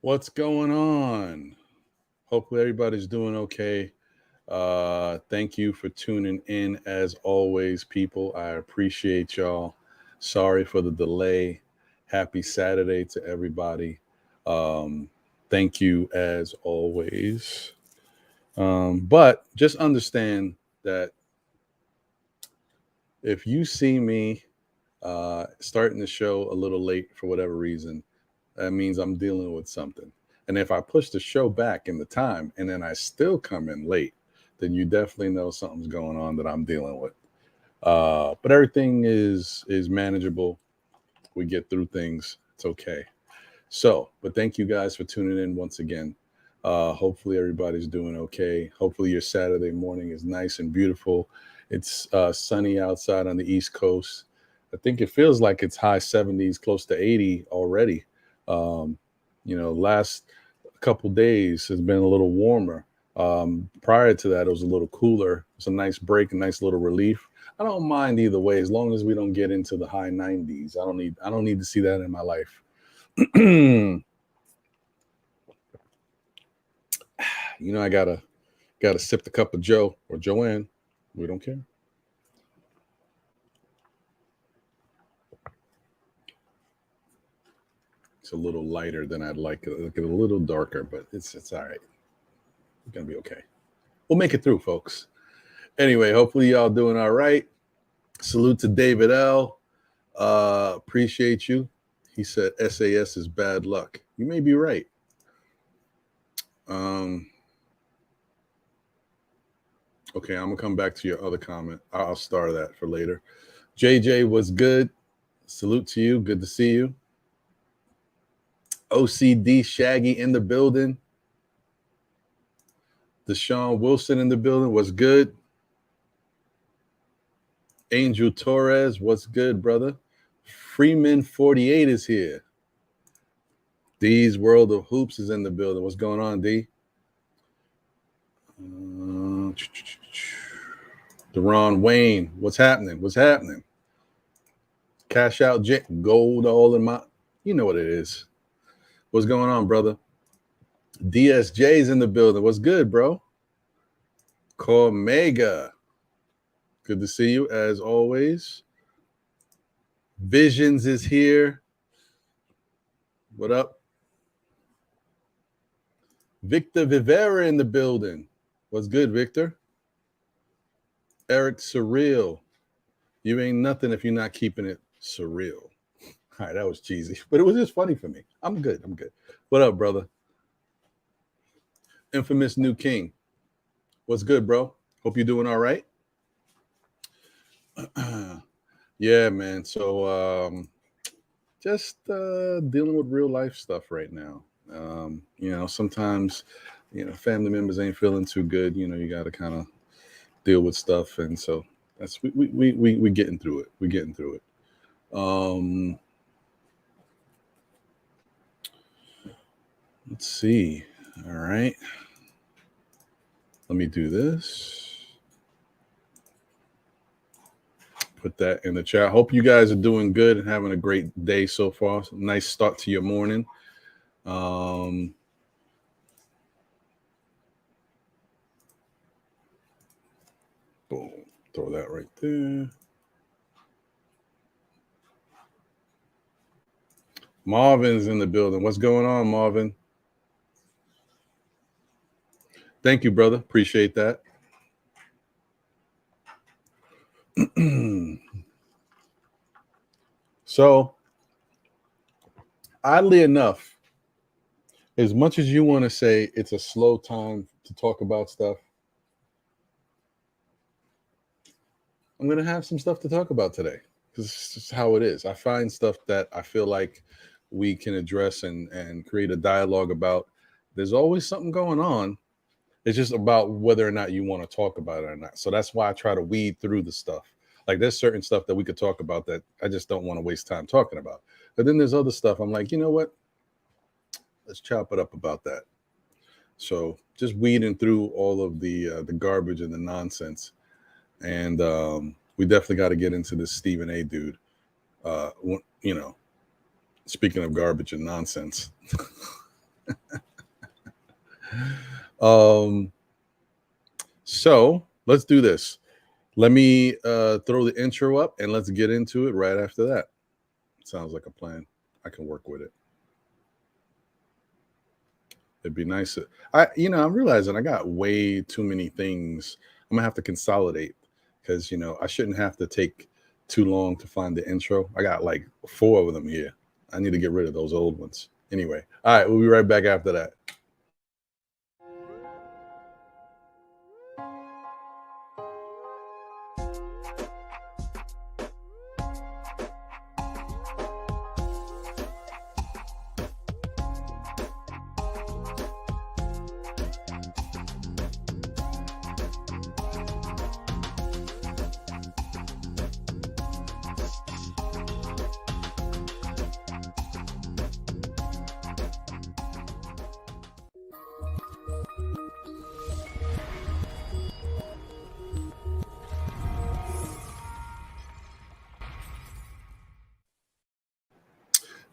What's going on? Hopefully everybody's doing okay. Thank you for tuning in as always, people. I appreciate y'all. Sorry for the delay. Happy Saturday to everybody. Um, Thank you as always. But just understand that if you see me starting the show a little late for whatever reason, that means I'm dealing with something. And if I push the show back in the time and then I still come in late, then you definitely know something's going on that I'm dealing with. But everything is manageable. We get through things. It's okay. So, but thank you guys for tuning in once again. Hopefully everybody's doing okay. Hopefully your Saturday morning is nice and beautiful. It's sunny outside on the East Coast. I think it feels like it's high 70s, close to 80 already. Um, last couple days has been a little warmer. Prior to that, it was a little cooler. It's a nice break, a nice little relief. I don't mind either way, as long as we don't get into the high 90s. I don't need to see that in my life. I gotta sip the cup of Joe or Joanne. We don't care. It's a little lighter than I'd like. It a little darker, but it's all right. It's gonna be okay. We'll make it through, folks. Anyway, hopefully y'all doing all right. Salute to David L. Appreciate you. He said SAS is bad luck. You may be right. Okay, I'm gonna come back to your other comment. I'll star that for later. JJ was good. Salute to you. Good to see you. OCD Shaggy in the building. Deshaun Wilson in the building. What's good? Angel Torres. What's good, brother? Freeman 48 is here. D's World of Hoops is in the building. What's going on, D? Deron Wayne. What's happening? What's happening? Cash out gold all in my. You know what it is. What's going on, brother? DSJ's in the building. What's good, bro? Cormega. Good to see you as always. Visions is here. What up? Victor Vivera in the building. What's good, Victor? Eric Surreal. You ain't nothing if you're not keeping it surreal. All right, that was cheesy, but it was just funny for me. I'm good. What up, brother? Infamous New King. What's good, bro? Hope you're doing all right. Yeah, man. So just dealing with real life stuff right now. Sometimes, family members ain't feeling too good. You got to kind of deal with stuff, and so that's we getting through it. We're getting through it. Let's see. All right. Let me do this. Put that in the chat. Hope you guys are doing good and having a great day so far. Nice start to your morning. Boom. Throw that right there. Marvin's in the building. What's going on, Marvin? Thank you, brother. Appreciate that. So, oddly enough, as much as you want to say it's a slow time to talk about stuff, I'm going to have some stuff to talk about today because it's just how it is. I find stuff that I feel like we can address and create a dialogue about. There's always something going on. It's just about whether or not you want to talk about it or not. So that's why I try to weed through the stuff. Like there's certain stuff that we could talk about that I just don't want to waste time talking about. But then there's other stuff I'm like, you know what? Let's chop it up about that. So just weeding through all of the garbage and the nonsense. And we definitely got to get into this Stephen A. dude. Speaking of garbage and nonsense. So let's do this. Let me throw the intro up and let's get into it right after that. Sounds like a plan. I can work with it. It'd be nice. I'm realizing I got way too many things. I'm gonna have to consolidate because I shouldn't have to take too long to find the intro. I got like 4 of them here. I need to get rid of those old ones. Anyway, all right, we'll be right back after that.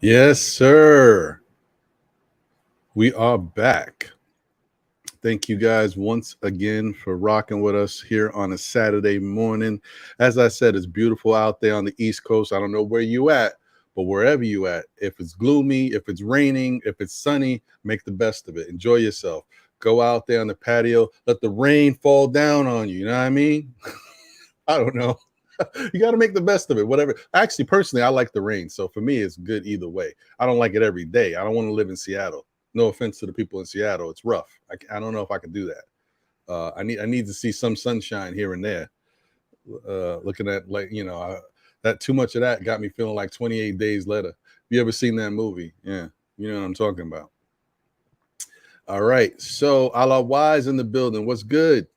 Yes, sir. We are back. Thank you guys once again for rocking with us here on a Saturday morning. As I said, it's beautiful out there on the East Coast. I don't know where you at, but wherever you at, if it's gloomy, if it's raining, if it's sunny, make the best of it. Enjoy yourself. Go out there on the patio. Let the rain fall down on you. You know what I mean? I don't know. You got to make the best of it, whatever. Actually, personally, I like the rain. So for me, it's good either way. I don't like it every day. I don't want to live in Seattle. No offense to the people in Seattle. It's rough. I don't know if I could do that. I need to see some sunshine here and there. Looking at that too much of that got me feeling like 28 Days Later. You ever seen that movie? Yeah. You know what I'm talking about. All right. So a la Wise in the building. What's good?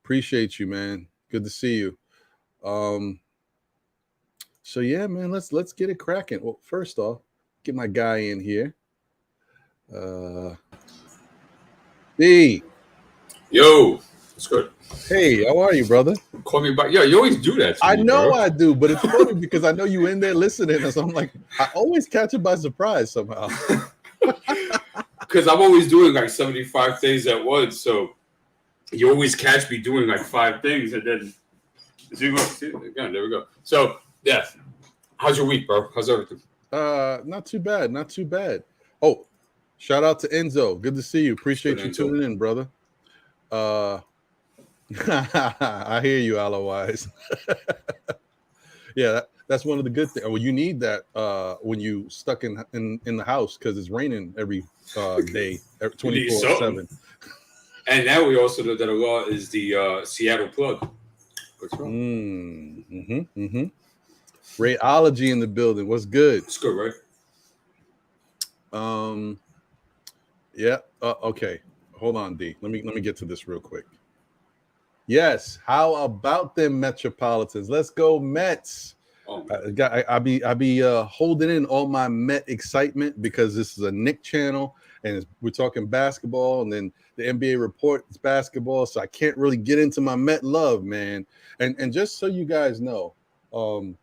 Appreciate you, man. Good to see you. So yeah, man, let's get it cracking. Well, first off, get my guy in here. B. Yo, it's good. Hey, how are you, brother? Call me back. Yo, you always do that to I me, know bro. I do, but it's funny because I know you in there listening, and so I'm like, I always catch it by surprise somehow. Because I'm always doing like 75 things at once, so you always catch me doing like 5 things, and then again, there we go. So yeah, how's your week, bro? How's everything? Not too bad, not too bad. Oh, shout out to Enzo. Good to see you. Appreciate you tuning in, brother. I hear you, otherwise. Yeah, that's one of the good things. Well, you need that when you stuck in the house because it's raining every day, 24/7. And now we also know that a lot is the Seattle plug. What's wrong? Rayology in the building. What's good? It's good, right? Yeah. Okay. Hold on, D. Let me get to this real quick. Yes. How about them Metropolitans? Let's go Mets. Oh, I be holding in all my Met excitement because this is a Knicks channel and we're talking basketball, and then the NBA report is basketball, so I can't really get into my Met love, man. And just so you guys know, I'm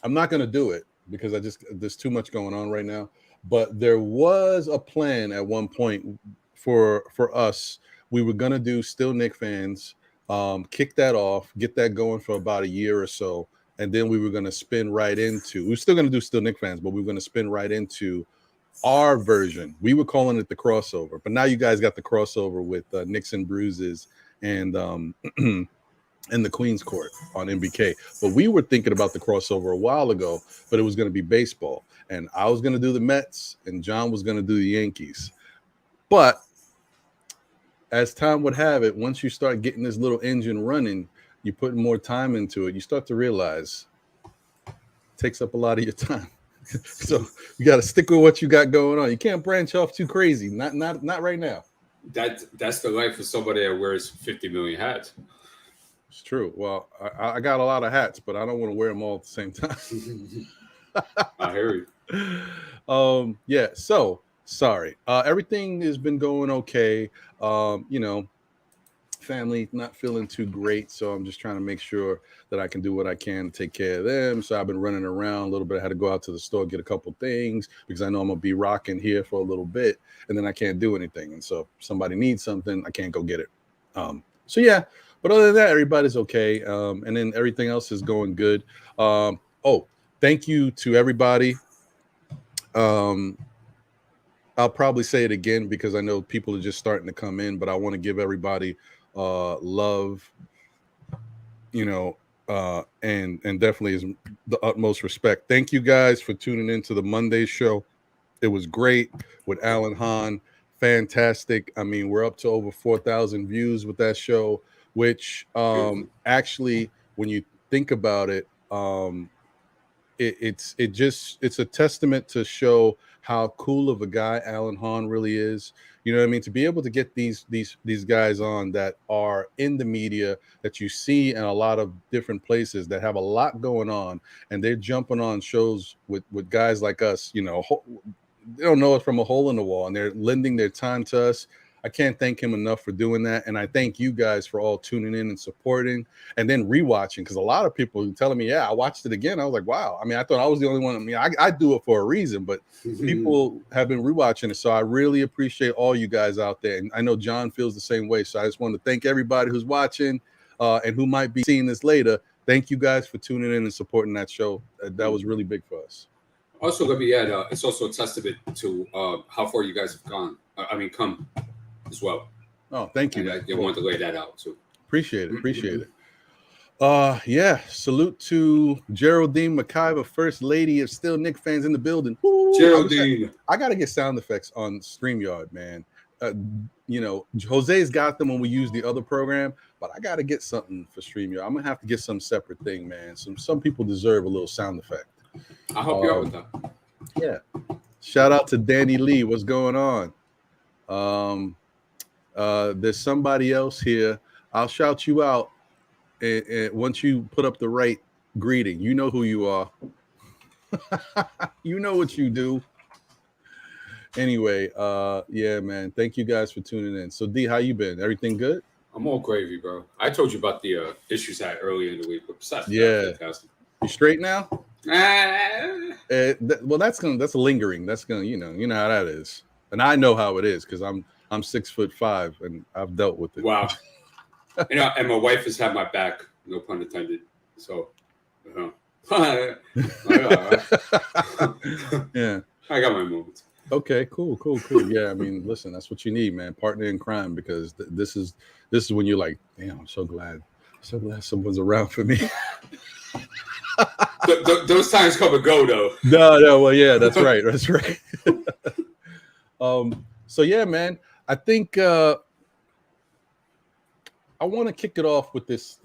not gonna do it because there's too much going on right now. But there was a plan at one point for us. We were gonna do Still Knicks fans, kick that off, get that going for about a year or so, and then we were gonna spin right into. We're still gonna do Still Knicks fans, but we were gonna spin right into our version. We were calling it the crossover, but now you guys got the crossover with Knicks and Bruises and and the Queen's Court on MBK. But we were thinking about the crossover a while ago, but it was going to be baseball. And I was going to do the Mets, and John was going to do the Yankees. But as time would have it, once you start getting this little engine running, you put more time into it, you start to realize it takes up a lot of your time. So you got to stick with what you got going on. You can't branch off too crazy. Not right now. That's the life of somebody that wears 50 million hats. It's true. Well, I got a lot of hats, but I don't want to wear them all at the same time. I hear you. Yeah. So sorry. Everything has been going okay. family not feeling too great, so I'm just trying to make sure that I can do what I can to take care of them. So I've been running around a little bit. I had to go out to the store, get a couple things because I know I'm gonna be rocking here for a little bit, and then I can't do anything. And so if somebody needs something, I can't go get it. So yeah, but other than that, everybody's okay, and then everything else is going good. Oh, thank you to everybody. I'll probably say it again because I know people are just starting to come in, but I want to give everybody love, you know, and definitely is the utmost respect. Thank you guys for tuning into the Monday show. It was great with Alan Hahn. Fantastic. I mean, we're up to over 4,000 views with that show, which actually, when you think about it, it's a testament to show how cool of a guy Alan Hahn really is. You know what I mean? To be able to get these guys on that are in the media that you see in a lot of different places that have a lot going on, and they're jumping on shows with guys like us, you know, they don't know us from a hole in the wall, and they're lending their time to us. I can't thank him enough for doing that. And I thank you guys for all tuning in and supporting and then rewatching, because a lot of people are telling me, yeah, I watched it again. I was like, wow. I mean, I thought I was the only one. I mean, I do it for a reason, but people have been rewatching it. So I really appreciate all you guys out there. And I know John feels the same way. So I just want to thank everybody who's watching and who might be seeing this later. Thank you guys for tuning in and supporting that show. That was really big for us. Also, let me add, it's also a testament to how far you guys have gone. Come as well. Oh, thank you. I want to lay that out too. Appreciate it. Yeah. Salute to Geraldine McIver, First Lady of Still Knicks fans in the building. Woo! Geraldine, I gotta get sound effects on StreamYard, man. You know, Jose's got them when we use the other program, but I gotta get something for StreamYard. I'm gonna have to get some separate thing, man. Some people deserve a little sound effect. I'll help you out with that. Yeah. Shout out to Danny Lee. What's going on? There's somebody else here. I'll shout you out and once you put up the right greeting. You know who you are. You know what you do. Anyway, yeah, man. Thank you guys for tuning in. So D, how you been? Everything good? I'm all gravy, bro. I told you about the issues I had earlier in the week, but besides fantastic. You straight now? Well, that's lingering. That's gonna, you know how that is, and I know how it is because I'm 6'5" and I've dealt with it. Wow. And my wife has had my back, no pun intended. So, yeah, I got my moments. Okay, cool. Yeah, I mean, listen, that's what you need, man. Partner in crime, because this is when you're like, damn, I'm so glad someone's around for me. Those times come and go, though. No, well, yeah, that's right. So yeah, man, I think I want to kick it off with this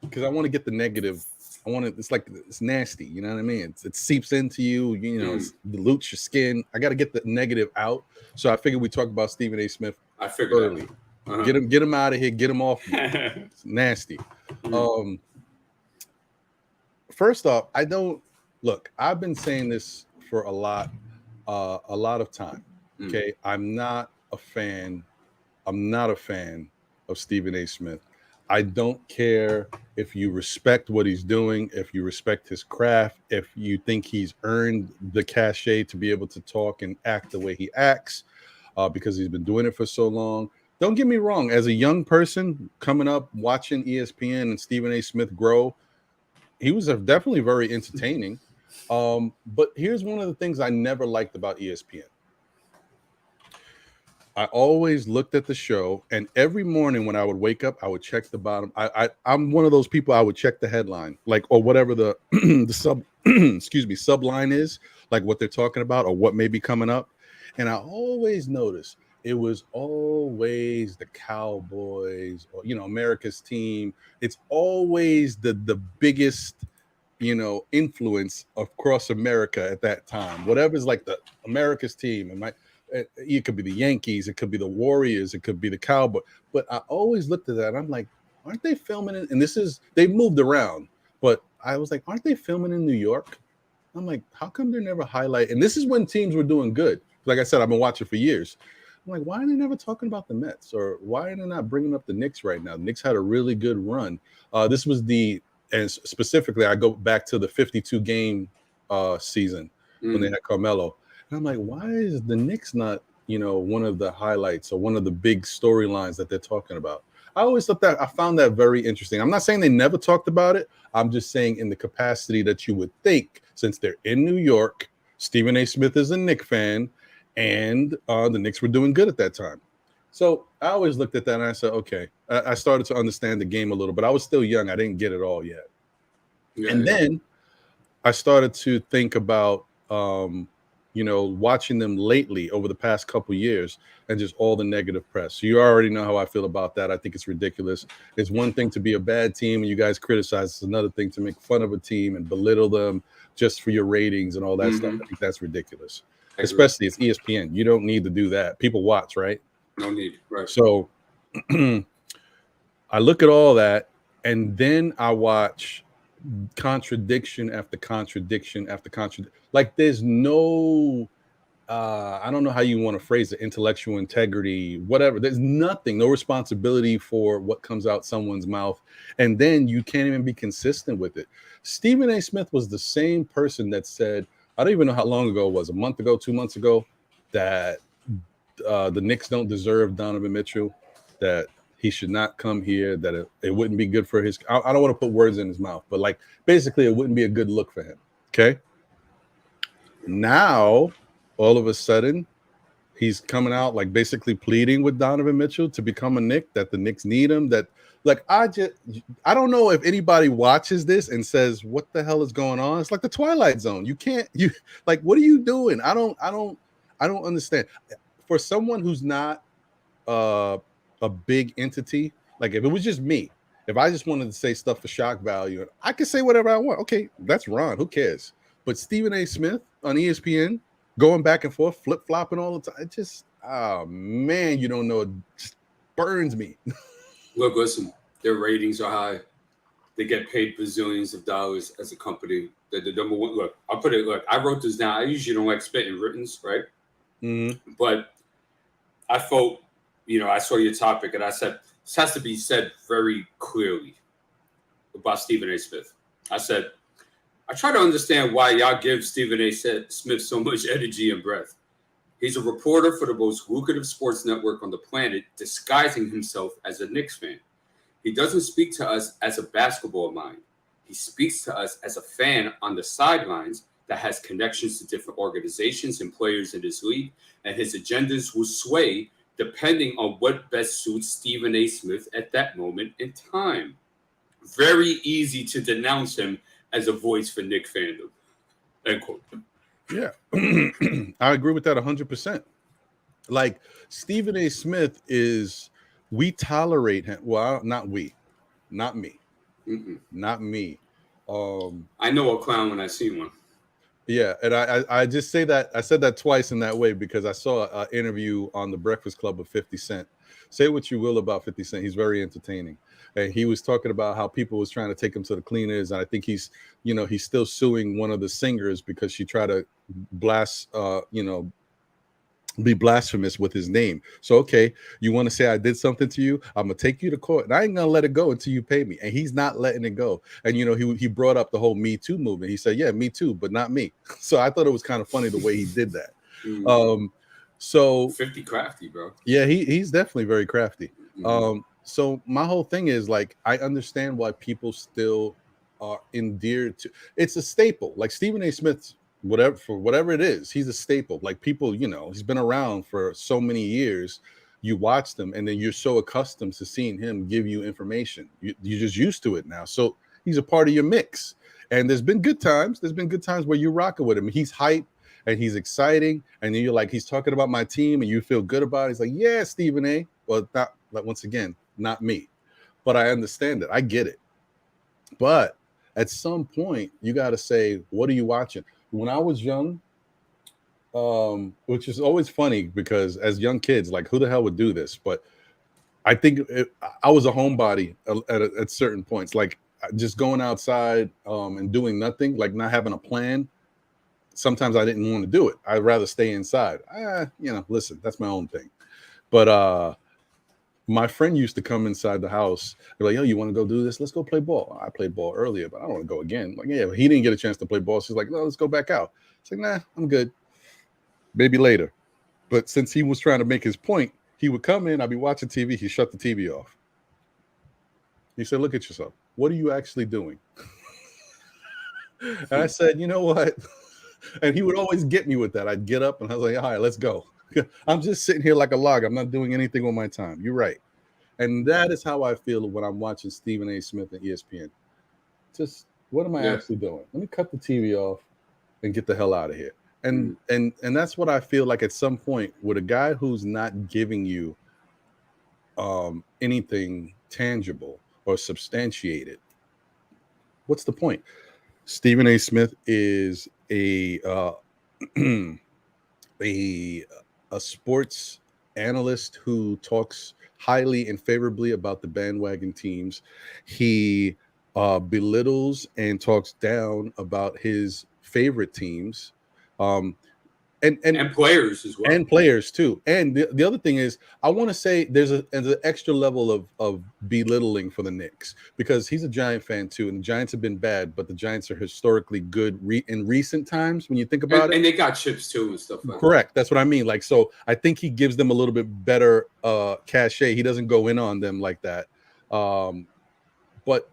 because I want to get the negative. It's nasty, you know what I mean? It seeps into you, it dilutes your skin. I got to get the negative out. So I figured we talk about Stephen A. Smith early. Uh-huh. Get him out of here, get him off. It's nasty. First off, I've been saying this for a lot of time. Okay. I'm not a fan of Stephen A. Smith. I don't care if you respect what he's doing, if you respect his craft, if you think he's earned the cachet to be able to talk and act the way he acts, because he's been doing it for so long. Don't get me wrong. As a young person coming up, watching ESPN and Stephen A. Smith grow, he was definitely very entertaining. But here's one of the things I never liked about ESPN. I always looked at the show, and every morning when I would wake up, I would check the bottom. I'm one of those people. I would check the headline, or whatever the sub subline is, like what they're talking about or what may be coming up. And I always noticed it was always the Cowboys or America's team. It's always the biggest influence across America at that time. Whatever's like the America's team, and it could be the Yankees, it could be the Warriors, it could be the Cowboys. But I always looked at that and I'm like, aren't they filming it? And they've moved around, but I was like, aren't they filming in New York? I'm like, how come they're never highlight? And this is when teams were doing good. Like I said, I've been watching for years. I'm like, why are they never talking about the Mets, or why are they not bringing up the Knicks right now? The Knicks had a really good run. This was and specifically, I go back to the 52 game season when they had Carmelo, and I'm like, why is the Knicks not, one of the highlights or one of the big storylines that they're talking about? I always thought that, I found that very interesting. I'm not saying they never talked about it. I'm just saying in the capacity that you would think, since they're in New York, Stephen A. Smith is a Knicks fan, and the Knicks were doing good at that time. So I always looked at that and I said, okay, I started to understand the game a little, but I was still young. I didn't get it all yet. Then I started to think about, watching them lately over the past couple years and just all the negative press. So you already know how I feel about that. I think it's ridiculous. It's one thing to be a bad team and you guys criticize. It's another thing to make fun of a team and belittle them just for your ratings and all that stuff. I think that's ridiculous. Especially it's ESPN. You don't need to do that. People watch, right? No need. Right. So I look at all that, and then I watch contradiction after contradiction after contradiction. Like there's no, I don't know how you want to phrase it, intellectual integrity, whatever. There's nothing, no responsibility for what comes out someone's mouth. And then you can't even be consistent with it. Stephen A. Smith was the same person that said, I don't even know how long ago it was, a month ago, 2 months ago, that the Knicks don't deserve Donovan Mitchell, that he should not come here, that it wouldn't be good for his, I don't want to put words in his mouth, but like basically it wouldn't be a good look for him. Okay. Now, all of a sudden, he's coming out like basically pleading with Donovan Mitchell to become a Knick, that the Knicks need him, that like, I don't know if anybody watches this and says, what the hell is going on? It's like the Twilight Zone. You like, what are you doing? I don't understand. For someone who's not a big entity, like if it was just me, if I just wanted to say stuff for shock value, I could say whatever I want. Okay, that's Ron. Who cares? But Stephen A. Smith on ESPN going back and forth, flip-flopping all the time, it just, oh man, you don't know, it just burns me. Look, listen, their ratings are high. They get paid bazillions of dollars as a company. They're the number one. Look, I'll put it, look, I wrote this down. I usually don't like spitting writtens, right? But I felt, I saw your topic and I said, this has to be said very clearly about Stephen A. Smith. I said, I try to understand why y'all give Stephen A. Smith so much energy and breath. He's a reporter for the most lucrative sports network on the planet, disguising himself as a Knicks fan. He doesn't speak to us as a basketball mind. He speaks to us as a fan on the sidelines that has connections to different organizations and players in his league, and his agendas will sway depending on what best suits Stephen A. Smith at that moment in time. Very easy to denounce him as a voice for Knicks fandom. End quote. Yeah, I agree with that 100%. Like Stephen A. Smith we tolerate him. Well, not me. Not me. I know a clown when I see one. Yeah, and I just say that, I said that twice in that way because I saw an interview on the Breakfast Club of 50 Cent. Say what you will about 50 Cent, he's very entertaining. And he was talking about how people was trying to take him to the cleaners. And I think he's still suing one of the singers because she tried to be blasphemous with his name. So, okay, you want to say I did something to you? I'm going to take you to court. And I ain't going to let it go until you pay me. And he's not letting it go. And, he brought up the whole Me Too movement. He said, yeah, me too, but not me. So I thought it was kind of funny the way he did that. So 50 crafty, bro. Yeah, he's definitely very crafty. So my whole thing is like, I understand why people still are endeared to. It's a staple. Like Stephen A. Smith, whatever it is, he's a staple. Like people, he's been around for so many years. You watch them, and then you're so accustomed to seeing him give you information. You're just used to it now. So he's a part of your mix. And there's been good times. There's been good times where you're rocking with him. He's hype and he's exciting. And then you're like, he's talking about my team, and you feel good about it. He's like, yeah, Stephen A. Well, not like once again. Not me, but I understand it. I get it. But at some point, you got to say, what are you watching? When I was young, which is always funny because as young kids, like who the hell would do this? But I think I was a homebody at certain points, like just going outside and doing nothing, like not having a plan. Sometimes I didn't want to do it. I'd rather stay inside. Listen, that's my own thing. But my friend used to come inside the house. They're like, "Yo, you want to go do this? Let's go play ball." I played ball earlier, but I don't want to go again. Like, yeah, but he didn't get a chance to play ball. So he's like, "No, let's go back out." It's like, "Nah, I'm good. Maybe later." But since he was trying to make his point, he would come in. I'd be watching TV. He shut the TV off. He said, "Look at yourself. What are you actually doing?" And I said, "You know what?" And he would always get me with that. I'd get up and I was like, "All right, let's go." I'm just sitting here like a log. I'm not doing anything with my time. You're right. And that is how I feel when I'm watching Stephen A. Smith and ESPN. Just what am I actually doing? Let me cut the TV off and get the hell out of here. And that's what I feel like at some point with a guy who's not giving you anything tangible or substantiated. What's the point? Stephen A. Smith is a sports analyst who talks highly and favorably about the bandwagon teams. He belittles and talks down about his favorite teams. And players as well. And players too. And the other thing is, I want to say there's an extra level of belittling for the Knicks because he's a Giant fan too, and the Giants have been bad, but the Giants are historically good in recent times when you think about it. And they got chips too and stuff like Correct. That's what I mean. Like, so I think he gives them a little bit better cachet. He doesn't go in on them like that. But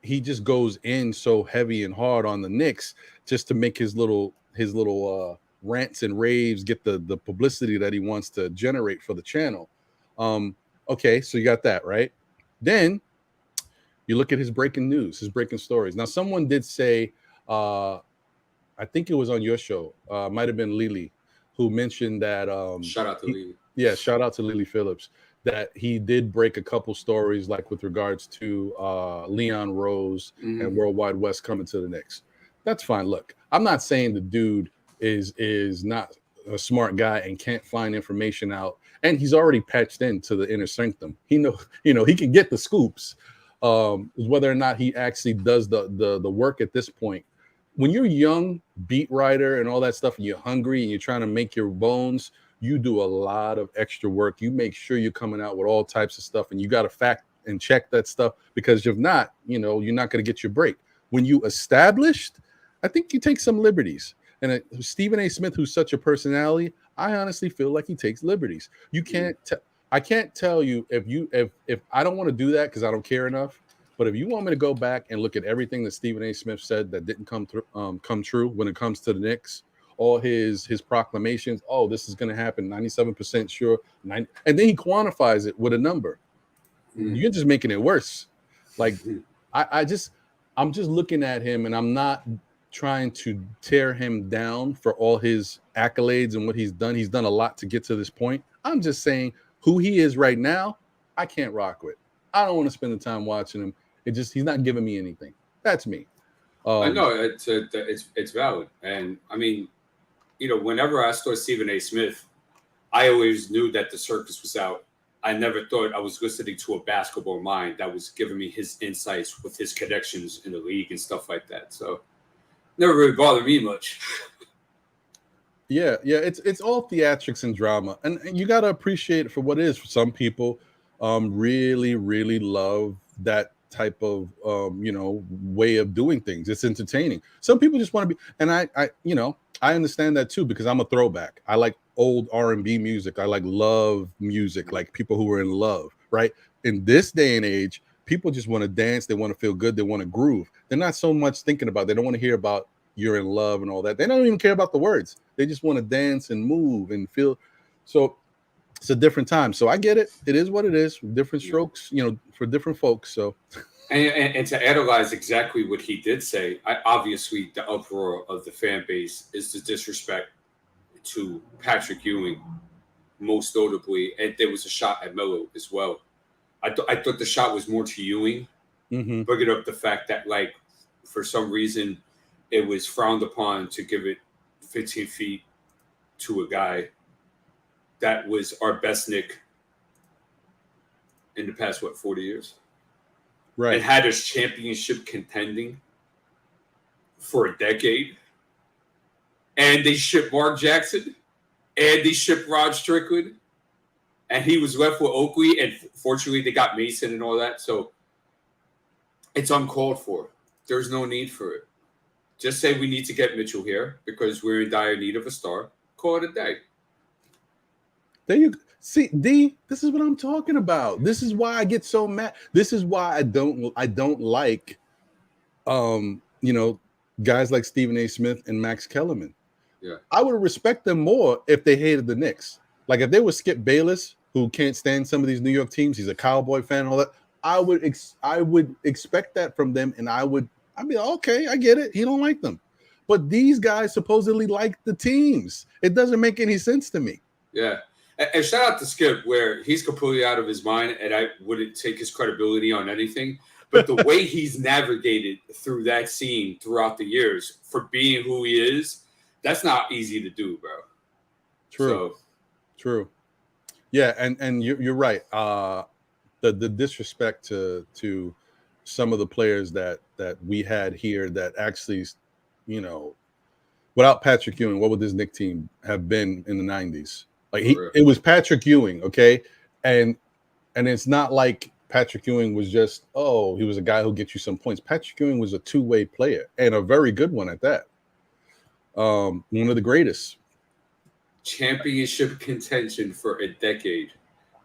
he just goes in so heavy and hard on the Knicks just to make his little rants and raves get the publicity that he wants to generate for the channel. Okay, so you got that, right? Then you look at his breaking news, his breaking stories. Now, someone did say, I think it was on your show, might have been Lily, who mentioned that shout out to Lily. Yeah, shout out to Lily Phillips, that he did break a couple stories, like with regards to Leon Rose and Worldwide West coming to the Knicks. That's fine. Look, I'm not saying the dude is not a smart guy and can't find information out, and he's already patched into the inner sanctum. He he can get the scoops. Whether or not he actually does the work at this point. When you're young, beat writer and all that stuff, and you're hungry and you're trying to make your bones, you do a lot of extra work. You make sure you're coming out with all types of stuff, and you got to fact and check that stuff, because if not, you're not going to get your break. When you established, I think you take some liberties. And Stephen A. Smith, who's such a personality, I honestly feel like he takes liberties. You can't. I can't tell you if I don't want to do that because I don't care enough. But if you want me to go back and look at everything that Stephen A. Smith said that didn't come true when it comes to the Knicks, all his proclamations, oh, this is going to happen, 97% sure, and then he quantifies it with a number. You're just making it worse. Like I'm just looking at him, and I'm not trying to tear him down for all his accolades and what he's done. He's done a lot to get to this point. I'm just saying who he is right now, I can't rock with. I don't want to spend the time watching him. He's not giving me anything. That's me. I know it's valid. And I mean, whenever I saw Stephen A. Smith, I always knew that the circus was out. I never thought I was listening to a basketball mind that was giving me his insights with his connections in the league and stuff like that. So never really bothered me much. Yeah, it's all theatrics and drama, and you got to appreciate it for what it is. For some people, really, really love that type of way of doing things. It's entertaining. Some people just want to be, and I understand that too, because I'm a throwback. I like old R&B music. I like love music, like people who are in love, right? In this day and age, people just want to dance. They want to feel good. They want to groove. They're not so much thinking about. They don't want to hear about you're in love and all that. They don't even care about the words. They just want to dance and move and feel. So it's a different time. So I get it. It is what it is. Different strokes, for different folks. So, and to analyze exactly what he did say, obviously the uproar of the fan base is the disrespect to Patrick Ewing, most notably, and there was a shot at Melo as well. I thought the shot was more to Ewing, bringing up the fact that, like, for some reason, it was frowned upon to give it 15 feet to a guy that was our best Knick in the past, 40 years? Right. And had us championship contending for a decade. And they shipped Mark Jackson. And they shipped Rod Strickland. and he was left with Oakley, and fortunately they got Mason and all that. So it's uncalled for. There's no need for it. Just say we need to get Mitchell here because we're in dire need of a star. Call it a day. There you see, D. This is what I'm talking about. This is why I get so mad. This is why I don't like, guys like Stephen A. Smith and Max Kellerman. Yeah, I would respect them more if they hated the Knicks. Like if they were Skip Bayless, who can't stand some of these New York teams. He's a Cowboy fan and all that. I would expect that from them, and I'd be okay. I get it. He don't like them, but these guys supposedly like the teams. It doesn't make any sense to me. Yeah. And shout out to Skip, where he's completely out of his mind, and I wouldn't take his credibility on anything. But the way he's navigated through that scene throughout the years for being who he is, that's not easy to do, bro. True. Yeah, and you're right. The disrespect to some of the players that we had here that actually, without Patrick Ewing, what would this Knicks team have been in the 90s? Like it was Patrick Ewing, okay? And it's not like Patrick Ewing was just, he was a guy who gets you some points. Patrick Ewing was a two-way player and a very good one at that. One of the greatest. Championship contention for a decade.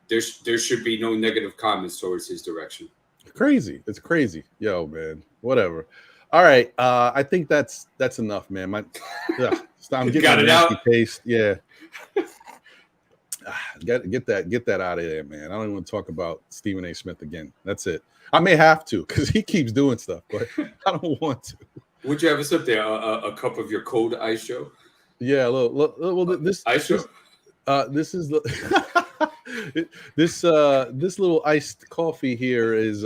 There should be no negative comments towards his direction. Crazy. It's crazy. Yo, man. Whatever. All right. I think that's enough, man. I'm getting got it out. Taste. Yeah. Get that out of there, man. I don't even want to talk about Stephen A. Smith again. That's it. I may have to because he keeps doing stuff, but I don't want to. Would you ever sit there a cup of your cold ice, Joe? Yeah, look, this ice show. This is this little iced coffee here is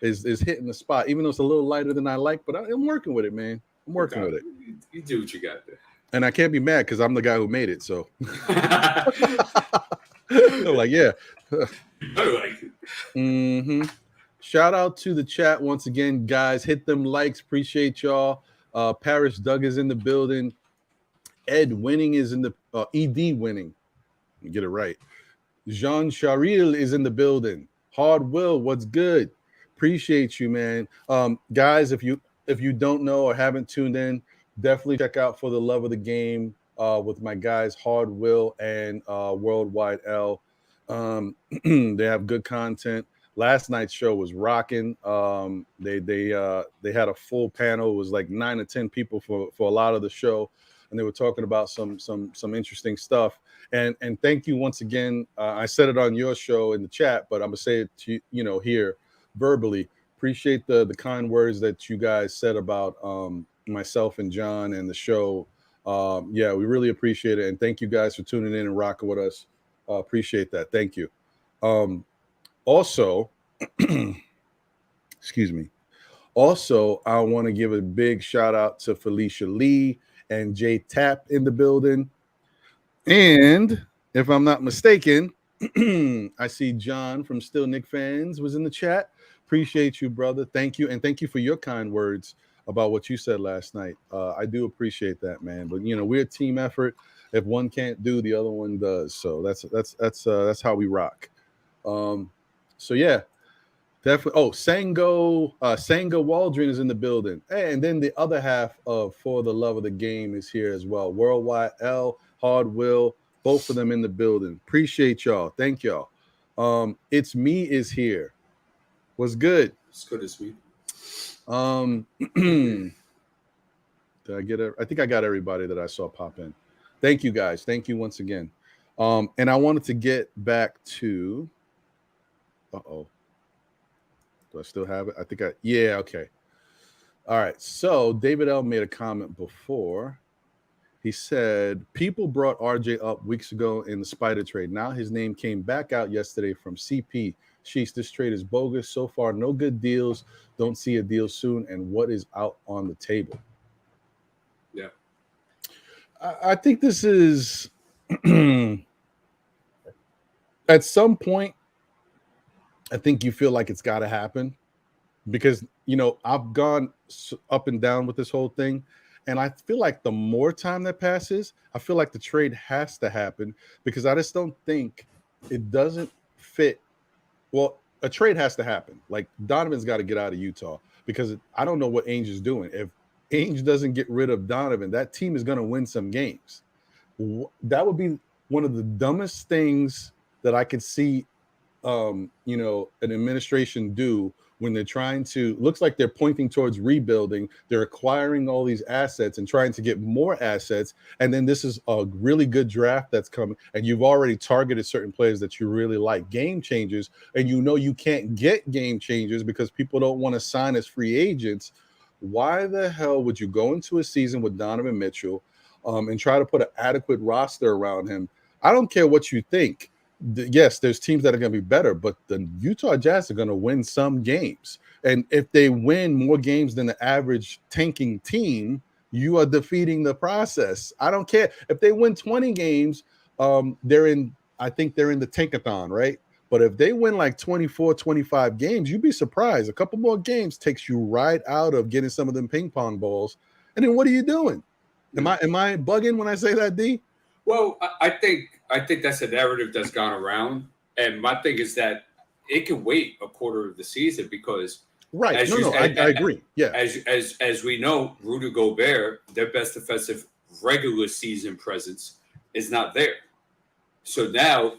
hitting the spot, even though it's a little lighter than I like. But I'm working with it, man. I'm working with it. You do what you got there. And I can't be mad because I'm the guy who made it. So, like, yeah. I like it. Mm-hmm. Shout out to the chat once again, guys. Hit them likes. Appreciate y'all. Paris Doug is in the building. Ed Winning is in the ED Winning. Let me get it right. Jean Charil is in the building. Hard Will, what's good? Appreciate you, man. Guys, if you don't know or haven't tuned in, definitely check out For the Love of the Game with my guys Hard Will and Worldwide L. They have good content. Last night's show was rocking. They had a full panel. It was like 9 or 10 people for a lot of the show, and they were talking about some interesting stuff. And thank you once again. I said it on your show in the chat, but I'm gonna say it to here verbally. Appreciate the kind words that you guys said about myself and John and the show. Yeah, we really appreciate it, and thank you guys for tuning in and rocking with us. Appreciate that. Thank you. Also, excuse me. Also, I want to give a big shout out to Felicia Lee and Jay Tapp in the building. And if I'm not mistaken, I see John from Still Knick Fans was in the chat. Appreciate you, brother. Thank you. And thank you for your kind words about what you said last night. I do appreciate that, man. But, we're a team effort. If one can't do, the other one does. So that's how we rock. So yeah, definitely. Oh, Sanga Waldron is in the building, and then the other half of For the Love of the Game is here as well. Worldwide L, Hard Will, both of them in the building. Appreciate y'all. Thank y'all. It's Me is here. What's good? It's good as me. Did I get it? I think I got everybody that I saw pop in. Thank you guys. Thank you once again. And I wanted to get back to. Uh-oh. Do I still have it? Yeah, okay. All right. So David L made a comment before. He said, people brought RJ up weeks ago in the Spider trade. Now his name came back out yesterday from CP. Sheesh, this trade is bogus. So far, no good deals. Don't see a deal soon. And what is out on the table? Yeah. I think this is at some point, I think you feel like it's got to happen because, I've gone up and down with this whole thing. And I feel like the more time that passes, I feel like the trade has to happen because I just don't think it doesn't fit. Well, a trade has to happen. Like Donovan's got to get out of Utah because I don't know what Ainge is doing. If Ainge doesn't get rid of Donovan, that team is going to win some games. That would be one of the dumbest things that I could see, an administration do when they're trying to. Looks like they're pointing towards rebuilding. They're acquiring all these assets and trying to get more assets. And then this is a really good draft that's coming, and you've already targeted certain players that you really like, game changers, and you can't get game changers because people don't want to sign as free agents. Why the hell would you go into a season with Donovan Mitchell and try to put an adequate roster around him? I don't care what you think. Yes, there's teams that are going to be better, but the Utah Jazz are going to win some games. And if they win more games than the average tanking team, you are defeating the process. I don't care. If they win 20 games, I think they're in the tankathon, right? But if they win like 24, 25 games, you'd be surprised. A couple more games takes you right out of getting some of them ping pong balls. And then what are you doing? Am I bugging when I say that, D? Well, I think that's a narrative that's gone around, and my thing is that it can wait a quarter of the season because, right? I agree. Yeah, as we know, Rudy Gobert, their best defensive regular season presence is not there. So now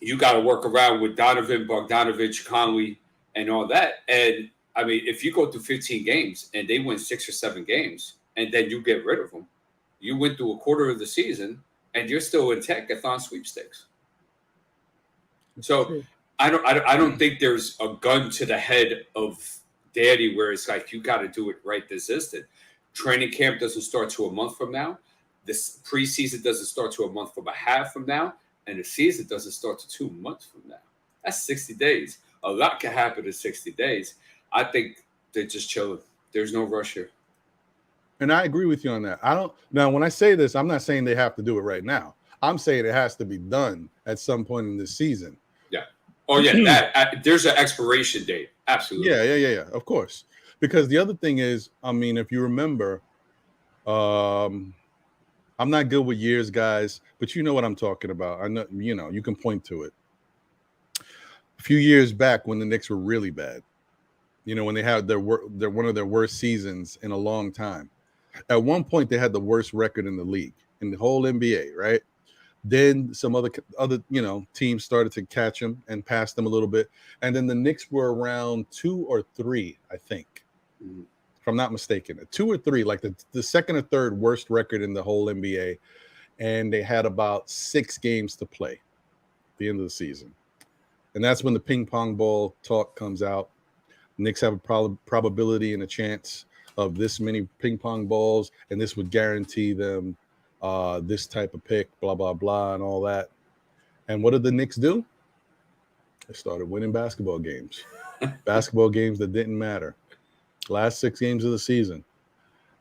you got to work around with Donovan, Bogdanovich, Conley, and all that. And I mean, if you go through 15 games and they win 6 or 7 games, and then you get rid of them, you went through a quarter of the season and you're still in tankathon sweepstakes. So I don't think there's a gun to the head of Danny where it's like you got to do it right this instant. Training camp doesn't start to a month from now. This preseason doesn't start to a month from a half from now, and the season doesn't start to 2 months from now. That's 60 days. A lot can happen in 60 days. I think they're just chilling. There's no rush here. And I agree with you on that. Now, when I say this, I'm not saying they have to do it right now. I'm saying it has to be done at some point in this season. Yeah. Oh, yeah. There's an expiration date. Absolutely. Yeah. Of course. Because the other thing is, I mean, if you remember, I'm not good with years, guys, but you know what I'm talking about. I know, you can point to it. A few years back when the Knicks were really bad, when they had one of their worst seasons in a long time. At one point, they had the worst record in the league, in the whole NBA, right? Then some other teams started to catch them and pass them a little bit. And then the Knicks were around 2 or 3, I think, if I'm not mistaken. 2 or 3, like the second or third worst record in the whole NBA. And they had about 6 games to play at the end of the season. And that's when the ping pong ball talk comes out. Knicks have a probability and a chance of this many ping pong balls, and this would guarantee them this type of pick, blah, blah, blah, and all that. And what did the Knicks do? They started winning basketball games. Basketball games that didn't matter. Last 6 games of the season.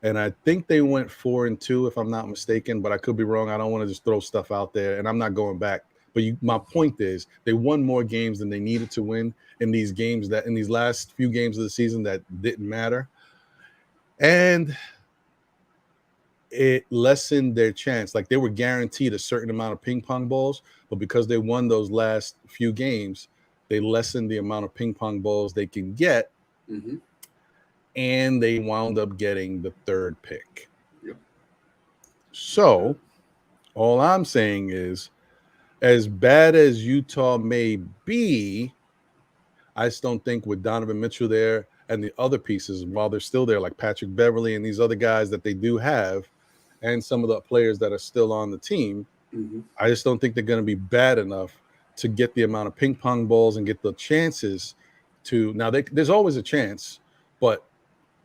And I think they went 4-2, if I'm not mistaken, but I could be wrong. I don't want to just throw stuff out there, and I'm not going back. But my point is, they won more games than they needed to win in these last few games of the season that didn't matter. And it lessened their chance. Like, they were guaranteed a certain amount of ping pong balls, but because they won those last few games, they lessened the amount of ping pong balls they can get. Mm-hmm. And they wound up getting the 3rd pick. Yep. So all I'm saying is, as bad as Utah may be, I just don't think with Donovan Mitchell there and the other pieces, while they're still there, like Patrick Beverley and these other guys that they do have, and some of the players that are still on the team, I just don't think they're going to be bad enough to get the amount of ping pong balls and get the chances to. Now, there's always a chance, but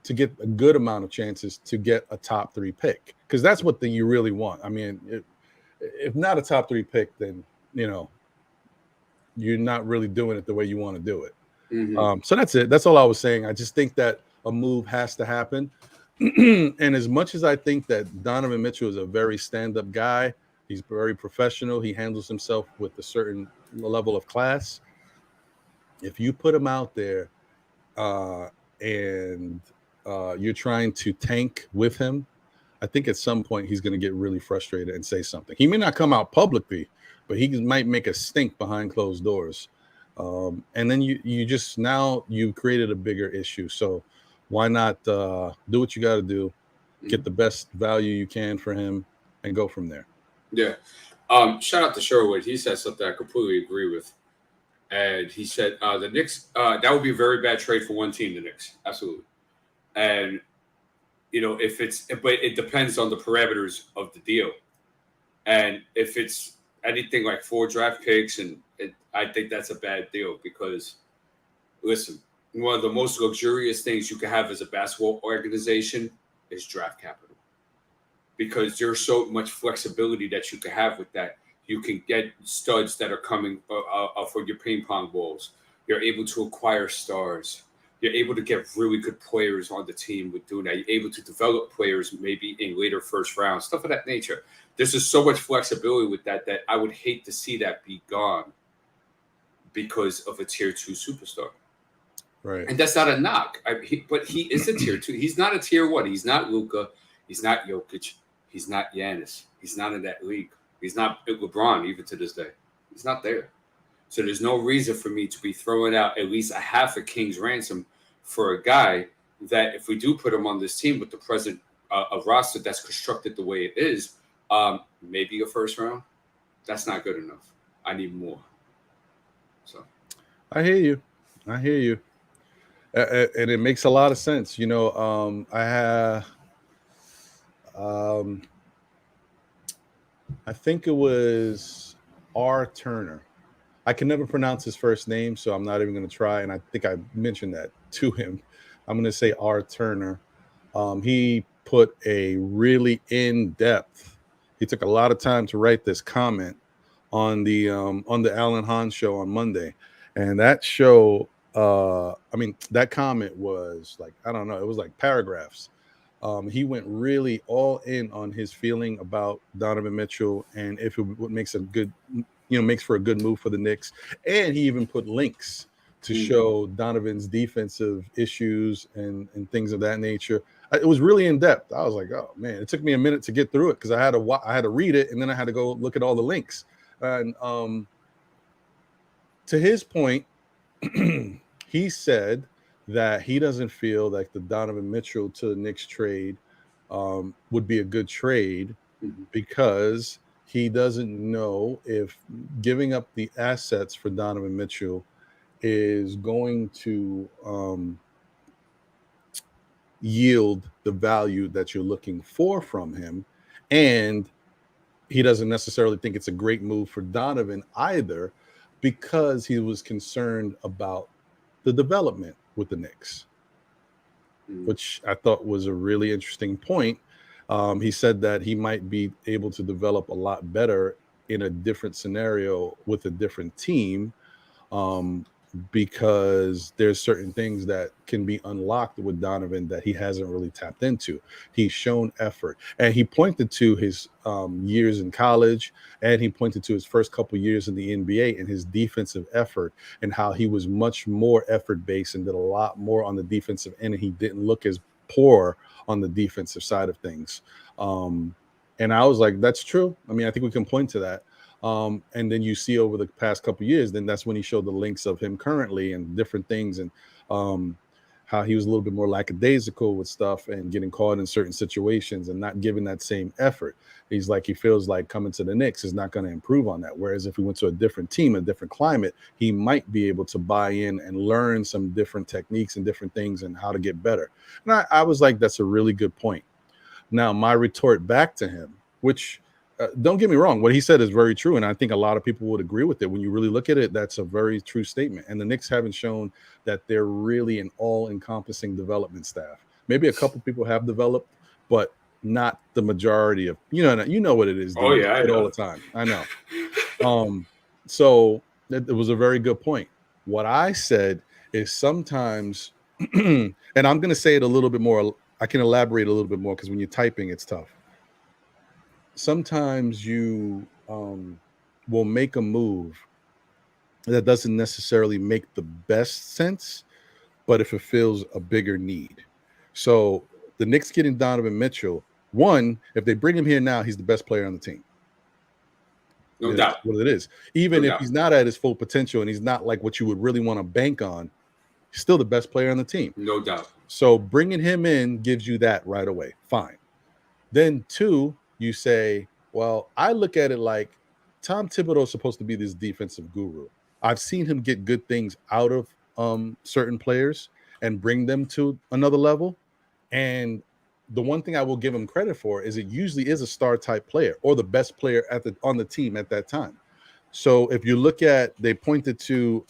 to get a good amount of chances to get a top 3 pick, because that's what you really want. I mean, if not a top 3 pick, then you're not really doing it the way you want to do it. So that's it. That's all I was saying. I just think that a move has to happen. And as much as I think that Donovan Mitchell is a very stand-up guy, he's very professional, he handles himself with a certain level of class. If you put him out there and you're trying to tank with him, I think at some point he's going to get really frustrated and say something. He may not come out publicly, but he might make a stink behind closed doors. And then you just now you've created a bigger issue. So why not do what you got to do, get the best value you can for him, and go from there. Yeah. Shout out to Sherwood. He said something I completely agree with. And he said the Knicks, that would be a very bad trade for one team, the Knicks. Absolutely. And, but it depends on the parameters of the deal. And if it's anything like 4 draft picks, I think that's a bad deal because, listen, one of the most luxurious things you can have as a basketball organization is draft capital. Because there's so much flexibility that you can have with that. You can get studs that are coming for your ping pong balls. You're able to acquire stars. You're able to get really good players on the team with doing that. You're able to develop players maybe in later first round, stuff of that nature. There's just so much flexibility with that I would hate to see that be gone because of a tier 2 superstar. Right. And that's not a knock. But he is a tier 2. He's not a tier 1. He's not Luka. He's not Jokic. He's not Giannis. He's not in that league. He's not LeBron even to this day. He's not there. So there's no reason for me to be throwing out at least a half a king's ransom for a guy that if we do put him on this team with the present a roster that's constructed the way it is, maybe a first round. That's not good enough. I need more. So I hear you. And it makes a lot of sense. I think it was R. Turner. I can never pronounce his first name, so I'm not even going to try. And I think I mentioned that to him. I'm going to say R. Turner. He put a really in-depth. He took a lot of time to write this comment on the Alan Hahn show on Monday, and that show. That comment was like, I don't know, it was like paragraphs. He went really all in on his feeling about Donovan Mitchell and if it makes makes for a good move for the Knicks. And he even put links to show Donovan's defensive issues and things of that nature. It was really in depth. I was like, oh man, it took me a minute to get through it because I had to read it and then I had to go look at all the links. And to his point, he said that he doesn't feel like the Donovan Mitchell to the Knicks trade would be a good trade because he doesn't know if giving up the assets for Donovan Mitchell is going to yield the value that you're looking for from him. And he doesn't necessarily think it's a great move for Donovan either because he was concerned about the development with the Knicks, which I thought was a really interesting point. He said that he might be able to develop a lot better in a different scenario with a different team because there's certain things that can be unlocked with Donovan that he hasn't really tapped into. He's shown effort, and he pointed to his years in college, and he pointed to his first couple years in the NBA and his defensive effort and how he was much more effort-based and did a lot more on the defensive end, and he didn't look as poor on the defensive side of things. And I was like, that's true. I mean, I think we can point to that. And then you see over the past couple of years, then that's when he showed the links of him currently and different things and how he was a little bit more lackadaisical with stuff and getting caught in certain situations and not giving that same effort. He's like, he feels like coming to the Knicks is not going to improve on that. Whereas if he went to a different team, a different climate, he might be able to buy in and learn some different techniques and different things and how to get better. And I was like, that's a really good point. Now, my retort back to him, which don't get me wrong, what he said is very true, and I think a lot of people would agree with it. When you really look at it, that's a very true statement. And the Knicks haven't shown that they're really an all-encompassing development staff. Maybe a couple people have developed, but not the majority of you know what it is. Oh yeah, I know. All the time. I know. So it was a very good point. What I said is sometimes, and I'm going to say it a little bit more. I can elaborate a little bit more because when you're typing, it's tough. Sometimes you will make a move that doesn't necessarily make the best sense, but if it fills a bigger need. So the Knicks getting Donovan Mitchell, one, if they bring him here now, he's the best player on the team. No doubt. What it is. Even No if doubt. he's not at his full potential and he's not like what you would really want to bank on, he's still the best player on the team. No doubt. So bringing him in gives you that right away. Fine. Then 2, you say, well, I look at it like Tom Thibodeau is supposed to be this defensive guru. I've seen him get good things out of certain players and bring them to another level. And the one thing I will give him credit for is it usually is a star type player or the best player on the team at that time. So if you look at, they pointed to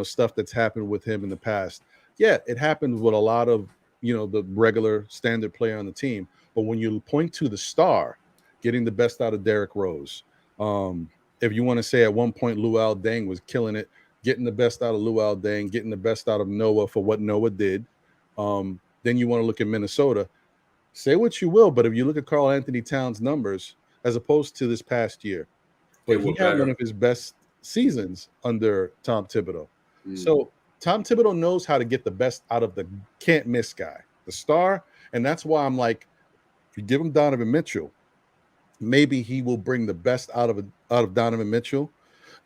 stuff that's happened with him in the past. Yeah, it happened with a lot of the regular standard player on the team. But when you point to the star, getting the best out of Derrick Rose, if you want to say at one point Luol Deng was killing it, getting the best out of Luol Deng, getting the best out of Noah for what Noah did. Then you want to look at Minnesota. Say what you will, but if you look at Karl Anthony Towns' numbers as opposed to this past year, but he had one of his best seasons under Tom Thibodeau. So Tom Thibodeau knows how to get the best out of the can't miss guy, the star, and that's why I'm like, if you give him Donovan Mitchell, maybe he will bring the best out of Donovan Mitchell.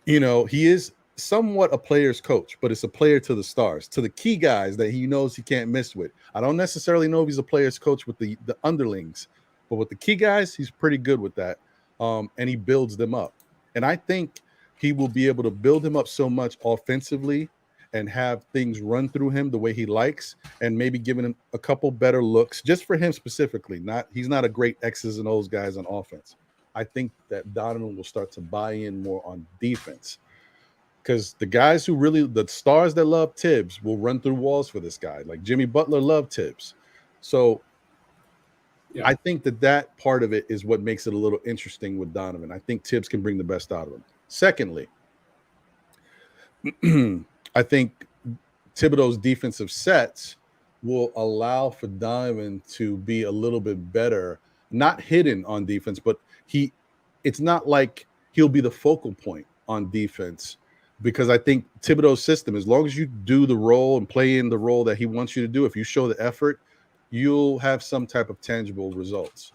He is somewhat a player's coach, but it's a player to the stars, to the key guys that he knows he can't miss with. I don't necessarily know if he's a player's coach with the underlings, but with the key guys, he's pretty good with that. And he builds them up. And I think he will be able to build him up so much offensively and have things run through him the way he likes, and maybe giving him a couple better looks just for him specifically. He's not a great X's and O's guys on offense. I think that Donovan will start to buy in more on defense, because the guys the stars that love Tibbs will run through walls for this guy. Like Jimmy Butler loved Tibbs. So yeah. I think that part of it is what makes it a little interesting with Donovan. I think Tibbs can bring the best out of him. Secondly, I think Thibodeau's defensive sets will allow for Donovan to be a little bit better, not hidden on defense, but it's not like he'll be the focal point on defense, because I think Thibodeau's system, as long as you do the role and play in the role that he wants you to do, if you show the effort, you'll have some type of tangible results.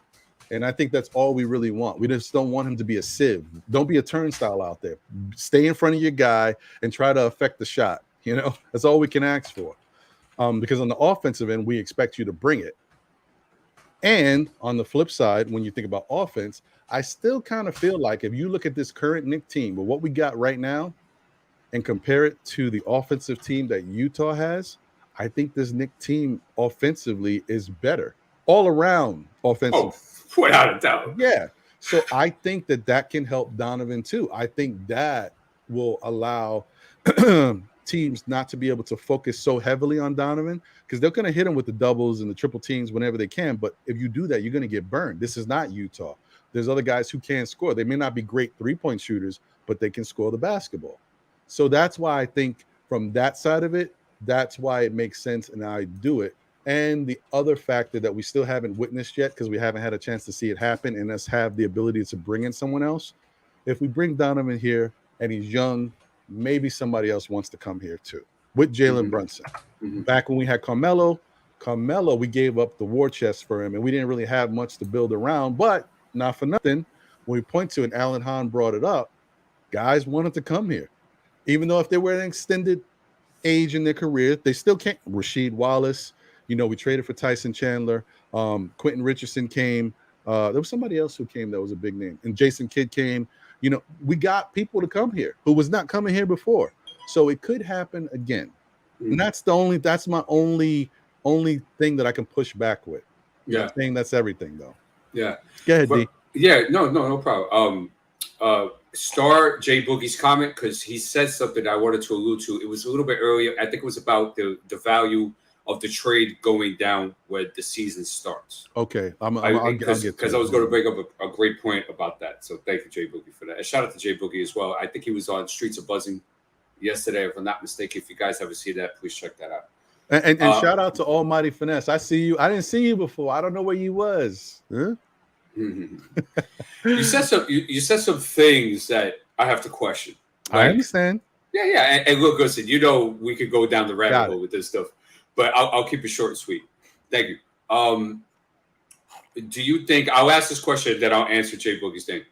And I think that's all we really want. We just don't want him to be a sieve. Don't be a turnstile out there. Stay in front of your guy and try to affect the shot. That's all we can ask for. Because on the offensive end, we expect you to bring it. And on the flip side, when you think about offense, I still kind of feel like if you look at this current Knicks team, but what we got right now, and compare it to the offensive team that Utah has, I think this Knicks team offensively is better. All around offensive. Oh, without a doubt. Yeah. So I think that can help Donovan too. I think that will allow teams not to be able to focus so heavily on Donovan, because they're going to hit him with the doubles and the triple teams whenever they can. But if you do that, you're going to get burned. This is not Utah. There's other guys who can score. They may not be great three-point shooters, but they can score the basketball. So that's why I think from that side of it, that's why it makes sense and I do it. And the other factor that we still haven't witnessed yet, because we haven't had a chance to see it happen and us have the ability to bring in someone else. If we bring Donovan here and he's young, maybe somebody else wants to come here too. With Jalen Brunson. Back when we had Carmelo, we gave up the war chest for him and we didn't really have much to build around. But not for nothing, when we point to it, Alan Hahn brought it up, guys wanted to come here. Even though if they were an extended age in their career, they still can't. Rasheed Wallace, we traded for Tyson Chandler. Quentin Richardson came. There was somebody else who came that was a big name. And Jason Kidd came. We got people to come here who was not coming here before. So it could happen again. And that's my only thing that I can push back with. Yeah. I'm saying that's everything though. Yeah. Go ahead, D. Yeah, no problem. Star J Boogie's comment, because he said something I wanted to allude to. It was a little bit earlier. I think it was about the value of the trade going down when the season starts. Okay, I'll get because I was going to bring up a great point about that. So thank you, J Boogie, for that. And shout out to J Boogie as well. I think he was on Streets of Buzzing yesterday, if I'm not mistaken. If you guys haven't seen that, please check that out. And shout out to Almighty Finesse. I see you. I didn't see you before. I don't know where you was. Huh? You said some things that I have to question. Right? I understand. Yeah. And look, listen, we could go down the rabbit hole with this stuff, but I'll keep it short and sweet. Thank you. Do you think I'll ask this question, then I'll answer Jay Boogie's thing?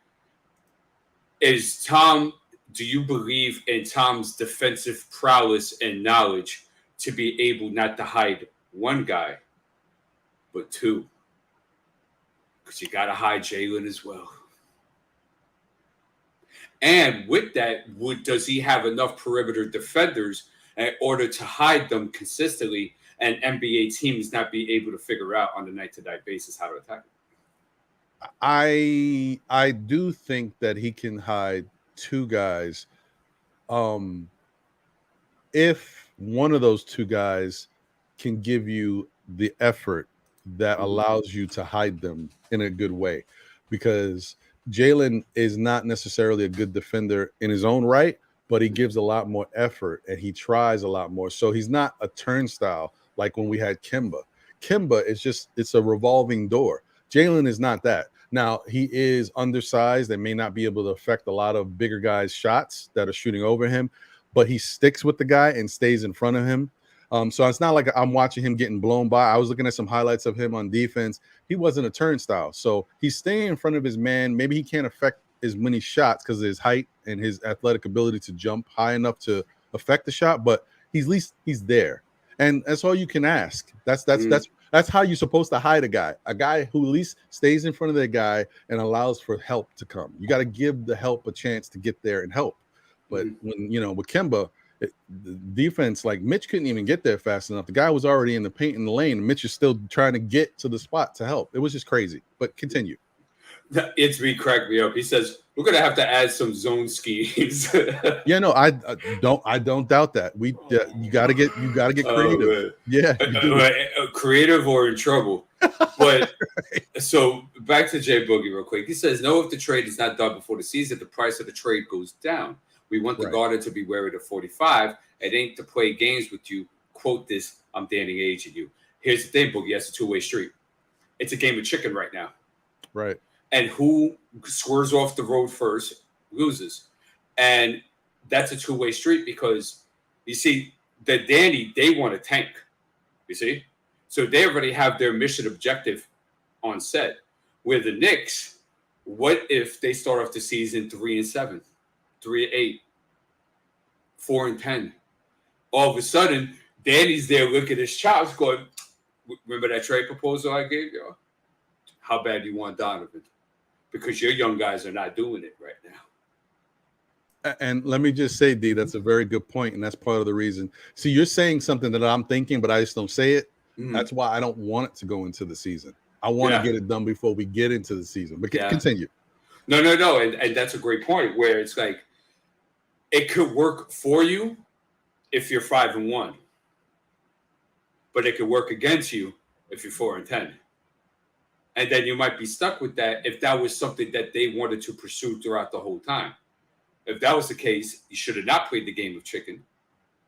Do you believe in Tom's defensive prowess and knowledge to be able not to hide one guy, but two? Because you got to hide Jalen as well. And with that, does he have enough perimeter defenders in order to hide them consistently and NBA teams not be able to figure out on a night-to-night basis how to attack him? I do think that he can hide two guys. If one of those two guys can give you the effort that allows you to hide them in a good way, because Jalen is not necessarily a good defender in his own right, but he gives a lot more effort and he tries a lot more. So he's not a turnstile like when we had Kemba. Kemba is it's a revolving door. Jalen is not that. Now, he is undersized and may not be able to affect a lot of bigger guys' shots that are shooting over him, but he sticks with the guy and stays in front of him. So it's not like I'm watching him getting blown by. I was looking at some highlights of him on defense. He wasn't a turnstile. So he's staying in front of his man. Maybe he can't affect as many shots because of his height and his athletic ability to jump high enough to affect the shot, but at least he's there. And that's all you can ask. That's how you're supposed to hide a guy who at least stays in front of the guy and allows for help to come. You got to give the help a chance to get there and help. But when, with Kemba, the defense, like Mitch couldn't even get there fast enough. The guy was already in the paint in the lane, and Mitch is still trying to get to the spot to help. It was just crazy. But continue. It's me cracked me up. He says we're gonna have to add some zone schemes. Yeah, no, I don't doubt that. You gotta get creative. Creative or in trouble. But right. So back to Jay Boogie real quick. He says, no, if the trade is not done before the season, the price of the trade goes down. We want the Garden to be wary of 45. It ain't to play games with you. Quote this, I'm Danny aging you. Here's the thing, Boogie, that's a two-way street. It's a game of chicken right now. Right. And who swerves off the road first loses. And that's a two-way street because, you see, the Danny, they want to tank. You see? So they already have their mission objective on set. Where the Knicks, what if they start off the season 3-7, 3-8, 4-10? All of a sudden, Danny's there looking at his chops going, remember that trade proposal I gave you? How bad do you want Donovan? Because your young guys are not doing it right now. And let me just say, D, that's a very good point, and that's part of the reason. See, you're saying something that I'm thinking, but I just don't say it. That's why I don't want it to go into the season. I want to get it done before we get into the season. But continue. No. And that's a great point where it's like it could work for you if you're 5-1. But it could work against you if you're 4-10. And then you might be stuck with that if that was something that they wanted to pursue throughout the whole time. If that was the case, you should have not played the game of chicken.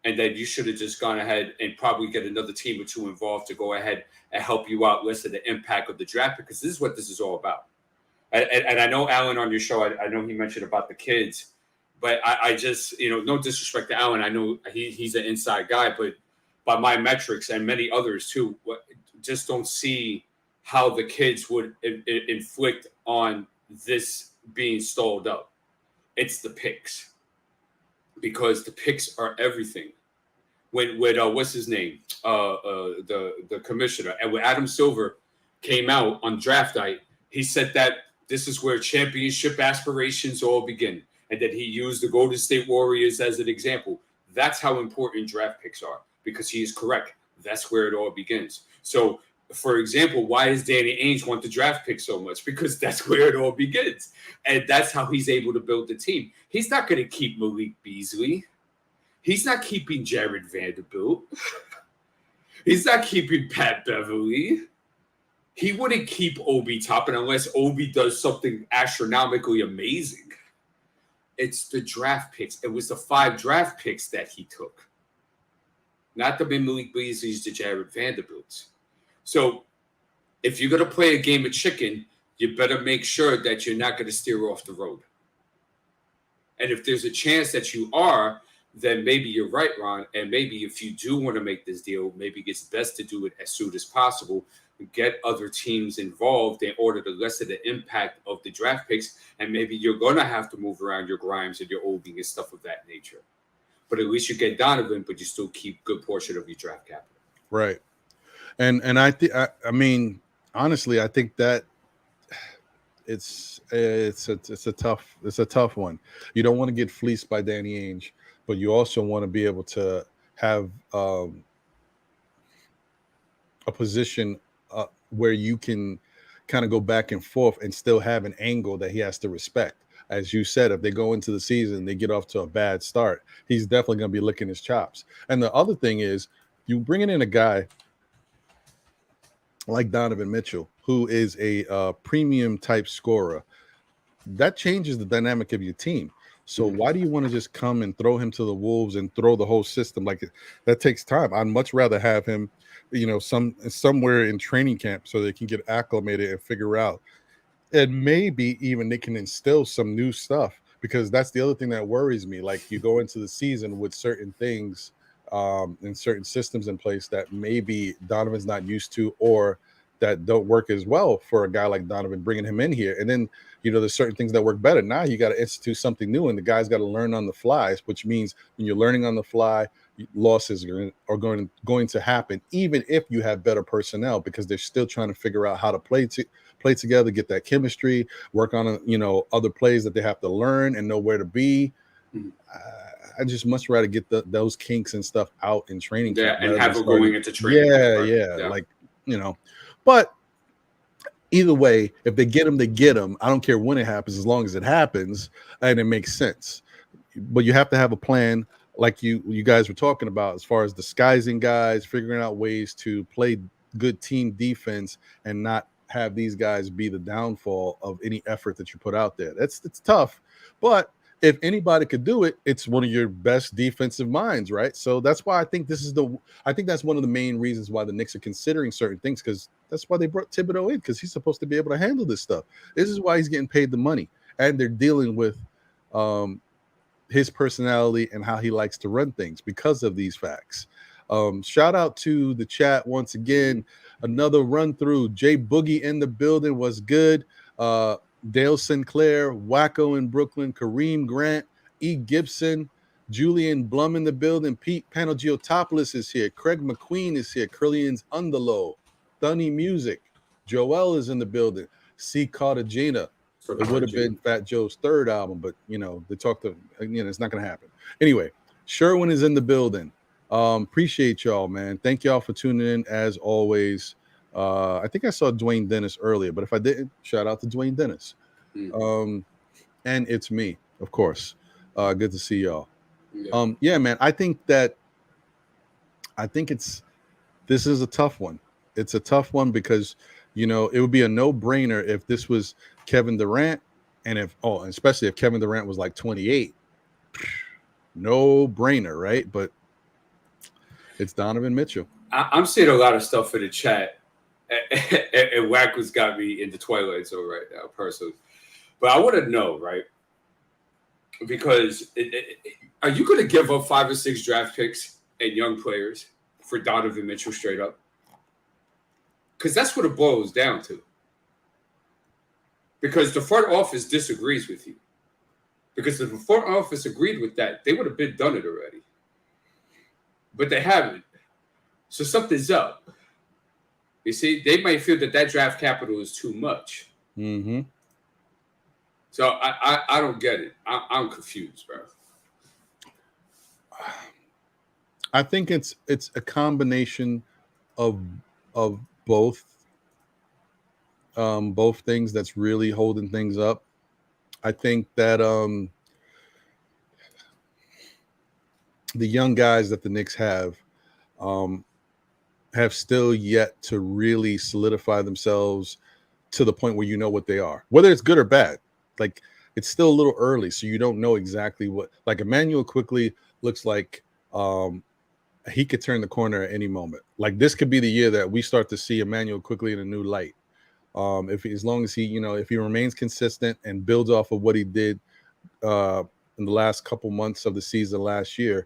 And then you should have just gone ahead and probably get another team or two involved to go ahead and help you out less of the impact of the draft, because this is what this is all about. And I know Alan on your show, I know he mentioned about the kids, but I just, no disrespect to Alan. I know he's an inside guy, but by my metrics and many others too, just don't see how the kids would inflict on this being stalled up. It's the picks. Because the picks are everything. When what's his name? The commissioner. And when Adam Silver came out on draft night, he said that this is where championship aspirations all begin. And that he used the Golden State Warriors as an example. That's how important draft picks are. Because he is correct. That's where it all begins. So, for example, why does Danny Ainge want the draft pick so much? Because that's where it all begins. And that's how he's able to build the team. He's not going to keep Malik Beasley. He's not keeping Jared Vanderbilt. He's not keeping Pat Beverly. He wouldn't keep Obi Toppin unless Obi does something astronomically amazing. It's the draft picks. It was the 5 draft picks that he took. Not the Malik Beasley's, the Jared Vanderbilts. So if you're going to play a game of chicken, you better make sure that you're not going to steer off the road. And if there's a chance that you are, then maybe you're right, Ron. And maybe if you do want to make this deal, maybe it's best to do it as soon as possible get other teams involved in order to lessen the impact of the draft picks. And maybe you're going to have to move around your Grimes and your Obi and stuff of that nature. But at least you get Donovan, but you still keep a good portion of your draft capital. Right. And I mean, honestly, I think that it's a tough one. You don't want to get fleeced by Danny Ainge, but you also want to be able to have a position where you can kind of go back and forth and still have an angle that he has to respect. As you said, if they go into the season, they get off to a bad start, he's definitely going to be licking his chops. And the other thing is, you bringing in a guy like Donovan Mitchell, who is a premium type scorer, that changes the dynamic of your team. So why do you want to just come and throw him to the wolves and throw the whole system? Like, that takes time. I'd much rather have him, somewhere in training camp so they can get acclimated and figure out. And maybe even they can instill some new stuff, because that's the other thing that worries me. Like, you go into the season with certain things and certain systems in place that maybe Donovan's not used to, or that don't work as well for a guy like Donovan, bringing him in here. And then, there's certain things that work better. Now you got to institute something new, and the guy's got to learn on the fly, which means when you're learning on the fly, losses are going to happen, even if you have better personnel, because they're still trying to figure out how to play together, get that chemistry, work on other plays that they have to learn and know where to be. I just much rather get those kinks and stuff out in training camp. And have it going into training. Yeah. Like, but either way, if they get him, they get him. I don't care when it happens, as long as it happens and it makes sense. But you have to have a plan, like you guys were talking about, as far as disguising guys, figuring out ways to play good team defense and not have these guys be the downfall of any effort that you put out there. It's tough, but if anybody could do it, it's one of your best defensive minds, right? So that's why I think that's one of the main reasons why the Knicks are considering certain things, because that's why they brought Thibodeau in, because he's supposed to be able to handle this stuff. This is why he's getting paid the money, and they're dealing with his personality and how he likes to run things because of these facts. Shout out to the chat once again. Another run through. Jay Boogie in the building was good. Dale Sinclair, Wacko in Brooklyn, Kareem Grant, E. Gibson, Julian Blum in the building, Pete Panagiotopoulos is here, Craig McQueen is here, Curlian's Underlow, Dunny Music, Joel is in the building, C. Cartagena. It would have been Fat Joe's third album, but they talked to it's not gonna happen. Anyway, Sherwin is in the building. Appreciate y'all, man. Thank y'all for tuning in as always. I think I saw Dwayne Dennis earlier, but if I didn't, shout out to Dwayne Dennis. And it's me, of course. Good to see y'all. Yeah, man. I think this is a tough one. It's a tough one because it would be a no-brainer if this was Kevin Durant, and especially if Kevin Durant was like 28. No brainer, right? But it's Donovan Mitchell. I'm seeing a lot of stuff in the chat. And Wacko's got me in the twilight zone right now, personally. But I want to know, right? Because are you going to give up 5 or 6 draft picks and young players for Donovan Mitchell straight up? Because that's what it boils down to. Because the front office disagrees with you. Because if the front office agreed with that, they would have been done it already. But they haven't. So something's up. You see, they might feel that draft capital is too much. Mm-hmm. So I don't get it. I'm confused, bro. I think it's a combination of both things that's really holding things up. I think that the young guys that the Knicks have still yet to really solidify themselves to the point where what they are, whether it's good or bad. Like, it's still a little early, so you don't know exactly what. Like, Emmanuel quickly looks like he could turn the corner at any moment. Like, this could be the year that we start to see Emmanuel quickly in a new light. As long as he, if he remains consistent and builds off of what he did in the last couple months of the season last year,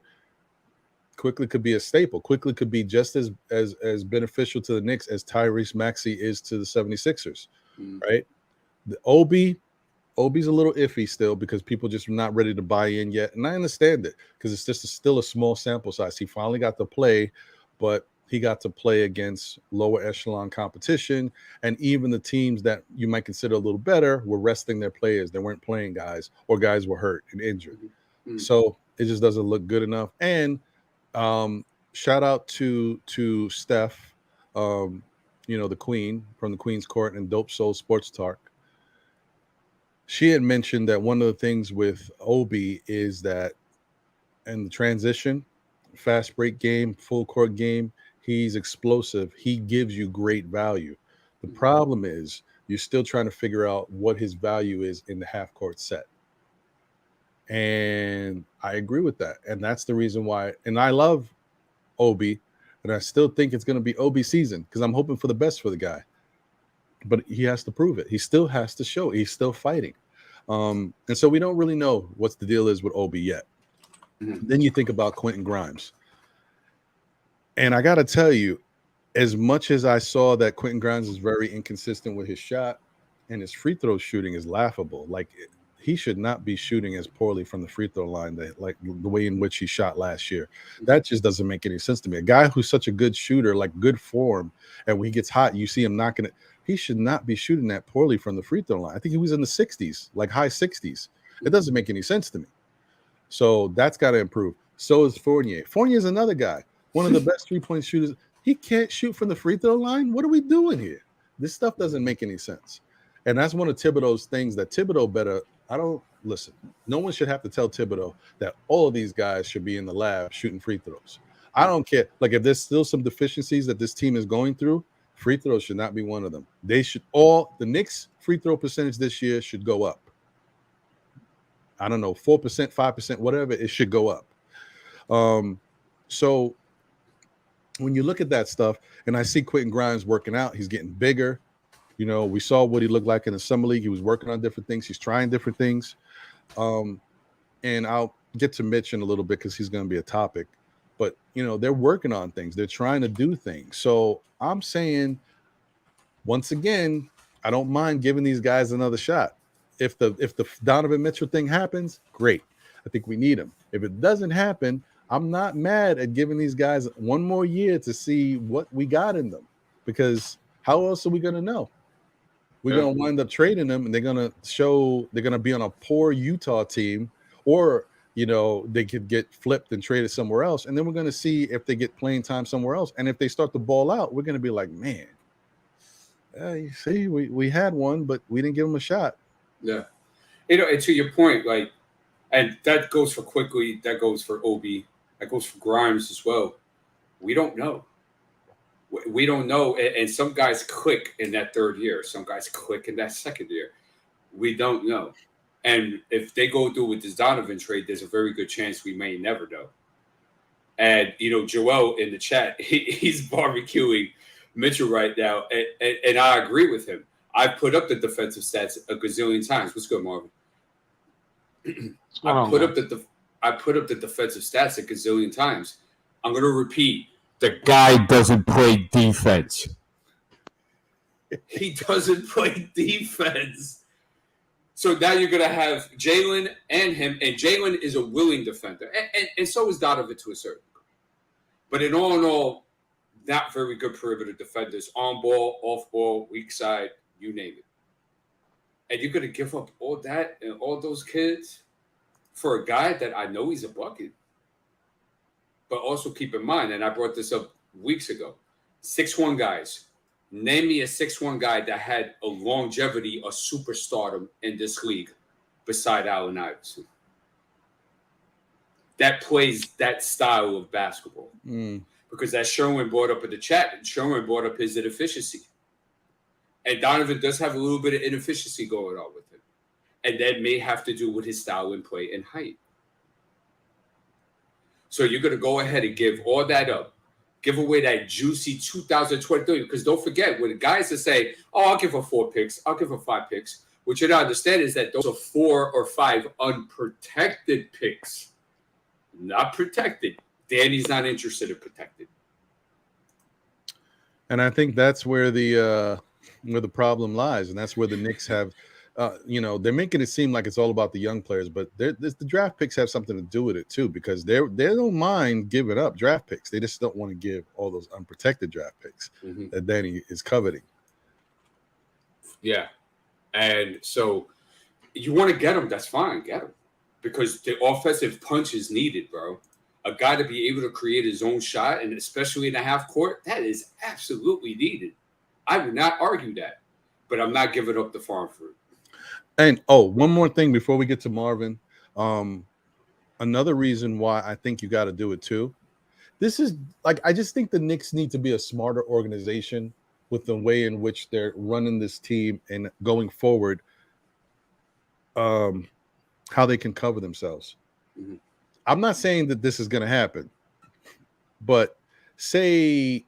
Quickly could be a staple. Quickly could be just as beneficial to the Knicks as Tyrese Maxey is to the 76ers, right? The Obi's a little iffy still because people just not ready to buy in yet. And I understand it because it's just still a small sample size. He finally got to play, but he got to play against lower echelon competition. And even the teams that you might consider a little better were resting their players. They weren't playing guys, or guys were hurt and injured. So it just doesn't look good enough. And shout out to Steph, the Queen from the Queen's Court and Dope Soul Sports Talk. She had mentioned that one of the things with Obi is that in the transition, fast break game, full court game, he's explosive. He gives you great value. The problem is you're still trying to figure out what his value is in the half court set. And I agree with that. And that's the reason why. And I love Obi, and I still think it's going to be Obi season because I'm hoping for the best for the guy. But he has to prove it. He still has to show it. He's still fighting. And so we don't really know what the deal is with Obi yet. Then you think about Quentin Grimes. And I got to tell you, as much as I saw that Quentin Grimes is very inconsistent with his shot and his free throw shooting is laughable. Like, he should not be shooting as poorly from the free throw line like the way in which he shot last year. That just doesn't make any sense to me. A guy who's such a good shooter, like good form, and when he gets hot, you see him knocking it. He should not be shooting that poorly from the free throw line. I think he was in the 60s, like high 60s. It doesn't make any sense to me. So that's got to improve. So is Fournier. Fournier is another guy, one of the best three-point shooters. He can't shoot from the free throw line. What are we doing here? This stuff doesn't make any sense. And that's one of Thibodeau's things that Thibodeau better. Listen, no one should have to tell Thibodeau that all of these guys should be in the lab shooting free throws. I don't care. Like, if there's still some deficiencies that this team is going through, free throws should not be one of them. They should the Knicks free throw percentage this year should go up. I don't know, 4%, 5%, whatever, it should go up. So when you look at that stuff, and I see Quentin Grimes working out, he's getting bigger. You know, we saw what he looked like in the summer league. He was working on different things. He's trying different things. And I'll get to Mitch in a little bit because he's going to be a topic. But, they're working on things. They're trying to do things. So I'm saying, once again, I don't mind giving these guys another shot. If the Donovan Mitchell thing happens, great. I think we need him. If it doesn't happen, I'm not mad at giving these guys one more year to see what we got in them. Because how else are we going to know? We're going to wind up trading them, and they're going to be on a poor Utah team, or, they could get flipped and traded somewhere else. And then we're going to see if they get playing time somewhere else. And if they start to ball out, we're going to be like, man, you see, we had one, but we didn't give them a shot. Yeah. And to your point, like, and that goes for Quickly, that goes for Obi, that goes for Grimes as well. We don't know. We don't know. And some guys click in that third year. Some guys click in that second year. We don't know. And if they go through with this Donovan trade, there's a very good chance we may never know. And, Joel in the chat, he's barbecuing Mitchell right now. And I agree with him. I put up the defensive stats a gazillion times. What's good, Marvin? I put up the defensive stats a gazillion times. I'm going to repeat. The guy doesn't play defense. He doesn't play defense. So now you're going to have Jalen and him. And Jalen is a willing defender. And so is Donovan to a certain degree. But in all, not very good perimeter defenders. On ball, off ball, weak side, you name it. And you're going to give up all that and all those kids for a guy that I know he's a bucket. But also keep in mind, and I brought this up weeks ago, 6'1" guys. Name me a 6'1" guy that had a longevity, a superstardom in this league beside Allen Iverson. That plays that style of basketball. Because that Sherwin brought up in the chat, and Sherwin brought up his inefficiency. And Donovan does have a little bit of inefficiency going on with him. And that may have to do with his style and play and height. So you're going to go ahead and give all that up. Give away that juicy 2023. Because don't forget, when the guys that say, I'll give her 4 picks, I'll give her 5 picks. What you don't understand is that those are 4 or 5 unprotected picks. Not protected. Danny's not interested in protecting. And I think that's where the problem lies, and that's where the Knicks have, they're making it seem like it's all about the young players, but the draft picks have something to do with it too, because they don't mind giving up draft picks. They just don't want to give all those unprotected draft picks that Danny is coveting. Yeah, and so you want to get them, that's fine, get them, because the offensive punch is needed, bro. A guy to be able to create his own shot, and especially in the half court, that is absolutely needed. I would not argue that, but I'm not giving up the farm fruit. And one more thing before we get to Marvin. Another reason why I think you got to do it too. This is like, I just think the Knicks need to be a smarter organization with the way in which they're running this team and going forward, how they can cover themselves. I'm not saying that this is going to happen, but say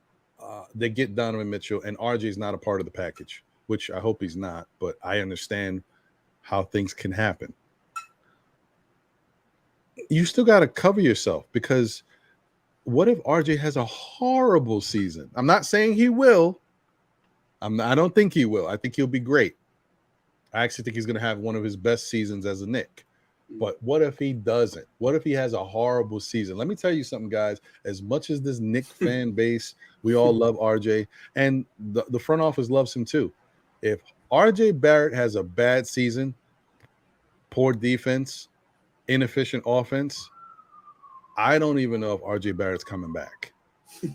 they get Donovan Mitchell and RJ is not a part of the package, which I hope he's not, but I understand how things can happen. You still got to cover yourself, because what if RJ has a horrible season? I'm not saying he will. I don't think he will. I think he'll be great. I actually think he's going to have one of his best seasons as a Knick. But what if he doesn't? What if he has a horrible season? Let me tell you something, guys. As much as this Knick fan base, we all love RJ, and the front office loves him too. If RJ Barrett has a bad season, poor defense, inefficient offense, I don't even know if RJ Barrett's coming back.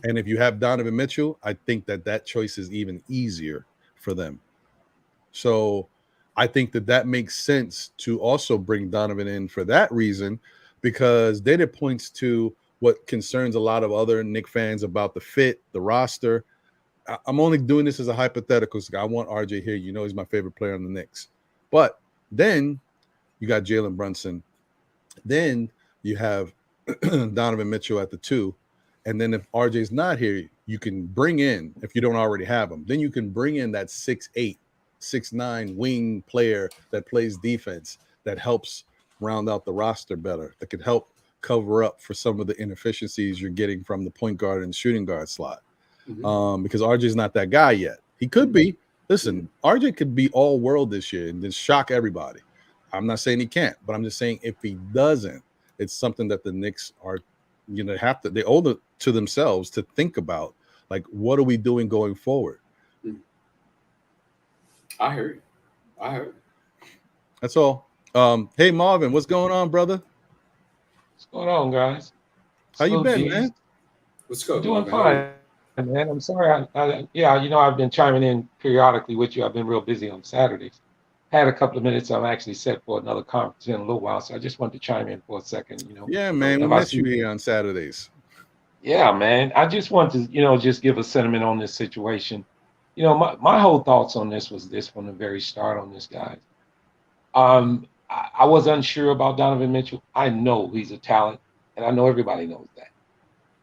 And if you have Donovan Mitchell, I think that choice is even easier for them. So I think that makes sense to also bring Donovan in for that reason, because data points to what concerns a lot of other Knick fans about the fit, the roster. I'm only doing this as a hypothetical. So I want RJ here. You know, he's my favorite player on the Knicks. But then you got Jalen Brunson. Then you have Donovan Mitchell at the 2. And then if RJ's not here, you can bring in, if you don't already have him, then you can bring in that 6'8", 6'9" wing player that plays defense, that helps round out the roster better, that could help cover up for some of the inefficiencies you're getting from the point guard and shooting guard slot. Because RJ's not that guy yet. He could be. Listen, RJ could be all world this year and just shock everybody. I'm not saying he can't, but I'm just saying if he doesn't, it's something that the Knicks are, they owe it to themselves to think about. Like, what are we doing going forward? I heard you. That's all. Hey, Marvin, what's going on, brother? What's going on, guys? How you been, man? What's going on? Doing fine, man. I'm sorry. I've been chiming in periodically with you. I've been real busy on Saturdays. Had a couple of minutes. I'm actually set for another conference in a little while, so I just wanted to chime in for a second. Yeah, man. We miss you here on Saturdays. Yeah, man. I just want to, just give a sentiment on this situation. My whole thoughts on this was this from the very start on this, guys. I was unsure about Donovan Mitchell. I know he's a talent, and I know everybody knows that.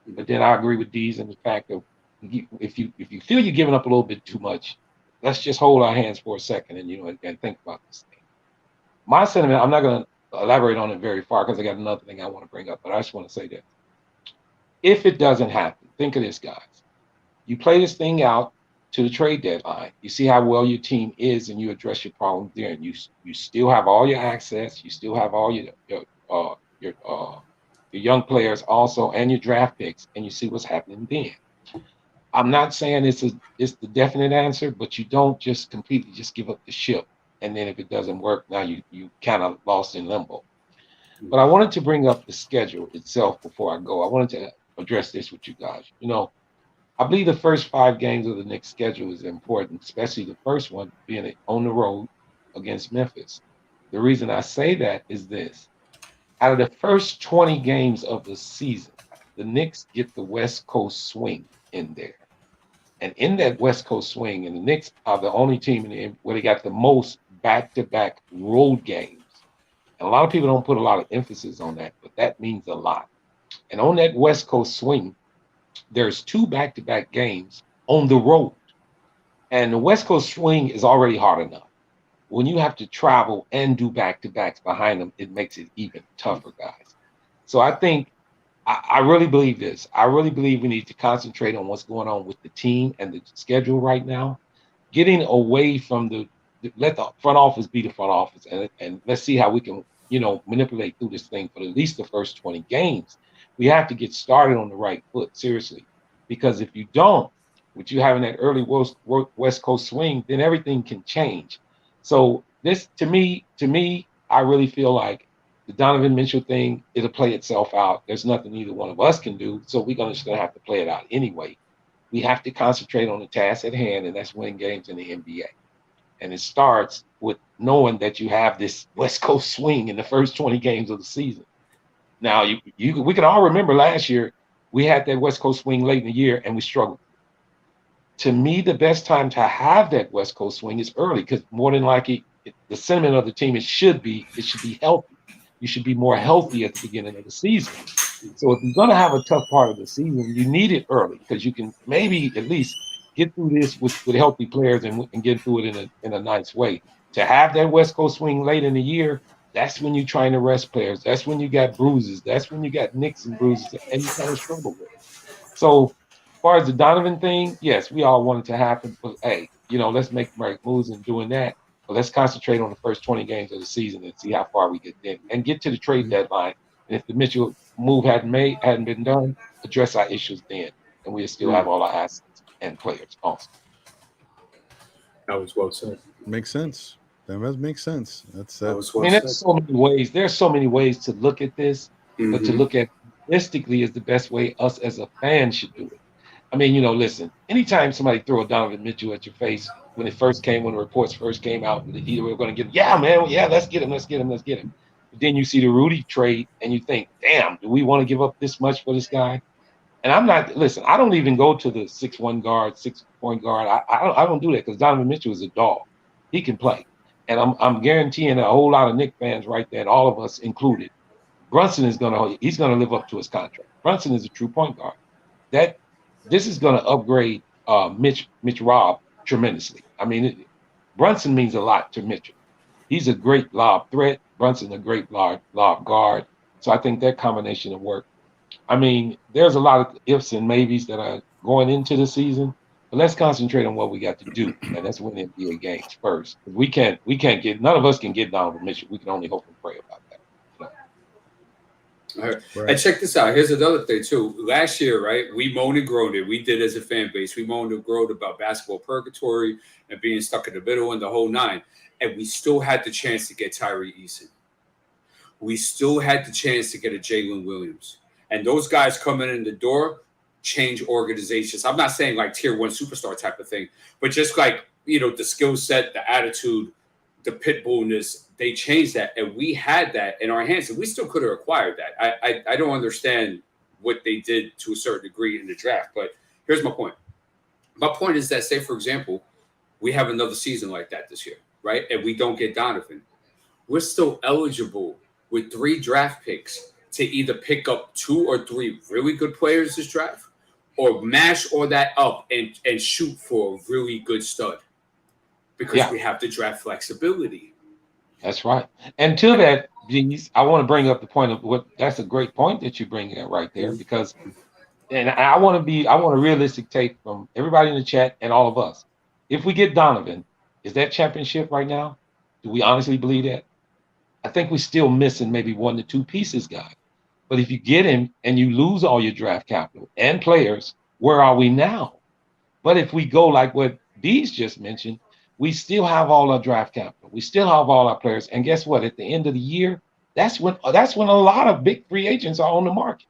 But then I agree with Deez in the fact that if you feel you're giving up a little bit too much, let's just hold our hands for a second and think about this thing. My sentiment, I'm not going to elaborate on it very far because I got another thing I want to bring up, but I just want to say that if it doesn't happen, think of this, guys. You play this thing out to the trade deadline. You see how well your team is, and you address your problems there. And you still have all your access. You still have all your young players also, and your draft picks, and you see what's happening then. I'm not saying it's the definite answer, but you don't just completely just give up the ship. And then if it doesn't work, now you kind of lost in limbo. But I wanted to bring up the schedule itself before I go. I wanted to address this with you guys. I believe the first 5 games of the Knicks schedule is important, especially the first one being on the road against Memphis. The reason I say that is this. Out of the first 20 games of the season, the Knicks get the West Coast swing in there. And in that West Coast swing, and the Knicks are the only team where they got the most back-to-back road games. And a lot of people don't put a lot of emphasis on that, but that means a lot. And on that West Coast swing, there's 2 back-to-back games on the road. And the West Coast swing is already hard enough. When you have to travel and do back-to-backs behind them, it makes it even tougher, guys. So I think I really believe this. I really believe we need to concentrate on what's going on with the team and the schedule right now. Getting away from let the front office be the front office, and let's see how we can, manipulate through this thing for at least the first 20 games. We have to get started on the right foot, seriously, because if you don't, with you having that early West Coast swing, then everything can change. So this, to me, I really feel like the Donovan Mitchell thing, it'll play itself out. There's nothing either one of us can do, so we're just gonna have to play it out anyway. We have to concentrate on the task at hand, and that's winning games in the NBA. And it starts with knowing that you have this West Coast swing in the first 20 games of the season. Now, we can all remember last year we had that West Coast swing late in the year and we struggled. To me, the best time to have that West Coast swing is early, because more than likely, the sentiment of the team, it should be healthy. You should be more healthy at the beginning of the season. So if you're going to have a tough part of the season, you need it early, because you can maybe at least get through this with healthy players and get through it in a nice way. To have that West Coast swing late in the year, that's when you're trying to rest players. That's when you got bruises. That's when you got nicks and bruises, and you kind of struggle with it. So as far as the Donovan thing, yes, we all want it to happen, but hey, let's make the right moves in doing that. But let's concentrate on the first 20 games of the season and see how far we get then, and get to the trade deadline. And if the Mitchell move hadn't been done, address our issues then, and we'll still have all our assets and players also. That was well said. Makes sense. That makes sense. That was well I mean, said. there's so many ways. There's so many ways to look at this, but to look at realistically is the best way us as a fan should do it. I mean, listen, anytime somebody throw a Donovan Mitchell at your face when the reports first came out, either we're going to get, yeah, man, yeah, let's get him. But then you see the Rudy trade and you think, damn, do we want to give up this much for this guy? And I don't even go to the 6'1" guard, 6-point guard. I don't do that, because Donovan Mitchell is a dog. He can play. And I'm guaranteeing a whole lot of Knicks fans right there, and all of us included, Brunson he's gonna live up to his contract. Brunson is a true point guard. This is gonna upgrade Mitch Robb tremendously. I mean, Brunson means a lot to Mitchell. He's a great lob threat. Brunson a great lob guard. So I think that combination will work. I mean, there's a lot of ifs and maybes that are going into the season, but let's concentrate on what we got to do, and that's win NBA games first. We can't get, none of us can get down to Mitchell. We can only hope and pray about that. All right. And check this out. Here's another thing too. Last year, right, we moaned and groaned it. We did as a fan base. We moaned and groaned about basketball purgatory and being stuck in the middle and the whole nine. And we still had the chance to get Tyree Eason. We still had the chance to get a Jalen Williams. And those guys coming in the door change organizations. I'm not saying like tier 1 superstar type of thing, but just like, the skill set, the attitude, the pit bullness, they changed that. And we had that in our hands, and we still could have acquired that. I don't understand what they did to a certain degree in the draft, but here's my point. My point is that, say, for example, we have another season like that this year, right? And we don't get Donovan. We're still eligible with 3 draft picks to either pick up 2 or 3 really good players this draft, or mash all that up and shoot for a really good stud, because we have the draft flexibility. That's right. And to that, G's, I want to bring up the point of that's a great point that you bring in right there, because, and I want a realistic take from everybody in the chat and all of us. If we get Donovan, is that championship right now? Do we honestly believe that? I think we're still missing maybe 1 to 2 pieces, guys. But if you get him and you lose all your draft capital and players, where are we now? But if we go like what D's just mentioned, we still have all our draft capital. We still have all our players. And guess what? At the end of the year, that's when a lot of big free agents are on the market.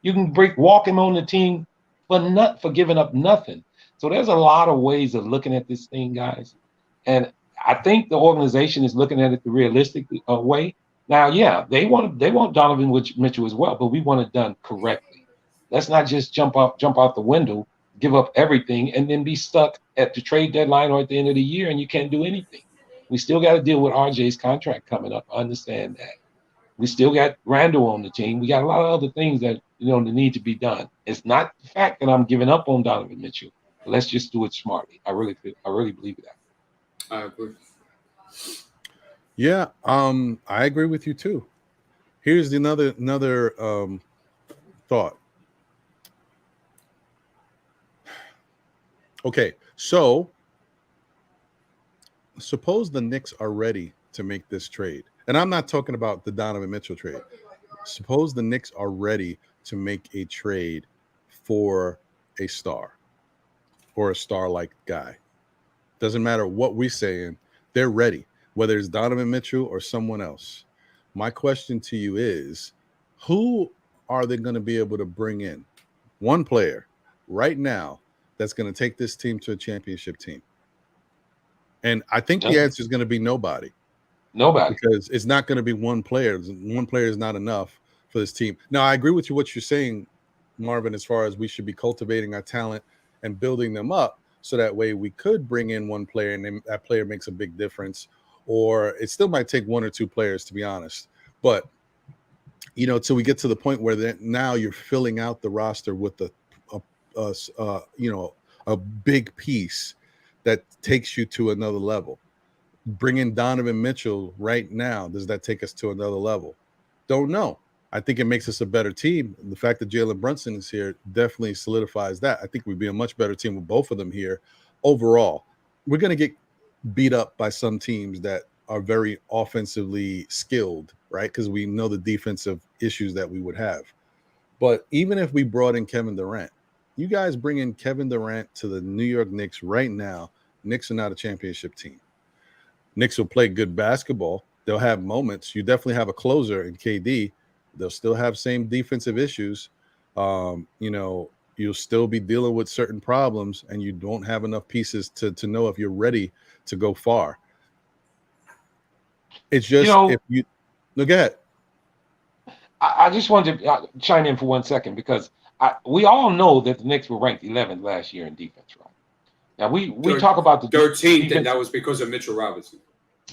You can walk him on the team for giving up nothing. So there's a lot of ways of looking at this thing, guys. And I think the organization is looking at it the realistic way. Now, yeah, they want Donovan Mitchell as well, but we want it done correctly. Let's not just jump out the window, give up everything, and then be stuck at the trade deadline or at the end of the year, and you can't do anything. We still got to deal with RJ's contract coming up. I understand that. We still got Randall on the team. We got a lot of other things that that need to be done. It's not the fact that I'm giving up on Donovan Mitchell. But let's just do it smartly. I really believe that. I agree. Yeah, I agree with you too. Here's another thought. Okay, so suppose the Knicks are ready to make this trade. And I'm not talking about the Donovan Mitchell trade. Suppose the Knicks are ready to make a trade for a star or a star-like guy. Doesn't matter what we're saying, they're ready, whether it's Donovan Mitchell or someone else. My question to you is, who are they going to be able to bring in? One player right now that's going to take this team to a championship team. And I think the answer is going to be nobody. Nobody. Because it's not going to be one player. One player is not enough for this team. Now, I agree with you what you're saying, Marvin, as far as we should be cultivating our talent and building them up so that way we could bring in one player and then that player makes a big difference. Or it still might take one or two players, to be honest. But, you know, till we get to the point where now you're filling out the roster with a big piece that takes you to another level. Bringing Donovan Mitchell right now, does that take us to another level? Don't know. I think it makes us a better team. The fact that Jalen Brunson is here definitely solidifies that. I think we'd be a much better team with both of them here. Overall, we're going to get beat up by some teams that are very offensively skilled, right? Because we know the defensive issues that we would have. But even if we brought in Kevin Durant, you guys bring in Kevin Durant to the New York Knicks right now, Knicks are not a championship team. Knicks will play good basketball. They'll have moments. You definitely have a closer in KD. They'll still have same defensive issues. You'll still be dealing with certain problems, and you don't have enough pieces to know if you're ready to go far. It's just if you look at. I just wanted to chime in for 1 second because we all know that the Knicks were ranked 11th last year in defense, right? Now we talk about the 13th, and that was because of Mitchell Robinson.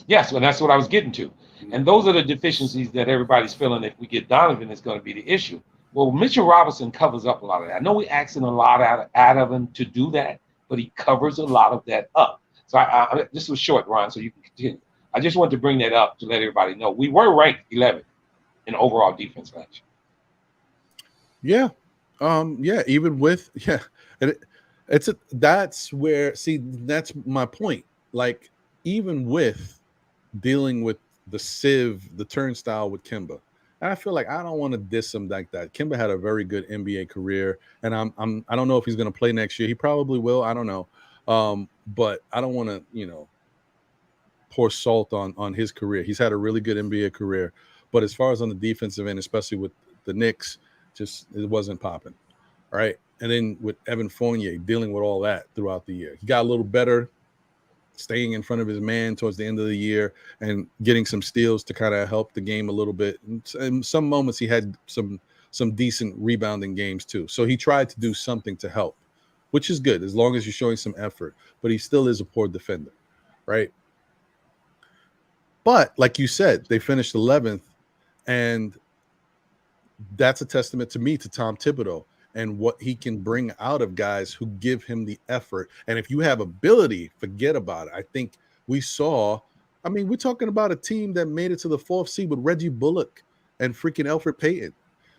Yes, and that's what I was getting to. And those are the deficiencies that everybody's feeling. If we get Donovan, it's going to be the issue. Well, Mitchell Robinson covers up a lot of that. I know we're asking a lot out of him to do that, but he covers a lot of that up. So this was short, Ron, so you can continue. I just wanted to bring that up to let everybody know we were ranked 11th in overall defense last year. Yeah. Even with and that's my point. Like, even with dealing with the sieve, the turnstile with Kemba, I feel like I don't want to diss him like that. Kemba had a very good NBA career, and I don't know if he's going to play next year. He probably will. I don't know, but I don't want to pour salt on his career. He's had a really good NBA career, but as far as on the defensive end, especially with the Knicks, just it wasn't popping. All right, and then with Evan Fournier dealing with all that throughout the year, he got a little better, staying in front of his man towards the end of the year and getting some steals to kind of help the game a little bit. And some moments he had some decent rebounding games too. So he tried to do something to help, which is good as long as you're showing some effort. But he still is a poor defender, right? But like you said, they finished 11th, and that's a testament to me to Tom Thibodeau and what he can bring out of guys who give him the effort. And if you have ability, forget about it. I think we're talking about a team that made it to the 4th seed with Reggie Bullock and freaking Elfrid Payton.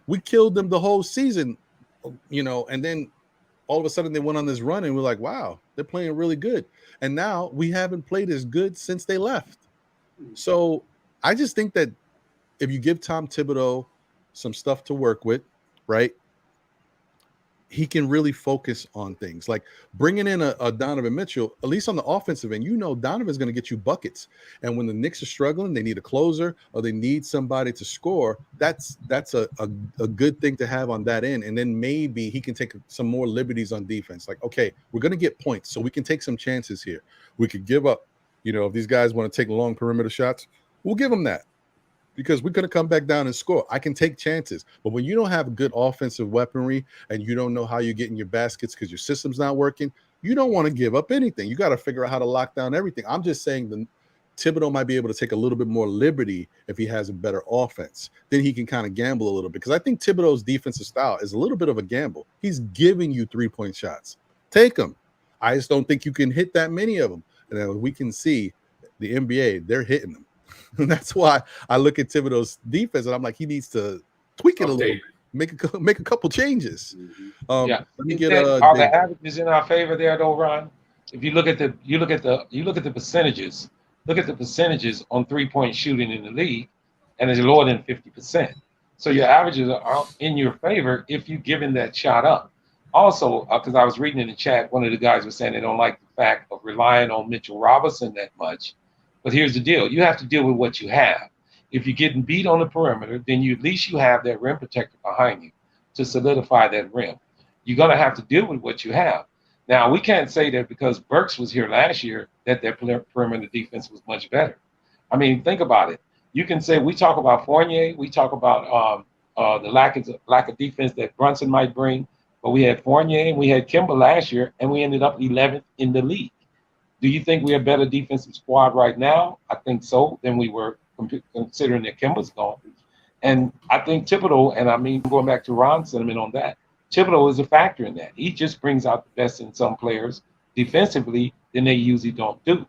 We killed them the whole season, and then all of a sudden they went on this run and we're like, wow, they're playing really good. And now we haven't played as good since they left. So I just think that if you give Tom Thibodeau some stuff to work with, right, he can really focus on things like bringing in a Donovan Mitchell, at least on the offensive end. Donovan's going to get you buckets. And when the Knicks are struggling, they need a closer or they need somebody to score. That's a good thing to have on that end. And then maybe he can take some more liberties on defense. Like, okay, we're going to get points, so we can take some chances here. We could give up. If these guys want to take long perimeter shots, we'll give them that, because we're going to come back down and score. I can take chances. But when you don't have good offensive weaponry and you don't know how you're getting your baskets because your system's not working, you don't want to give up anything. You got to figure out how to lock down everything. I'm just saying the Thibodeau might be able to take a little bit more liberty if he has a better offense. Then he can kind of gamble a little bit, because I think Thibodeau's defensive style is a little bit of a gamble. He's giving you 3-point shots. Take them. I just don't think you can hit that many of them. And then we can see the NBA, they're hitting them. And that's why I look at Thibodeau's defense and I'm like, he needs to tweak it a little bit, make a couple changes. Yeah. Let me get are the averages in our favor there though, Ron? If you look at the percentages, look at the percentages on 3-point shooting in the league, and it's lower than 50%. So your averages are in your favor if you're giving that shot up. Also, because I was reading in the chat, one of the guys was saying they don't like the fact of relying on Mitchell Robinson that much. But here's the deal: you have to deal with what you have. If you're getting beat on the perimeter, then at least you have that rim protector behind you to solidify that rim. You're gonna have to deal with what you have. Now, we can't say that because Burks was here last year that their perimeter defense was much better. I mean, think about it. You can say we talk about Fournier, we talk about the lack of defense that Brunson might bring, but we had Fournier and we had Kimba last year, and we ended up 11th in the league. Do you think we're a better defensive squad right now? I think so than we were considering that Kimba's gone. And I think Thibodeau, and I mean, going back to Ron's sentiment on that, Thibodeau is a factor in that. He just brings out the best in some players defensively than they usually don't do.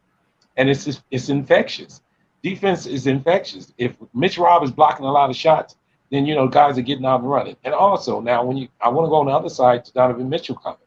And it's infectious. Defense is infectious. If Mitch Rob is blocking a lot of shots, then, you know, guys are getting out and running. And also, now, I want to go on the other side to Donovan Mitchell comment.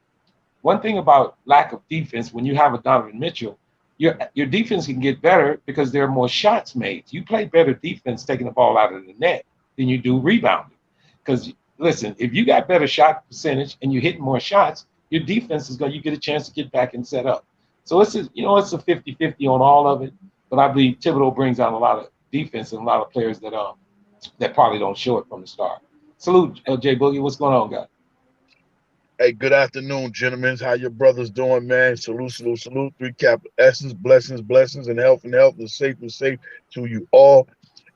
One thing about lack of defense, when you have a Donovan Mitchell, your defense can get better because there are more shots made. You play better defense taking the ball out of the net than you do rebounding. Because, listen, if you got better shot percentage and you're hitting more shots, your defense is going to, you get a chance to get back and set up. So it's a 50-50 on all of it. But I believe Thibodeau brings out a lot of defense and a lot of players that probably don't show it from the start. Salute, J Boogie. What's going on, guys? Hey, good afternoon, gentlemen. How your brothers doing, man? Salute, salute, salute. 3 capital S's, blessings, and health, and safe to you all.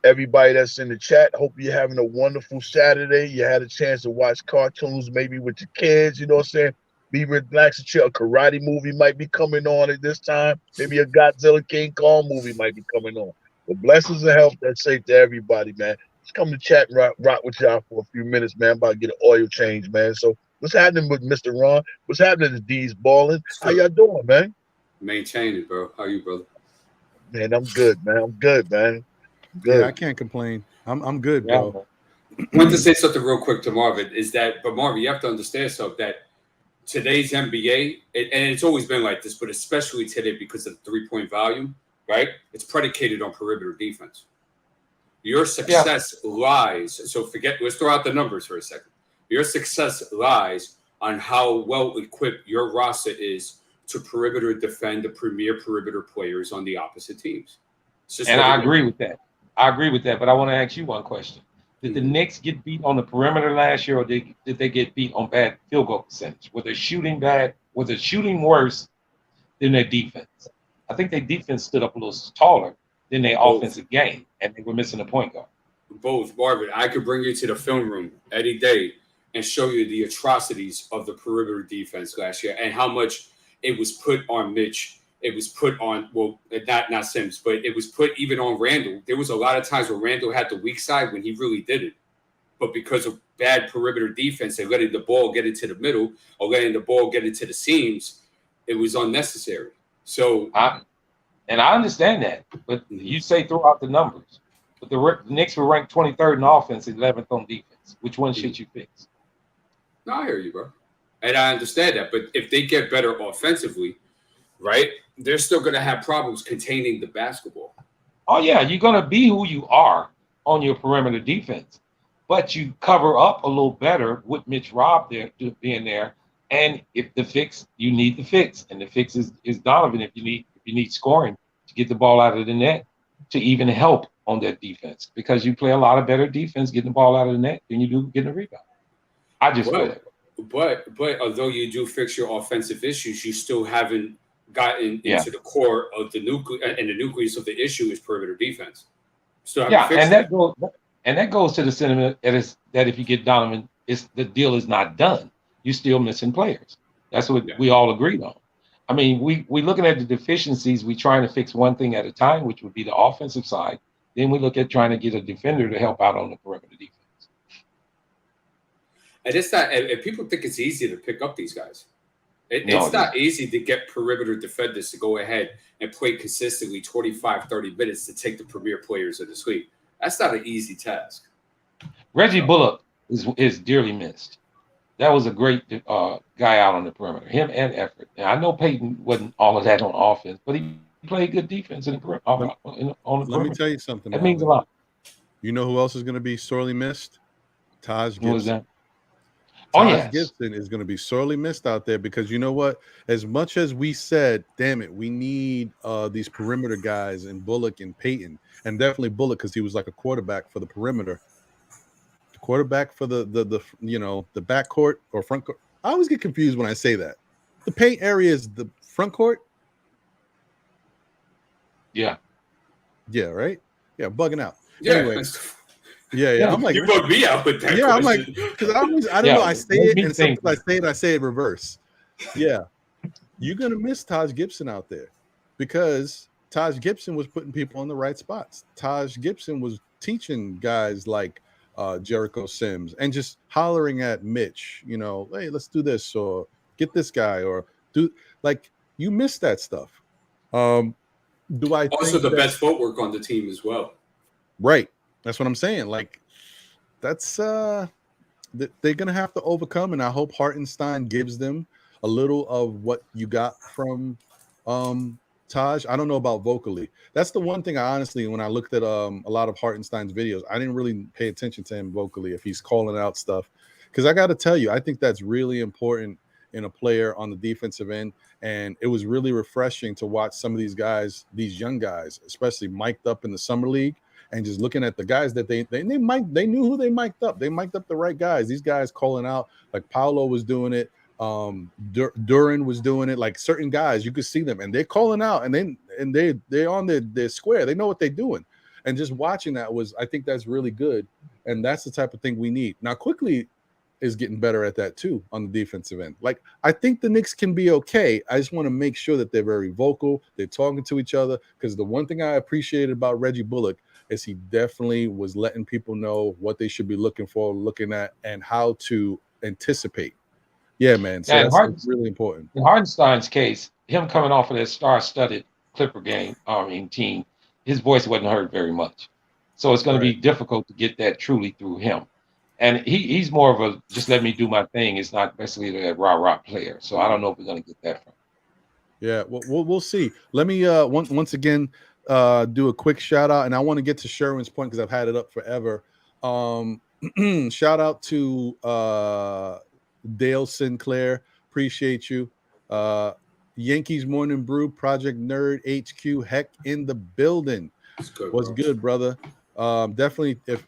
Everybody that's in the chat, hope you're having a wonderful Saturday. You had a chance to watch cartoons maybe with your kids, you know what I'm saying? Be relaxed and chill. A karate movie might be coming on at this time. Maybe a Godzilla King Kong movie might be coming on. But blessings and health, that's safe to everybody, man. Just come to chat and rock with y'all for a few minutes, man. About to get an oil change, man. So what's happening with Mr. Ron? What's happening to D's balling? How y'all doing, man? Maintain it, bro. How you, brother? Man, I'm good, man. I'm good, man. Good. Yeah, I can't complain. I'm good, bro. I want to say something real quick to Marvin. But Marvin, you have to understand something that today's NBA, and it's always been like this, but especially today because of the 3-point volume, right? It's predicated on perimeter defense. Your success lies. So let's throw out the numbers for a second. Your success lies on how well equipped your roster is to perimeter defend the premier perimeter players on the opposite teams. And I agree with that. But I want to ask you one question. Did the Knicks get beat on the perimeter last year, or did they get beat on bad field goal percentage? Was their shooting bad? Was their shooting worse than their defense? I think their defense stood up a little taller than their offensive game, and they were missing a point guard. Both, Marvin. I could bring you to the film room any day and show you the atrocities of the perimeter defense last year and how much it was put on Mitch. It was put on, well, not Sims, but it was put even on Randall. There was a lot of times where Randall had the weak side when he really didn't. But because of bad perimeter defense and letting the ball get into the middle or letting the ball get into the seams, it was unnecessary. So, I understand that, but you say throughout the numbers. But the Knicks were ranked 23rd in offense, 11th on defense. Which one should you fix? No, I hear you, bro. And I understand that. But if they get better offensively, right, they're still going to have problems containing the basketball. Oh, yeah, you're going to be who you are on your perimeter defense. But you cover up a little better with Mitch Rob there being there. And if the fix, you need the fix. And the fix is Donovan if you need scoring to get the ball out of the net to even help on that defense. Because you play a lot of better defense getting the ball out of the net than you do getting a rebound. I just feel that. But although you do fix your offensive issues, you still haven't gotten into the core of the nucleus of the issue is perimeter defense. So that goes to the sentiment that if you get Donovan, the deal is not done. You're still missing players. That's what we all agreed on. I mean, we looking at the deficiencies. We trying to fix one thing at a time, which would be the offensive side. Then we look at trying to get a defender to help out on the perimeter defense. And it's not. And people think it's easy to pick up these guys. It's not easy to get perimeter defenders to go ahead and play consistently 25, 30 minutes to take the premier players of this league. That's not an easy task. Reggie Bullock is dearly missed. That was a great guy out on the perimeter. Him and Effort. Now, I know Peyton wasn't all of that on offense, but he played good defense on the Let me perimeter. tell you something, That means a Marvin. lot. You know who else is going to be sorely missed? Taj What was Gibson. that? Oh, Taj yes. Gibson is going to be sorely missed out there because you know what? As much as we said, damn it, we need these perimeter guys and Bullock and Peyton, and definitely Bullock because he was like a quarterback for the perimeter. The quarterback for the the backcourt or front court. I always get confused when I say that. The paint area is the front court. Yeah. Yeah, right. Yeah, bugging out. Yeah. Anyway, yeah. I'm like, you bugged me out with that. yeah, question. I'm like, because I don't know. I say it, and sometimes I say it reverse. Yeah, you're gonna miss Taj Gibson out there because Taj Gibson was putting people on the right spots. Taj Gibson was teaching guys like Jericho Sims and just hollering at Mitch, hey, let's do this or get this guy or do like you miss that stuff. Do I also think the best footwork on the team as well? Right. That's what I'm saying. Like that's they're gonna have to overcome, and I hope Hartenstein gives them a little of what you got from Taj. I don't know about vocally. That's the one thing I honestly, when I looked at a lot of Hartenstein's videos, I didn't really pay attention to him vocally if he's calling out stuff. Because I got to tell you, I think that's really important in a player on the defensive end. And it was really refreshing to watch some of these guys, these young guys, especially mic'd up in the summer league, and just looking at the guys that they knew who they mic'd up. They mic'd up the right guys. These guys calling out, like Paolo was doing it. Duran was doing it. Like certain guys, you could see them, and they're calling out, and they're on their square. They know what they're doing, and just watching that I think that's really good, and that's the type of thing we need. Now, quickly is getting better at that too on the defensive end. Like I think the Knicks can be okay. I just want to make sure that they're very vocal. They're talking to each other because the one thing I appreciated about Reggie Bullock is he definitely was letting people know what they should be looking for, looking at, and how to anticipate. Yeah, man. So that's really important. In Hartenstein's case, him coming off of that star-studded Clipper team, his voice wasn't heard very much. So it's going to be difficult to get that truly through him. And he's more of a just let me do my thing. It's not basically that rah-rah player. So I don't know if we're going to get that from him. Yeah, we'll see. Let me once again do a quick shout out, and I want to get to Sherwin's point because I've had it up forever. Shout out to Dale Sinclair, appreciate you. Yankees Morning Brew, Project Nerd HQ, heck in the building. What's good, brother? Definitely, if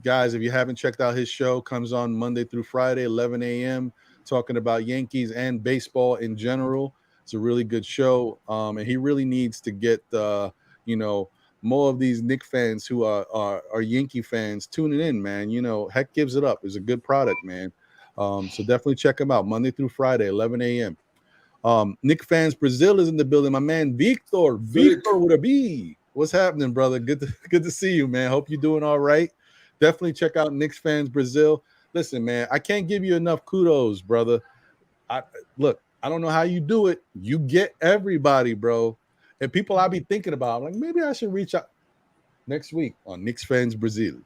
guys, if you haven't checked out his show, comes on Monday through Friday, 11 a.m. talking about Yankees and baseball in general. It's a really good show, and he really needs to get more of these Knicks fans who are Yankee fans tuning in, man. Heck gives it up. It's a good product, man. So definitely check him out Monday through Friday, 11 a.m. Knicks fans Brazil is in the building. My man Victor with a B. What's happening, brother? Good to see you, man. Hope you're doing all right. Definitely check out Knicks fans Brazil. Listen, man, I can't give you enough kudos, brother. I don't know how you do it. You get everybody, bro. And people I be thinking about, I'm like, maybe I should reach out next week on Knicks fans Brazil.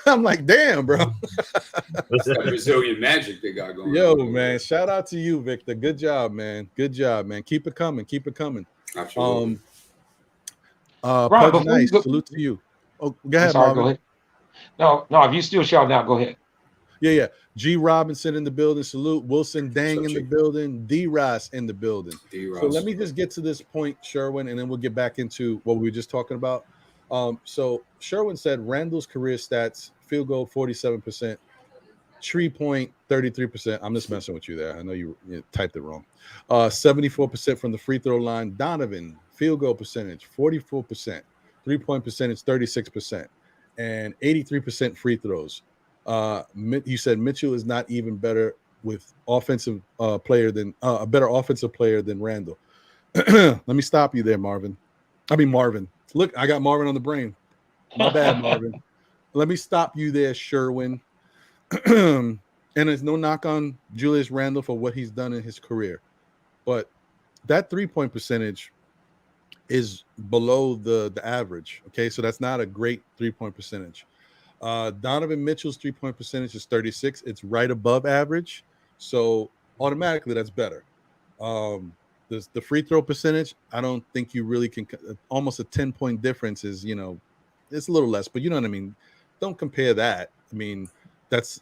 I'm like, damn, bro. That's that Brazilian magic they got going. Yo, man, shout out to you, Victor. Good job, man. Good job, man. Keep it coming. Keep it coming. Absolutely. Pudge Nice, salute to you. Oh, go ahead, sorry, Marvin. Go ahead. No, if you still shouting out, go ahead. Yeah. G Robinson in the building. Salute. Wilson Dang in the building. D Ross in the building. So let me just get to this point, Sherwin, and then we'll get back into what we were just talking about. So Sherwin said Randall's career stats: field goal 47%, 3-point 33%. I'm just messing with you there. I know you typed it wrong. 74% from the free throw line. Donovan field goal percentage 44%, 3-point percentage 36%, and 83% free throws. You said Mitchell is not even better with offensive player than a better offensive player than Randall. Let me stop you there, Marvin. Look, I got Marvin on the brain. My bad, Marvin. Let me stop you there, Sherwin. And there's no knock on Julius Randle for what he's done in his career, but that 3-point percentage is below the average. Okay, so that's not a great 3-point percentage. Donovan Mitchell's 3-point percentage is 36. It's right above average. So automatically that's better. The free throw percentage, I don't think you really can. Almost a 10-point difference is, it's a little less, but you know what I mean. Don't compare that. I mean, that's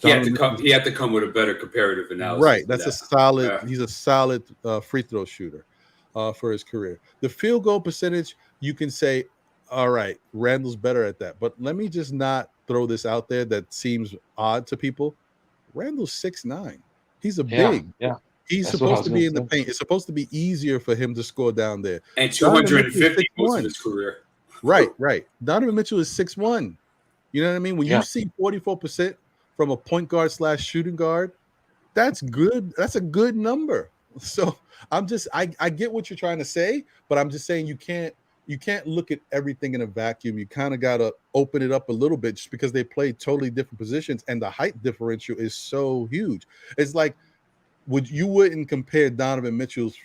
he had to come with a better comparative analysis. Right, that's a solid. Yeah. He's a solid free throw shooter for his career. The field goal percentage, you can say, all right, Randall's better at that. But let me just not throw this out there that seems odd to people. Randall's 6'9". He's a big. Yeah. He's supposed to be in the paint. It's supposed to be easier for him to score down there. And 250 most of his career. Right. Donovan Mitchell is 6'1". You know what I mean? When you see 44% from a point guard / shooting guard, that's good. That's a good number. So I get what you're trying to say, but I'm just saying you can't look at everything in a vacuum. You kind of got to open it up a little bit just because they play totally different positions and the height differential is so huge. It's like, you wouldn't compare Donovan Mitchell's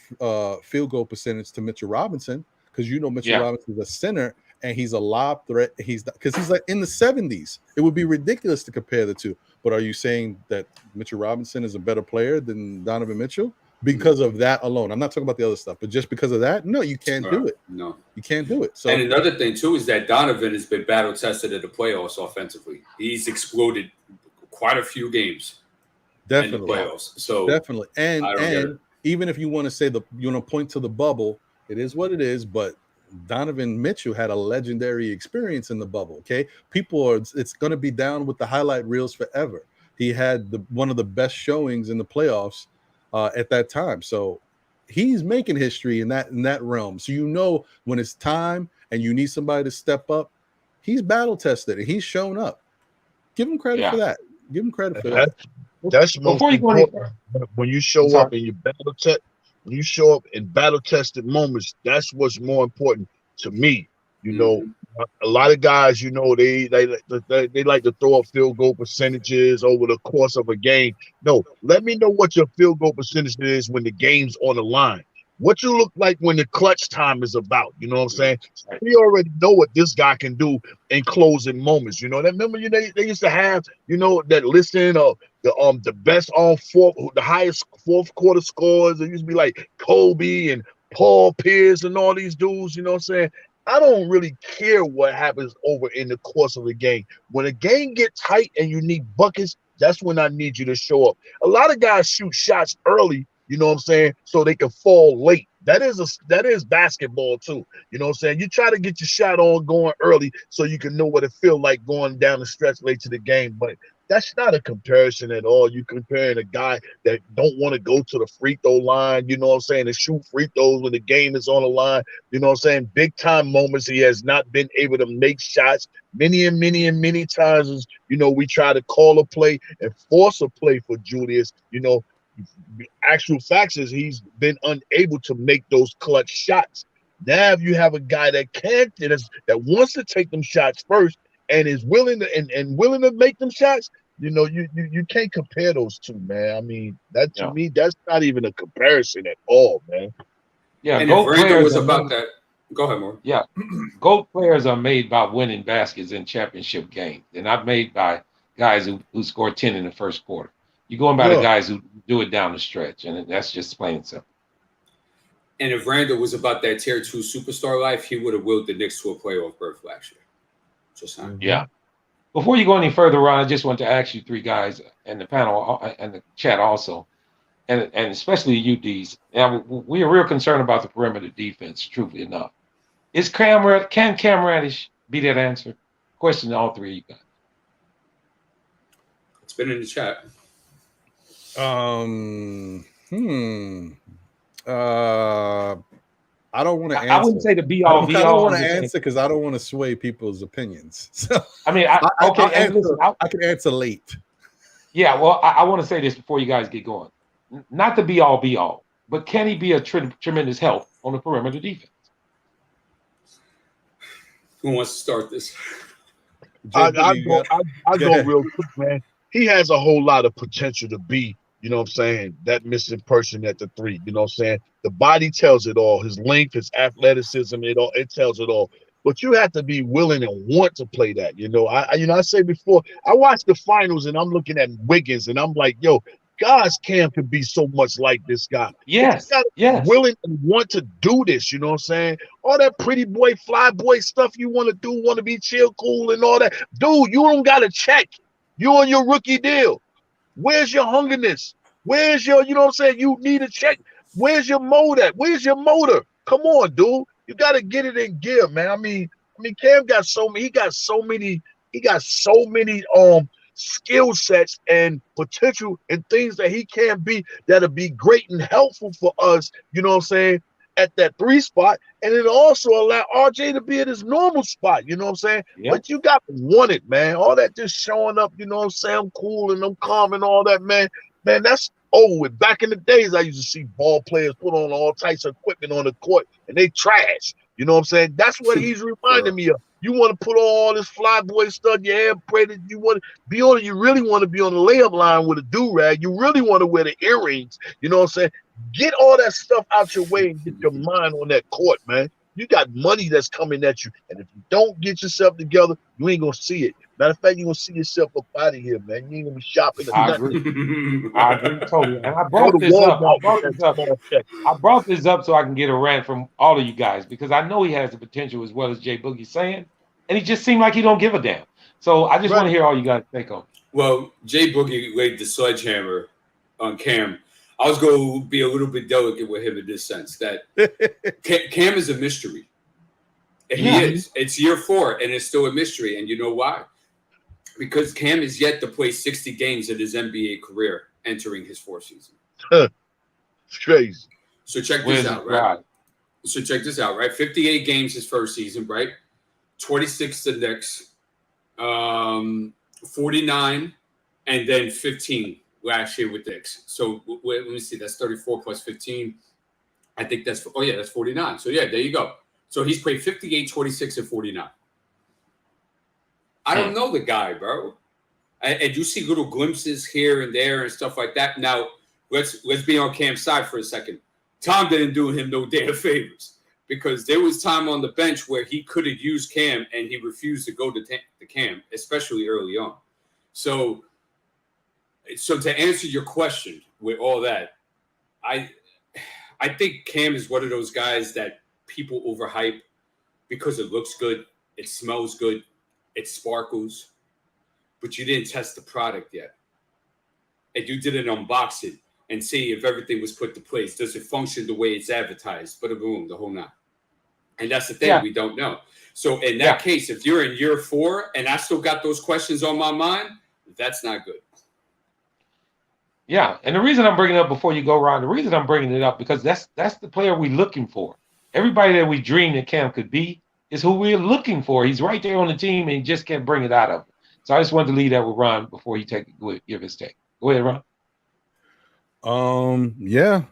field goal percentage to Mitchell Robinson because Mitchell Robinson is a center and he's a lob threat. Because he's like in the 70s. It would be ridiculous to compare the two. But are you saying that Mitchell Robinson is a better player than Donovan Mitchell because of that alone? I'm not talking about the other stuff, but just because of that, no, you can't do it. No, you can't do it. So, and another thing too is that Donovan has been battle tested in the playoffs offensively. He's exploded quite a few games. Definitely. In the playoffs. So definitely. And even if you want to say point to the bubble, it is what it is, but Donovan Mitchell had a legendary experience in the bubble. Okay. It's going to be down with the highlight reels forever. He had one of the best showings in the playoffs at that time. So he's making history in that realm. So when it's time and you need somebody to step up, he's battle tested and he's shown up. Give him credit for that. Give him credit for that. That's most important. When you show up in your battle test, when you show up in battle tested moments, that's what's more important to me. A lot of guys, they like to throw up field goal percentages over the course of a game. No, let me know what your field goal percentage is when the game's on the line. What you look like when the clutch time is about, you know what I'm saying? We already know what this guy can do in closing moments. Remember they used to have, that listing of the best the highest fourth quarter scores. It used to be like Kobe and Paul Pierce and all these dudes, you know what I'm saying? I don't really care what happens over in the course of the game. When a game gets tight and you need buckets, that's when I need you to show up. A lot of guys shoot shots early, you know what I'm saying, so they can fall late. That is basketball too. You know what I'm saying? You try to get your shot on going early so you can know what it feels like going down the stretch late to the game. But that's not a comparison at all. You comparing a guy that don't want to go to the free throw line, you know what I'm saying, and shoot free throws when the game is on the line. You know what I'm saying? Big time moments. He has not been able to make shots many times. As, we try to call a play and force a play for Julius, actual facts is he's been unable to make those clutch shots. Now, if you have a guy that that wants to take them shots first and is willing to and willing to make them shots, you can't compare those two, man. I mean, that to me, that's not even a comparison at all, man. Yeah, and if Randall was about that, go ahead, Mark. Yeah, GOAT players are made by winning baskets in championship games. They're not made by guys who score 10 in the first quarter. You're going by the guys who do it down the stretch, and that's just plain and simple. And if Randall was about that tier 2 superstar life, he would have willed the Knicks to a playoff berth last year. Just saying. Yeah. Before you go any further, Ron, I just want to ask you three guys and the panel and the chat also, and especially you, D's. Now, we are real concerned about the perimeter defense, truthfully enough. Can Cam Reddish be that answer? Question to all three of you guys. It's been in the chat. I don't want to answer. I wouldn't say the be all. I don't want to answer because I don't want to sway people's opinions. So I mean, I can answer late. Yeah, well, I want to say this before you guys get going. Not the be all, but can he be a tremendous help on the perimeter defense? Who wants to start this? I go real quick, man. He has a whole lot of potential to be, you know what I'm saying, that missing person at the 3. You know what I'm saying? The body tells it all. His length, his athleticism, it tells it all. but you have to be willing and want to play that. I say before, I watched the finals and I'm looking at Wiggins and I'm like, yo, God's Cam could be so much like this guy. Yes, You gotta yes. be willing and want to do this, you know what I'm saying? All that pretty boy, fly boy stuff you want to do, want to be chill, cool, and all that. Dude, you don't got to check. You on your rookie deal. Where's your hungerness? Where's your, you know what I'm saying? You need a check. Where's your motor at? Where's your motor? Come on, dude. You got to get it in gear, man. I mean, Cam got so many, he got so many skill sets and potential and things that he can be that'll be great and helpful for us, you know what I'm saying, at that 3 spot. And it also allow RJ to be at his normal spot, you know what I'm saying? Yep. But you got to want it, man. All that just showing up, you know what I'm saying, I'm cool and I'm calm and all that, man, that's over with. Back in the days, I used to see ball players put on all types of equipment on the court and they trash. You know what I'm saying? That's what he's reminding me of. You want to put on all this fly boy stuff, your hair braided, you want to be on it, you really want to be on the layup line with a do-rag, you really want to wear the earrings, you know what I'm saying? Get all that stuff out your way and get your mind on that court, man. You got money that's coming at you, and if you don't get yourself together, you ain't gonna see it. Matter of fact, you're gonna see yourself up out of here, man. You ain't gonna be shopping. I agree. I agree totally. And I brought this up so I can get a rant from all of you guys, because I know he has the potential as well as Jay Boogie's saying, and he just seemed like he don't give a damn. So I just want to hear all you guys think on it. Well, Jay Boogie laid the sledgehammer on Cam. I was going to be a little bit delicate with him in this sense that Cam is a mystery. And he is. It's year 4, and it's still a mystery. And you know why? Because Cam is yet to play 60 games in his NBA career, entering his 4th season. It's crazy. So check this out, right? So check this out, right? 58 games his first season, right? 26 to Knicks, 49, and then 15 last year with Knicks. So let me see. That's 34 plus 15. I think that's, that's 49. So, yeah, there you go. So he's played 58, 26, and 49. I don't know the guy, bro. And you see little glimpses here and there and stuff like that. Now, let's be on Cam's side for a second. Tom didn't do him no damn favors, because there was time on the bench where he could have used Cam and he refused to go to Cam, especially early on. So to answer your question with all that, I think Cam is one of those guys that people overhype because it looks good, it smells good, it sparkles, but you didn't test the product yet. And you didn't unbox it and see if everything was put to place. Does it function the way it's advertised? Bada boom, the whole 9. And that's the thing, we don't know. So in that case, if you're in year 4 and I still got those questions on my mind, that's not good. Yeah, and the reason I'm bringing it up before you go, Ron, the reason I'm bringing it up, because that's the player we're looking for. Everybody that we dreamed that Cam could be is who we're looking for. He's right there on the team, and he just can't bring it out of him. So I just wanted to leave that with Ron before he give his take. Go ahead, Ron. Yeah.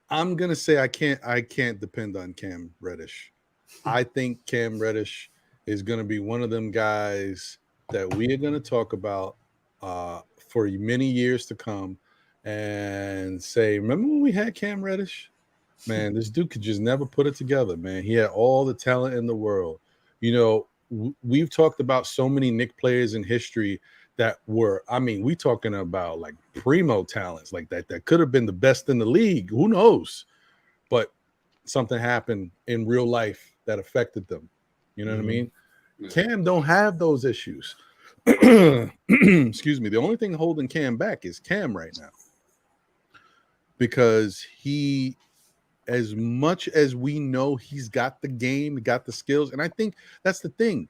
I'm gonna say I can't depend on Cam Reddish. I think Cam Reddish is gonna be one of them guys that we are gonna talk about for many years to come, and say, remember when we had Cam Reddish? Man, this dude could just never put it together, man. He had all the talent in the world. You know, we've talked about so many Knicks players in history that were, we talking about like primo talents like that could have been the best in the league. Who knows? But something happened in real life that affected them. You know what I mean? Cam don't have those issues. Excuse me. The only thing holding Cam back is Cam right now. Because he, as much as we know he's got the game, got the skills, and I think that's the thing.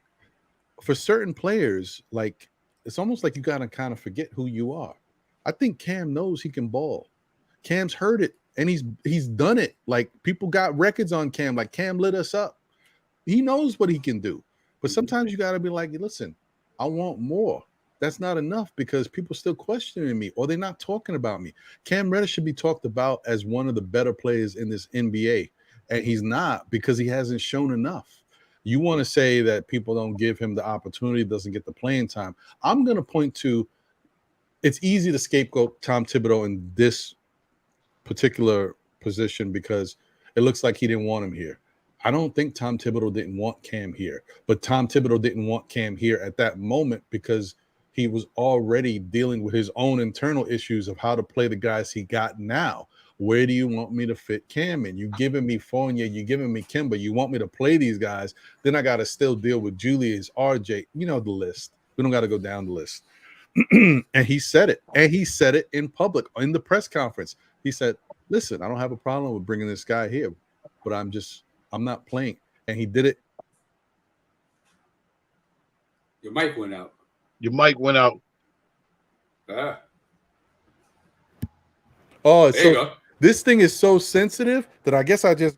For certain players, like, it's almost like you got to kind of forget who you are. I think Cam knows he can ball. Cam's heard it, and he's done it. Like, people got records on Cam. Like, Cam lit us up. He knows what he can do. But sometimes you got to be like, listen, I want more. That's not enough, because people still questioning me, or they're not talking about me. Cam Reddish should be talked about as one of the better players in this NBA, and he's not, because he hasn't shown enough. You want to say that people don't give him the opportunity, doesn't get the playing time. I'm going to point to, it's easy to scapegoat Tom Thibodeau in this particular position, because It looks like he didn't want him here. I don't think Tom Thibodeau didn't want Cam here, but Tom Thibodeau didn't want Cam here at that moment because he was already dealing with his own internal issues of how to play the guys he got now. Where do you want me to fit Cam in? You giving me Fournier, you giving me Kimba. You want me to play these guys? Then I got to still deal with Julius, RJ. You know the list. We don't got to go down the list. And he said it. And he said it in public, in the press conference. He said, listen, I don't have a problem with bringing this guy here, but I'm not playing. And he did it. Your mic went out. Your mic went out. Oh, there you go. This thing is so sensitive that I guess I just.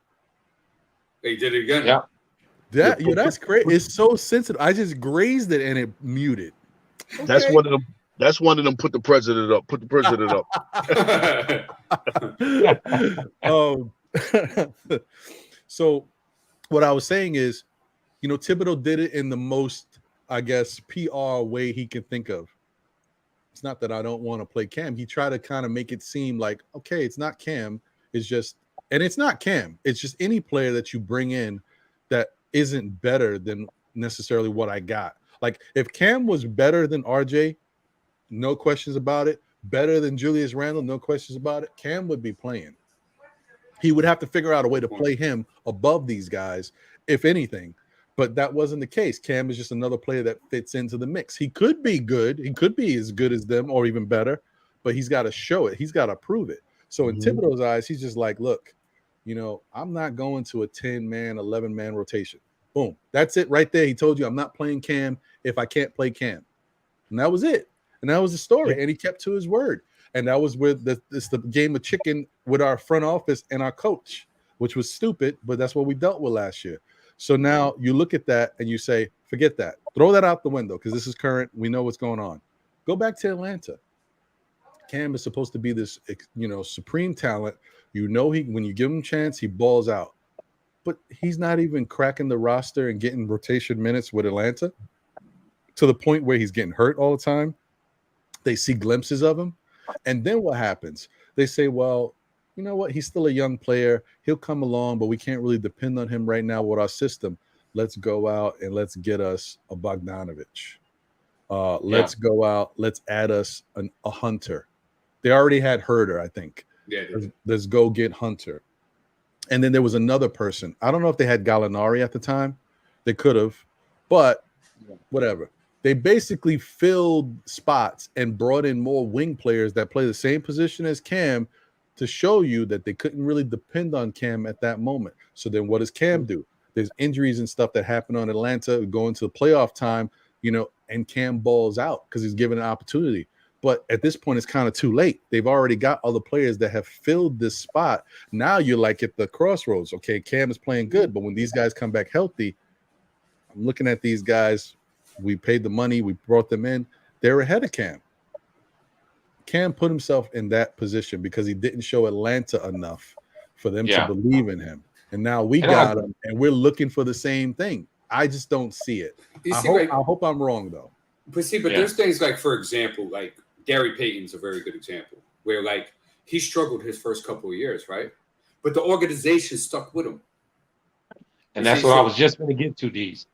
They did it again. Yeah. That's great. It's so sensitive. I just grazed it and it muted. Okay. That's one of them. That's one of them. Put the president up. Put the president up. So what I was saying is, Thibodeau did it in the most, I guess, PR way he can think of. It's not that I don't want to play Cam. He tried to kind of make it seem like, okay, it's not Cam. It's just, and it's not Cam. It's just any player that you bring in that isn't better than necessarily what I got. Like if Cam was better than RJ, no questions about it. Better than Julius Randle, no questions about it. Cam would be playing. He would have to figure out a way to play him above these guys, if anything. But that wasn't the case. Cam is just another player that fits into the mix. He could be good. He could be as good as them or even better, but he's got to show it. He's got to prove it. So in Thibodeau's eyes, he's just like, look, I'm not going to a 10-man, 11-man rotation. Boom. That's it right there. He told you I'm not playing Cam if I can't play Cam. And that was it. And that was the story. And he kept to his word. And that was where it's the game of chicken with our front office and our coach, which was stupid, but that's what we dealt with last year. So now you look at that and you say, forget that. Throw that out the window because this is current. We know what's going on. Go back to Atlanta. Cam is supposed to be this, supreme talent. When you give him a chance, he balls out. But he's not even cracking the roster and getting rotation minutes with Atlanta to the point where he's getting hurt all the time. They see glimpses of him. And then what happens? They say, well, you know what? He's still a young player. He'll come along, but we can't really depend on him right now with our system. Let's go out and let's get us a Bogdanovich. Let's go out. Let's add us a Hunter. They already had Herter, I think. Yeah. Let's go get Hunter. And then there was another person. I don't know if they had Gallinari at the time. They could have, but whatever. They basically filled spots and brought in more wing players that play the same position as Cam to show you that they couldn't really depend on Cam at that moment. So then what does Cam do? There's injuries and stuff that happen on Atlanta going to the playoff time, and Cam balls out because he's given an opportunity. But at this point, it's kind of too late. They've already got other players that have filled this spot. Now you're like at the crossroads. Okay, Cam is playing good, but when these guys come back healthy, I'm looking at these guys. We paid the money. We brought them in. They're ahead of Cam. Cam put himself in that position because he didn't show Atlanta enough for them to believe in him. And now we got him, and we're looking for the same thing. I just don't see it. I hope I'm wrong, though. But there's things like, for example, like Gary Payton's a very good example where, like, he struggled his first couple of years, right? But the organization stuck with him. And that's what I was just going to get to, D's.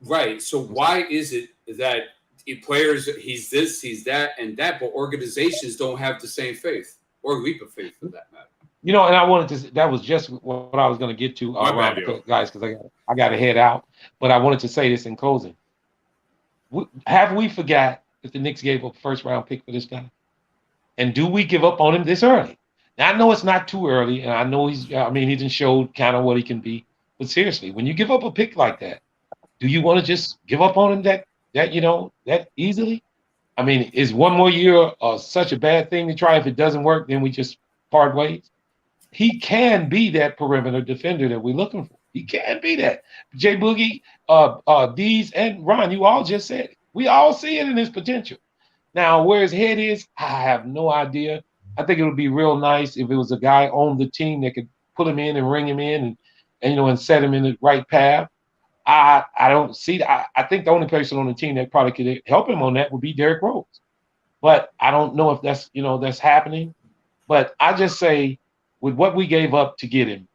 Right. So why is it that players, he's this, he's that, and that, but organizations don't have the same faith or leap of faith for that matter? And I wanted to, that was just what I was going to get to, guys, because I got to head out. But I wanted to say this in closing. Have we forgot that the Knicks gave up a first-round pick for this guy? And do we give up on him this early? Now, I know it's not too early, and I know he didn't show kind of what he can be. But seriously, when you give up a pick like that, do you want to just give up on him that easily? I mean, is one more year such a bad thing to try? If it doesn't work, then we just part ways. He can be that perimeter defender that we're looking for. He can be that. Jay Boogie, Dees, and Ron, you all just said it. We all see it in his potential. Now, where his head is, I have no idea. I think it would be real nice if it was a guy on the team that could put him in and ring him in and set him in the right path. I don't see that. I think the only person on the team that probably could help him on that would be Derrick Rose. But I don't know if that's happening. But I just say, with what we gave up to get him,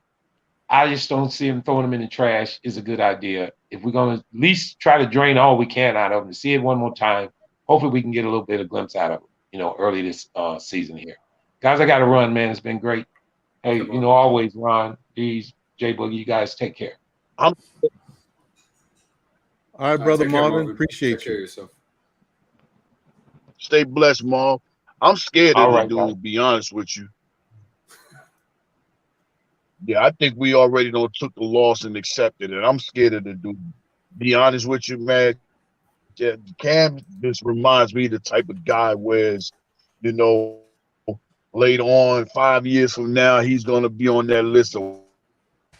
I just don't see him throwing them in the trash is a good idea. If we're going to at least try to drain all we can out of him, to see it one more time, hopefully we can get a little bit of glimpse out of him, you know, early this season here. Guys, I got to run, man. It's been great. Hey, you know, always, Ron, D's, J Boogie, you guys take care. All right, brother Take care, Marvin. Appreciate Take care of you. yourself. Stay blessed, Mom. I'm scared of All the right, dude, guys. to be honest with you. Yeah, I think we already took the loss and accepted it. I'm scared of the dude. Be honest with you, man. Yeah, Cam just reminds me of the type of guy where, you know, later on, 5 years from now, he's going to be on that list of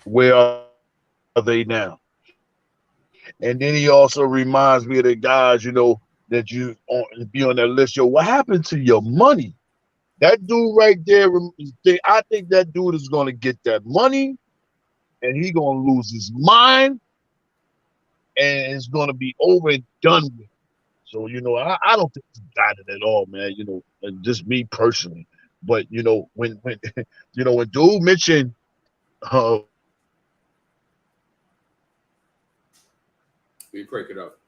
where are they now. And then he also reminds me of the guys, you know, that you be on that list. Yo, what happened to your money? That dude right there, I think that dude is going to get that money and he's going to lose his mind and it's going to be over and done with. So, you know, I don't think he got it at all, man, you know, and just me personally. But, you know, when you know, when dude mentioned You break it up.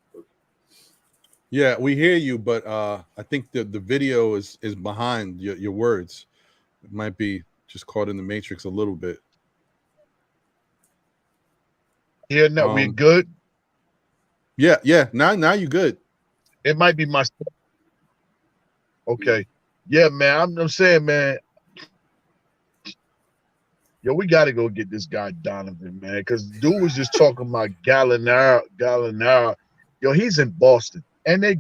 Yeah, we hear you, but I think the video is behind your words. It might be just caught in the matrix a little bit. yeah, now we good. Yeah. Now you good. It might be my. Okay, yeah, man. I'm saying, man. Yo, we got to go get this guy Donovan, man, because dude was just talking about Gallinaro. Yo, he's in Boston, and they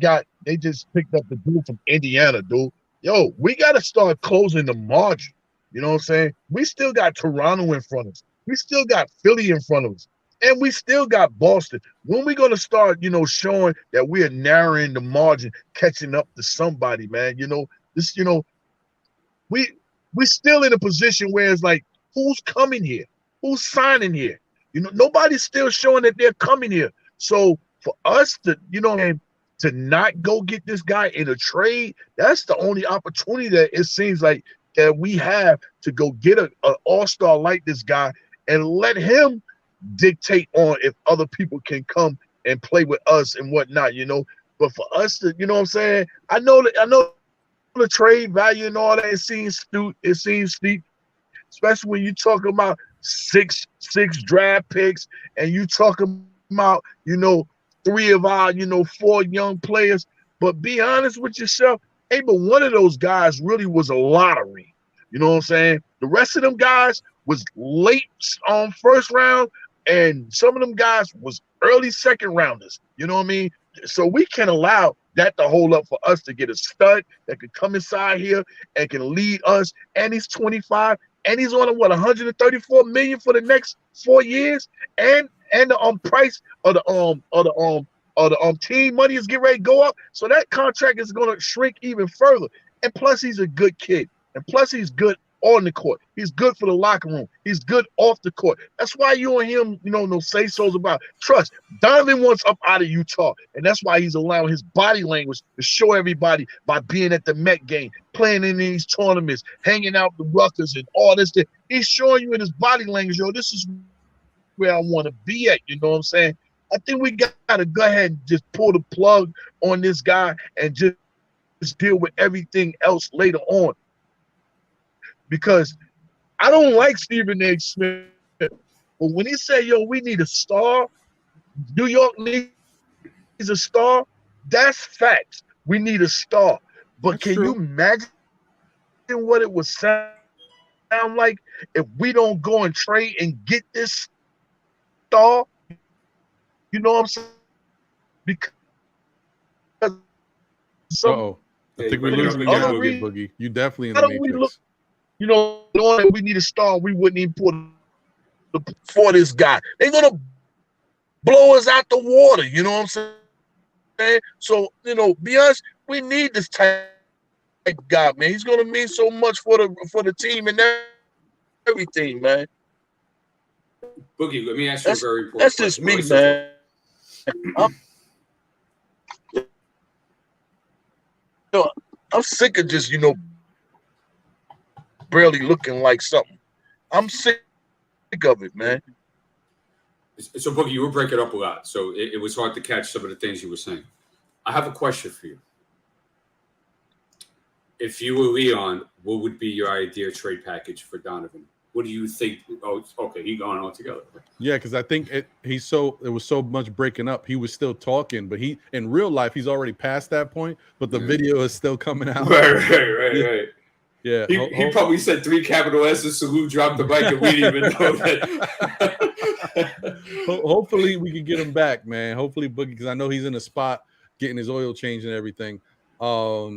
just picked up the dude from Indiana, dude. Yo, we got to start closing the margin. You know what I'm saying? We still got Toronto in front of us. We still got Philly in front of us, and we still got Boston. When we gonna start, you know, showing that we are narrowing the margin, catching up to somebody, man? You know, this, you know, we still in a position where it's like, who's coming here? Who's signing here? You know, nobody's still showing that they're coming here. So for us to, you know, to not go get this guy in a trade, that's the only opportunity that it seems like that we have to go get an all-star like this guy and let him dictate on if other people can come and play with us and whatnot, you know. But for us to, you know what I'm saying? I know the trade value and all that, it seems steep. Especially when you talk about six draft picks and you talking about, you know, 3 of our, you know, 4 young players. But be honest with yourself, hey, but one of those guys really was a lottery. You know what I'm saying? The rest of them guys was late on first round, and some of them guys was early second rounders. You know what I mean? So we can allow that to hold up for us to get a stud that could come inside here and can lead us. And he's 25. And he's on what, 134 million for the next 4 years, and the price of the team money is getting ready to go up, so that contract is going to shrink even further. And plus, he's a good kid, and plus, he's good on the court. He's good for the locker room. He's good off the court. That's why you and him, you know, no say so's about trust. Donovan wants up out of Utah, and that's why he's allowing his body language to show everybody by being at the Met game, playing in these tournaments, hanging out with the Ruckers and all this. He's showing you in his body language, yo, this is where I want to be at. You know what I'm saying? I think we got to go ahead and just pull the plug on this guy and just deal with everything else later on. Because I don't like Stephen A. Smith, but when he said, yo, we need a star, New York needs a star, that's facts. We need a star. But That's can true. you imagine what it would sound like if we don't go and trade and get this star? You know what I'm saying? Because Uh-oh. I think we're losing you now, Boogie. You definitely in the matrix. You know, knowing that we need a star, we wouldn't even put for this guy. They're gonna blow us out the water. You know what I'm saying? So, you know, be honest, we need this type of guy, man. He's gonna mean so much for the team and everything, man. Boogie, let me ask you a very important That's just me, man. I'm sick of just, you know, barely looking like something. I'm sick of it, man. So, Boogie, you were breaking up a lot, so it was hard to catch some of the things you were saying. I have a question for you. If you were Leon, what would be your ideal trade package for Donovan? What do you think? Oh, okay, he gone altogether. Yeah, because I think it was so much breaking up. He was still talking, but he in real life he's already past that point. But the video is still coming out. Right. Yeah, he probably said 3 capital S's. Salute, dropped the mic, and we didn't even know that. Hopefully we can get him back, man. Hopefully Boogie, because I know he's in a spot getting his oil changed and everything. Before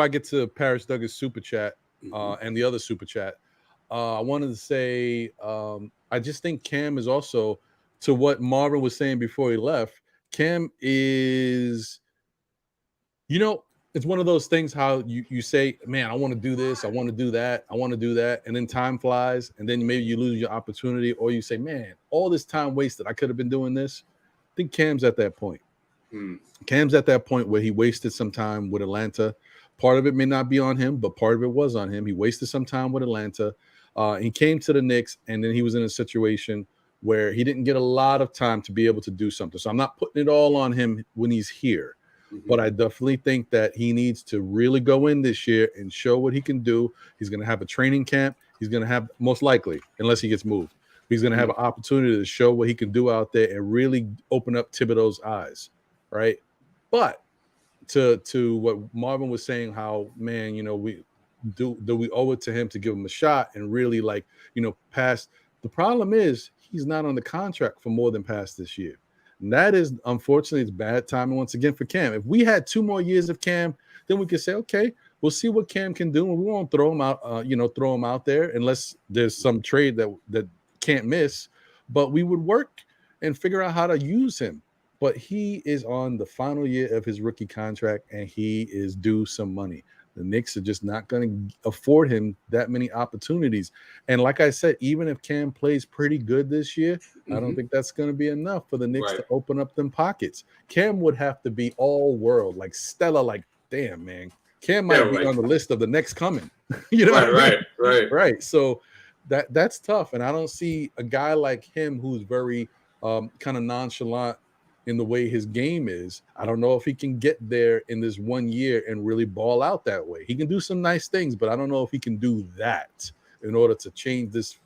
I get to Paris Douglas super chat and the other super chat, I wanted to say I just think Cam is also, to what Marvin was saying before he left, Cam is, it's one of those things how you say, man, I want to do this, I want to do that, I want to do that, and then time flies, and then maybe you lose your opportunity, or you say, man, all this time wasted, I could have been doing this. I think Cam's at that point. Cam's at that point where he wasted some time with Atlanta. Part of it may not be on him, but part of it was on him. He wasted some time with Atlanta. He came to the Knicks, and then he was in a situation where he didn't get a lot of time to be able to do something. So I'm not putting it all on him when he's here. But I definitely think that he needs to really go in this year and show what he can do. He's going to have a training camp. He's going to have, most likely, unless he gets moved, he's going to have an opportunity to show what he can do out there and really open up Thibodeau's eyes, right? But to what Marvin was saying, how, man, we owe it to him to give him a shot and really, pass. The problem is he's not on the contract for more than past this year. And that is, unfortunately, it's bad timing once again for Cam. If we had 2 more years of Cam, then we could say, okay, we'll see what Cam can do, and we won't throw him out, throw him out there unless there's some trade that can't miss. But we would work and figure out how to use him. But he is on the final year of his rookie contract, and he is due some money. The Knicks are just not going to afford him that many opportunities. And like I said, even if Cam plays pretty good this year, I don't think that's going to be enough for the Knicks to open up them pockets. Cam would have to be all world, like Stella, like, damn, man. Cam might be on the list of the next coming. Right. So that's tough. And I don't see a guy like him who's very kind of nonchalant in the way his game is. I don't know if he can get there in this 1 year and really ball out that way. He can do some nice things, but I don't know if he can do that in order to change this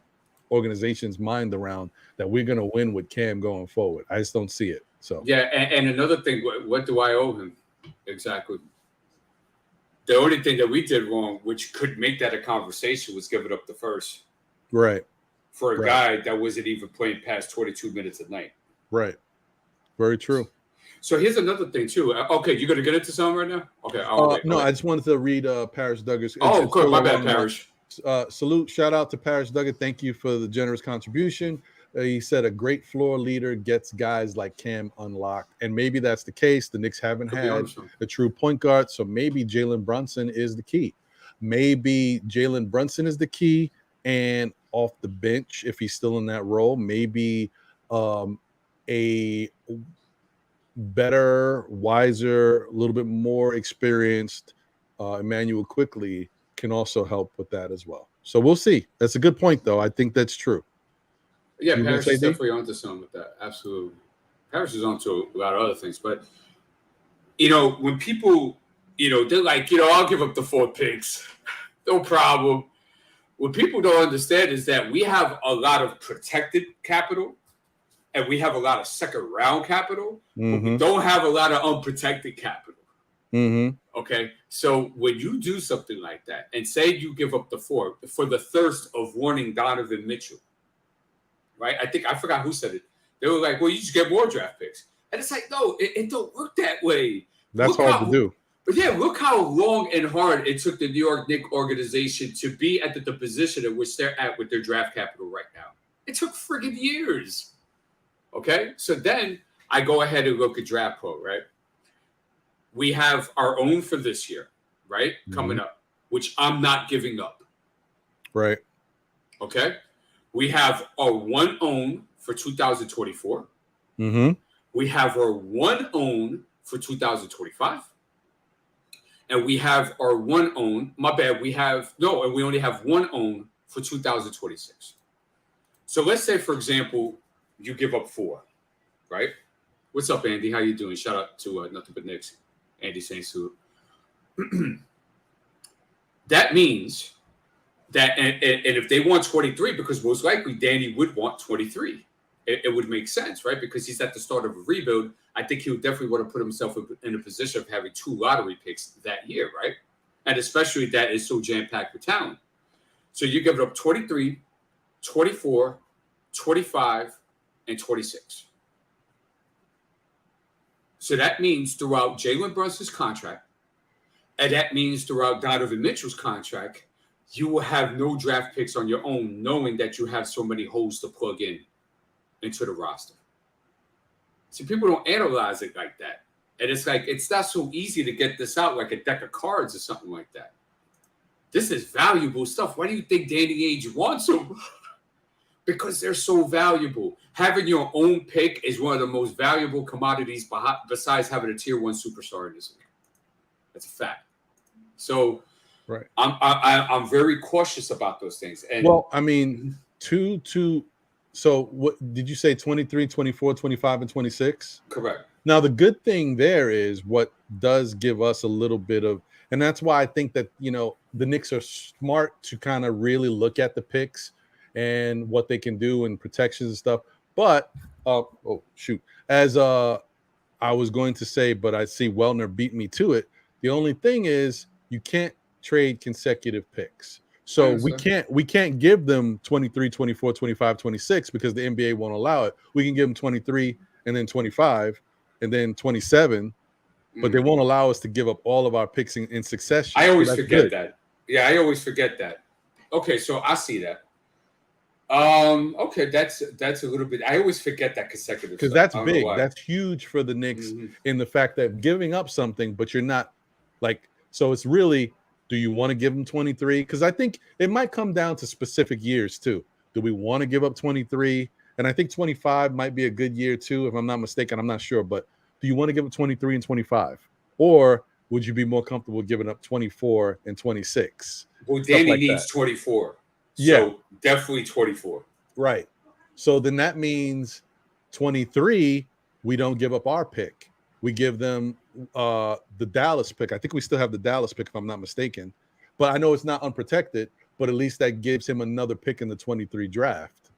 organization's mind around that we're going to win with Cam going forward. I just don't see it. So yeah, and another thing, what do I owe him? Exactly. The only thing that we did wrong, which could make that a conversation, was giving up the first. Right. For a guy that wasn't even playing past 22 minutes at night. Right. Very true. So here's another thing too. Okay, you gonna get into something right now? Okay. I just wanted to read Paris Douglas. Good. My bad, Paris. Salute, shout out to Paris Douglas. Thank you for the generous contribution. He said a great floor leader gets guys like Cam unlocked, and maybe that's the case. The Knicks haven't had a true point guard, so maybe Jalen Brunson is the key. Maybe Jalen Brunson is the key, and off the bench, if he's still in that role, maybe a better, wiser, a little bit more experienced Emmanuel Quickly can also help with that as well. So we'll see. That's a good point, though. I think that's true. Yeah, Paris is definitely onto something with that. Absolutely. Paris is onto a lot of other things. But, when people, they're like, I'll give up the 4 picks. No problem. What people don't understand is that we have a lot of protected capital, and we have a lot of second-round capital, but we don't have a lot of unprotected capital. Okay? So when you do something like that, and say you give up the 4 for the thirst of wanting Donovan Mitchell, right? I forgot who said it. They were like, well, you just get more draft picks. And it's like, no, it don't work that way. That's hard to do. But yeah, look how long and hard it took the New York Knicks organization to be at the position in which they're at with their draft capital right now. It took friggin' years. Okay, so then I go ahead and look at Draft Pro, right? We have our own for this year, right? Coming up, which I'm not giving up. Right. Okay. We have our one own for 2024. We have our one own for 2025. And we have our one own, and we only have one own for 2026. So let's say, for example, you give up 4, right? What's up, Andy? How you doing? Shout out to Nothing But Knicks. Andy saying so. That means that, and if they want 23, because most likely Danny would want 23. It would make sense, right? Because he's at the start of a rebuild. I think he would definitely want to put himself in a position of having 2 lottery picks that year, right? And especially that is so jam-packed with talent. So you give up 23, 24, 25, and 26. So that means throughout Jalen Brunson's contract, and that means throughout Donovan Mitchell's contract, you will have no draft picks on your own, knowing that you have so many holes to plug into the roster. See, people don't analyze it like that. And it's like, it's not so easy to get this out like a deck of cards or something like that. This is valuable stuff. Why do you think Danny Ainge wants them? Because they're so valuable. Having your own pick is one of the most valuable commodities besides having a tier 1 superstar in this league. That's a fact. So right. I'm very cautious about those things. And well, I mean, so what did you say? 23, 24, 25, and 26? Correct. Now, the good thing there is what does give us a little bit of, and that's why I think that, the Knicks are smart to kind of really look at the picks and what they can do and protections and stuff. But, as I was going to say, but I see Wellner beat me to it. The only thing is you can't trade consecutive picks. So we can't give them 23, 24, 25, 26 because the NBA won't allow it. We can give them 23 and then 25 and then 27, but they won't allow us to give up all of our picks in succession. I always forget that. Yeah, I always forget that. Okay, so I see that. Okay, that's a little bit. I always forget that consecutive because that's big. That's huge for the Knicks in the fact that giving up something, but you're not like. So it's really, do you want to give them 23? Because I think it might come down to specific years too. Do we want to give up 23? And I think 25 might be a good year too, if I'm not mistaken. I'm not sure, but do you want to give up 23 and 25, or would you be more comfortable giving up 24 and 26? Well, Danny needs 24. Yeah, so definitely 24. Right. So then that means 23, we don't give up our pick. We give them the Dallas pick. I think we still have the Dallas pick, if I'm not mistaken. But I know it's not unprotected, but at least that gives him another pick in the 23 draft.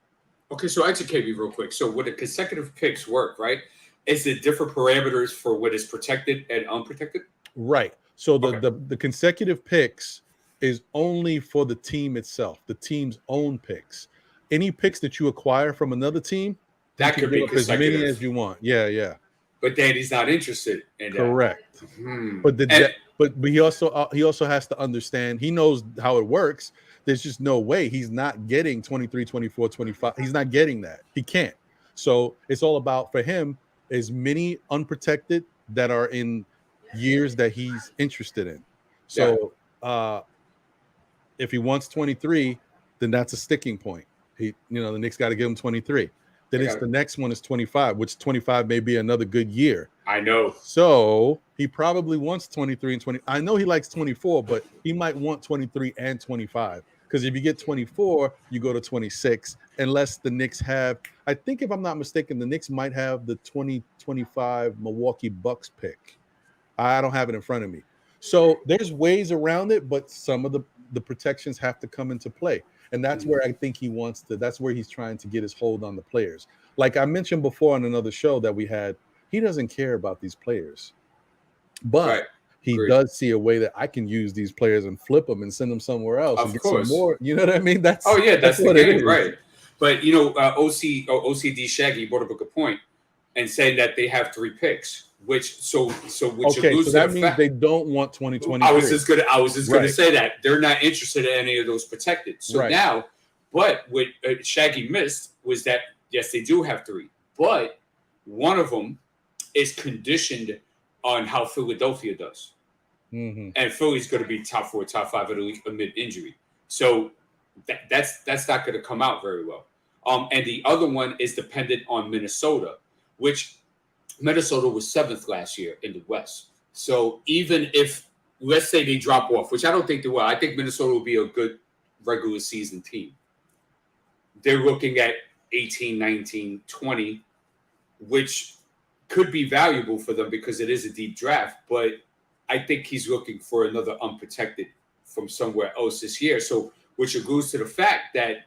Okay, so educate me real quick. So would the consecutive picks work, right? Is it different parameters for what is protected and unprotected? Right. So the consecutive picks is only for the team itself, the team's own picks. Any picks that you acquire from another team, that could be as many as you want. Yeah. But Danny's not interested in that. Correct. But he also has to understand. He knows how it works. There's just no way he's not getting 23, 24, 25. He's not getting that. He can't. So it's all about, for him, as many unprotected that are in years that he's interested in. So if he wants 23, then that's a sticking point. The Knicks got to give him 23. Then the next one is 25, which 25 may be another good year. I know. So he probably wants 23 and 20. I know he likes 24, but he might want 23 and 25. Because if you get 24, you go to 26, unless the Knicks have, I think if I'm not mistaken, the Knicks might have the 2025 Milwaukee Bucks pick. I don't have it in front of me. So there's ways around it, but some of the protections have to come into play. And that's where I think that's where he's trying to get his hold on the players. Like I mentioned before on another show that we had, he doesn't care about these players. But he does see a way that I can use these players and flip them and send them somewhere else and get some more. You know what I mean? That's the game, right? But OCD Shaggy brought up a good point and saying that they have 3 picks. So that means they don't want 2023. I was just gonna say that they're not interested in any of those protected. So now, but what Shaggy missed was that yes, they do have 3, but one of them is conditioned on how Philadelphia does, and Philly's going to be top 4, top 5 of the league amid injury. So that's not going to come out very well. And the other one is dependent on Minnesota, which Minnesota was 7th last year in the West. So even if, let's say they drop off, which I don't think they will, I think Minnesota will be a good regular season team. They're looking at 18, 19, 20, which could be valuable for them because it is a deep draft. But I think he's looking for another unprotected from somewhere else this year. So, which goes to the fact that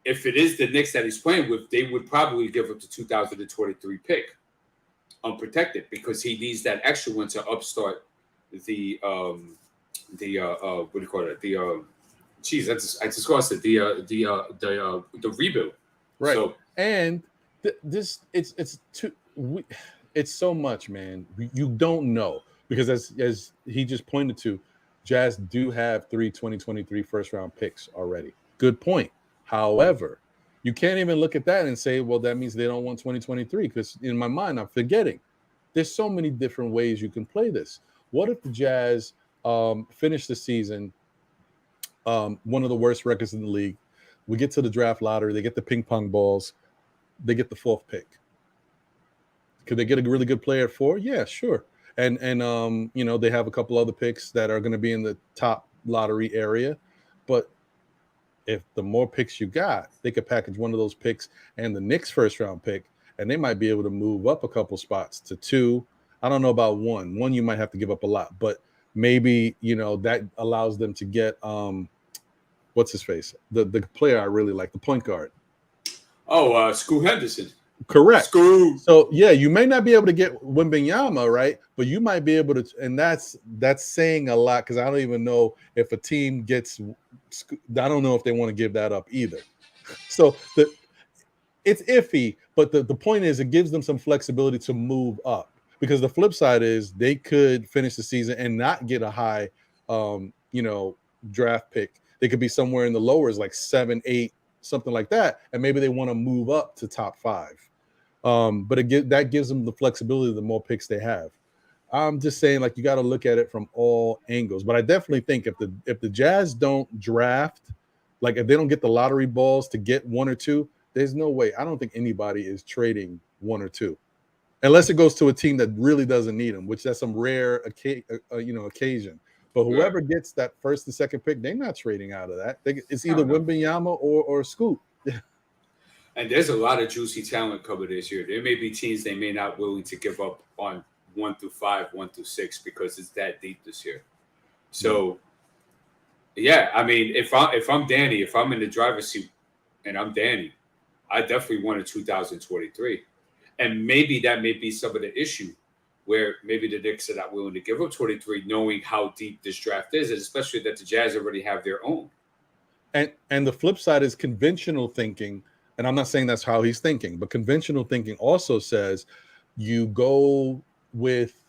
if it is the Knicks that he's playing with, they would probably give up the 2023 pick unprotected because he needs that extra one to upstart the what do you call it? I just lost it. The rebuild. Right. So, and it's so much, man. You don't know because as he just pointed to, Jazz do have 3 2023 first round picks already. Good point. However, you can't even look at that and say, well, that means they don't want 2023 because in my mind, I'm forgetting. There's so many different ways you can play this. What if the Jazz finish the season one of the worst records in the league? We get to the draft lottery. They get the ping pong balls. They get the 4th pick. Could they get a really good player at 4? Yeah, sure. And they have a couple other picks that are going to be in the top lottery area. But if the more picks you got, they could package one of those picks and the Knicks first round pick, and they might be able to move up a couple spots to 2. I don't know about 1. 1 you might have to give up a lot, but maybe that allows them to get what's his face, the player I really like, the point guard. Oh, Scoot Henderson. Correct. Scoot. So yeah, you may not be able to get Wembanyama, right? But you might be able to, and that's saying a lot because I don't even know if a team gets. I don't know if they want to give that up either. So it's iffy, but the point is it gives them some flexibility to move up because the flip side is they could finish the season and not get a high, draft pick. They could be somewhere in the lowers, like 7, 8, something like that, and maybe they want to move up to top 5. But that gives them the flexibility the more picks they have. I'm just saying, like, you got to look at it from all angles. But I definitely think if the Jazz don't draft, like if they don't get the lottery balls to get 1 or 2, there's no way. I don't think anybody is trading 1 or 2, unless it goes to a team that really doesn't need them, which that's some rare occasion. But whoever gets that first and second pick, they're not trading out of that. It's either Wembanyama or Scoot. And there's a lot of juicy talent coming this year. There may be teams they may not willing to give up on 1 through 5, 1 through 6 because it's that deep this year. So, yeah, I mean, if I'm Danny, if I'm in the driver's seat and I'm Danny, I definitely want a 2023. And maybe that may be some of the issue where maybe the Knicks are not willing to give up 23, knowing how deep this draft is, and especially that the Jazz already have their own. And the flip side is conventional thinking, and I'm not saying that's how he's thinking, but conventional thinking also says you go with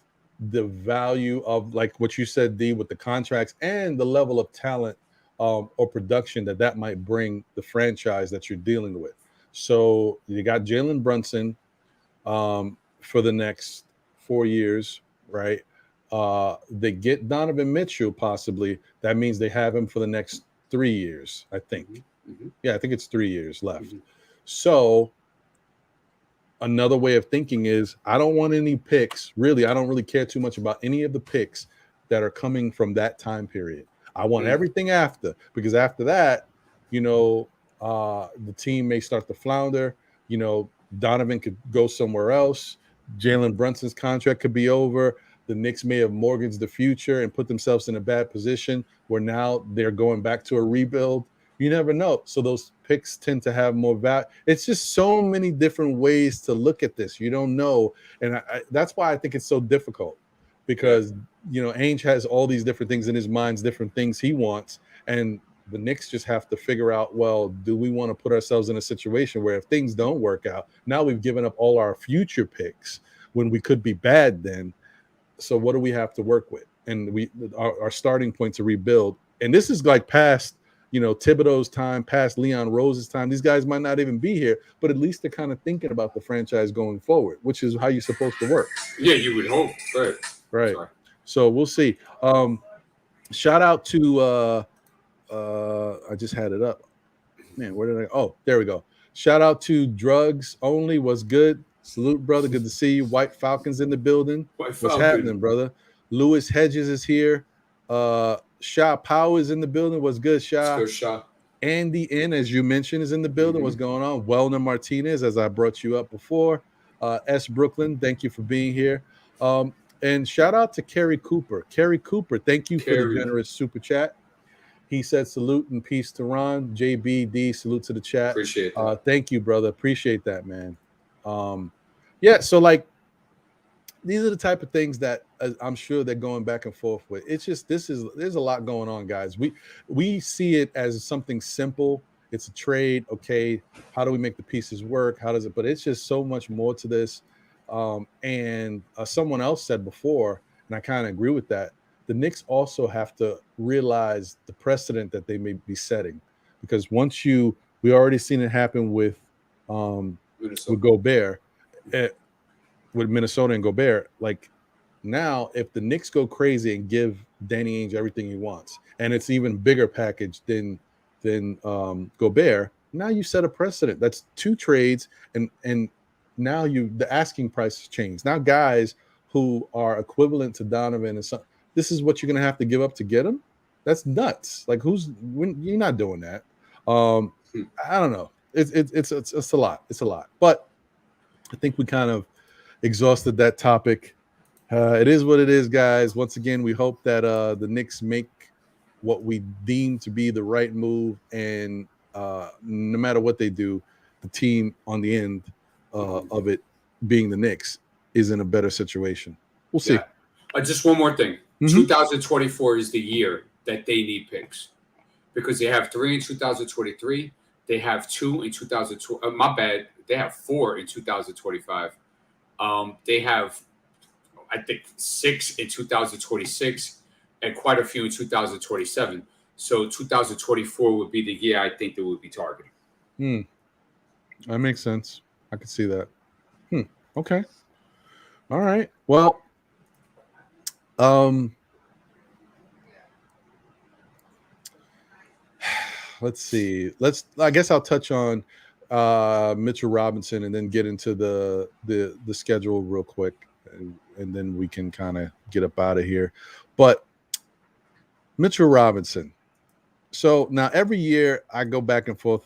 the value of, like what you said, D, with the contracts and the level of talent or production that might bring the franchise that you're dealing with. So you got Jalen Brunson for the next 4 years, right? They get Donovan Mitchell possibly. That means they have him for the next 3 years, I think. Mm-hmm. Yeah, I think it's 3 years left. Mm-hmm. So another way of thinking is I don't want any picks. Really, I don't really care too much about any of the picks that are coming from that time period. I want everything after, because after that, the team may start to flounder. Donovan could go somewhere else. Jalen Brunson's contract could be over. The Knicks may have mortgaged the future and put themselves in a bad position where now they're going back to a rebuild. You never know. So those picks tend to have more value. It's just so many different ways to look at this. You don't know. And that's why I think it's so difficult because, Ainge has all these different things in his mind, different things he wants. And the Knicks just have to figure out, well, do we want to put ourselves in a situation where if things don't work out, now we've given up all our future picks when we could be bad then. So what do we have to work with? And our starting point to rebuild. And this is like past, Thibodeau's time, past Leon Rose's time. These guys might not even be here, but at least they're kind of thinking about the franchise going forward, which is how you're supposed to work. Yeah, you would hope. Right. Sorry. So we'll see. Shout out to I just had it up. Man, where did I? Oh, there we go. Shout out to Drugs Only. What's good? Salute, brother. Good to see you. White Falcons in the building. What's happening, brother? Lewis Hedges is here. Sha Power is in the building. What's good, Sha? Good, Sha. Andy in, as you mentioned, is in the building. What's going on? Wellner Martinez, as I brought you up before. S. Brooklyn, thank you for being here. And shout out to Kerry Cooper. Kerry Cooper, thank you for the generous super chat. He said salute and peace to Ron. JBD, salute to the chat. Appreciate that. Thank you, brother. Appreciate that, man. Yeah, so like these are the type of things that I'm sure they're going back and forth with. It's just there's a lot going on, guys. We see it as something simple. It's a trade. Okay, how do we make the pieces work? How does it? But it's just so much more to this. And someone else said before, and I kind of agree with that. The Knicks also have to realize the precedent that they may be setting, because we already seen it happen with Gobert. With Minnesota and Gobert, like now, if the Knicks go crazy and give Danny Ainge everything he wants, and it's even bigger package than Gobert, now you set a precedent. That's 2 trades, and now the asking price has changed. Now guys who are equivalent to Donovan and this is what you're gonna have to give up to get him. That's nuts. Like you're not doing that. I don't know. It's a lot. It's a lot, but I think we kind of exhausted that topic. It is what it is, guys. Once again, we hope that the Knicks make what we deem to be the right move, and no matter what they do, the team on the end of it being the Knicks is in a better situation. We'll see. Just one more thing. 2024 is the year that they need picks, because they have 3 in 2023. They have 2 in 2020. My bad. They have 4 in 2025. They have, I think, 6 in 2026 and quite a few in 2027. So 2024 would be the year I think they would be targeting. That makes sense. I can see that. Okay. All right. Well, let's see. I guess I'll touch on Mitchell Robinson and then get into the schedule real quick, and then we can kind of get up out of here. But Mitchell Robinson. So now every year I go back and forth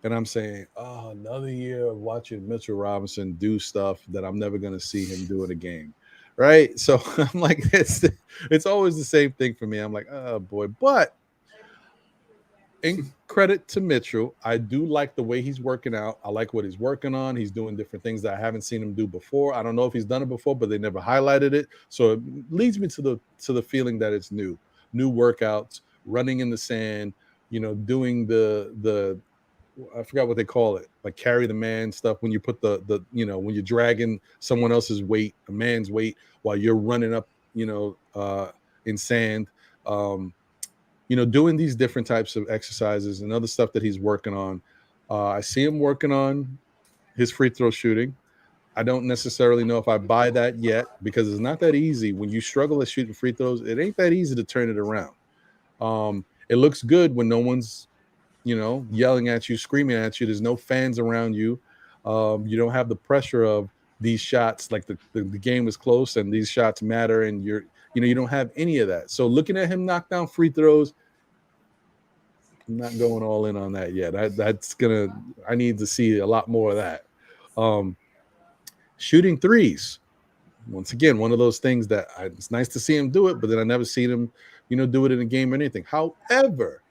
and I'm saying, oh, another year of watching Mitchell Robinson do stuff that I'm never going to see him do in a game. Right. So I'm like, it's always the same thing for me. I'm like, oh boy. But in credit to Mitchell, I do like the way he's working out. I like what he's working on. He's doing different things that I haven't seen him do before. I don't know if he's done it before, but they never highlighted it. So it leads me to the feeling that it's new workouts, running in the sand, doing the I forgot what they call it, like carry the man stuff, when you put the when you're dragging someone else's weight, a man's weight, while you're running up, in sand. Doing these different types of exercises and other stuff that he's working on. I see him working on his free throw shooting. I don't necessarily know if I buy that yet, because it's not that easy. When you struggle at shooting free throws, it ain't that easy to turn it around. It looks good when no one's, yelling at you, screaming at you. There's no fans around you. You don't have the pressure of these shots, like the game is close and these shots matter, and you don't have any of that. So looking at him knock down free throws, I'm not going all in on that yet. I need to see a lot more of that. Shooting threes, once again, one of those things that it's nice to see him do it, but then I never seen him, do it in a game or anything. However,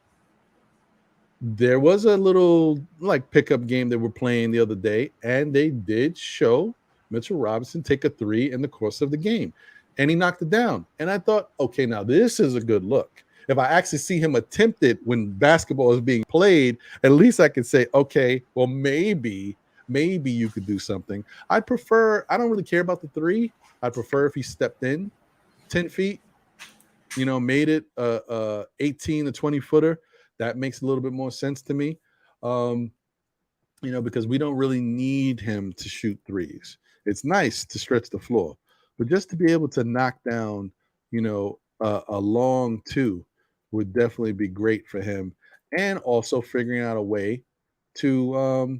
there was a little like pickup game that we're playing the other day, and they did show Mitchell Robinson take a 3 in the course of the game, and he knocked it down. And I thought, okay, now this is a good look. If I actually see him attempt it when basketball is being played, at least I could say, okay, well, maybe you could do something. I don't really care about the 3. I prefer if he stepped in 10 feet, made it 18 to 20 footer. That makes a little bit more sense to me, because we don't really need him to shoot threes. It's nice to stretch the floor, but just to be able to knock down, a long 2 would definitely be great for him. And also figuring out a way to, I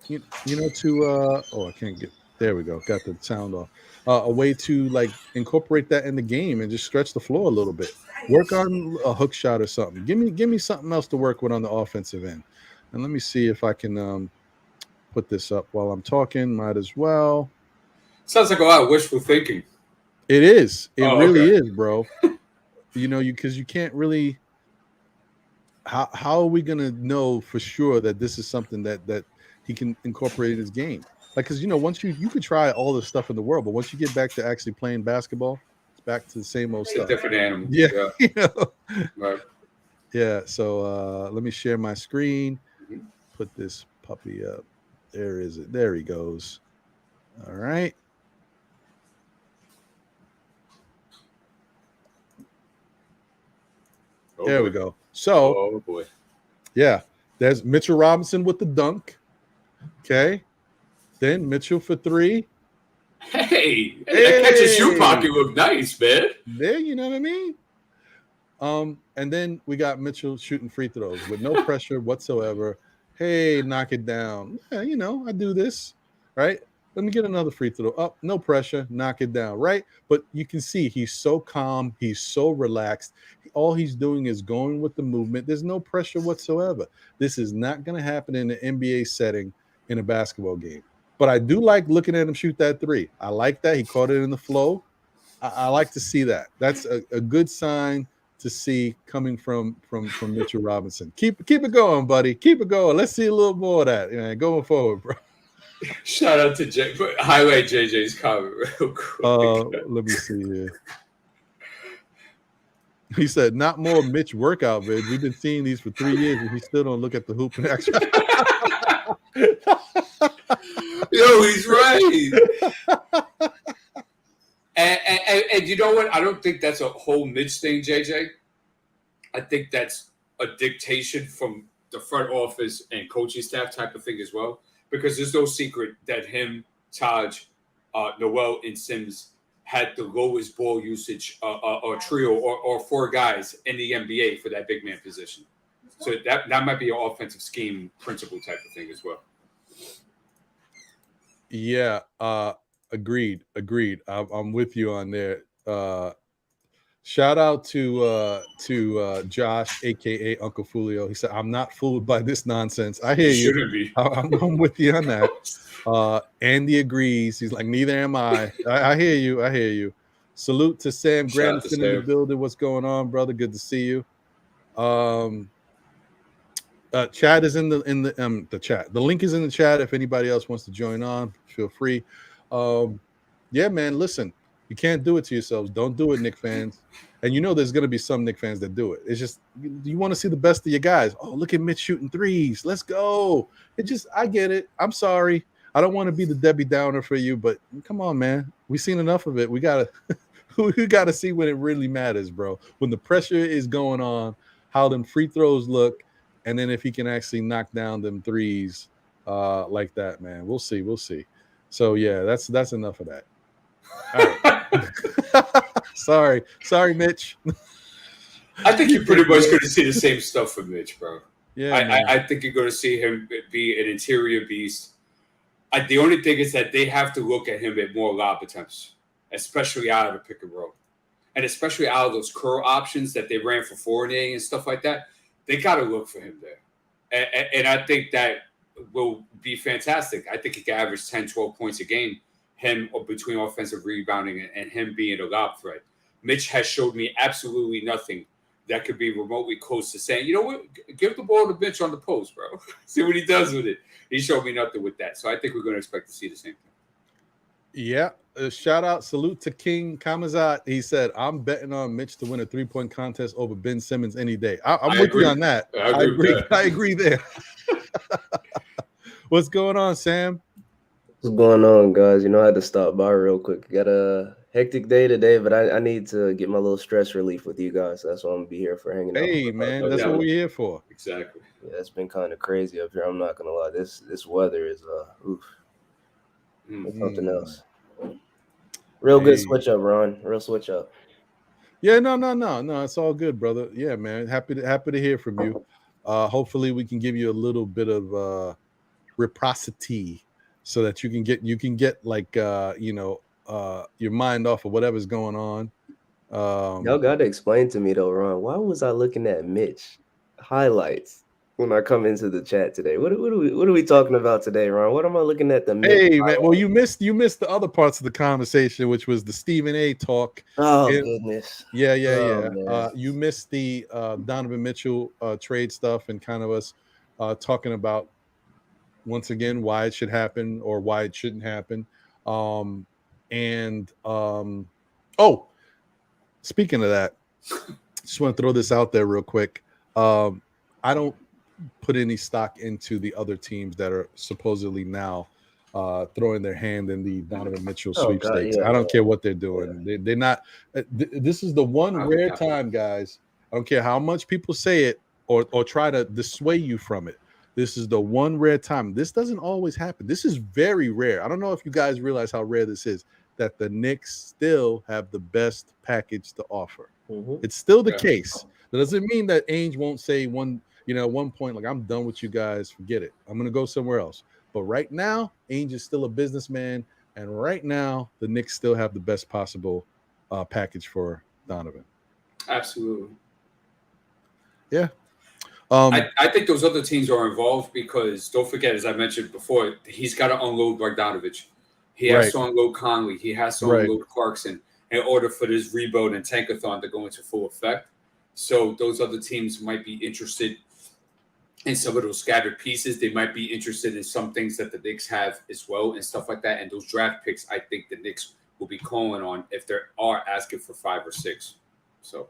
can't get There we go. Got the sound off. A way to like incorporate that in the game and just stretch the floor a little bit. Work on a hook shot or something. Give me something else to work with on the offensive end. And let me see if I can put this up while I'm talking. Might as well. Sounds like a lot of wishful thinking. It is. It really okay. is, bro. Because you can't really. How are we gonna know for sure that this is something that he can incorporate in his game? Like, because once you could try all the stuff in the world, but once you get back to actually playing basketball, it's back to the same old It's stuff. a different animal. Yeah. Right. Yeah. So let me share my screen. Put this puppy up. There is it. There he goes. All right. There we go. So, oh boy. Yeah, there's Mitchell Robinson with the dunk. Okay. Then Mitchell for 3. Hey, that catch and shoot pocket look nice, man. There, you know what I mean? And then we got Mitchell shooting free throws with no pressure whatsoever. Hey, knock it down. Yeah, I do this, right? Let me get another free throw. Up, no pressure, knock it down, right? But you can see he's so calm, he's so relaxed. All he's doing is going with the movement. There's no pressure whatsoever. This is not going to happen in an NBA setting in a basketball game. But I do like looking at him shoot that 3. I like that. He caught it in the flow. I like to see that. That's a good sign to see coming from Mitchell Robinson. Keep it going, buddy. Keep it going. Let's see a little more of that. Going forward, bro. Shout out to Jay. Highlight JJ's comment real quick. Let me see here. He said, "Not more Mitch workout vids. We've been seeing these for 3 years, and he still don't look at the hoop in action." Yo, he's right. And you know what? I don't think that's a whole Mitch thing, JJ. I think that's a dictation from the front office and coaching staff type of thing as well. Because there's no secret that him, Taj, Noel, and Sims had the lowest ball usage or trio or 4 guys in the NBA for that big man position. So that might be an offensive scheme principle type of thing as well. Yeah, agreed. I'm with you on there. Shout out to Josh, aka Uncle Fulio. He said, "I'm not fooled by this nonsense." I hear you. Shouldn't be. I'm with you on that. Andy agrees. He's like, "Neither am I." I hear you. Salute to Sam Grandison in the building. What's going on, brother? Good to see you. Chat is in the chat. The link is in the chat. If anybody else wants to join on, feel free. Yeah, man. Listen, you can't do it to yourselves. Don't do it, Knicks fans. And there's going to be some Knicks fans that do it. It's just you want to see the best of your guys. Oh, look at Mitch shooting 3s. Let's go. I get it. I'm sorry. I don't want to be the Debbie Downer for you, but come on, man. We've seen enough of it. We gotta see when it really matters, bro. When the pressure is going on, how them free throws look, and then if he can actually knock down them 3s like that, man. We'll see. So yeah, that's enough of that. All right. Sorry, Mitch. I think you're pretty much going to see the same stuff from Mitch, bro. Yeah, I think you're going to see him be an interior beast. The only thing is that they have to look at him at more lob attempts, especially out of the pick and roll, and especially out of those curl options that they ran for Fournier and stuff like that. They got to look for him there, and I think that will be fantastic. I think he can average 10, 12 points a game. Him between offensive rebounding and him being a lob threat. Mitch has showed me absolutely nothing that could be remotely close to saying, you know what, give the ball to Mitch on the post, bro. See what he does with it. He showed me nothing with that. So I think we're going to expect to see the same thing. Yeah. Shout out, salute to King Kamazat. He said, "I'm betting on Mitch to win a 3-point contest over Ben Simmons any day." I'm with you on that. I agree. I agree there. What's going on, Sam? What's going on, guys? I had to stop by real quick. Got a hectic day today, but I need to get my little stress relief with you guys. That's why I'm gonna be here for hanging out. Hey, man, that's what we're here for. Exactly. Yeah, it's been kind of crazy up here. I'm not gonna lie. This weather is something else. Real good switch up, Ron. Real switch up. Yeah, no. It's all good, brother. Yeah, man. Happy to hear from you. Hopefully, we can give you a little bit of reciprocity so that you can get like your mind off of whatever's going on. Y'all got to explain to me though, Ron. Why was I looking at Mitch highlights when I come into the chat today? What are we talking about today, Ron? What am I looking at the Mitch? Hey man, well you missed the other parts of the conversation, which was the Stephen A talk. Oh goodness. Yeah. You missed the Donovan Mitchell trade stuff and kind of us talking about once again why it should happen or why it shouldn't happen. Speaking of that, just want to throw this out there real quick. I don't put any stock into the other teams that are supposedly now throwing their hand in the Donovan Mitchell sweepstakes. I don't care what they're doing. Yeah. They're not. This is the one rare time, guys. I don't care how much people say it or try to dissuade you from it. This is the one rare time. This doesn't always happen. This is very rare. I don't know if you guys realize how rare this is, that the Knicks still have the best package to offer. Mm-hmm. It's still the case. That doesn't mean that Ainge won't say at one point, like, I'm done with you guys, forget it. I'm going to go somewhere else. But right now, Ainge is still a businessman, and right now, the Knicks still have the best possible package for Donovan. Absolutely. Yeah. I think those other teams are involved because, don't forget, as I mentioned before, he's got to unload Bogdanovich. He has to unload Conley. He has to unload Clarkson in order for this rebuild and tankathon to go into full effect. So those other teams might be interested in some of those scattered pieces. They might be interested in some things that the Knicks have as well and stuff like that. And those draft picks, I think the Knicks will be calling on if they are asking for 5 or 6. So.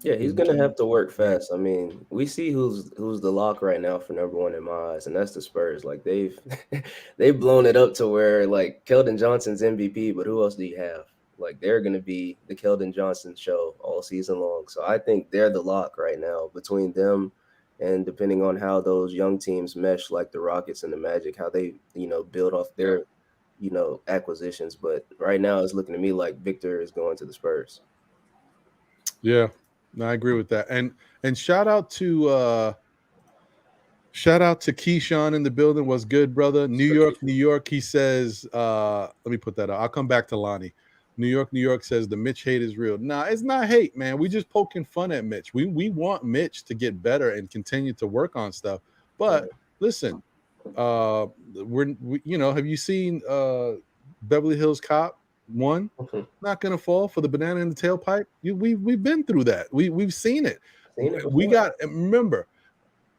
Yeah, he's gonna have to work fast. I mean, we see who's the lock right now for number 1 in my eyes, and that's the Spurs. Like they've blown it up to where like Keldon Johnson's MVP, but who else do you have? Like they're gonna be the Keldon Johnson show all season long. So I think they're the lock right now between them, and depending on how those young teams mesh, like the Rockets and the Magic, how they build off their acquisitions. But right now, it's looking to me like Victor is going to the Spurs. Yeah. No, I agree with that. And shout out to Keyshawn in the building. What's good, brother? New York. He says, let me put that out. I'll come back to Lonnie. New York says the Mitch hate is real. Nah, it's not hate, man. We just poking fun at Mitch. We want Mitch to get better and continue to work on stuff. But listen, have you seen Beverly Hills Cop 1? Not gonna fall for the banana in the tailpipe. We've been through that. We've seen it. Remember,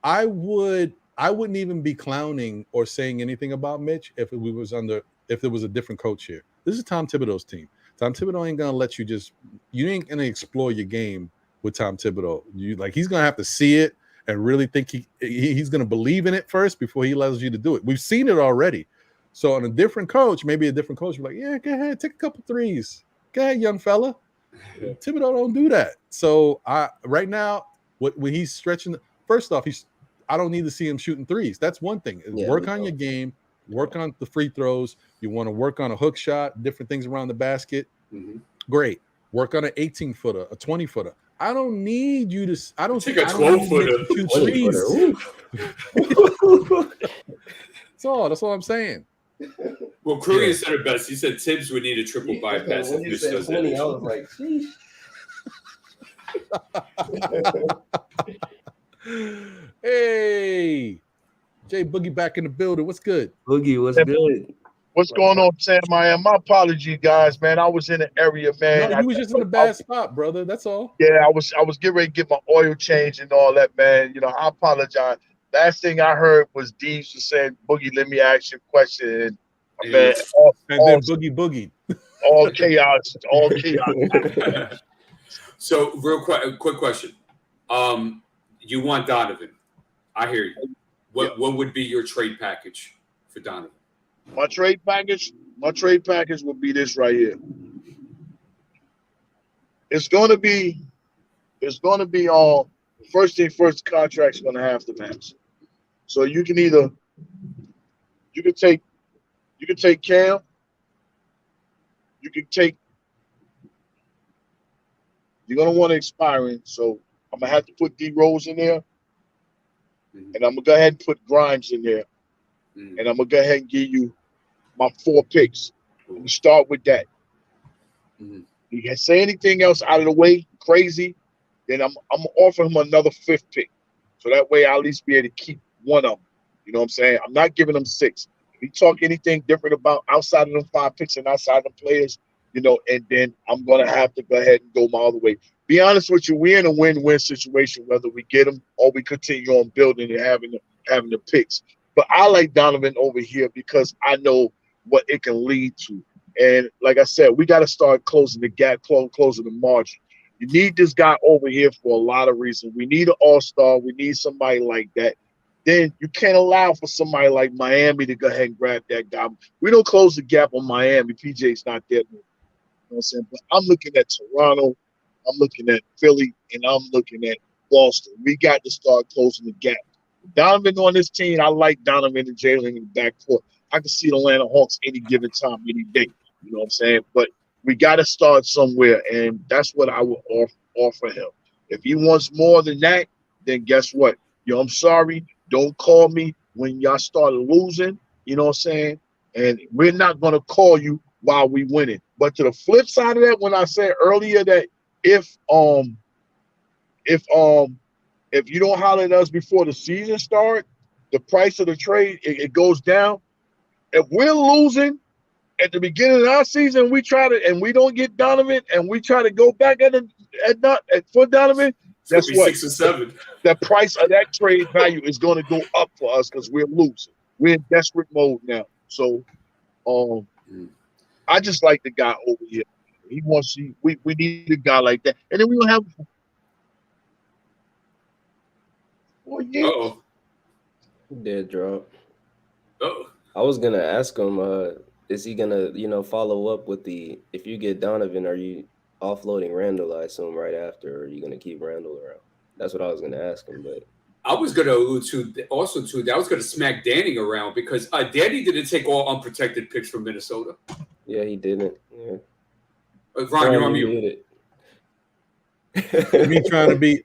I wouldn't even be clowning or saying anything about Mitch if there was a different coach here. This is Tom Thibodeau's team. Tom Thibodeau ain't gonna let you ain't gonna explore your game with Tom Thibodeau. He's gonna have to see it and really think he's gonna believe in it first before he allows you to do it. We've seen it already. So on a different coach, maybe a different coach will be like, yeah, go ahead, take a couple threes. Go ahead, young fella. Thibodeau don't do that. So right now, when he's stretching, first off, I don't need to see him shooting threes. That's one thing. Work on your game, work on the free throws. You want to work on a hook shot, different things around the basket. Mm-hmm. Great. Work on an 18-footer, a 20-footer. I don't need you to. I don't take a 12-footer. Shoot threes. That's all I'm saying. Well, Kruger said it best. He said Tibbs would need a triple bypass if Mitch does that. I was like, sheesh. Hey, Jay Boogie back in the building. What's good? Boogie, what's good? What's going on, Sam? My apology, guys, man. I was in the area, man. No, you was just in a bad spot, brother. That's all. Yeah, I was getting ready to get my oil change and all that, man. I apologize. Last thing I heard was Deeves was saying, Boogie, let me ask you a question. And, man, then Boogie. All chaos. All chaos. So, real quick question. You want Donovan. I hear you. What would be your trade package for Donovan? My trade package would be this right here. It's gonna be all first thing first. Contract's gonna have to match. So you can take Cam. You're gonna want to expiring, so I'm gonna have to put D Rose in there, and I'm gonna go ahead and put Grimes in there. and I'm gonna go ahead and give you my 4 picks. Let me start with that. You can say anything else out of the way, crazy, then I'm gonna offer him another 5th pick. So that way I'll at least be able to keep one of them. You know what I'm saying? I'm not giving him 6. If he talk anything different about outside of them 5 picks and outside of them players, you know, and then I'm gonna have to go ahead and go my other way. Be honest with you, we're in a win-win situation, whether we get him or we continue on building and having the picks. But I like Donovan over here because I know what it can lead to. And like I said, we got to start closing the gap, closing the margin. You need this guy over here for a lot of reasons. We need an all-star. We need somebody like that. Then you can't allow for somebody like Miami to go ahead and grab that guy. We don't close the gap on Miami. PJ's not there. You know what I'm saying? But I'm looking at Toronto. I'm looking at Philly, and I'm looking at Boston. We got to start closing the gap. Donovan on this team, I like Donovan and Jalen in the backcourt. I can see the Atlanta Hawks any given time, any day. You know what I'm saying? But we got to start somewhere, and that's what I would offer him. If he wants more than that, then guess what? Yo, I'm sorry. Don't call me when y'all start losing. You know what I'm saying? And we're not going to call you while we winning. But to the flip side of that, when I said earlier that if you don't holler at us before the season starts, the price of the trade it goes down. If we're losing at the beginning of our season, we don't get Donovan, and we try to go back for Donovan. Guess what? 6 or 7. The price of that trade value is going to go up for us because we're losing. We're in desperate mode now. So, I just like the guy over here. We need a guy like that, and then we don't have. Well, yeah. Uh-oh. Dead drop. Uh-oh. I was gonna ask him, is he gonna, follow up with if you get Donovan, are you offloading Randall, I assume, right after, or are you gonna keep Randall around? That's what I was gonna ask him, but I was gonna allude to also too that I was gonna smack Danny around because Danny didn't take all unprotected picks from Minnesota. Yeah, he didn't. Yeah. Ron, you're on mute. me trying to be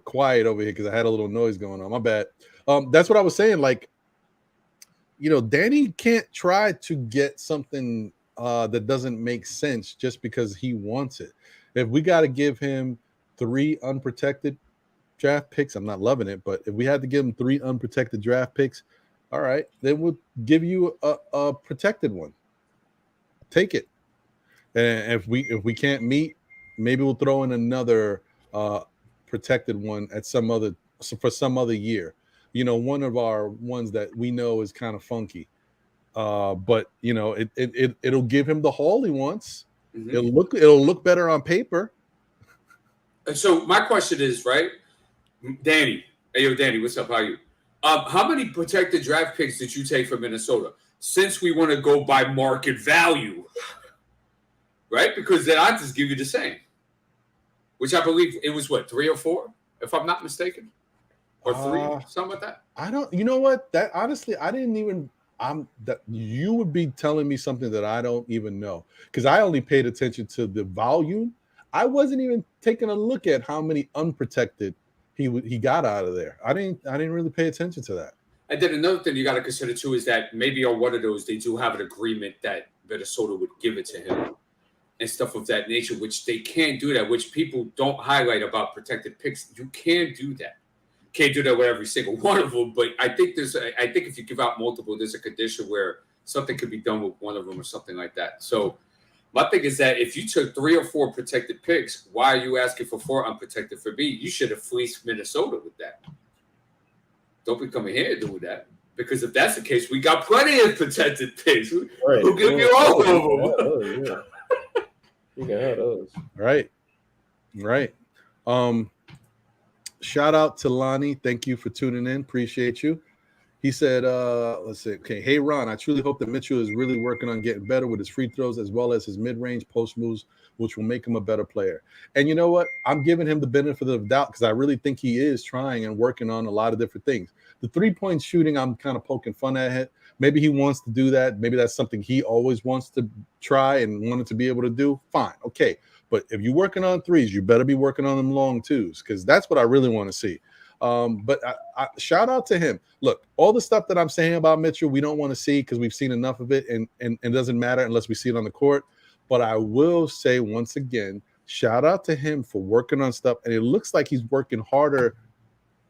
quiet over here because I had a little noise going on. My bad. That's what I was saying. Like, Danny can't try to get something that doesn't make sense just because he wants it. If we got to give him 3 unprotected draft picks, I'm not loving it, but if we had to give him 3 unprotected draft picks, all right, then we'll give you a protected one. Take it. And if we can't meet, maybe we'll throw in another protected one for some other year. One of our ones that we know is kind of funky. But it'll give him the haul he wants. Mm-hmm. It'll look better on paper. And so my question is, right, Danny? Hey, yo, Danny, what's up? How are you? How many protected draft picks did you take from Minnesota? Since we want to go by market value, right? Because then I just give you the same, which I believe it was 3 or 4, if I'm not mistaken, or 3, something like that. I don't. You know what? That honestly, I didn't even. That you would be telling me something that I don't even know because I only paid attention to the volume. I wasn't even taking a look at how many unprotected he got out of there. I didn't really pay attention to that. And then another thing you got to consider too is that maybe on one of those they do have an agreement that Minnesota would give it to him and stuff of that nature, which they can't do that, which people don't highlight about protected picks. You can't do that. Can't do that with every single one of them. But I think if you give out multiple, there's a condition where something could be done with one of them or something like that. So my thing is that if you took 3 or 4 protected picks, why are you asking for 4 unprotected for me? You should have fleeced Minnesota with that. Don't be coming here doing that. Because if that's the case, we got plenty of protected picks. Right. We'll give you all of them. Yeah. You can have those. Right. Shout out to Lonnie. Thank you for tuning in. Appreciate you. He said, let's see. Okay. Hey, Ron, I truly hope that Mitchell is really working on getting better with his free throws as well as his mid-range post moves, which will make him a better player. And you know what? I'm giving him the benefit of the doubt because I really think he is trying and working on a lot of different things. The 3-point shooting, I'm kind of poking fun at it. Maybe he wants to do that. Maybe that's something he always wants to try and wanted to be able to do. Fine. Okay. But if you're working on threes, you better be working on them long twos because that's what I really want to see. But I shout out to him. Look, all the stuff that I'm saying about Mitchell, we don't want to see because we've seen enough of it, and it doesn't matter unless we see it on the court. But I will say once again, shout out to him for working on stuff, and it looks like he's working harder.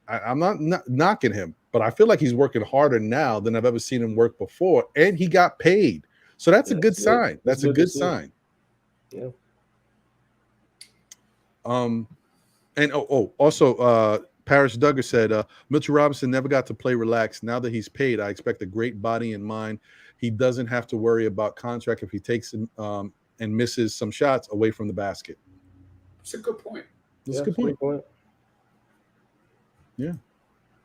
I'm not knocking him, but I feel like he's working harder now than I've ever seen him work before, and he got paid. So that's a good sign. That's a good sign. Yeah. And also, Parrish Duggar said, Mitchell Robinson never got to play relaxed. Now that he's paid, I expect a great body and mind. He doesn't have to worry about contract if he takes and misses some shots away from the basket. That's a good point. That's a good point. Yeah.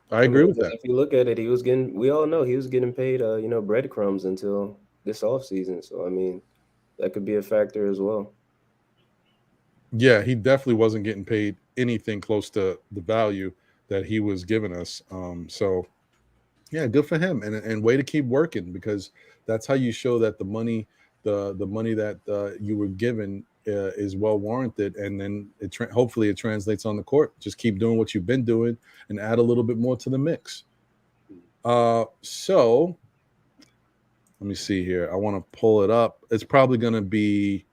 I mean, agree with that. If you look at it, we all know he was getting paid, breadcrumbs until this offseason. So, I mean, that could be a factor as well. Yeah, he definitely wasn't getting paid anything close to the value that he was giving us. So, yeah, good for him, and way to keep working, because that's how you show that the money that you were given is well warranted, and then hopefully it translates on the court. Just keep doing what you've been doing and add a little bit more to the mix. So let me see here. I want to pull it up. It's probably going to be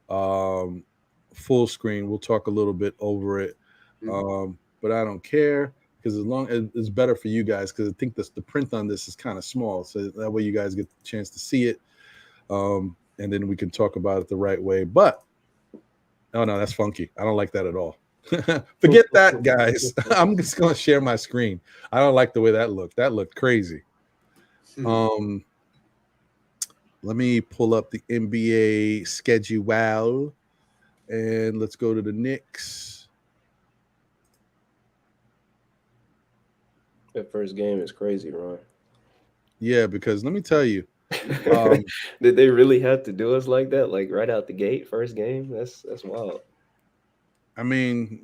full screen. We'll talk a little bit over it, but I don't care, because as long as it's better for you guys, because I think the print on this is kind of small, so that way you guys get the chance to see it, and then we can talk about it the right way. But oh no, that's funky. I don't like that at all. Forget that, guys. I'm just gonna share my screen. I don't like the way that looked. That looked crazy. Let me pull up the NBA schedule, and let's go to the Knicks. That first game is crazy, Ron. Yeah, because let me tell you, did they really have to do us like that? Like right out the gate, first game? That's wild. I mean,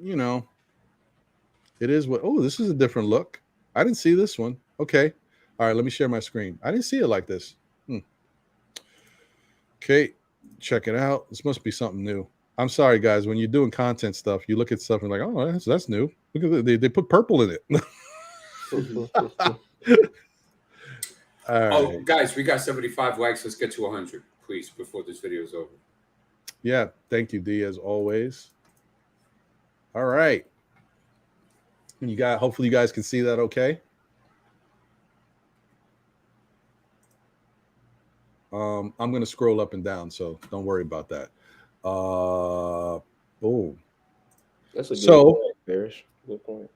it is what. Oh, this is a different look. I didn't see this one. Okay, all right. Let me share my screen. I didn't see it like this. Okay, check it out. This must be something new. I'm sorry, guys. When you're doing content stuff, you look at stuff and like, oh, that's new. Look at they put purple in it. All right. Oh, guys, we got 75 likes. Let's get to 100, please, before this video is over. Yeah, thank you, D, as always. All right. Hopefully you guys can see that okay. I'm going to scroll up and down, so don't worry about that. Boom. That's a good point, Parrish. Good point.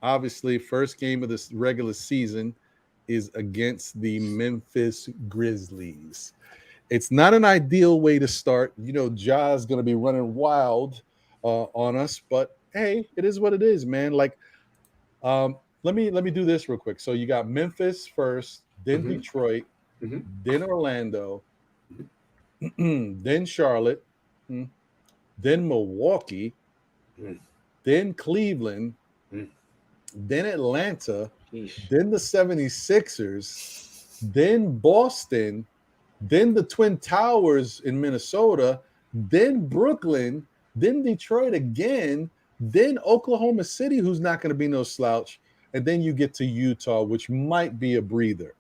Obviously, first game of this regular season is against the Memphis Grizzlies. It's not an ideal way to start. Ja's going to be running wild on us, but hey, it is what it is, man. Like, let me do this real quick. So you got Memphis first, then Detroit, then Orlando, then Charlotte, then Milwaukee, then Cleveland, then Atlanta, then the 76ers, then Boston, then the Twin Towers in Minnesota, then Brooklyn, then Detroit again, then Oklahoma City, who's not going to be no slouch, and then you get to Utah, which might be a breather.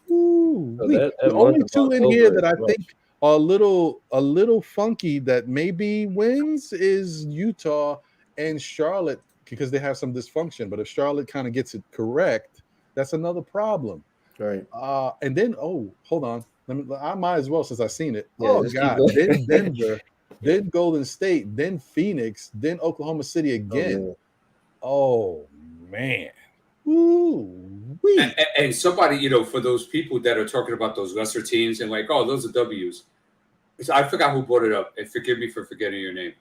The only two in here that I think are a little funky that maybe wins is Utah and Charlotte, because they have some dysfunction. But if Charlotte kind of gets it correct, that's another problem. Right. And then, hold on. I might as well, since I've seen it. Yeah, God. Then Denver, then Golden State, then Phoenix, then Oklahoma City again. Oh, man. And somebody, for those people that are talking about those lesser teams and like, oh, those are W's. So I forgot who brought it up, and forgive me for forgetting your name.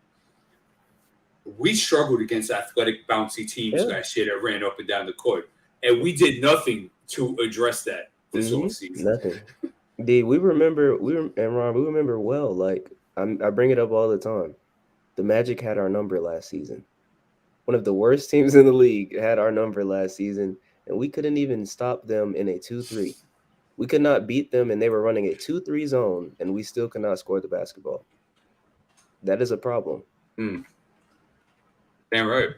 We struggled against athletic, bouncy teams last year that ran up and down the court, and we did nothing to address that this whole season. Nothing. D, we remember well. Like I bring it up all the time. The Magic had our number last season. One of the worst teams in the league had our number last season, and we couldn't even stop them in a 2-3. We could not beat them, and they were running a 2-3 zone, and we still could not score the basketball. That is a problem. Damn right.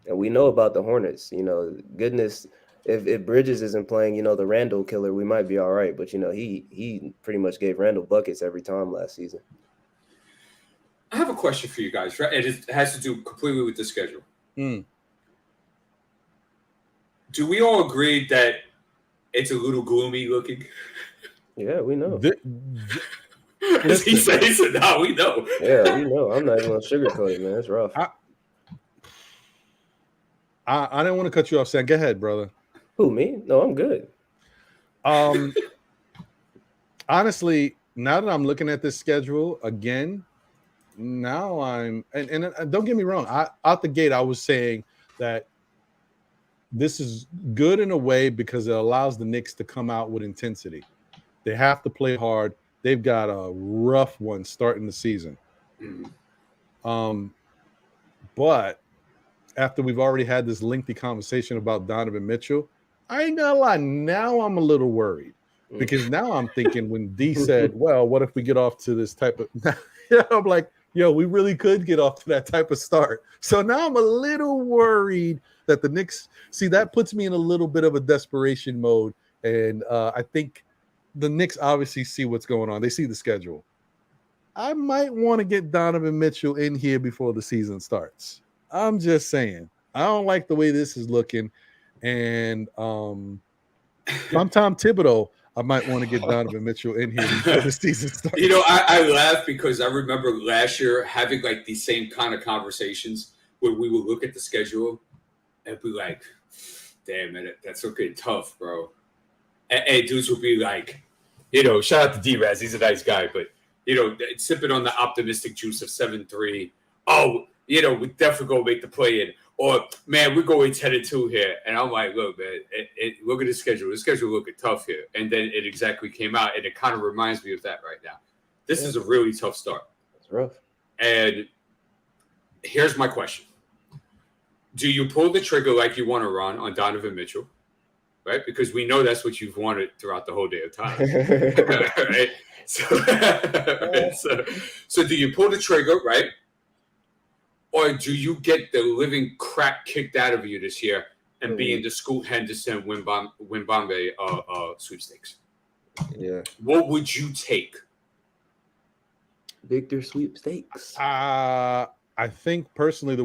And we know about the Hornets. You know, goodness, if Bridges isn't playing, you know, the Randall killer, we might be all right. But you know, he pretty much gave Randall buckets every time last season. I have a question for you guys. Right? It has to do completely with the schedule. Mm. Do we all agree that it's a little gloomy looking? Yeah, we know. He says it now. We know. Yeah, we know. I'm not even gonna sugarcoat it, man. It's rough. I didn't want to cut you off, Sam. Go ahead, brother. Who, me? No, I'm good. Honestly, now that I'm looking at this schedule again, now and don't get me wrong. Out the gate, I was saying that this is good in a way because it allows the Knicks to come out with intensity. They have to play hard. They've got a rough one starting the season. But after we've already had this lengthy conversation about Donovan Mitchell, I ain't gonna lie. Now I'm a little worried because now I'm thinking when D said, well, what if we get off to this type of, I'm like, yo, we really could get off to that type of start. So now I'm a little worried that the Knicks, see, that puts me in a little bit of a desperation mode. And I think the Knicks obviously see what's going on. They see the schedule. I might want to get Donovan Mitchell in here before the season starts. I'm just saying. I don't like the way this is looking. And if I'm Tom Thibodeau, I might want to get Donovan Mitchell in here before the season starts. You know, I laugh because I remember last year having like these same kind of conversations where we would look at the schedule and be like, damn, man, that's looking tough, bro. And dudes would be like, you know, shout out to D-Raz. He's a nice guy, but, you know, sipping on the optimistic juice of 7-3. Oh, you know, we definitely go make the play in. Or, man, we're going 10-2 here. And I'm like, look, man, look at the schedule. The schedule looking tough here. And then it exactly came out, and it kind of reminds me of that right now. This is a really tough start. It's rough. And here's my question. Do you pull the trigger like you want to run on Donovan Mitchell? Right? Because we know that's what you've wanted throughout the whole day of time. Right? So do you pull the trigger, right? Or do you get the living crap kicked out of you this year and be in the Scoot Henderson Wimbambe sweepstakes? Yeah. What would you take? Victor sweepstakes. I think personally the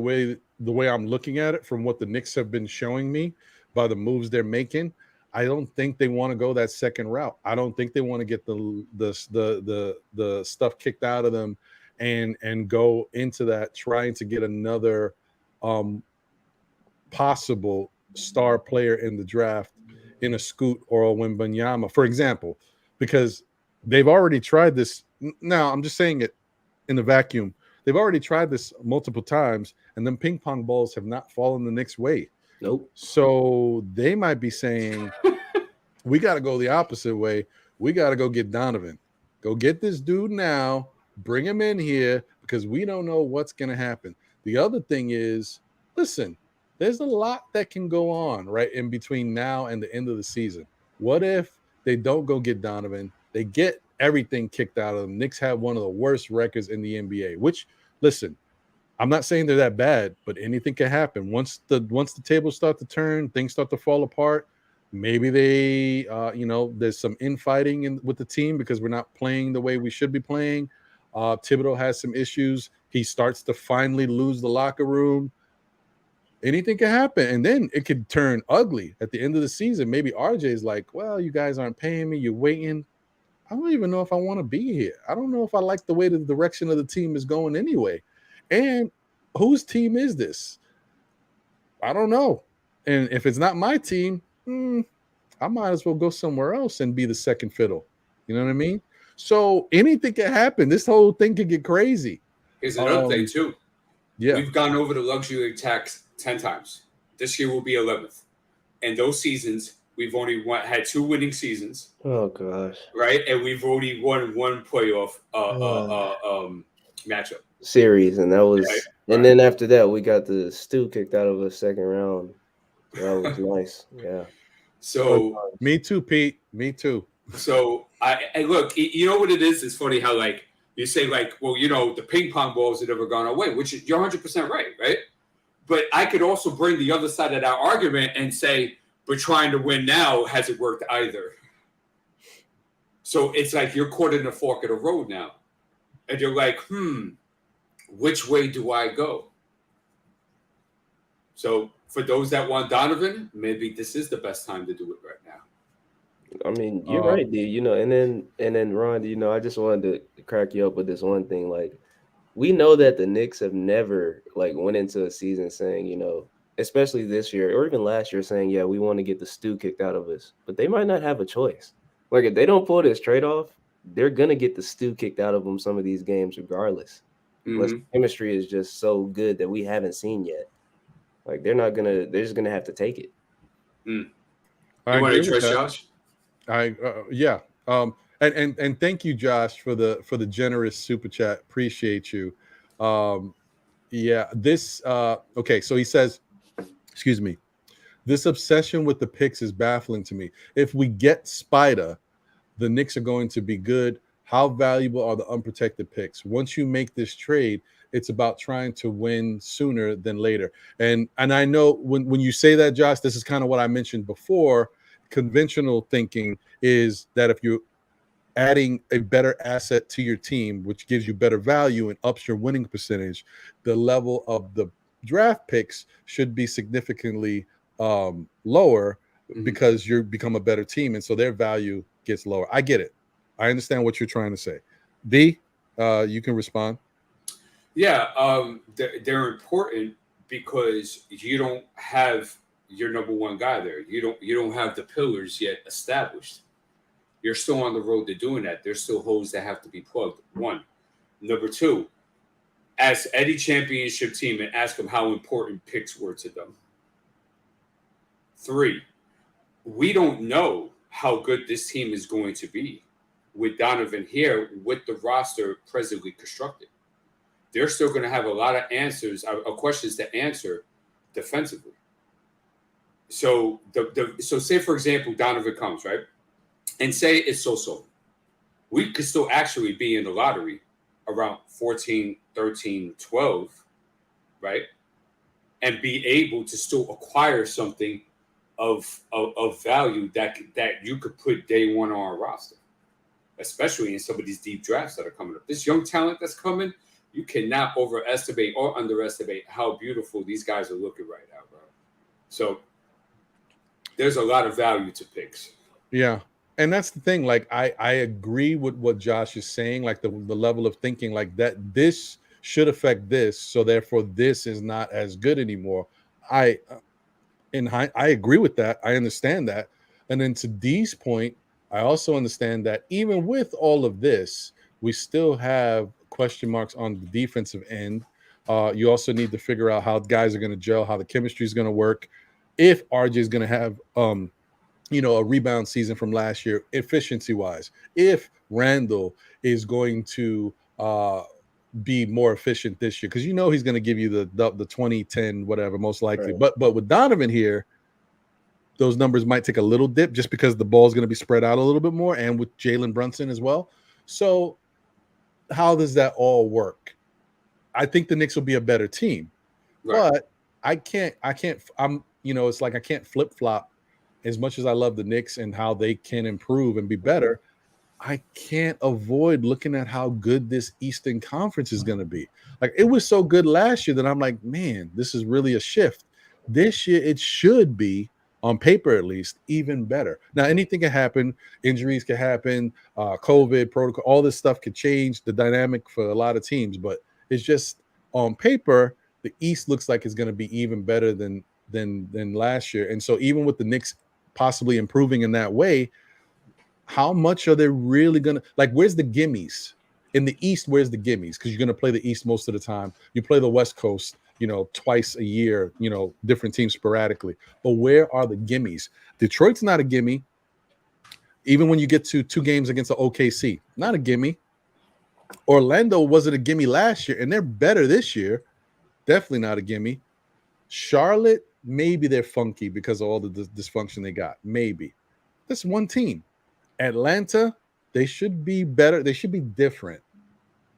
way I'm looking at it from what the Knicks have been showing me by the moves they're making, I don't think they want to go that second route. I don't think they want to get the stuff kicked out of them and go into that trying to get another possible star player in the draft in a Scoot or a Wembanyama, for example, because they've already tried this. Now, I'm just saying it in the vacuum. They've already tried this multiple times, and them ping pong balls have not fallen the Knicks' way. Nope. So they might be saying, we got to go the opposite way. We got to go get Donovan. Go get this dude now. Bring him in here because we don't know what's going to happen. The other thing is, listen, there's a lot that can go on right in between now and the end of the season. What if they don't go get Donovan? They get everything kicked out of them. Knicks have one of the worst records in the NBA, which, listen, I'm not saying they're that bad, but anything can happen. Once the tables start to turn, things start to fall apart. Maybe they, there's some infighting with the team because we're not playing the way we should be playing. Thibodeau has some issues. He starts to finally lose the locker room. Anything can happen, and then it could turn ugly at the end of the season. Maybe RJ is like, well, you guys aren't paying me. You're waiting. I don't even know if I want to be here. I don't know if I like the way the direction of the team is going anyway. And whose team is this? I don't know. And if it's not my team, I might as well go somewhere else and be the second fiddle. You know what I mean? So anything can happen. This whole thing could get crazy. Here's another thing, too. Yeah. We've gone over the luxury tax 10 times. This year will be 11th. And those seasons, we've only had 2 winning seasons. Oh, gosh. Right? And we've already won 1 playoff matchup. Series, and that was, and then after that, we got the stew kicked out of the second round. That was nice, yeah. So me too, Pete. Me too. So I look, you know what it is? It's funny how like you say like, well, you know, the ping pong balls have never gone away, which you're 100% right? But I could also bring the other side of that argument and say, but trying to win now hasn't worked either. So it's like you're caught in the fork of the road now. And you're like, which way do I go? So for those that want Donovan, maybe this is the best time to do it right now. I mean, you're right, dude. You know, and then Ron, you know, I just wanted to crack you up with this one thing. Like, we know that the Knicks have never like went into a season saying, you know, especially this year or even last year, saying, yeah, we want to get the stew kicked out of us. But they might not have a choice. Like, if they don't pull this trade off, they're gonna get the stew kicked out of them some of these games, regardless. Unless the chemistry is just so good that we haven't seen yet. Like, they're just gonna have to take it. You want to trust Josh? Yeah. And thank you, Josh, for the generous super chat. Appreciate you. Yeah. This okay. So he says, excuse me. This obsession with the picks is baffling to me. If we get Spider, the Knicks are going to be good. How valuable are the unprotected picks? Once you make this trade, it's about trying to win sooner than later. And I know when you say that, Josh, this is kind of what I mentioned before. Conventional thinking is that if you're adding a better asset to your team, which gives you better value and ups your winning percentage, the level of the draft picks should be significantly lower because you become a better team, and so their value gets lower. I get it. I understand what you're trying to say. D, you can respond. Yeah, they're important because you don't have your number one guy there. You don't have the pillars yet established. You're still on the road to doing that. There's still holes that have to be plugged. One. Number two, ask any championship team and ask them how important picks were to them. 3, we don't know how good this team is going to be with Donovan here, with the roster presently constructed. They're still going to have a lot of answers, questions to answer defensively. So so say, for example, Donovan comes, right? And say it's so-so. We could still actually be in the lottery around 14, 13, 12, right? And be able to still acquire something of value that you could put day one on our roster, especially in some of these deep drafts that are coming up. This young talent that's coming, you cannot overestimate or underestimate how beautiful these guys are looking right now, bro. So there's a lot of value to picks. Yeah. And that's the thing. Like, I agree with what Josh is saying, like the level of thinking like that this should affect this, so therefore this is not as good anymore. I agree with that. I understand that. And then to D's point, I also understand that even with all of this, we still have question marks on the defensive end. You also need to figure out how guys are going to gel, how the chemistry is going to work, if RJ is going to have a rebound season from last year, efficiency wise, if Randall is going to be more efficient this year, because he's going to give you the 20, 10, whatever, most likely. Right. But with Donovan here, those numbers might take a little dip just because the ball is going to be spread out a little bit more, and with Jalen Brunson as well. So how does that all work? I think the Knicks will be a better team, right. But it's like I can't flip flop. As much as I love the Knicks and how they can improve and be better, I can't avoid looking at how good this Eastern Conference is going to be. Like, it was so good last year that I'm like, man, this is really a shift. This year, it should be, on paper at least, even better. Now, anything can happen. Injuries can happen. COVID protocol, all this stuff could change the dynamic for a lot of teams. But it's just, on paper, the East looks like it's going to be even better than last year. And so even with the Knicks possibly improving in that way, how much are they really gonna, like, where's the gimmies in the East? Where's the gimmies? Because you're gonna play the East most of the time. You play the West Coast, twice a year, different teams sporadically. But where are the gimmies? Detroit's not a gimme. Even when you get to 2 games against the OKC, not a gimme. Orlando wasn't a gimme last year, and they're better this year. Definitely not a gimme. Charlotte, maybe they're funky because of all the dysfunction they got. Maybe. That's one team. Atlanta, they should be better. They should be different.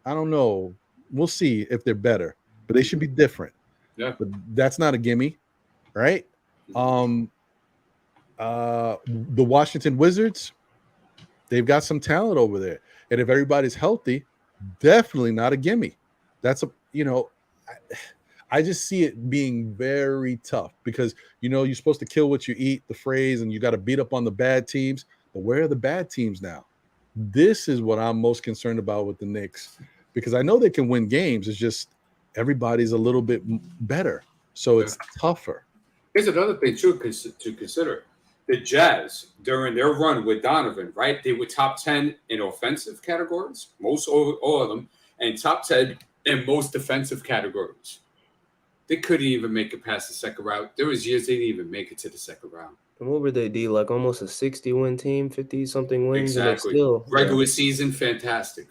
I don't know. We'll see if they're better, but they should be different. Yeah. but that's not a gimme, right? The Washington Wizards, they've got some talent over there, and if everybody's healthy, definitely not a gimme. That's I just see it being very tough because you're supposed to kill what you eat, the phrase, and you got to beat up on the bad teams. But where are the bad teams now? This is what I'm most concerned about with the Knicks, because I know they can win games. It's just everybody's a little bit better, so it's tougher. Here's another thing too to consider: the Jazz during their run with Donovan, right? They were top 10 in offensive categories, all of them, and top 10 in most defensive categories. They couldn't even make it past the second round. There was years they didn't even make it to the second round. And what were they, D? Like almost a 60-win team, 50-something wins? Exactly. Still, regular season, fantastic.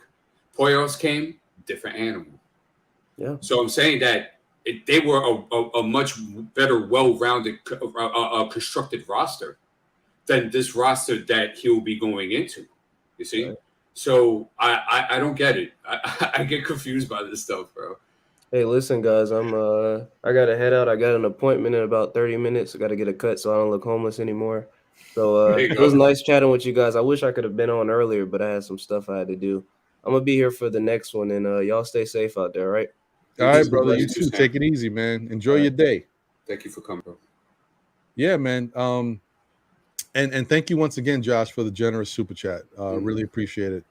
Playoffs came, different animal. Yeah. So I'm saying that they were a much better, well-rounded, constructed roster than this roster that he'll be going into. You see? Right. So I don't get it. I get confused by this stuff, bro. Hey, listen, guys, I gotta head out. I got an appointment in about 30 minutes. I gotta get a cut so I don't look homeless anymore. So it was nice chatting with you guys. I wish I could have been on earlier, but I had some stuff I had to do. I'm gonna be here for the next one, and y'all stay safe out there, right? All right, brother. You too. Take it easy, man. Enjoy your day. Thank you for coming, bro. Yeah, man. And thank you once again, Josh, for the generous super chat. Really appreciate it.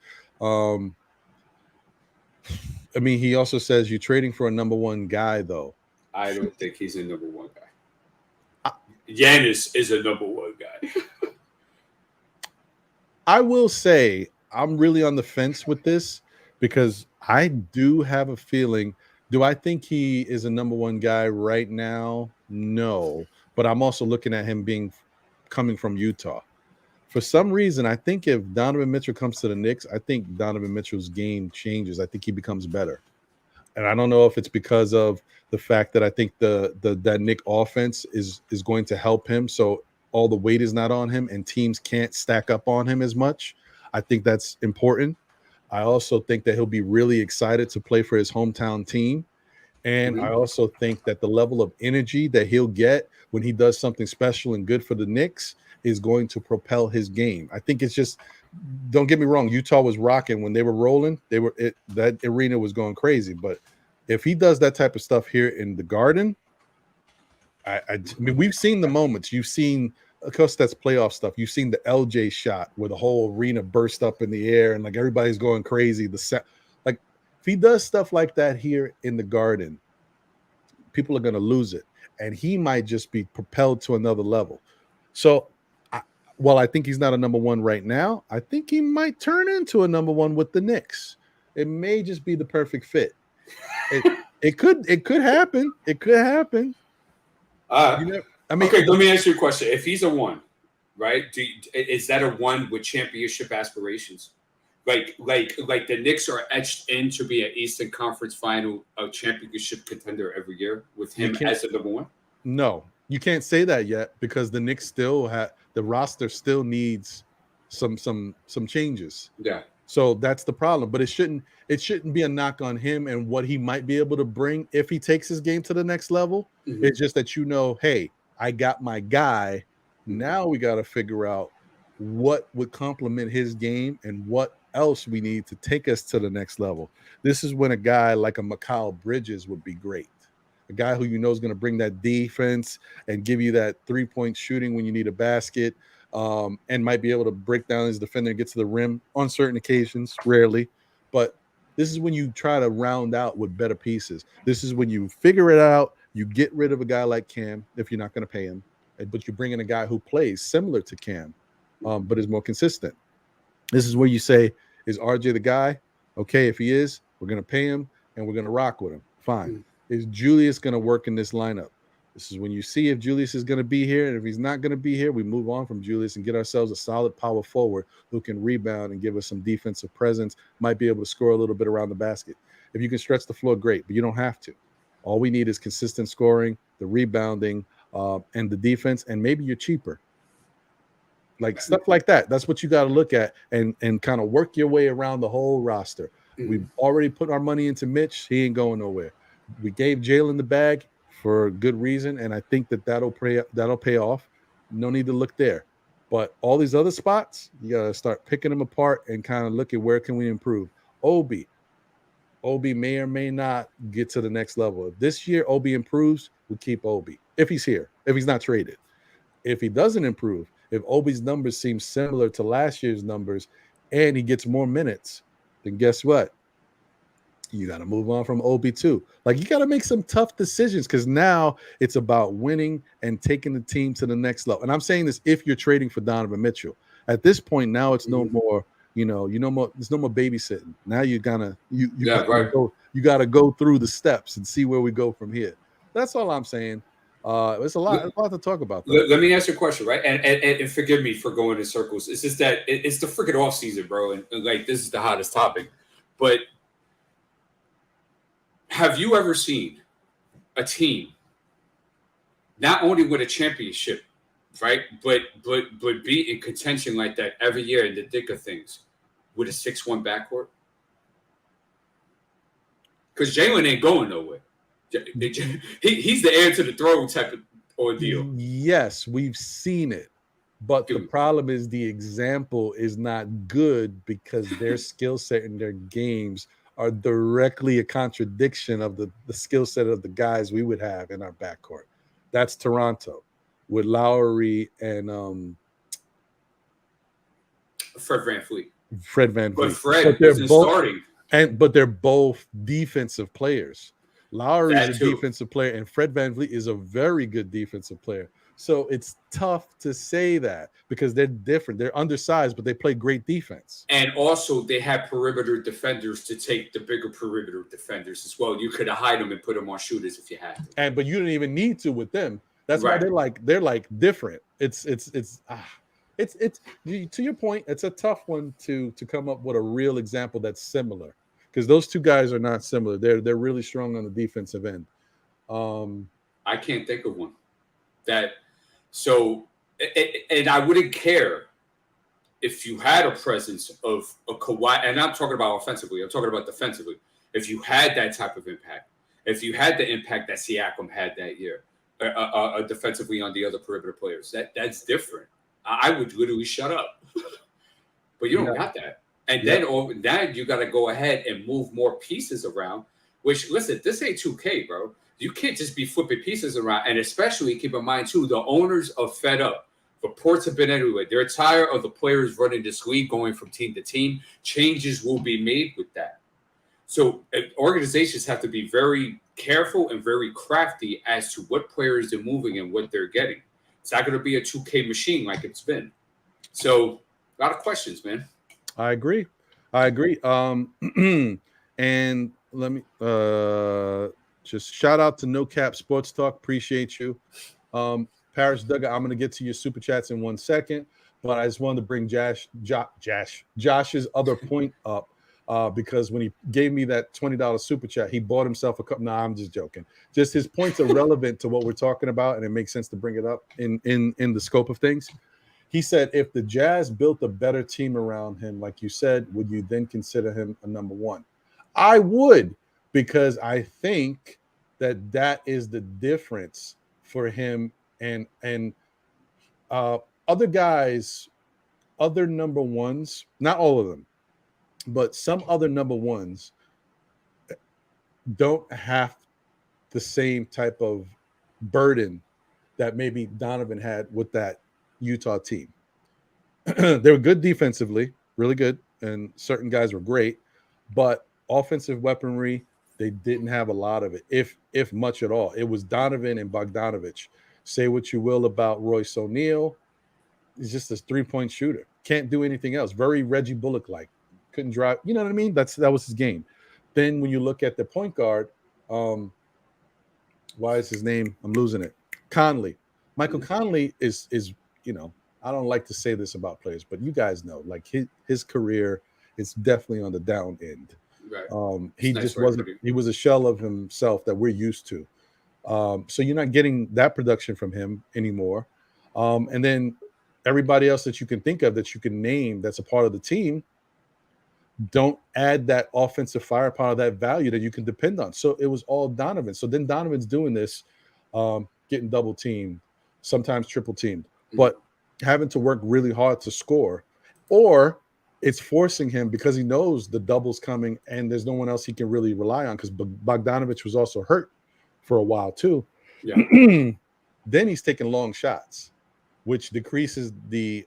I mean, he also says you're trading for a number one guy, though. I don't think he's a number one guy. Giannis is a number one guy. I will say I'm really on the fence with this because I do have a feeling. Do I think he is a number one guy right now? No. But I'm also looking at him coming from Utah. For some reason, I think if Donovan Mitchell comes to the Knicks, I think Donovan Mitchell's game changes. I think he becomes better. And I don't know if it's because of the fact that I think that Knick offense is going to help him. So all the weight is not on him and teams can't stack up on him as much. I think that's important. I also think that he'll be really excited to play for his hometown team. And I also think that the level of energy that he'll get when he does something special and good for the Knicks is going to propel his game. I think it's just, don't get me wrong, Utah was rocking when they were rolling. That arena was going crazy. But if he does that type of stuff here in the Garden, I mean, we've seen the moments. You've seen, of course, that's playoff stuff. You've seen the LJ shot where the whole arena burst up in the air and like everybody's going crazy. Like if he does stuff like that here in the Garden, people are going to lose it, and he might just be propelled to another level. So, while I think he's not a number one right now, I think he might turn into a number one with the Knicks. It may just be the perfect fit. It could happen. It could happen. I mean, okay. Let me ask you a question. If he's a one, right? Is that a one with championship aspirations? Like the Knicks are etched in to be an Eastern Conference Final, a championship contender every year with him as the number one. No, you can't say that yet because the Knicks still have the roster still needs some changes. Yeah. So that's the problem. But it shouldn't be a knock on him and what he might be able to bring if he takes his game to the next level. It's just that hey, I got my guy. Now we got to figure out what would complement his game and what else we need to take us to the next level. This is when a guy like a Mikal Bridges would be great. A guy who is going to bring that defense and give you that three-point shooting when you need a basket, and might be able to break down his defender and get to the rim on certain occasions, rarely. But this is when you try to round out with better pieces. This is when you figure it out. You get rid of a guy like Cam if you're not going to pay him, but you bring in a guy who plays similar to Cam, but is more consistent. This is where you say, is RJ the guy? Okay, if he is, we're going to pay him and we're going to rock with him. Fine. Is Julius going to work in this lineup? This is when you see if Julius is going to be here. And if he's not going to be here, we move on from Julius and get ourselves a solid power forward who can rebound and give us some defensive presence, might be able to score a little bit around the basket. If you can stretch the floor, great, but you don't have to. All we need is consistent scoring, the rebounding, and the defense, and maybe you're cheaper. Like stuff like that. That's what you got to look at and kind of work your way around the whole roster. We've already put our money into Mitch. He ain't going nowhere. We gave Jalen the bag. for good reason, and I think that'll pay off. No need to look there. But all these other spots, you gotta start picking them apart and kind of look at where can we improve. Obi may or may not get to the next level. If this year Obi improves, we keep Obi. If he's here, if he's not traded. If he doesn't improve, if Obi's numbers seem similar to last year's numbers and he gets more minutes, then guess what? You got to move on from Obi too. Like, you got to make some tough decisions because now it's about winning and taking the team to the next level. And I'm saying this if you're trading for Donovan Mitchell. At this point, now it's no more, there's no more babysitting. Now you gotta go through the steps and see where we go from here. That's all I'm saying. It's a lot to talk about. Let me ask you a question, right? And forgive me for going in circles. It's just that it's the freaking off season, bro, and like this is the hottest topic. But have you ever seen a team not only win a championship, right, but be in contention like that every year in the thick of things with a 6-1 backcourt? Because Jalen ain't going nowhere. He's the heir to the throne type of ordeal. Yes, we've seen it. But the problem is the example is not good because their skill set and their games are directly a contradiction of the skill set of the guys we would have in our backcourt. That's Toronto with Lowry and Fred VanVleet. But Fred isn't starting. But they're both defensive players. Lowry is a defensive player, and Fred VanVleet is a very good defensive player. So it's tough to say that because they're different. They're undersized, but they play great defense. And also, they have perimeter defenders to take the bigger perimeter defenders as well. You could hide them and put them on shooters if you had to. But you didn't even need to with them. That's why they're like different. It's to your point. It's a tough one to come up with a real example that's similar because those two guys are not similar. They're really strong on the defensive end. I can't think of one that. So, and I wouldn't care if you had a presence of a Kawhi, and I'm talking about offensively, I'm talking about defensively. If you had that type of impact, if you had the impact that Siakam had that year, defensively on the other perimeter players, that's different. I would literally shut up. But you don't got that. And then you got to go ahead and move more pieces around, which, listen, this ain't 2K, bro. You can't just be flipping pieces around. And especially keep in mind, too, the owners are fed up. Reports have been everywhere. They're tired of the players running this league, going from team to team. Changes will be made with that. So organizations have to be very careful and very crafty as to what players they're moving and what they're getting. It's not going to be a 2K machine like it's been. So a lot of questions, man. I agree. And let me just shout out to No Cap Sports Talk. Appreciate you. Paris Duggar, I'm going to get to your super chats in 1 second, but I just wanted to bring Josh's other point up because when he gave me that $20 super chat, he bought himself a cup. No, I'm just joking. Just his points are relevant to what we're talking about, and it makes sense to bring it up in the scope of things. He said, if the Jazz built a better team around him, like you said, would you then consider him a number one? I would, because I think that is the difference for him and other guys, other number ones, not all of them, but some other number ones don't have the same type of burden that maybe Donovan had with that Utah team. They were good defensively, really good, and certain guys were great, but offensive weaponry, they didn't have a lot of it, if much at all. It was Donovan and Bogdanovich. Say what you will about Royce O'Neal. He's just a three-point shooter. Can't do anything else. Very Reggie Bullock-like. Couldn't drive. You know what I mean? That was his game. Then when you look at the point guard, why is his name? I'm losing it. Conley. Michael Conley is I don't like to say this about players, but you guys know, like his career is definitely on the down end. Right. He just wasn't. He was a shell of himself that we're used to. So you're not getting that production from him anymore. And then everybody else that you can think of that you can name that's a part of the team don't add that offensive firepower, that value that you can depend on. So it was all Donovan. So then Donovan's doing this getting double teamed, sometimes triple teamed, but having to work really hard to score, or it's forcing him because he knows the double's coming and there's no one else he can really rely on because Bogdanovich was also hurt for a while too. Yeah. Then he's taking long shots, which decreases the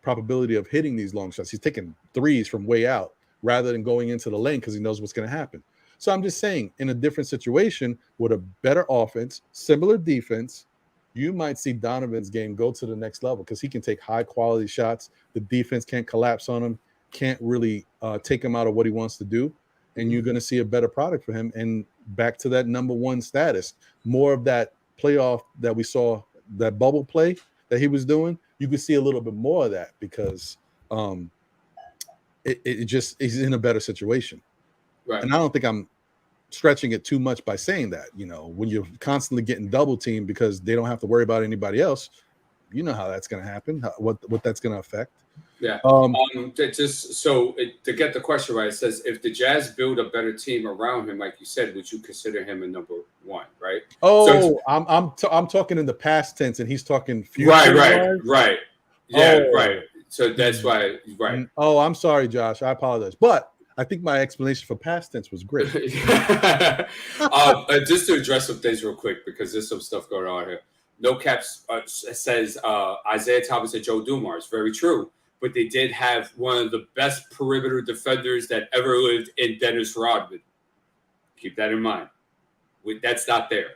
probability of hitting these long shots. He's taking threes from way out rather than going into the lane because he knows what's going to happen. So I'm just saying, in a different situation with a better offense, similar defense, you might see Donovan's game go to the next level because he can take high quality shots. The defense can't collapse on him, can't really take him out of what he wants to do. And you're going to see a better product for him. And back to that #1 status, more of that playoff that we saw, that bubble play that he was doing, you could see a little bit more of that because it just is in a better situation. Right. And I don't think I'm stretching it too much by saying that, when you're constantly getting double teamed because they don't have to worry about anybody else, you know how that's going to happen, what that's going to affect. Yeah. Just so to get the question right, it says if the Jazz build a better team around him, like you said, would you consider him a #1, right? Oh, so I'm talking in the past tense, and he's talking future. Right. Yeah, right. So that's why, right. Oh, I'm sorry, Josh. I apologize, but I think my explanation for past tense was great. Just to address some things real quick because there's some stuff going on here. No Caps says Isaiah Thomas and Joe Dumars. Very true. But they did have one of the best perimeter defenders that ever lived in Dennis Rodman. Keep that in mind. That's not there.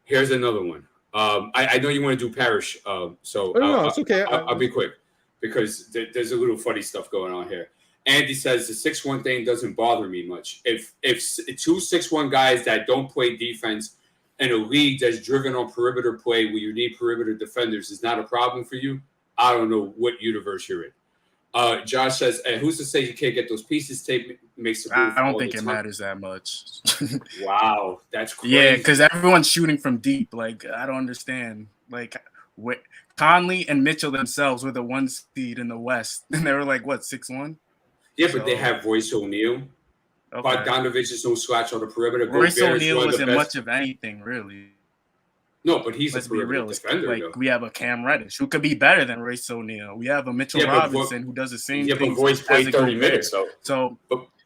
Here's another one. I know you want to do Parrish, so no, it's okay. I'll be quick because there's a little funny stuff going on here. Andy says the 6'1" thing doesn't bother me much. If 2 6'1" guys that don't play defense in a league that's driven on perimeter play where you need perimeter defenders is not a problem for you, I don't know what universe you're in. Josh says, and who's to say you can't get those pieces taped? Makes the move. I don't think it matters that much. Wow, that's crazy. Yeah, because everyone's shooting from deep. Like, I don't understand. Like, Conley and Mitchell themselves were the 1 seed in the West, and they were like, what, 6'1"? Yeah, but they have Royce O'Neal. Okay. Bogdanovich is no slouch on the perimeter. Royce O'Neal wasn't much of anything, really. No, but he's Let's a be perimeter realistic. defender. Like, though. we have a Cam Reddish who could be better than Royce O'Neal. We have a Mitchell Robinson who does the same thing. Yeah, but Royce played 30 minutes,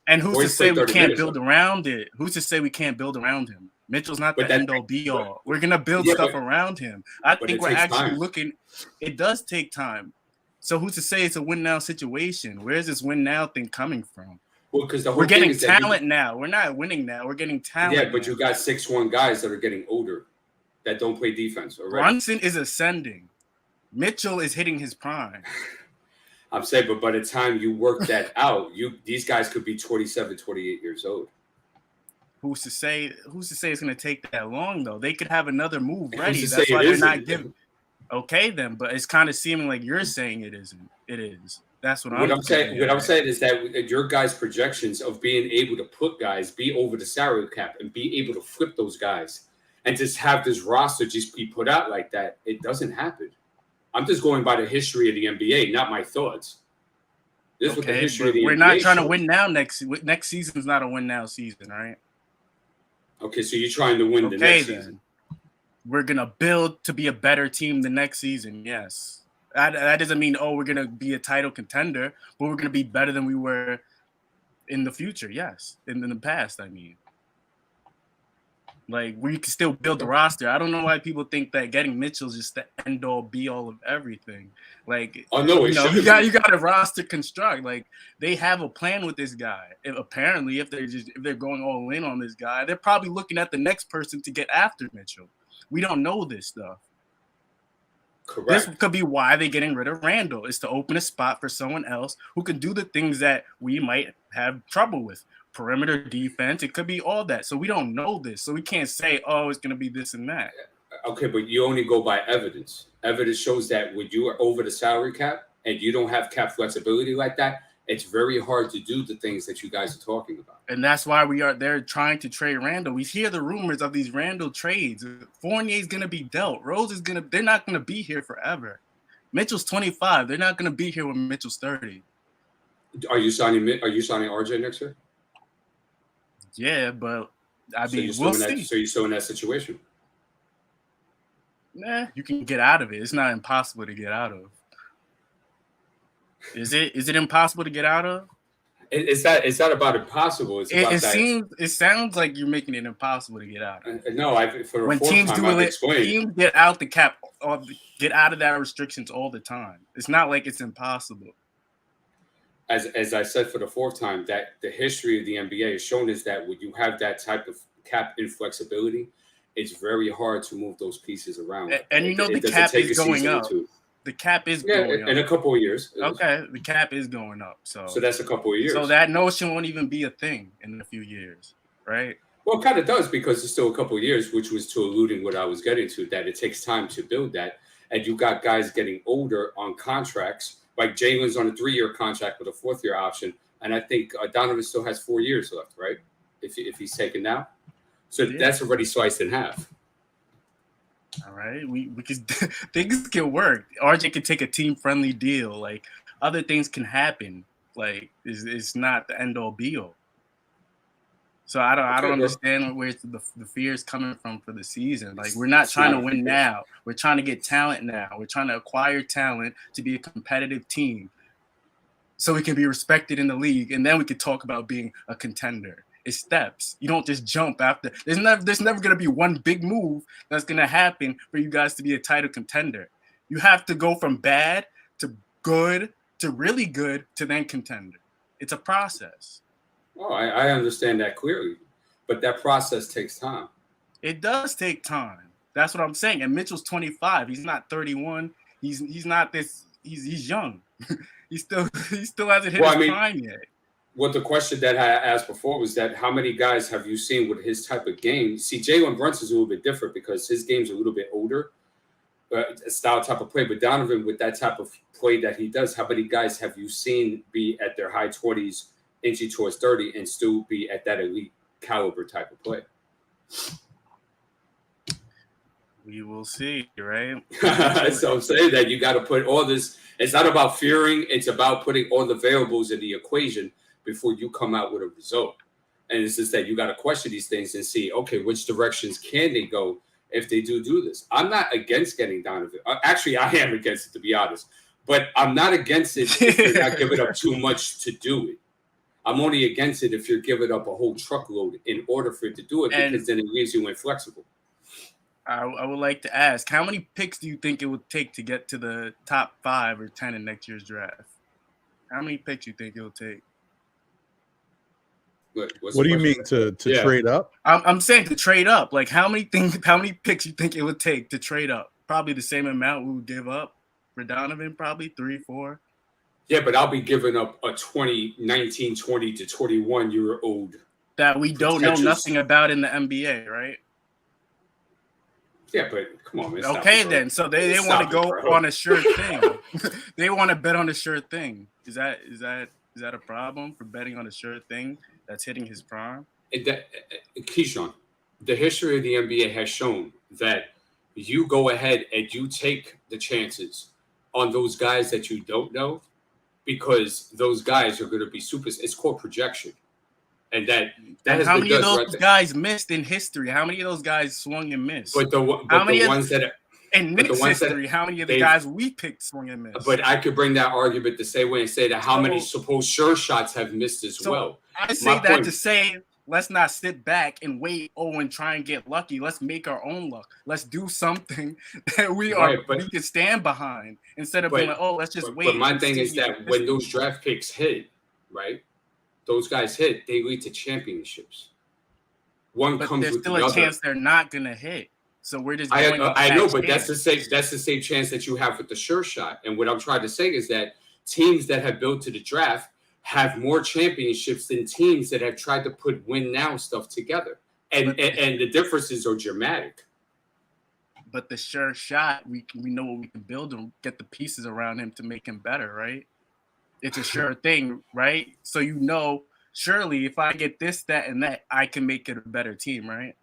and who's to say we can't build minutes, around it? Who's to say we can't build around him? Mitchell's not the end all be all. We're gonna build stuff around him. I think we're actually looking. It does take time. So who's to say it's a win now situation? Where's this win now thing coming from? Well, because we're getting talent now. We're not winning now. We're getting talent. Yeah, but you got 6'1" guys that are getting older that don't play defense. Already. Brunson is ascending. Mitchell is hitting his prime. I'm saying, but by the time you work that out, these guys could be 27, 28 years old. Who's to say it's going to take that long, though? They could have another move ready. That's why they're not giving. Okay, then, but it's kind of seeming like you're saying it isn't. It is. That's what I'm saying. What I'm saying is that your guys' projections of being able to put guys be over the salary cap and be able to flip those guys and just have this roster just be put out like that, it doesn't happen. I'm just going by the history of the NBA, not my thoughts. This is what the history of the NBA we're not trying shows. to win now. Next season is not a win now season, right? Okay, so you're trying to win the next season. We're going to build to be a better team the next season, yes. That doesn't mean, we're going to be a title contender, but we're going to be better than we were in the future, yes. In the past, I mean. Like, we can still build the roster. I don't know why people think that getting Mitchell is just the end-all, be-all of everything. Like, you got a roster construct. Like, they have a plan with this guy. Apparently, if they're going all in on this guy, they're probably looking at the next person to get after Mitchell. We don't know this stuff. Correct. This could be why they're getting rid of Randall, is to open a spot for someone else who can do the things that we might have trouble with. Perimeter defense, it could be all that. So we don't know this. So we can't say, it's going to be this and that. Okay, but you only go by evidence. Evidence shows that when you are over the salary cap and you don't have cap flexibility like that, it's very hard to do the things that you guys are talking about. And that's why they're trying to trade Randall. We hear the rumors of these Randall trades. Fournier's going to be dealt. Rose is they're not going to be here forever. Mitchell's 25. They're not going to be here when Mitchell's 30. Are you signing RJ next year? Yeah, but I mean, we'll see. So you're still in that situation. Nah, you can get out of it. It's not impossible to get out of. Is it impossible to get out of? It's not about impossible. It's about it sounds like you're making it impossible to get out of. No, for the when fourth teams time, do I've it, explained. Teams get out the cap or get out of that restrictions all the time. It's not like it's impossible. As I said for the fourth time, that the history of the NBA has shown us that when you have that type of cap inflexibility, it's very hard to move those pieces around. And the cap is going up. The cap is going up. In a couple of years. Okay, the cap is going up. So that's a couple of years. So that notion won't even be a thing in a few years, right? Well, it kind of does because it's still a couple of years, which was to alluding what I was getting to, that it takes time to build that. And you got guys getting older on contracts, like Jalen's on a 3-year contract with a 4th-year option. And I think Donovan still has 4 years left, right? If he's taken now. So that's already sliced in half. All right, we could things can work. RJ can take a team-friendly deal. Like other things can happen. Like it's not the end-all be-all. So I don't understand where the fear is coming from for the season. Like we're not trying to win now. We're trying to get talent now. We're trying to acquire talent to be a competitive team, so we can be respected in the league, and then we could talk about being a contender. It's steps. You don't just jump after. There's never going to be one big move that's going to happen for you guys to be a title contender. You have to go from bad to good to really good to then contender. It's a process. Oh, I understand that clearly, but that process takes time. It does take time. That's what I'm saying. And Mitchell's 25. He's not 31. He's not this. He's young. he still hasn't hit his prime yet. What the question that I asked before was that how many guys have you seen with his type of game? See, Jalen Brunson's a little bit different because his game's a little bit older, style type of play. But Donovan, with that type of play that he does, how many guys have you seen be at their high 20s, inching towards 30, and still be at that elite caliber type of play? We will see, right? So I'm saying that you got to put all this. It's not about fearing. It's about putting all the variables in the equation before you come out with a result. And it's just that you got to question these things and see, okay, which directions can they go if they do this? I'm not against getting Donovan. Actually, I am against it, to be honest. But I'm not against it if you're not giving up too much to do it. I'm only against it if you're giving up a whole truckload in order for it to do it, because then it leaves you inflexible. I would like to ask, how many picks do you think it would take to get to the top 5 or 10 in next year's draft? How many picks do you think it will take? What do you mean to trade up? I'm saying to trade up. Like how many picks you think it would take to trade up? Probably the same amount we would give up for Donovan, probably 3, 4. Yeah, but I'll be giving up a 20 to 21-year-old that we don't know nothing about in the NBA, right? Yeah, but come on, man. Okay, then. So they want to go on a sure thing. They want to bet on a sure thing. Is that a problem for betting on a sure thing that's hitting his prime? Keyshawn, the history of the NBA has shown that you go ahead and you take the chances on those guys that you don't know, because those guys are going to be super. It's called projection. And that has how been many of those guys missed in history? How many of those guys swung and missed? But the ones that in Knicks history, how many of the guys we picked swung and missed? But I could bring that argument the same way and say that how many supposed sure shots have missed as well. I say that to say, let's not sit back and wait and try and get lucky. Let's make our own luck. Let's do something that we can stand behind instead of being like, let's just wait. But my thing is that when those draft picks hit, right? Those guys hit, they lead to championships. But there's still a chance they're not gonna hit. So we're just going I know, but that's the same chance that you have with the sure shot. And what I'm trying to say is that teams that have built to the draft have more championships than teams that have tried to put win now stuff together. And the differences are dramatic. But the sure shot, we know what we can build and get the pieces around him to make him better, right? It's a sure thing, right? So surely if I get this, that, and that, I can make it a better team, right?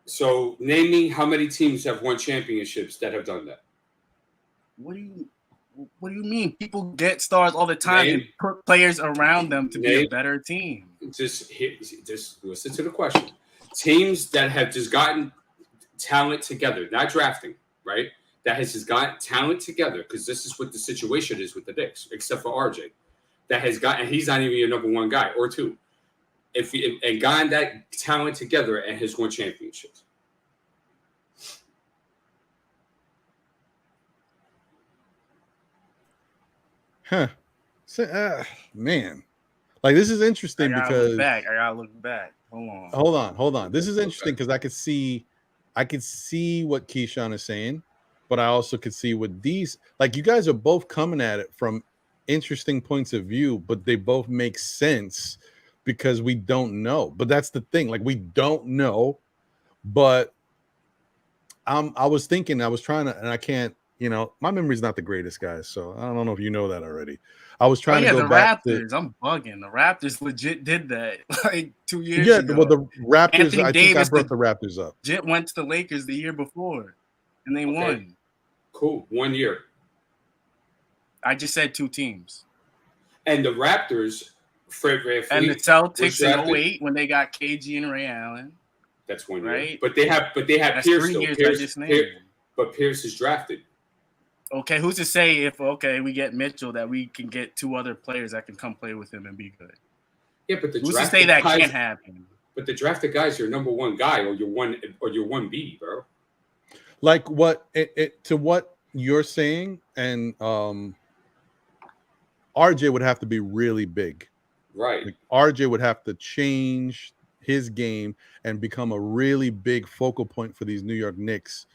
So name me how many teams have won championships that have done that. What do What do you mean? People get stars all the time and put players around them to be a better team. Just listen to the question. Teams that have just gotten talent together, not drafting, right? That has just gotten talent together, because this is what the situation is with the Knicks, except for RJ. That has gotten, he's not even your number one guy or two. And gotten that talent together and has won championships. Huh. So, man. Like, this is interesting because I gotta look back. Hold on. This is interesting because I could see what Keyshawn is saying, but I also could see what these, like, you guys are both coming at it from interesting points of view, but they both make sense because we don't know. But that's the thing, like, we don't know. But I was thinking, I was trying to, and I can't, my memory's not the greatest, guys. So I don't know if you know that already. I was trying to go back to the Raptors. I'm bugging. The Raptors legit did that like 2 years ago. Yeah, well, the Raptors, Anthony I Davis, think I brought the Raptors up. Legit went to the Lakers the year before, and they won. Cool. 1 year. I just said 2 teams. And the Raptors, Fred VanVleet, and the Celtics in 08 when they got KG and Ray Allen. That's 1 year. Right? But they have That's Pierce. 3 years I just named. But Pierce is drafted. Okay, who's to say if we get Mitchell that we can get 2 other players that can come play with him and be good? Yeah, but who's to say that can't happen? But the drafted guy's your number one guy or your 1B, bro. Like what to what you're saying, and RJ would have to be really big. Right. Like, RJ would have to change his game and become a really big focal point for these New York Knicks.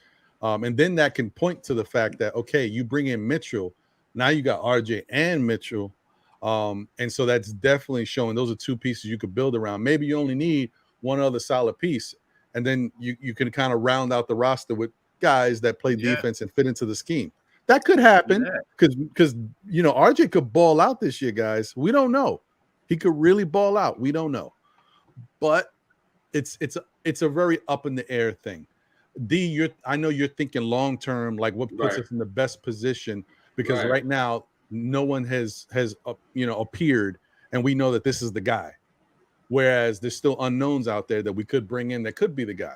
And then that can point to the fact that, okay, you bring in Mitchell, now you got RJ and Mitchell. And so that's definitely showing those are 2 pieces you could build around. Maybe you only need one other solid piece. And then you can kind of round out the roster with guys that play defense and fit into the scheme. That could happen because RJ could ball out this year, guys. We don't know. He could really ball out. We don't know. But it's a very up in the air thing. D, I know you're thinking long term, like what puts us in the best position, because right now no one has appeared, and we know that this is the guy. Whereas there's still unknowns out there that we could bring in that could be the guy.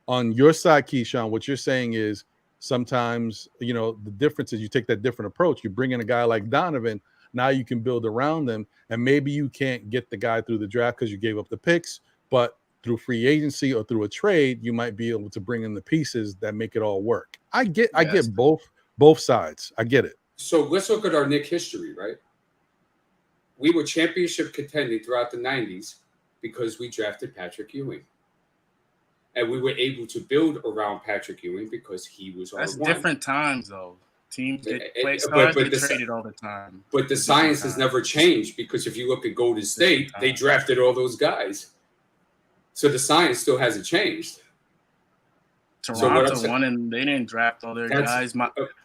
On your side, Keyshawn, what you're saying is sometimes the difference is you take that different approach. You bring in a guy like Donovan, now you can build around them, and maybe you can't get the guy through the draft because you gave up the picks, but through free agency or through a trade, you might be able to bring in the pieces that make it all work. I get both sides. I get it. So let's look at our Knick history, right? We were championship contending throughout the 90s because we drafted Patrick Ewing. And we were able to build around Patrick Ewing because he was our That's one. Different times, though. Teams get stars get traded all the time. But the science has never changed, because if you look at Golden State, they drafted all those guys. So the science still hasn't changed. Toronto won, and they didn't draft all their guys.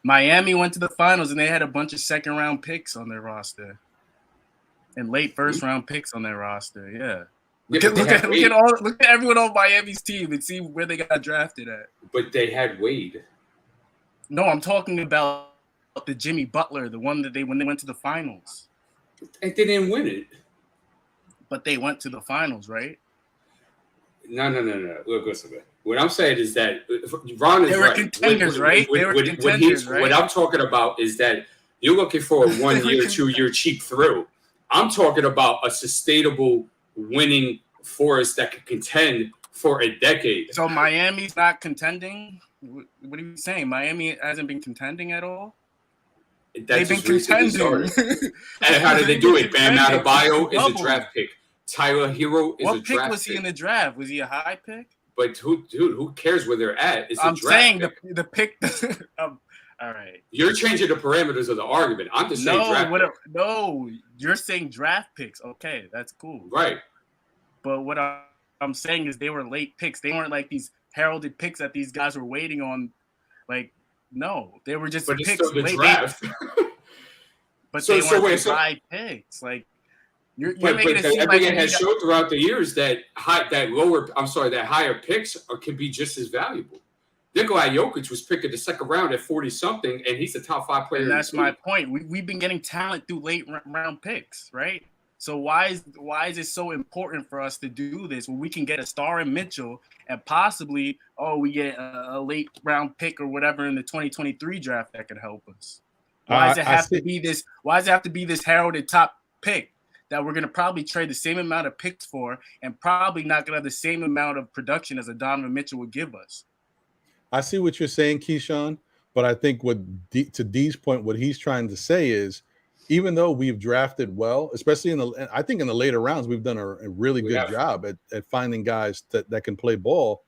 Miami went to the finals, and they had a bunch of second-round picks on their roster, and late first-round picks on their roster. Yeah, look at everyone on Miami's team and see where they got drafted at. But they had Wade. No, I'm talking about the Jimmy Butler, the one that when they went to the finals. And they didn't win it. But they went to the finals, right? No. Look, listen, man. What I'm saying is that Ron is right. They were contenders, right? What I'm talking about is that you're looking for a 1 year, 2 year cheap thrill. I'm talking about a sustainable winning force that can contend for a decade. So Miami's not contending? What are you saying? Miami hasn't been contending at all? They've been contending. And how did they do it? Bam Adebayo is a draft pick. Tyler Hero is a draft pick. What pick was he in the draft? Was he a high pick? But who cares where they're at? It's I'm saying the pick. All right. You're changing the parameters of the argument. I'm just saying draft pick. No, you're saying draft picks. Okay, that's cool. Right. But what I'm saying is they were late picks. They weren't like these heralded picks that these guys were waiting on. Like, no, they were just picks. Still the draft. But they weren't high picks. Like, you're making it seem like has shown throughout the years that higher picks can be just as valuable. Nikola Jokic was picked in the second round at 40-something, and he's a top 5 player. And that's my point. We've been getting talent through late round picks, right? So why is it so important for us to do this when we can get a star in Mitchell and possibly, we get a late round pick or whatever in the 2023 draft that could help us? Why does it have to be this? Why does it have to be this heralded top pick that we're going to probably trade the same amount of picks for and probably not going to have the same amount of production as a Donovan Mitchell would give us? I see what you're saying, Keyshawn, but I think to D's point, what he's trying to say is, even though we've drafted well, especially in the later rounds, we've done a really good job at finding guys that can play ball,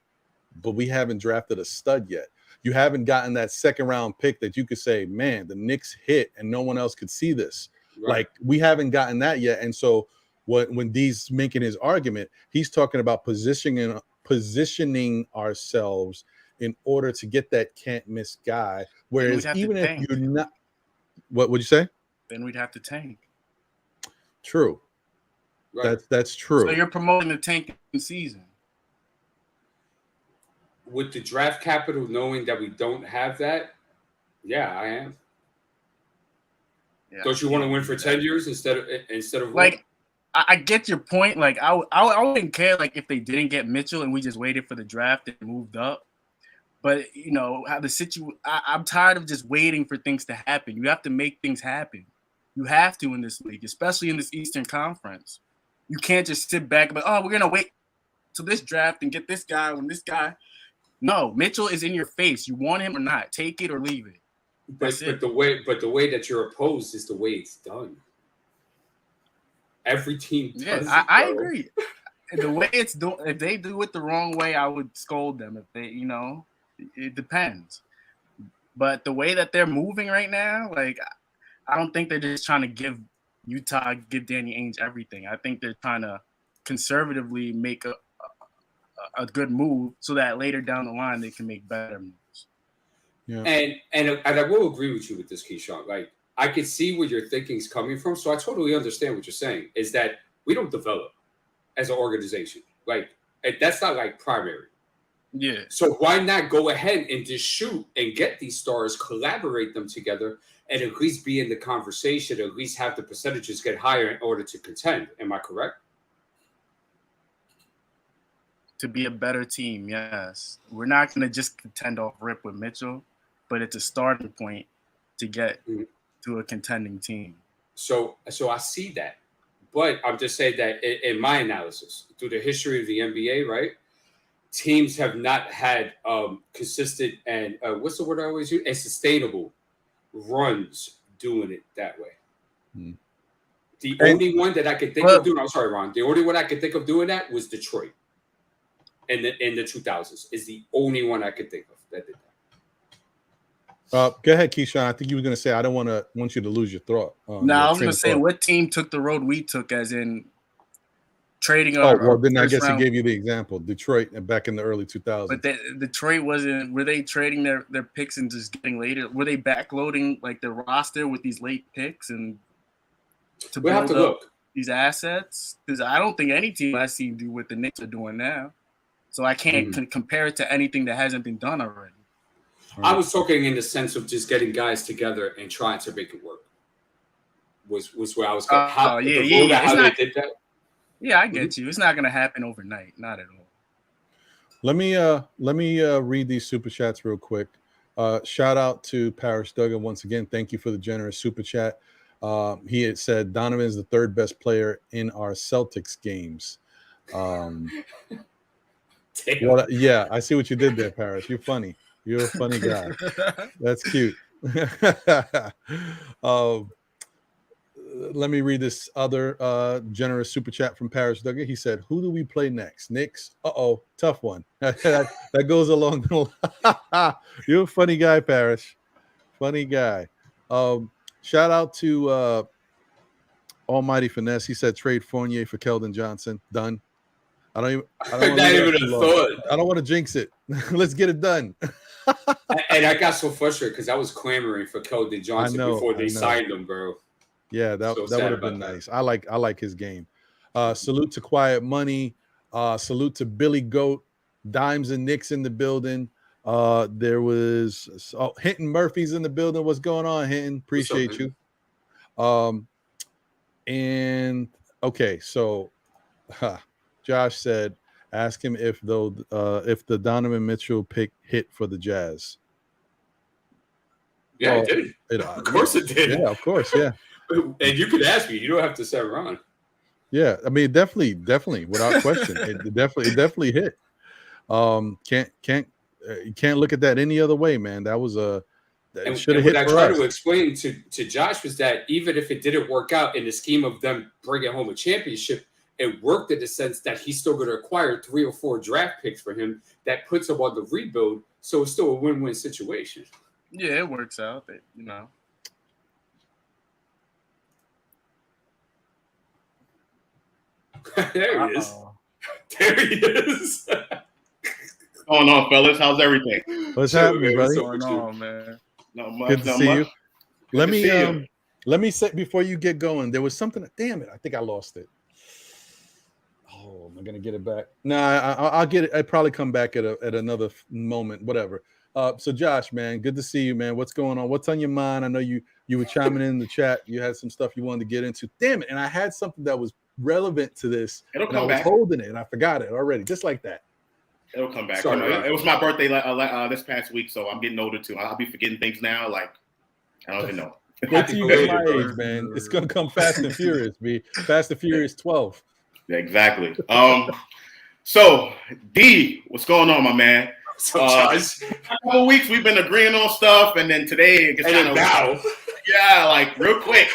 but we haven't drafted a stud yet. You haven't gotten that second round pick that you could say, man, the Knicks hit and no one else could see this. Right. Like, we haven't gotten that yet. And so when D's making his argument, he's talking about positioning ourselves in order to get that can't miss guy. Whereas even if you're not, what would you say? Then we'd have to tank. True. Right. That's true. So you're promoting the tanking season. With the draft capital, knowing that we don't have that, yeah, I am. Yeah, don't you want to win for 10 years instead of like? I get your point. Like, I wouldn't care like if they didn't get Mitchell and we just waited for the draft and moved up. But how the situation. I'm tired of just waiting for things to happen. You have to make things happen. You have to in this league, especially in this Eastern Conference. You can't just sit back and be, we're gonna wait till this draft and get this guy when this guy. No, Mitchell is in your face. You want him or not? Take it or leave it. But the way that you're opposed is the way it's done. Every team does I agree. The way it's done, if they do it the wrong way, I would scold them. If they, it depends. But the way that they're moving right now, like, I don't think they're just trying to give Danny Ainge everything. I think they're trying to conservatively make a good move so that later down the line they can make better moves. Yeah. And I will agree with you with this, Keyshawn. Like, I can see where your thinking's coming from, so I totally understand what you're saying. Is that we don't develop as an organization. Like, that's not like primary. Yeah. So why not go ahead and just shoot and get these stars, collaborate them together, and at least be in the conversation, at least have the percentages get higher in order to contend? Am I correct? To be a better team, yes. We're not going to just contend off rip with Mitchell, but it's a starting point to get to a contending team. So I see that. But I'm just saying that in my analysis, through the history of the NBA, right, teams have not had consistent and what's the word I always use? And sustainable runs doing it that way. The only one that I could think of doing, I'm sorry, Ron, the only one I could think of doing that was Detroit. In the 2000s is the only one I could think of that did that. Go ahead, Keyshawn. I think you were going to say, I don't want you to lose your thought. No, I was going to say, what team took the road we took, as in trading? Then I guess he gave you the example, Detroit, back in the early 2000s. But Detroit wasn't. Were they trading their picks and just getting later? Were they backloading like their roster with these late picks and to build up these assets? Because I don't think any team I see do what the Knicks are doing now. So I can't compare it to anything that hasn't been done already. I was talking in the sense of just getting guys together and trying to make it work. Was where I was going. How they did that? Yeah, I get you. It's not going to happen overnight. Not at all. Let me read these super chats real quick. Shout out to Parrish Duggan once again. Thank you for the generous super chat. He had said Donovan is the third best player in our Celtics games. Well, yeah, I see what you did there, Parrish. You're funny. You're a funny guy. That's cute. Let me read this other generous super chat from Parrish Duggan. He said, "Who do we play next? Knicks? Tough one." that goes along the line. You're a funny guy, Parrish. Funny guy. Shout out to Almighty Finesse. He said, "Trade Fournier for Keldon Johnson." Done. I don't want to jinx it. Let's get it done. And I got so frustrated because I was clamoring for Keldon Johnson before they signed him, bro. Yeah, that would have been nice. I like his game. Salute to Quiet Money. Salute to Billy Goat. Dimes and Knicks in the building. There was Hinton Murphy's in the building. What's going on, Hinton? Appreciate you. And okay, so Josh said, ask him if the Donovan Mitchell pick hit for the Jazz. Yeah, it did. Of course it did. Yeah, of course, yeah. And you could ask me. You don't have to say wrong. Yeah, I mean, definitely, without question, it definitely hit. You can't look at that any other way, man. That was should have hit. What I tried to explain to Josh was that even if it didn't work out in the scheme of them bringing home a championship, it worked in the sense that he's still going to acquire 3 or 4 draft picks for him. That puts him on the rebuild, so it's still a win-win situation. Yeah, it works out. You know. There he is. There he is. What's going on, fellas? How's everything? What's happening, brother? What's going on, man? Not much. Good to see you. Let me say before you get going, there was something. Damn it! I think I lost it. Oh, am I gonna get it back? No, I'll get it. I'll probably come back at another moment. Whatever. So Josh, man, good to see you, man. What's going on? What's on your mind? I know you were chiming in the chat. You had some stuff you wanted to get into. Damn it! And I had something that was relevant to this. It'll and I come was back. holding it and I forgot it already, just like that. It'll come back. Sorry, it was my birthday this past week, so I'm getting older too. I'll be forgetting things now. Like I don't even know. Wait till you get my age, man. It's gonna come Fast and Furious, B. Fast and Furious 12. Yeah, exactly. So D, what's going on, my man? So Josh, a couple weeks we've been agreeing on stuff, and then today it gets kind of battle. Yeah, like real quick.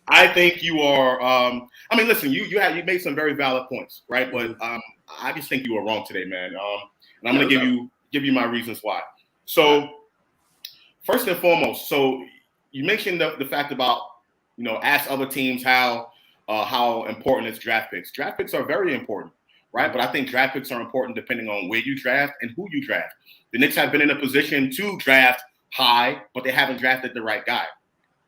I think you are. I mean, listen, you made some very valid points, right? But I just think you were wrong today, man. And I'm going to give you my reasons why. So, first and foremost, so you mentioned the fact about ask other teams how important is draft picks. Draft picks are very important, right? But I think draft picks are important depending on where you draft and who you draft. The Knicks have been in a position to draft high, but they haven't drafted the right guy.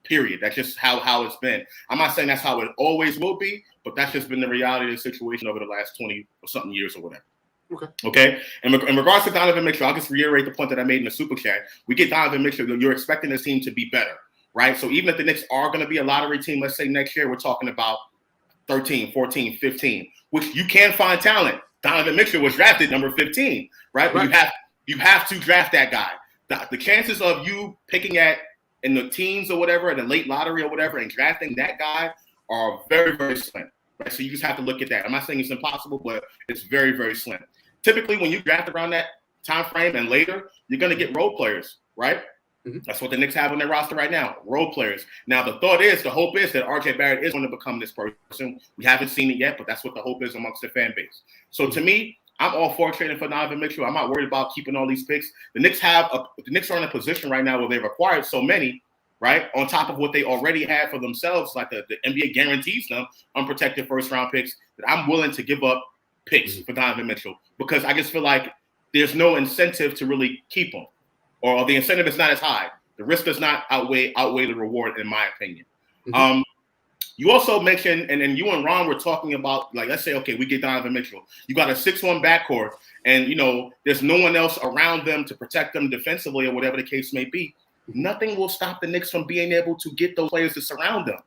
Period. That's just how it's been. I'm not saying that's how it always will be, but that's just been the reality of the situation over the last 20 or something years or whatever. Okay. And in regards to Donovan Mitchell, I'll just reiterate the point that I made in the super chat. We get Donovan Mitchell, you're expecting this team to be better, right? So even if the Knicks are going to be a lottery team, let's say next year, we're talking about 13, 14, 15, which you can find talent. Donovan Mitchell was drafted number 15, right? But you have to draft that guy. The chances of you picking in the teens or whatever, in the late lottery or whatever, and drafting that guy are very, very slim. Right? So you just have to look at that. I'm not saying it's impossible, but it's very, very slim. Typically, when you draft around that time frame and later, you're going to get role players, right? Mm-hmm. That's what the Knicks have on their roster right now, role players. Now, the hope is that RJ Barrett is going to become this person. We haven't seen it yet, but that's what the hope is amongst the fan base. So to me, I'm all for trading for Donovan Mitchell. I'm not worried about keeping all these picks. The Knicks are in a position right now where they've acquired so many, right, on top of what they already had for themselves, like the NBA guarantees them unprotected first-round picks, that I'm willing to give up picks for Donovan Mitchell because I just feel like there's no incentive to really keep him, or the incentive is not as high. The risk does not outweigh the reward, in my opinion. Mm-hmm. You also mentioned, and then you and Ron were talking about, like, let's say, okay, we get Donovan Mitchell. You got a 6-1 backcourt, and, there's no one else around them to protect them defensively or whatever the case may be. Nothing will stop the Knicks from being able to get those players to surround them.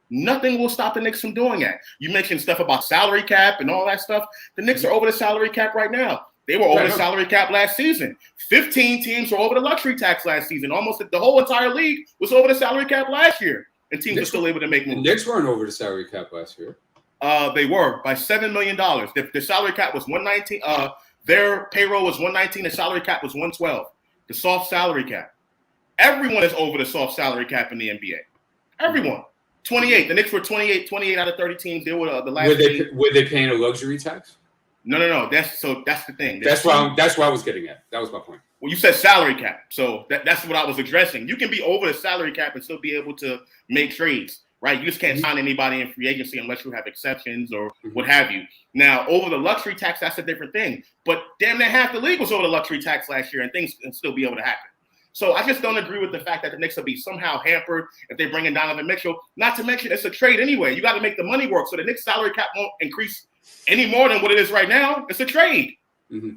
Nothing will stop the Knicks from doing that. You mentioned stuff about salary cap and all that stuff. The Knicks are over the salary cap right now. They were over the salary cap last season. 15 teams were over the luxury tax last season. Almost the whole entire league was over the salary cap last year. And teams are still able to make moves. The Knicks weren't over the salary cap last year. They were by $7 million. The salary cap was $119. Their payroll was $119. The salary cap was $112. The soft salary cap. Everyone is over the soft salary cap in the NBA. Everyone. 28. The Knicks were 28 out of 30 teams. They were the last. Were they paying a luxury tax? No. That's the thing. That's why I was getting at. That was my point. Well, you said salary cap, so that's what I was addressing. You can be over the salary cap and still be able to make trades, right? You just can't sign anybody in free agency unless you have exceptions or what have you. Now, over the luxury tax, that's a different thing. But damn near half the league was over the luxury tax last year, and things can still be able to happen. So I just don't agree with the fact that the Knicks will be somehow hampered if they bring in Donovan Mitchell. Not to mention it's a trade anyway. You got to make the money work. So the Knicks salary cap won't increase any more than what it is right now. It's a trade.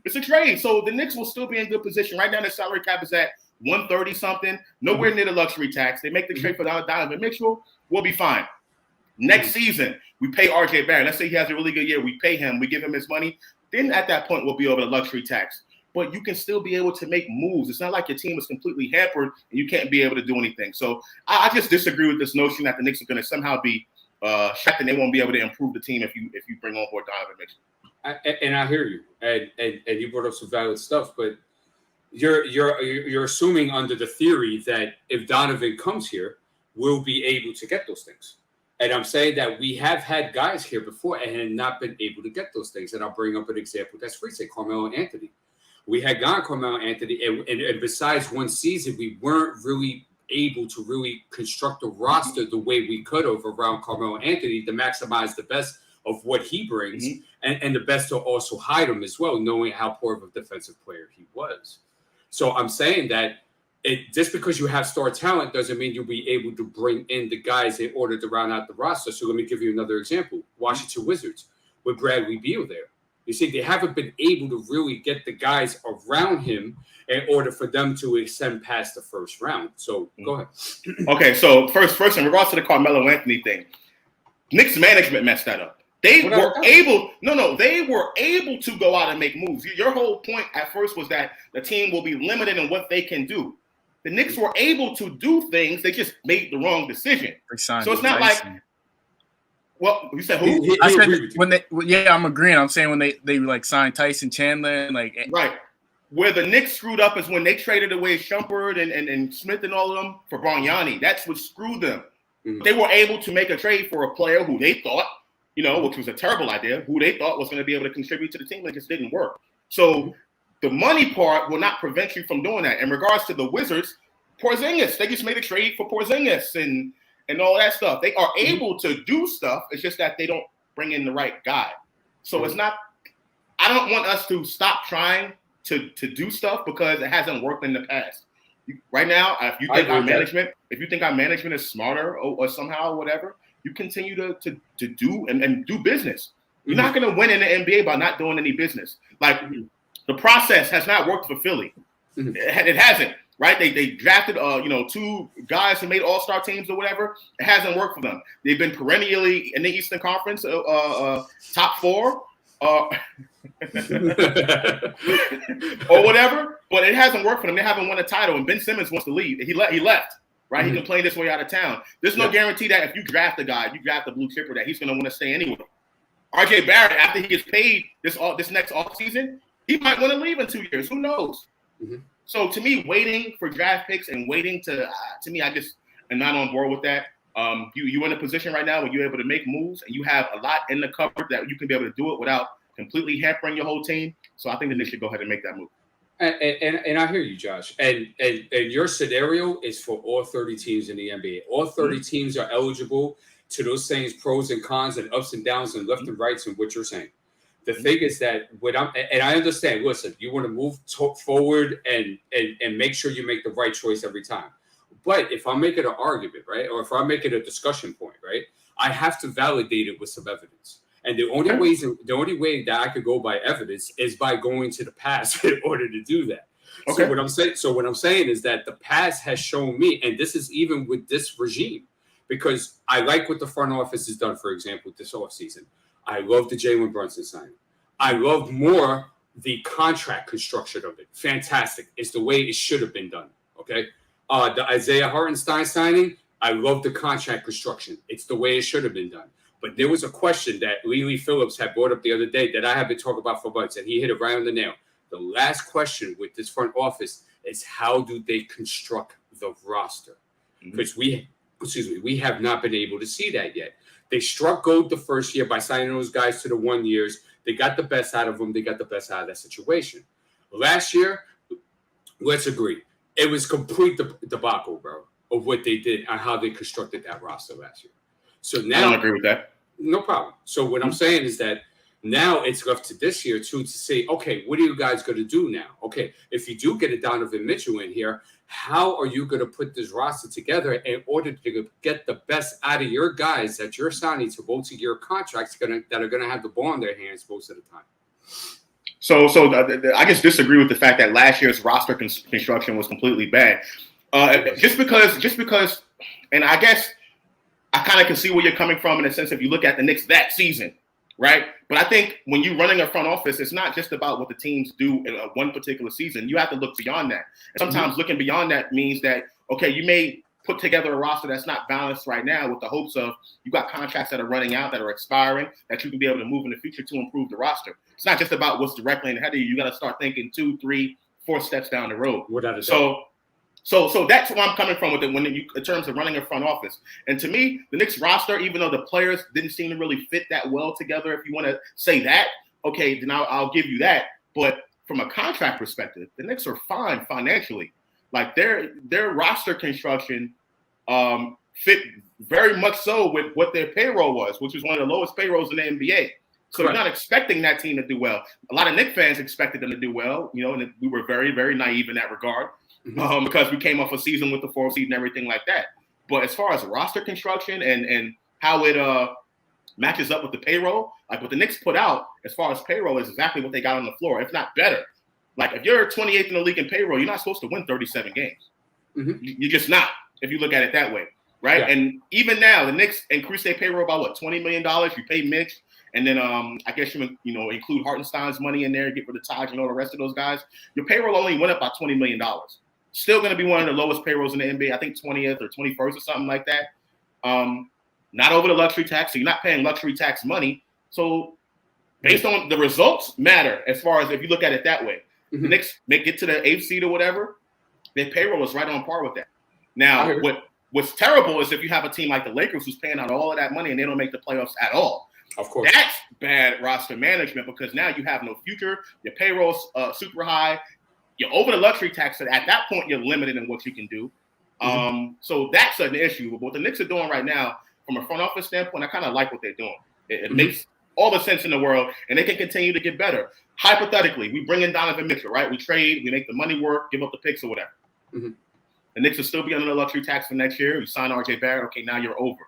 It's a trade. So the Knicks will still be in good position. Right now, the salary cap is at 130 something, nowhere near the luxury tax. They make the trade for Donovan Mitchell, we'll be fine. Next season, we pay RJ Barrett. Let's say he has a really good year. We pay him. We give him his money. Then at that point, we'll be over the luxury tax. But you can still be able to make moves. It's not like your team is completely hampered and you can't be able to do anything. So I just disagree with this notion that the Knicks are going to somehow be shocked and they won't be able to improve the team if you bring on board Donovan Mitchell. And I hear you, and you brought up some valid stuff, but you're assuming under the theory that if Donovan comes here, we'll be able to get those things. And I'm saying that we have had guys here before and have not been able to get those things. And I'll bring up an example that's free, say Carmelo Anthony. We had gone Carmelo Anthony, and besides one season, we weren't really able to really construct a roster the way we could have around Carmelo Anthony to maximize the best of what he brings and the best to also hide him as well, knowing how poor of a defensive player he was. So I'm saying that just because you have star talent doesn't mean you'll be able to bring in the guys in order to round out the roster. So let me give you another example. Washington Wizards with Bradley Beal there. You see, they haven't been able to really get the guys around him in order for them to extend past the first round. So go ahead. Okay, so first, in regards to the Carmelo Anthony thing, Knicks management messed that up. They were able to go out and make moves. Your whole point at first was that the team will be limited in what they can do. The Knicks were able to do things. They just made the wrong decision. So it's not like, well, you said who? I said when they, I'm agreeing. I'm saying when they like signed Tyson Chandler and like right. Where the Knicks screwed up is when they traded away Shumpert and Smith and all of them for Bargnani. That's what screwed them. They were able to make a trade for a player who they thought, which was a terrible idea, who they thought was going to be able to contribute to the team. It just didn't work. So the money part will not prevent you from doing that. In regards to the Wizards, Porzingis, they just made a trade for Porzingis and all that stuff. They are able to do stuff. It's just that they don't bring in the right guy. So it's not – I don't want us to stop trying to do stuff because it hasn't worked in the past. Right now, if you think our management is smarter or somehow or whatever, you continue to do and do business. You're not going to win in the NBA by not doing any business. Like the process has not worked for Philly. It hasn't. Right? They drafted, 2 guys who made all-star teams or whatever. It hasn't worked for them. They've been perennially in the Eastern Conference, top 4 or whatever. But it hasn't worked for them. They haven't won a title. And Ben Simmons wants to leave. He left. Right? He can play this way out of town. There's no guarantee that if you draft a guy, you draft a blue chipper, that he's going to want to stay anyway. RJ Barrett, after he gets paid this next offseason, he might want to leave in 2 years. Who knows? So to me, waiting for draft picks and waiting to me, I just am not on board with that. You're in a position right now where you're able to make moves and you have a lot in the cupboard that you can be able to do it without completely hampering your whole team. So I think that they should go ahead and make that move. And I hear you, Josh. And your scenario is for all 30 teams in the NBA. All 30 teams are eligible to those same pros and cons and ups and downs and left and rights and what you're saying. The thing is that I understand, listen, you want to move forward and make sure you make the right choice every time. But if I'm making an argument, right, or if I'm making a discussion point, right, I have to validate it with some evidence. And the only way that I could go by evidence is by going to the past in order to do that. Okay. So what I'm saying is that the past has shown me, and this is even with this regime, because I like what the front office has done, for example, this offseason. I love the Jalen Brunson signing. I love more the contract construction of it. Fantastic. It's the way it should have been done. Okay. The Isaiah Hartenstein signing, I love the contract construction. It's the way it should have been done. But there was a question that Lee Phillips had brought up the other day that I have been talking about for months, and he hit it right on the nail. The last question with this front office is how do they construct the roster? Because we have not been able to see that yet. They struck gold the first year by signing those guys to the 1 years. They got the best out of them. They got the best out of that situation. Last year, let's agree, it was complete debacle, bro, of what they did and how they constructed that roster last year. So now, I don't agree with that. No problem. So what I'm saying is that now it's left to this year too to say, okay, what are you guys going to do now? Okay, if you do get a Donovan Mitchell in here, how are you going to put this roster together in order to get the best out of your guys that you're signing to multi-year contracts that are going to have the ball in their hands most of the time? So I just disagree with the fact that last year's roster construction was completely bad. Just because, and I guess I kind of can see where you're coming from in the sense if you look at the Knicks that season, right? But I think when you're running a front office, it's not just about what the teams do in one particular season. You have to look beyond that. And sometimes looking beyond that means that, okay, you may put together a roster that's not balanced right now with the hopes of you got contracts that are running out, that are expiring, that you can be able to move in the future to improve the roster. It's not just about what's directly ahead of you. You got to start thinking 2, 3, 4 steps down the road. Without a doubt. So that's where I'm coming from with it in terms of running a front office. And to me, the Knicks roster, even though the players didn't seem to really fit that well together, if you want to say that, okay, then I'll give you that. But from a contract perspective, the Knicks are fine financially. Like their roster construction fit very much so with what their payroll was, which was one of the lowest payrolls in the NBA. So You're not expecting that team to do well. A lot of Knicks fans expected them to do well, and we were very, very naive in that regard because we came off a season with the 4th seed and everything like that. But as far as roster construction and how it matches up with the payroll, like what the Knicks put out as far as payroll is exactly what they got on the floor, if not better. Like if you're 28th in the league in payroll, you're not supposed to win 37 games. You're just not, if you look at it that way, right? Yeah. And even now, the Knicks increased their payroll by what, $20 million? You pay Mitch, and then I guess you include Hartenstein's money in there, get rid of Taj and all the rest of those guys. Your payroll only went up by $20 million. Still going to be one of the lowest payrolls in the NBA. I think 20th or 21st or something like that. Not over the luxury tax, so you're not paying luxury tax money. So based on the results matter as far as if you look at it that way. The Knicks get to the 8th seed or whatever, their payroll is right on par with that. Now, what's terrible is if you have a team like the Lakers who's paying out all of that money and they don't make the playoffs at all. Of course. That's bad roster management because now you have no future. Your payroll's super high. You're over the luxury tax. So at that point, you're limited in what you can do. So that's an issue. But what the Knicks are doing right now, from a front office standpoint, I kind of like what they're doing. It makes all the sense in the world, and they can continue to get better. Hypothetically, we bring in Donovan Mitchell, right? We trade, we make the money work, give up the picks or whatever. The Knicks will still be under the luxury tax for next year. You sign RJ Barrett, okay, now you're over.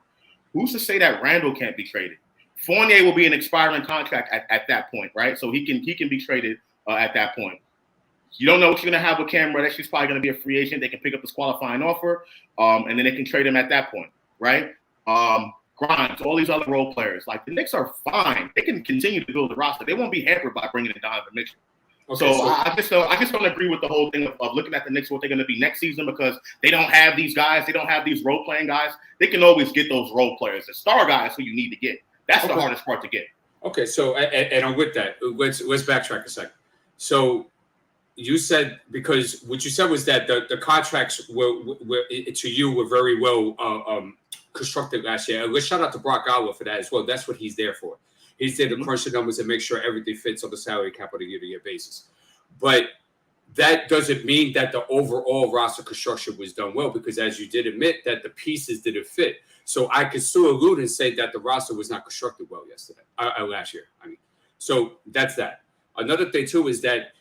Who's to say that Randall can't be traded? Fournier will be an expiring contract at that point, right? So he can be traded at that point. You don't know what you're going to have with Cam Reddish. He's probably going to be a free agent. They can pick up his qualifying offer, and then they can trade him at that point, right? Grimes, all these other role players. Like, the Knicks are fine. They can continue to build the roster. They won't be hampered by bringing in Donovan Mitchell. Okay, so I just don't agree with the whole thing of looking at the Knicks, what they're going to be next season, because they don't have these guys. They don't have these role-playing guys. They can always get those role players, the star guys who you need to get. That's the hardest part to get. Okay, so and I'm with that. Let's backtrack a second. So you said, because what you said was that the contracts were to you were very well constructed last year. Let's shout out to Brock Gower for that as well. That's what he's there for. He's there to crunch the numbers and make sure everything fits on the salary cap on a year-to-year basis. But that doesn't mean that the overall roster construction was done well, because as you did admit that the pieces didn't fit. So I could still allude and say that the roster was not constructed well last year. So that's that. Another thing too is that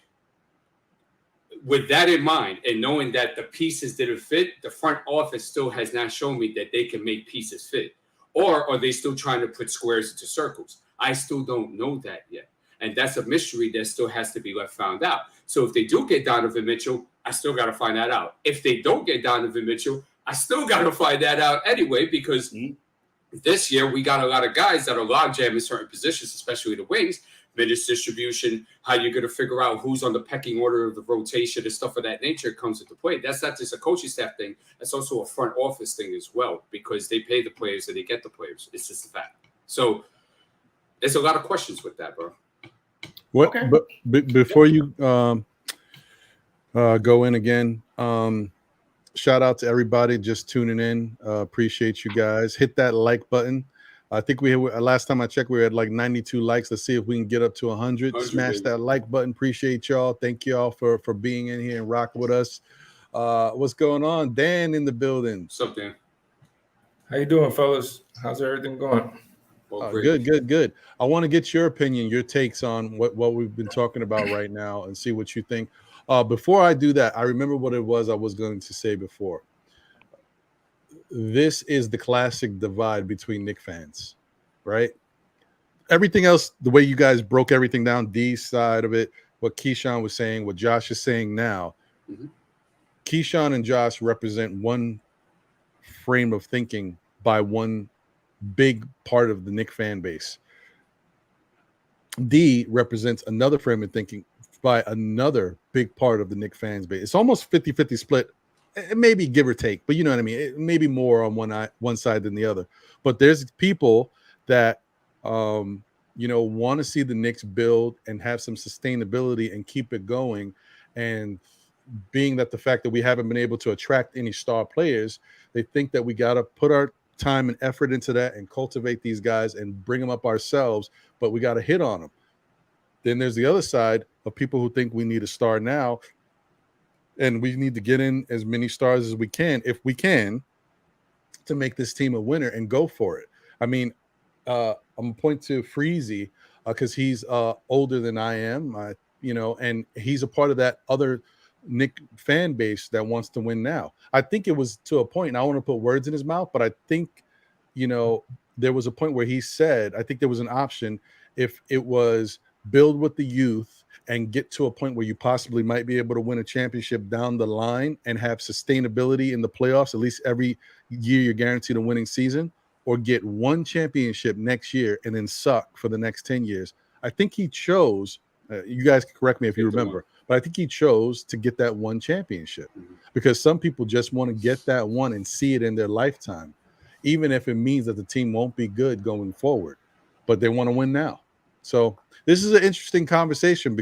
with that in mind and knowing that the pieces didn't fit, the front office still has not shown me that they can make pieces fit. Or are they still trying to put squares into circles? I still don't know that yet. And that's a mystery that still has to be found out. So if they do get Donovan Mitchell, I still got to find that out. If they don't get Donovan Mitchell, I still got to find that out anyway, because this year we got a lot of guys that are logjam in certain positions, especially the wings, minutes distribution, how you're going to figure out who's on the pecking order of the rotation and stuff of that nature comes into play. That's not just a coaching staff thing. That's also a front office thing as well, because they pay the players and they get the players. It's just a fact. So there's a lot of questions with that, bro. What? Okay. But before you go in again, shout out to everybody just tuning in. Appreciate you guys. Hit that like button. I think we had, last time I checked, we had like 92 likes. Let's see if we can get up to 100. Smash that like button. Appreciate y'all. Thank y'all for being in here and rocking with us. What's going on? Dan in the building. What's up, Dan? How you doing, fellas? How's everything going? Good. I want to get your opinion, your takes on what we've been talking about right now and see what you think. Before I do that, I remember what it was I was going to say before. This is the classic divide between Knicks fans, right? Everything else, the way you guys broke everything down, D's side of it, what Keyshawn was saying, what Josh is saying now. Mhm. Keyshawn and Josh represent one frame of thinking by one big part of the Knicks fan base. D represents another frame of thinking by another big part of the Knicks fans base. It's almost 50-50 split. It may be give or take, but you know what I mean? It may be more on one side than the other. But there's people that want to see the Knicks build and have some sustainability and keep it going. And being that the fact that we haven't been able to attract any star players, they think that we got to put our time and effort into that and cultivate these guys and bring them up ourselves, but we got to hit on them. Then there's the other side of people who think we need a star now, and we need to get in as many stars as we can, if we can, to make this team a winner and go for it. I mean, I'm going to point to Freezy because he's older than I am, and he's a part of that other Knicks fan base that wants to win now. I think it was to a point, and I want to put words in his mouth, but I think, there was a point where he said, I think there was an option if it was build with the youth and get to a point where you possibly might be able to win a championship down the line and have sustainability in the playoffs, at least every year you're guaranteed a winning season, or get one championship next year and then suck for the next 10 years. I think he chose, you guys can correct me if you remember, but I think he chose to get that one championship because some people just want to get that one and see it in their lifetime, even if it means that the team won't be good going forward, but they want to win now. So this is an interesting conversation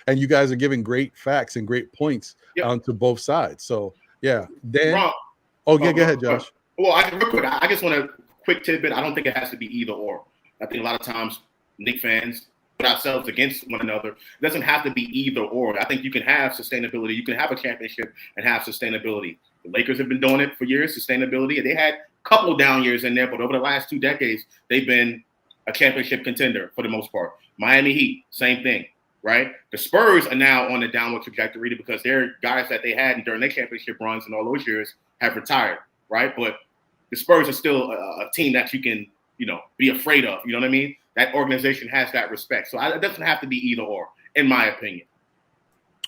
and you guys are giving great facts and great points onto both sides. So yeah, Dan. Ron, go ahead, Josh. Well, real quick, I just want a quick tidbit. I don't think it has to be either or. I think a lot of times Knicks fans put ourselves against one another. It doesn't have to be either or. I think you can have sustainability. You can have a championship and have sustainability. The Lakers have been doing it for years, sustainability. They had a couple of down years in there, but over the last 2 decades, they've been a championship contender for the most part. Miami Heat, same thing, right? The Spurs are now on the downward trajectory because their guys that they had during their championship runs in all those years have retired, right? But the Spurs are still a team that you can, be afraid of. You know what I mean? That organization has that respect. So it doesn't have to be either or, in my opinion.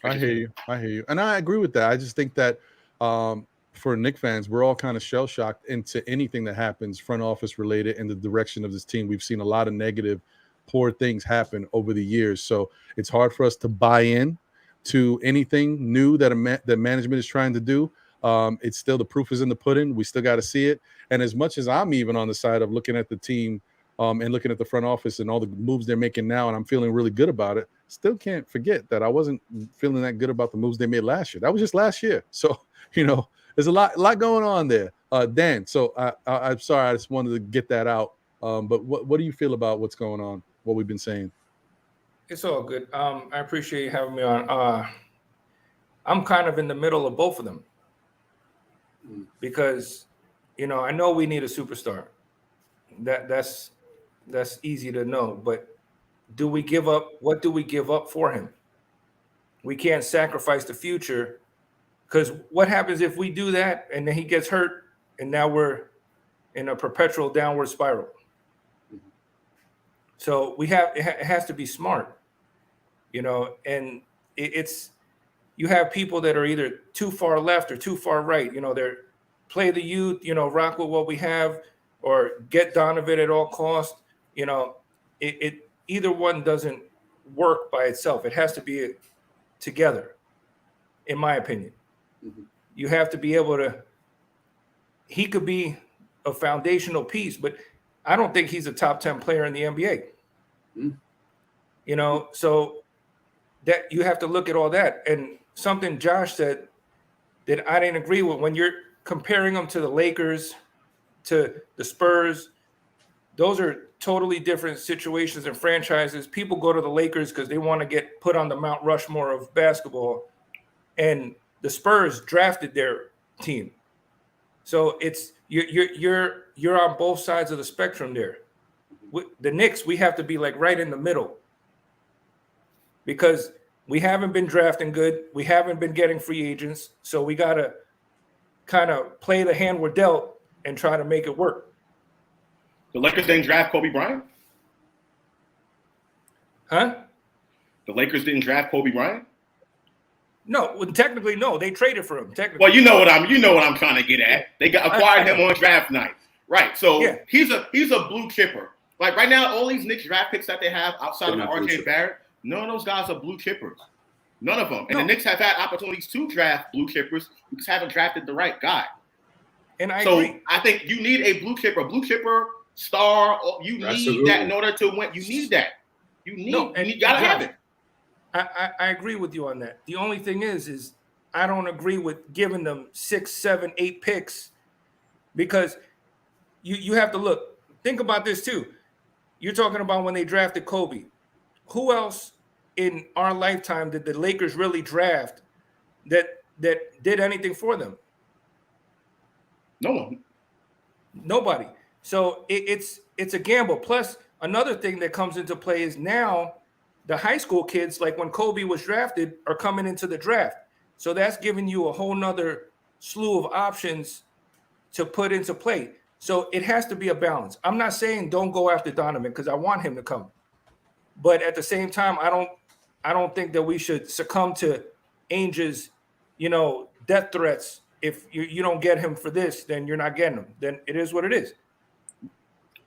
I hear you. And I agree with that. I just think that for Knicks fans, we're all kind of shell-shocked into anything that happens front office related in the direction of this team. We've seen a lot of negative, poor things happen over the years. So it's hard for us to buy in to anything new that that management is trying to do. It's still, the proof is in the pudding. We still got to see it. And as much as I'm even on the side of looking at the team and looking at the front office and all the moves they're making now, and I'm feeling really good about it, still can't forget that I wasn't feeling that good about the moves they made last year. That was just last year. So, there's a lot going on there. Dan, so I'm sorry, I just wanted to get that out. But what do you feel about what's going on, what we've been saying? It's all good. I appreciate you having me on. I'm kind of in the middle of both of them because, I know we need a superstar. That's easy to know. But do we give up? What do we give up for him? We can't sacrifice the future, because what happens if we do that and then he gets hurt and now we're in a perpetual downward spiral? So it has to be smart, and it's, you have people that are either too far left or too far right. They're play the youth, rock with what we have, or get Donovan at all costs. It either one doesn't work by itself. It has to be together, in my opinion. Mm-hmm. You have to be able to, he could be a foundational piece, but I don't think he's a top 10 player in the NBA. Mm-hmm. So that you have to look at all that. And something Josh said that I didn't agree with, when you're comparing them to the Lakers, to the Spurs, those are totally different situations and franchises. People go to the Lakers because they want to get put on the Mount Rushmore of basketball, and the Spurs drafted their team. So it's you're on both sides of the spectrum there. With the Knicks, we have to be like right in the middle, because we haven't been drafting good. We haven't been getting free agents. So we got to kind of play the hand we're dealt and try to make it work. The Lakers didn't draft Kobe Bryant? Huh? The Lakers didn't draft Kobe Bryant? No, well, technically, no. They traded for him. Technically, well, you know what I'm trying to get at. They acquired him on draft night, right? So he's a blue chipper. Like right now, all these Knicks draft picks that they have outside of RJ Barrett, none of those guys are blue chippers. None of them. And the Knicks have had opportunities to draft blue chippers, we just haven't drafted the right guy. And I agree. I think you need a blue chipper star. You need that in order to win. You need that. You gotta have it. I agree with you on that. The only thing is I don't agree with giving them 6, 7, 8 picks, because you have to look. Think about this too. You're talking about when they drafted Kobe. Who else in our lifetime did the Lakers really draft that did anything for them? No one. Nobody. So it's a gamble. Plus, another thing that comes into play is now the high school kids, like when Kobe was drafted, are coming into the draft. So that's giving you a whole nother slew of options to put into play. So it has to be a balance. I'm not saying don't go after Donovan, because I want him to come. But at the same time, I don't think that we should succumb to Ainge's, death threats. If you don't get him for this, then you're not getting him. Then it is what it is.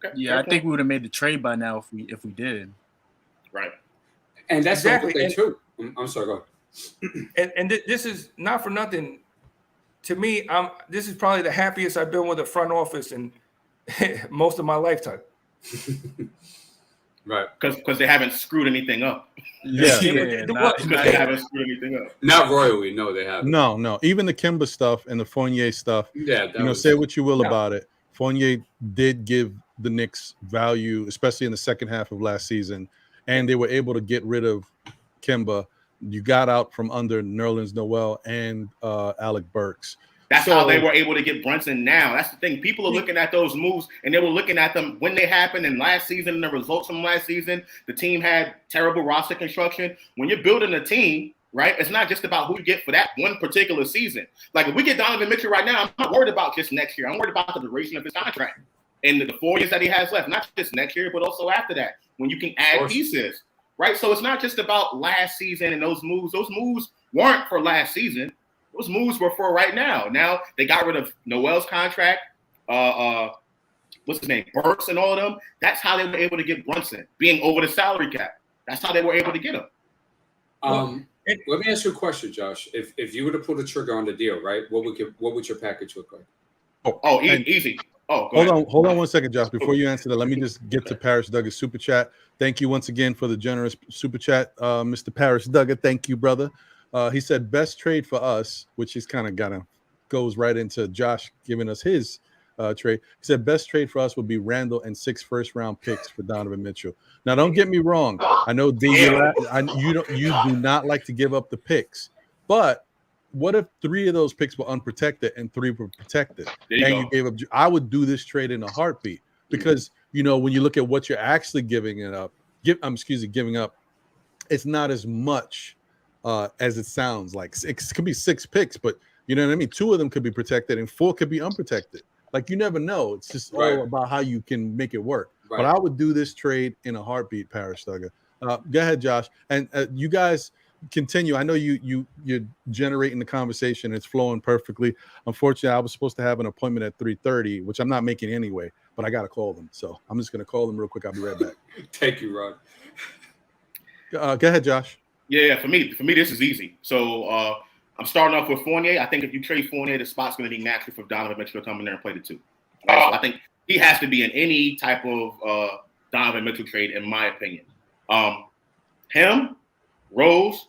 Okay. Yeah, I think we would have made the trade by now if we did. Right. And that's exactly the too. I'm sorry, go ahead. And this is not for nothing. To me, this is probably the happiest I've been with a front office in most of my lifetime. Right. Because they haven't screwed anything up. Yeah. They haven't screwed anything up. Not royally, no, they haven't. No. Even the Kimba stuff and the Fournier stuff. Yeah. Say what you will about it. Fournier did give the Knicks value, especially in the second half of last season, and they were able to get rid of Kimba. You got out from under Nerlens Noel and Alec Burks. That's how they were able to get Brunson now. That's the thing. People are looking at those moves, and they were looking at them when they happened in last season and the results from last season. The team had terrible roster construction. When you're building a team, right, it's not just about who you get for that one particular season. Like if we get Donovan Mitchell right now, I'm not worried about just next year. I'm worried about the duration of his contract and the 4 years that he has left, not just next year, but also after that, when you can add pieces, right? So it's not just about last season and those moves. Those moves weren't for last season. Those moves were for right now. Now they got rid of Noel's contract, what's his name, Burks and all of them. That's how they were able to get Brunson, being over the salary cap. That's how they were able to get him. Let me ask you a question, Josh. If you were to pull the trigger on the deal, right, what would your package look like? Easy. Hold on 1 second, Josh. Before you answer that, let me just get to Paris Duggar super chat. Thank you once again for the generous super chat, Mr. Paris Duggar. Thank you, brother. He said best trade for us, which is kind of goes right into Josh giving us his trade. He said best trade for us would be Randall and 6 first-round picks for Donovan Mitchell. Now, don't get me wrong. I know you do not like to give up the picks, but what if 3 of those picks were unprotected and 3 were protected? You gave up. I would do this trade in a heartbeat because when you look at what you're actually giving up, it's not as much as it sounds like. It could be 6 picks, but you know what I mean? 2 of them could be protected and 4 could be unprotected. Like you never know. It's just all about how you can make it work. Right. But I would do this trade in a heartbeat, Paris Duggar. Go ahead, Josh. And you guys continue. I know you're generating the conversation. It's flowing perfectly. Unfortunately, I was supposed to have an appointment at 3:30, which I'm not making anyway, but I got to call them. So I'm just going to call them real quick. I'll be right back. Thank you, Rod. Go ahead, Josh. Yeah. For me, this is easy. So I'm starting off with Fournier. I think if you trade Fournier, the spot's going to be natural for Donovan Mitchell to come in there and play the 2. Right? So I think he has to be in any type of Donovan Mitchell trade, in my opinion. Him, Rose,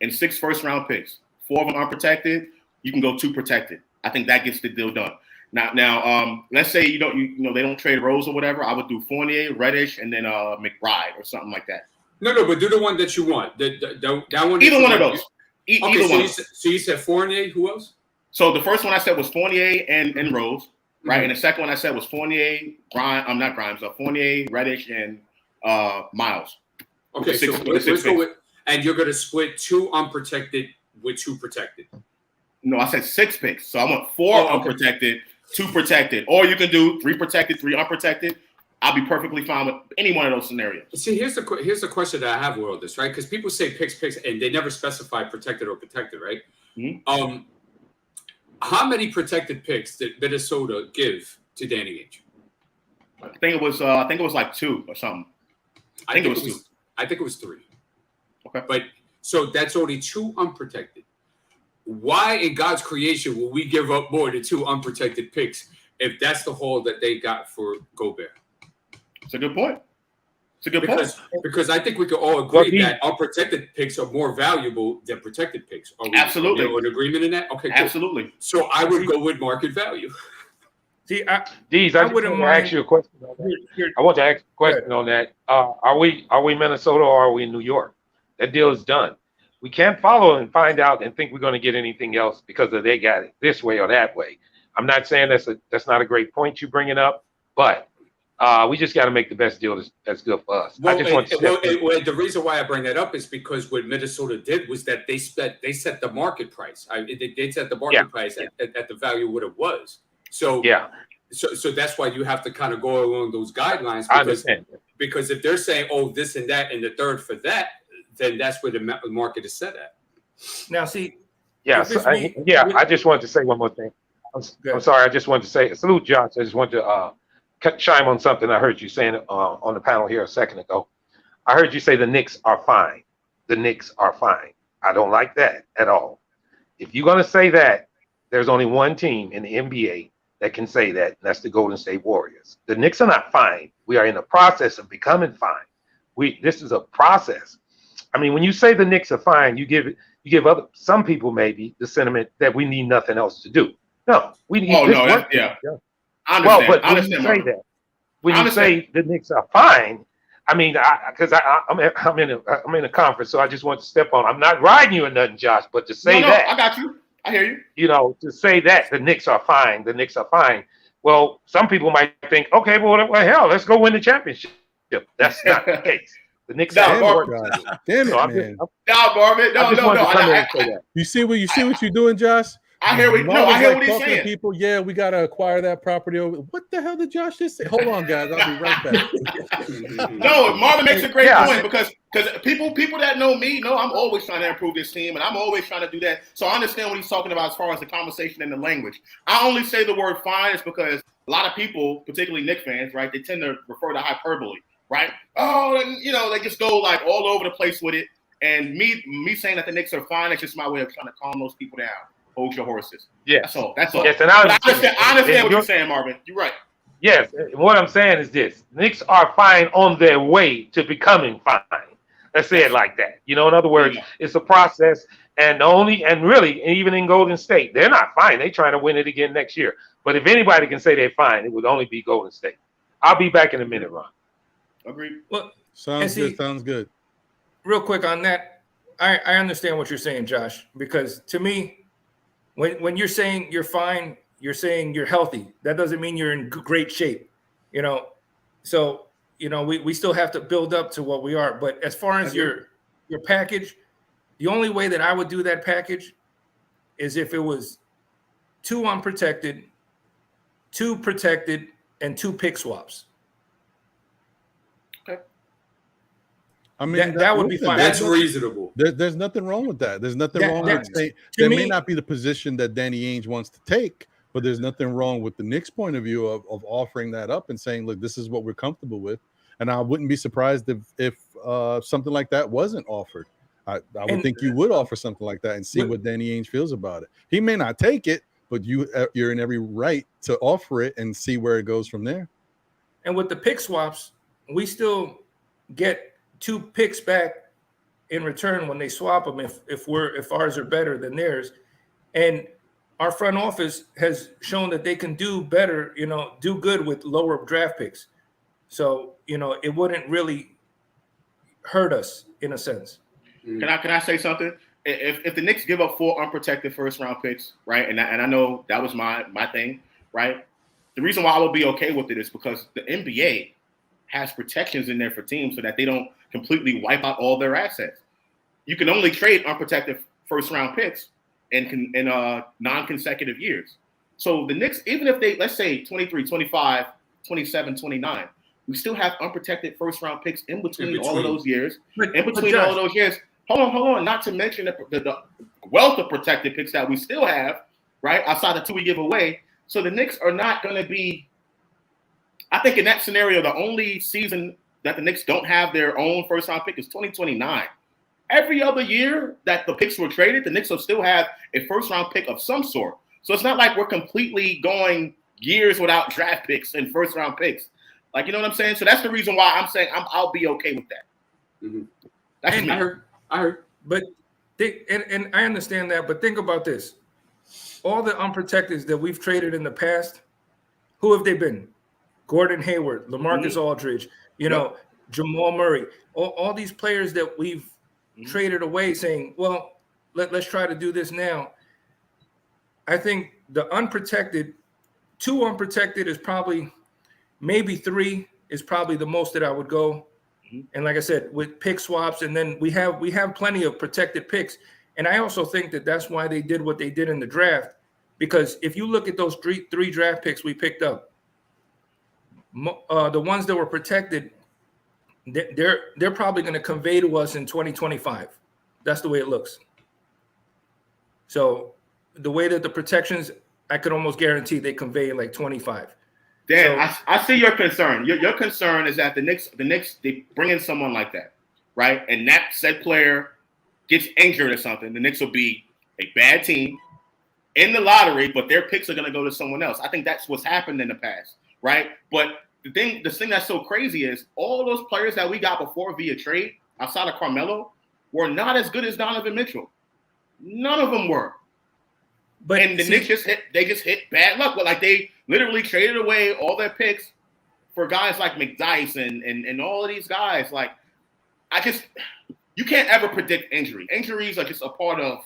and 6 first-round picks. 4 of them unprotected. You can go 2 protected. I think that gets the deal done. Now, let's say they don't trade Rose or whatever. I would do Fournier, Reddish, and then McBride or something like that. No, but do the one that you want. That one. Either one of those. Either one. So you said Fournier. Who else? So the first one I said was Fournier and Rose, right? Mm-hmm. And the second one I said was Fournier, not Grimes, Fournier, Reddish, and Miles. Okay, so let's go with. And you're going to split 2 unprotected with 2 protected. No, I said 6 picks. So I want 4 unprotected, 2 protected. Or you can do 3 protected, 3 unprotected. I'll be perfectly fine with any one of those scenarios. See, here's the question that I have with all this, right? Because people say picks, and they never specify protected or protected, right? Mm-hmm. How many protected picks did Minnesota give to Danny Ainge? I think it was like 2 or something. I think it was 2. I think it was 3. Okay. But so that's only 2 unprotected. Why in God's creation will we give up more than 2 unprotected picks if that's the haul that they got for Gobert? It's a good point. Because I think we could all agree that unprotected picks are more valuable than protected picks. Are we Absolutely. in agreement in that? Okay, absolutely. Cool. So I would go with market value. See, Deez, I wouldn't want to ask you a question on that. I want to ask a question on that. Are we Minnesota or are we in New York? That deal is done. We can't follow and find out and think we're going to get anything else because they got it this way or that way. I'm not saying that's not a great point you're bringing up, but we just got to make the best deal that's good for us. Well, the reason why I bring that up is because what Minnesota did was that they set the market price. They set the market price at the value of what it was. So so that's why you have to kind of go along those guidelines. Because if they're saying, oh, this and that and the third for that, then that's where the market is set at. Now, see. I just wanted to say one more thing. I'm sorry. I just wanted to say salute, Josh. I just wanted to chime on something I heard you saying on the panel here a second ago. I heard you say the Knicks are fine. The Knicks are fine. I don't like that at all. If you're going to say that, there's only one team in the NBA that can say that, and that's the Golden State Warriors. The Knicks are not fine. We are in the process of becoming fine. This is a process. I mean, when you say the Knicks are fine, you give some people maybe the sentiment that we need nothing else to do. No, we need work. Yeah. I understand. But when you say that, when you say the Knicks are fine, I mean, because I'm in a conference, so I just want to step on. I'm not riding you or nothing, Josh, but to say that, I got you. I hear you. You know, to say that the Knicks are fine, the Knicks are fine. Well, some people might think, okay, well, hell, let's go win the championship. That's not the case. The Knicks are damn it, man. Marvin. No. You see what you're doing, Josh? I hear what he's saying. People, we gotta acquire that property. What the hell did Josh just say? Hold on, guys, I'll be right back. No, Marvin makes a great point because people that know me know I'm always trying to improve this team and I'm always trying to do that. So I understand what he's talking about as far as the conversation and the language. I only say the word fine is because a lot of people, particularly Knicks fans, right, they tend to refer to hyperbole, right? Oh, and they just go like all over the place with it. And me saying that the Knicks are fine, it's just my way of trying to calm those people down. Hold your horses. Yeah, that's all. That's all. Yes, and I understand what you're saying, Marvin. You're right. Yes, what I'm saying is this: Knicks are fine on their way to becoming fine. Let's say it like that. In other words, it's a process, and really, even in Golden State, they're not fine. They're trying to win it again next year. But if anybody can say they're fine, it would only be Golden State. I'll be back in a minute, Ron. Agreed. Well, sounds good. Real quick on that, I understand what you're saying, Josh, because to me, when you're saying you're fine, you're saying you're healthy. That doesn't mean you're in great shape, So, we still have to build up to what we are. But as far as your package, the only way that I would do that package is if it was 2 unprotected, 2 protected, and 2 pick swaps. Okay. I mean, that would be fine. That's reasonable. There's nothing wrong with that. There's nothing wrong with saying there may not be the position that Danny Ainge wants to take, but there's nothing wrong with the Knicks' point of view of offering that up and saying, look, this is what we're comfortable with. And I wouldn't be surprised if something like that wasn't offered. I would think you would offer something like that and see what Danny Ainge feels about it. He may not take it, but you're in every right to offer it and see where it goes from there. And with the pick swaps, we still get 2 picks back in return when they swap them if ours are better than theirs. And our front office has shown that they can do better, do good with lower draft picks. So, it wouldn't really hurt us in a sense. Can I say something? If the Knicks give up 4 unprotected first round picks, right? And I know that was my thing, right? The reason why I would be okay with it is because the NBA has protections in there for teams so that they don't completely wipe out all their assets. You can only trade unprotected first round picks in non-consecutive years. So the Knicks, even if they, let's say 23, 25, 27, 29, We still have unprotected first-round picks in between all of those years. But, In between all of those years, hold on. Not to mention the wealth of protected picks that we still have, right? Outside of 2 we give away. So the Knicks are not going to be. I think in that scenario, the only season that the Knicks don't have their own first-round pick is 2029. Every other year that the picks were traded, the Knicks will still have a first-round pick of some sort. So it's not like we're completely going years without draft picks and first-round picks. Like, you know what I'm saying? So that's the reason why I'm saying I'll be okay with that. Mm-hmm. That's me. I heard. But and I understand that, but think about this. All the unprotected that we've traded in the past, who have they been? Gordon Hayward, LaMarcus Aldridge, you know, Jamal Murray, all these players that we've traded away saying, well, let's try to do this now. I think the unprotected, 2 unprotected is probably, maybe 3 is probably the most that I would go. And like I said, with pick swaps, and then we have plenty of protected picks. And I also think that that's why they did what they did in the draft, because if you look at those three draft picks we picked up, the ones that were protected, they're probably going to convey to us in 2025. That's the way it looks. So the way that the protections, I could almost guarantee they convey in like 25. Dan, so, I see your concern. Your concern is that the Knicks, they bring in someone like that, right? And that said player gets injured or something. The Knicks will be a bad team in the lottery, but their picks are going to go to someone else. I think that's what's happened in the past, right? But the thing that's so crazy is all those players that we got before via trade outside of Carmelo were not as good as Donovan Mitchell. None of them were. But and the Knicks just hit bad luck. But like they literally traded away all their picks for guys like McDyess and all of these guys. Like you can't ever predict injury. Injuries are just a part of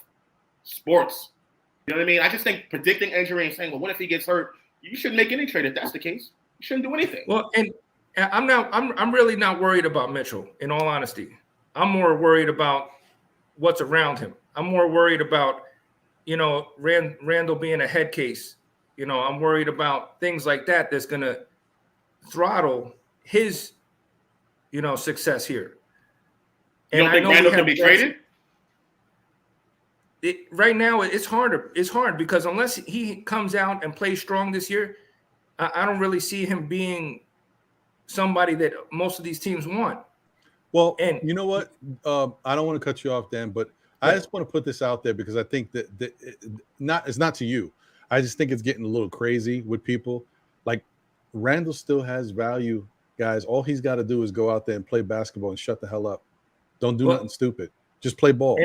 sports. You know what I mean? I just think predicting injury and saying, well, what if he gets hurt? You shouldn't make any trade if that's the case. You shouldn't do anything. Well, and I'm really not worried about Mitchell, in all honesty. I'm more worried about what's around him. I'm more worried about, you know, Randall being a head case. You know, I'm worried about things like that that's going to throttle his, you know, success here. And you don't think Randall can be traded? Right now, it's hard. It's hard because unless he comes out and plays strong this year, I don't really see him being somebody that most of these teams want. Well, and you know what? I don't want to cut you off, Dan, but I just want to put this out there because I think that it's not to you. I just think it's getting a little crazy with people. Like Randall still has value, guys. All he's got to do is go out there and play basketball and shut the hell up. Don't do nothing stupid. Just play ball.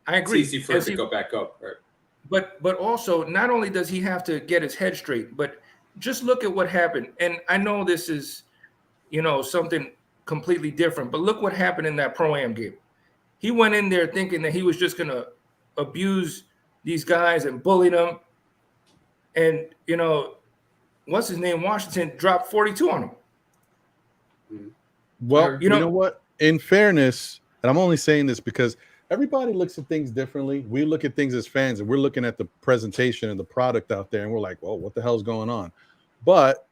I agree. It's easy for him to go back up, right? But also, not only does he have to get his head straight, but just look at what happened. And I know this is, you know, something completely different, but look what happened in that Pro-Am game. He went in there thinking that he was just going to abuse these guys and bully them. And, you know, what's his name? Washington dropped 42 on him. Well, you know what? In fairness, and I'm only saying this because everybody looks at things differently. We look at things as fans and we're looking at the presentation and the product out there and we're like, well, what the hell's going on? But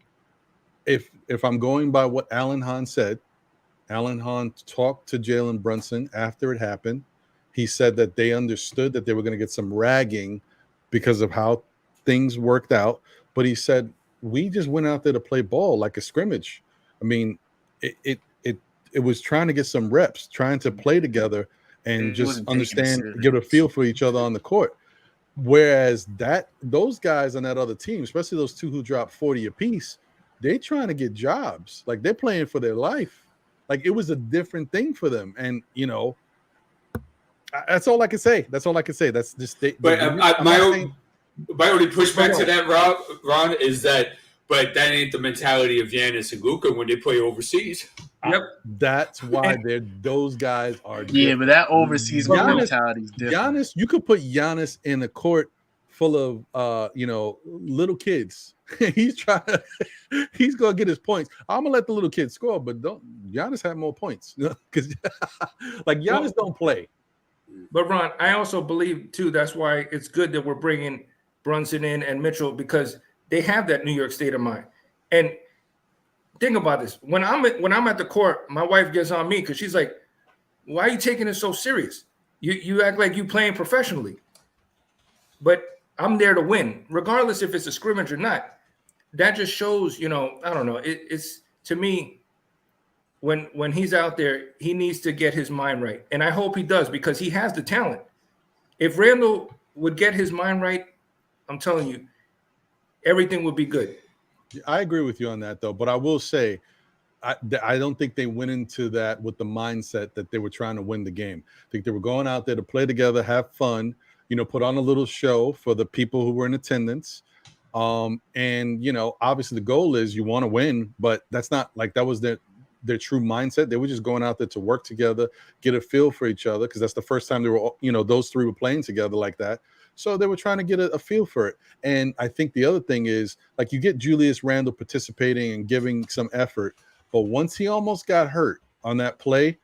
if I'm going by what Alan Hahn said, Alan Hahn talked to Jalen Brunson after it happened. He said that they understood that they were going to get some ragging because of how things worked out. But he said, we just went out there to play ball like a scrimmage. I mean, it was trying to get some reps, trying to play together and just understand, get a feel for each other on the court. Whereas those guys on that other team, especially those two who dropped 40 apiece, they trying to get jobs. Like they're playing for their life. Like it was a different thing for them. And, you know, that's all I can say. That's all I can say. That's just my only pushback to that, Ron, is that but that ain't the mentality of Giannis and Luka when they play overseas. Yep. That's why those guys are different. Yeah, but that overseas mentality is different. Giannis, you could put Giannis in a court full of little kids. he's gonna get his points. I'm gonna let the little kids score, but Giannis have more points. Because like Giannis don't play. But Ron, I also believe too, that's why it's good that we're bringing Brunson in and Mitchell, because they have that New York state of mind. And think about this. When I'm at the court, my wife gets on me because she's like, "Why are you taking it so serious? You act like you playing professionally." But I'm there to win, regardless if it's a scrimmage or not. That just shows, you know, I don't know. It's to me, when he's out there, he needs to get his mind right, and I hope he does because he has the talent. If Randall would get his mind right, I'm telling you, everything would be good. I agree with you on that, though. But I will say, I don't think they went into that with the mindset that they were trying to win the game. I think they were going out there to play together, have fun, you know, put on a little show for the people who were in attendance. And, you know, obviously the goal is you want to win, but that's not like that was their true mindset. They were just going out there to work together, get a feel for each other, because that's the first time they were, you know, those three were playing together like that. So they were trying to get a feel for it. And I think the other thing is, like, you get Julius Randle participating and giving some effort, but once he almost got hurt on that play,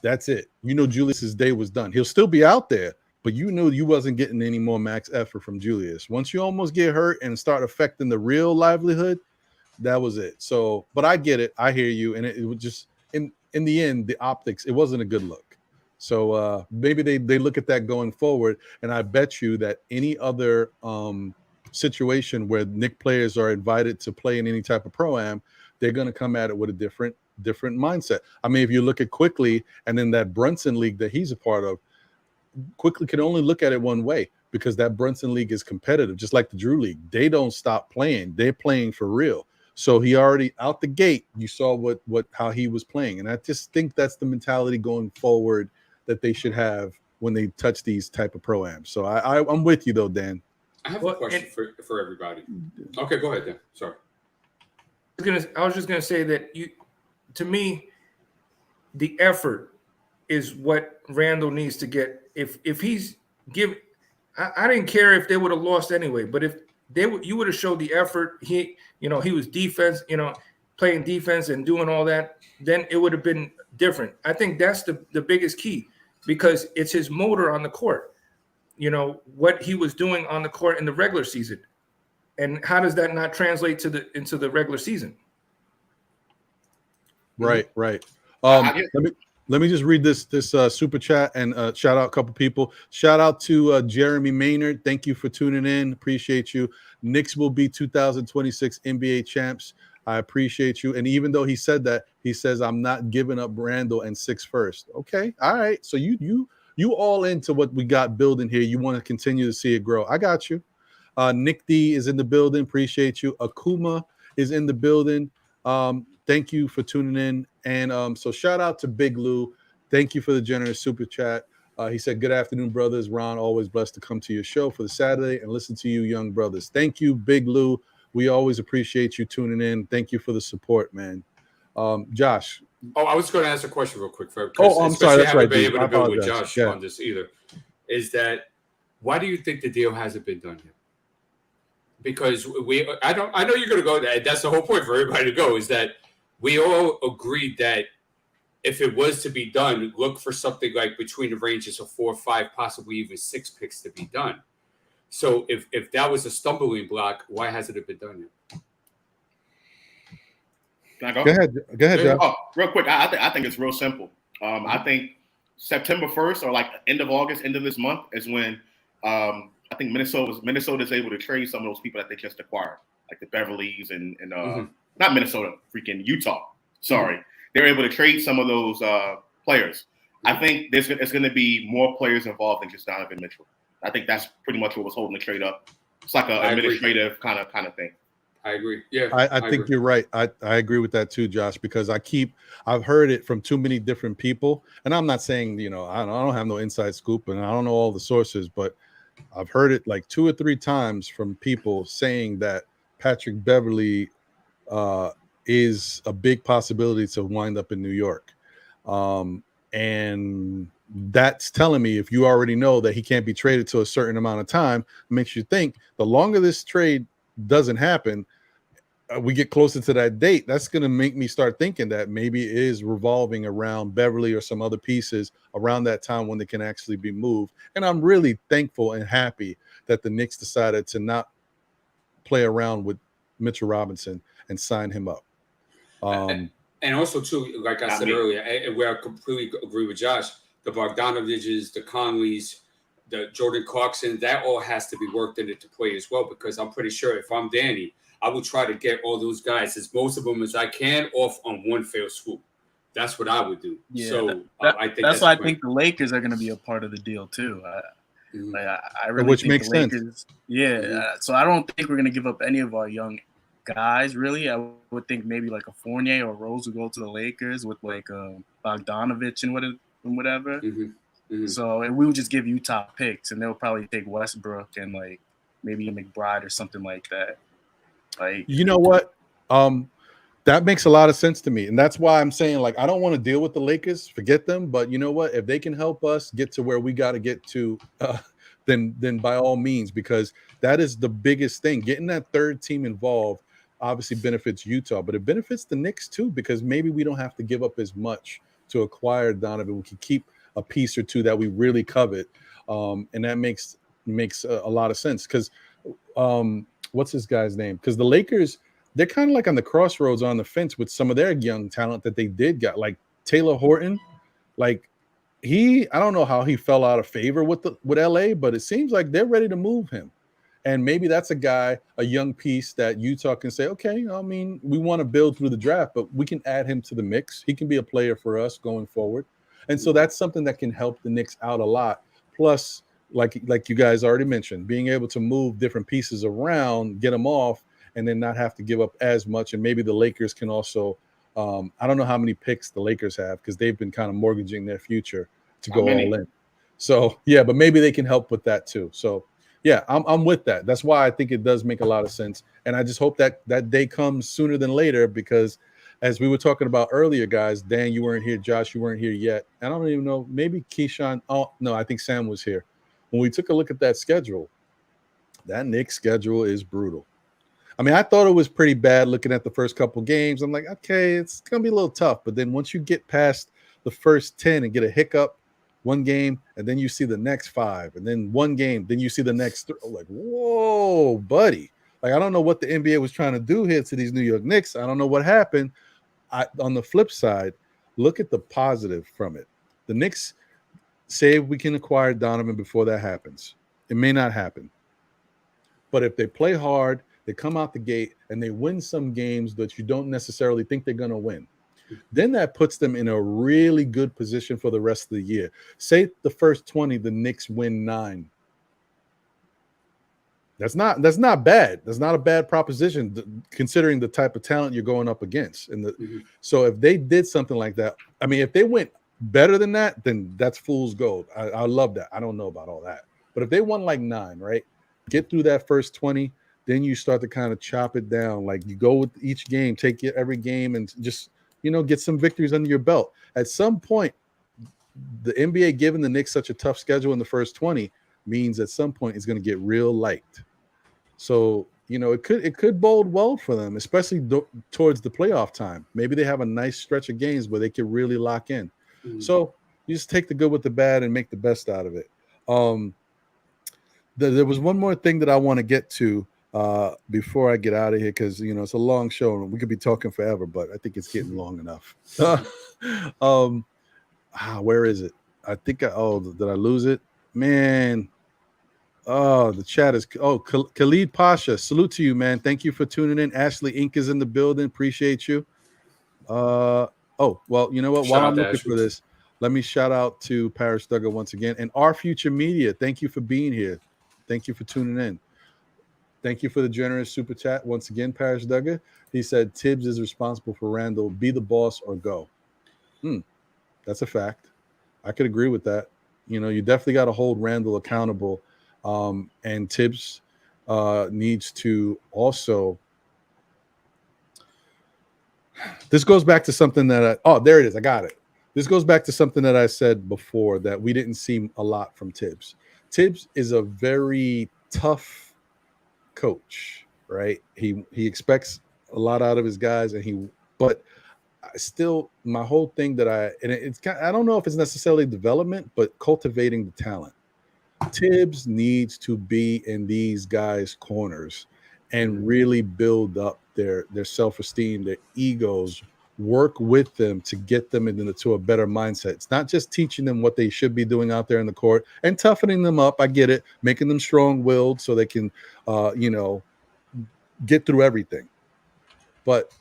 that's it. You know, Julius's day was done. He'll still be out there, but you knew you wasn't getting any more max effort from Julius. Once you almost get hurt and start affecting the real livelihood, that was it. So, but I get it. I hear you. And it was just, in the end, the optics, it wasn't a good look. So maybe they look at that going forward. And I bet you that any other situation where Knicks players are invited to play in any type of pro-am, they're going to come at it with a different mindset. I mean, if you look at Quickly and then that Brunson league that he's a part of, Quickly can only look at it one way, because that Brunson league is competitive, just like the Drew league. They don't stop playing. They're playing for real. So he already out the gate, you saw how he was playing. And I just think that's the mentality going forward that they should have when they touch these type of pro-ams. So I'm with you though, Dan. I have a question for everybody. Okay, go ahead, Dan. Sorry. I was just gonna say that to me, the effort is what Randall needs to get. If he's I didn't care if they would have lost anyway, but if you would have showed the effort, he was defense, playing defense and doing all that, then it would have been different. I think that's the biggest key, because it's his motor on the court. You know, what he was doing on the court in the regular season. And how does that not translate into the regular season? Right. Let me just read this super chat and shout out a couple people. Shout out to Jeremy Maynard. Thank you for tuning in. Appreciate you. Knicks will be 2026 NBA champs. I appreciate you. And even though he said that, he says, I'm not giving up Randall and 6 first. Okay. All right. So you all into what we got building here. You want to continue to see it grow. I got you. Nick D is in the building. Appreciate you. Akuma is in the building. Thank you for tuning in. And so shout out to Big Lou. Thank you for the generous super chat. He said, good afternoon, brothers. Ron, always blessed to come to your show for the Saturday and listen to you young brothers. Thank you, Big Lou. We always appreciate you tuning in. Thank you for the support, man. Josh. Oh, I was going to ask a question real quick. I'm sorry. That's I haven't right, been able to build with apologize. Josh on this either. Is that, why do you think the deal hasn't been done yet? Because I know you're going to go there. That's the whole point for everybody to go, is that we all agreed that if it was to be done, look for something like between the ranges of 4 or 5, possibly even 6 picks to be done. So if that was a stumbling block, why hasn't it been done yet? Can I go? Go ahead, Josh. Oh, real quick. I think it's real simple. I think September 1st or like end of August, end of this month is when I think Minnesota is able to trade some of those people that they just acquired, like the Beverleys and not Minnesota, freaking Utah. Sorry. They're able to trade some of those players. I think it's going to be more players involved than just Donovan Mitchell. I think that's pretty much what was holding the trade up. It's like an administrative kind of thing. I agree. Yeah, I think agree. You're right. I agree with that too, Josh, because I've heard it from too many different people, and I'm not saying, I don't have no inside scoop and I don't know all the sources, but I've heard it like 2 or 3 times from people saying that Patrick Beverley is a big possibility to wind up in New York. And that's telling me, if you already know that he can't be traded to a certain amount of time, it makes you think the longer this trade doesn't happen, we get closer to that date, that's going to make me start thinking that maybe it is revolving around Beverley or some other pieces around that time when they can actually be moved. And I'm really thankful and happy that the Knicks decided to not play around with Mitchell Robinson and sign him up. And also too, like I said earlier, and where I completely agree with Josh, the Bogdanoviches, the Conleys, the Jordan Clarkson, that all has to be worked into play as well. Because I'm pretty sure if I'm Danny, I would try to get all those guys, as most of them as I can, off on one fell swoop. That's what I would do. Yeah, so I think that's why I think the Lakers are going to be a part of the deal too. I really which think makes the Lakers. sense. Yeah, so I don't think we're going to give up any of our young guys. Really, I would think maybe like a Fournier or Rose would go to the Lakers with like Bogdanovich and whatever. So and we would just give Utah picks, and they'll probably take Westbrook and like maybe a McBride or something like that. Like, you know what? That makes a lot of sense to me. And that's why I'm saying, like, I don't want to deal with the Lakers, forget them. But you know what? If they can help us get to where we got to get to, then by all means, because that is the biggest thing. Getting that third team involved obviously benefits Utah, but it benefits the Knicks too, because maybe we don't have to give up as much to acquire Donovan. We can keep a piece or two that we really covet. And that makes a lot of sense. Because what's this guy's name? Because the Lakers, they're kind of like on the crossroads on the fence with some of their young talent that they did got, like Taylor Horton. Like I don't know how he fell out of favor with LA, but it seems like they're ready to move him. And maybe that's a guy, a young piece that Utah can say, okay, I mean, we want to build through the draft, but we can add him to the mix. He can be a player for us going forward. And so that's something that can help the Knicks out a lot. Plus, like you guys already mentioned, being able to move different pieces around, get them off, and then not have to give up as much. And maybe the Lakers can also, I don't know how many picks the Lakers have, because they've been kind of mortgaging their future to go all in. So, yeah, but maybe they can help with that too. So, yeah, I'm with that. That's why I think it does make a lot of sense. And I just hope that day comes sooner than later, because as we were talking about earlier, guys, Dan, you weren't here. Josh, you weren't here yet. I don't even know. Maybe Keyshawn. Oh, no, I think Sam was here. When we took a look at that schedule, that Knicks schedule is brutal. I mean, I thought it was pretty bad looking at the first couple games. I'm like, okay, it's going to be a little tough. But then once you get past the first 10 and get a hiccup, one game, and then you see the next 5, and then one game, then you see the next 3. Like, whoa, buddy. Like, I don't know what the NBA was trying to do here to these New York Knicks. I don't know what happened. On the flip side, look at the positive from it. The Knicks say we can acquire Donovan before that happens. It may not happen. But if they play hard, they come out the gate and they win some games that you don't necessarily think they're going to win, then that puts them in a really good position for the rest of the year. Say the first 20, the Knicks win 9. That's not bad. That's not a bad proposition considering the type of talent you're going up against. And so if they did something like that, I mean, if they went better than that, then that's fool's gold. I love that. I don't know about all that. But if they won like 9, right? Get through that first 20, then you start to kind of chop it down. Like you go with each game, take every game and just, get some victories under your belt. At some point, the NBA giving the Knicks such a tough schedule in the first 20 means at some point it's going to get real light. So, it could bode well for them, especially towards the playoff time. Maybe they have a nice stretch of games where they can really lock in. So you just take the good with the bad and make the best out of it. There was one more thing that I want to get to before I get out of here, because it's a long show and we could be talking forever, but I think it's getting long enough. Where is it? I think did I lose it? Man. Oh, the chat is Khalid Pasha. Salute to you, man. Thank you for tuning in. Ashley Inc. is in the building. Appreciate you. Well, you know what? While I'm looking for this, let me shout out to Paris Duggar once again and Our Future Media. Thank you for being here. Thank you for tuning in. Thank you for the generous super chat once again, Paris Duggar. He said Tibbs is responsible for Randall. Be the boss or go. That's a fact. I could agree with that. You definitely got to hold Randall accountable. And Tibbs needs to also. This goes back to something that there it is. I got it. This goes back to something that I said before that we didn't see a lot from Tibbs. Tibbs is a very tough coach, right? He expects a lot out of his guys, but still, my whole thing I don't know if it's necessarily development, but cultivating the talent. Tibbs needs to be in these guys' corners and really build up their self-esteem, their egos, work with them to get them into a better mindset. It's not just teaching them what they should be doing out there in the court and toughening them up. I get it, making them strong-willed so they can, get through everything. But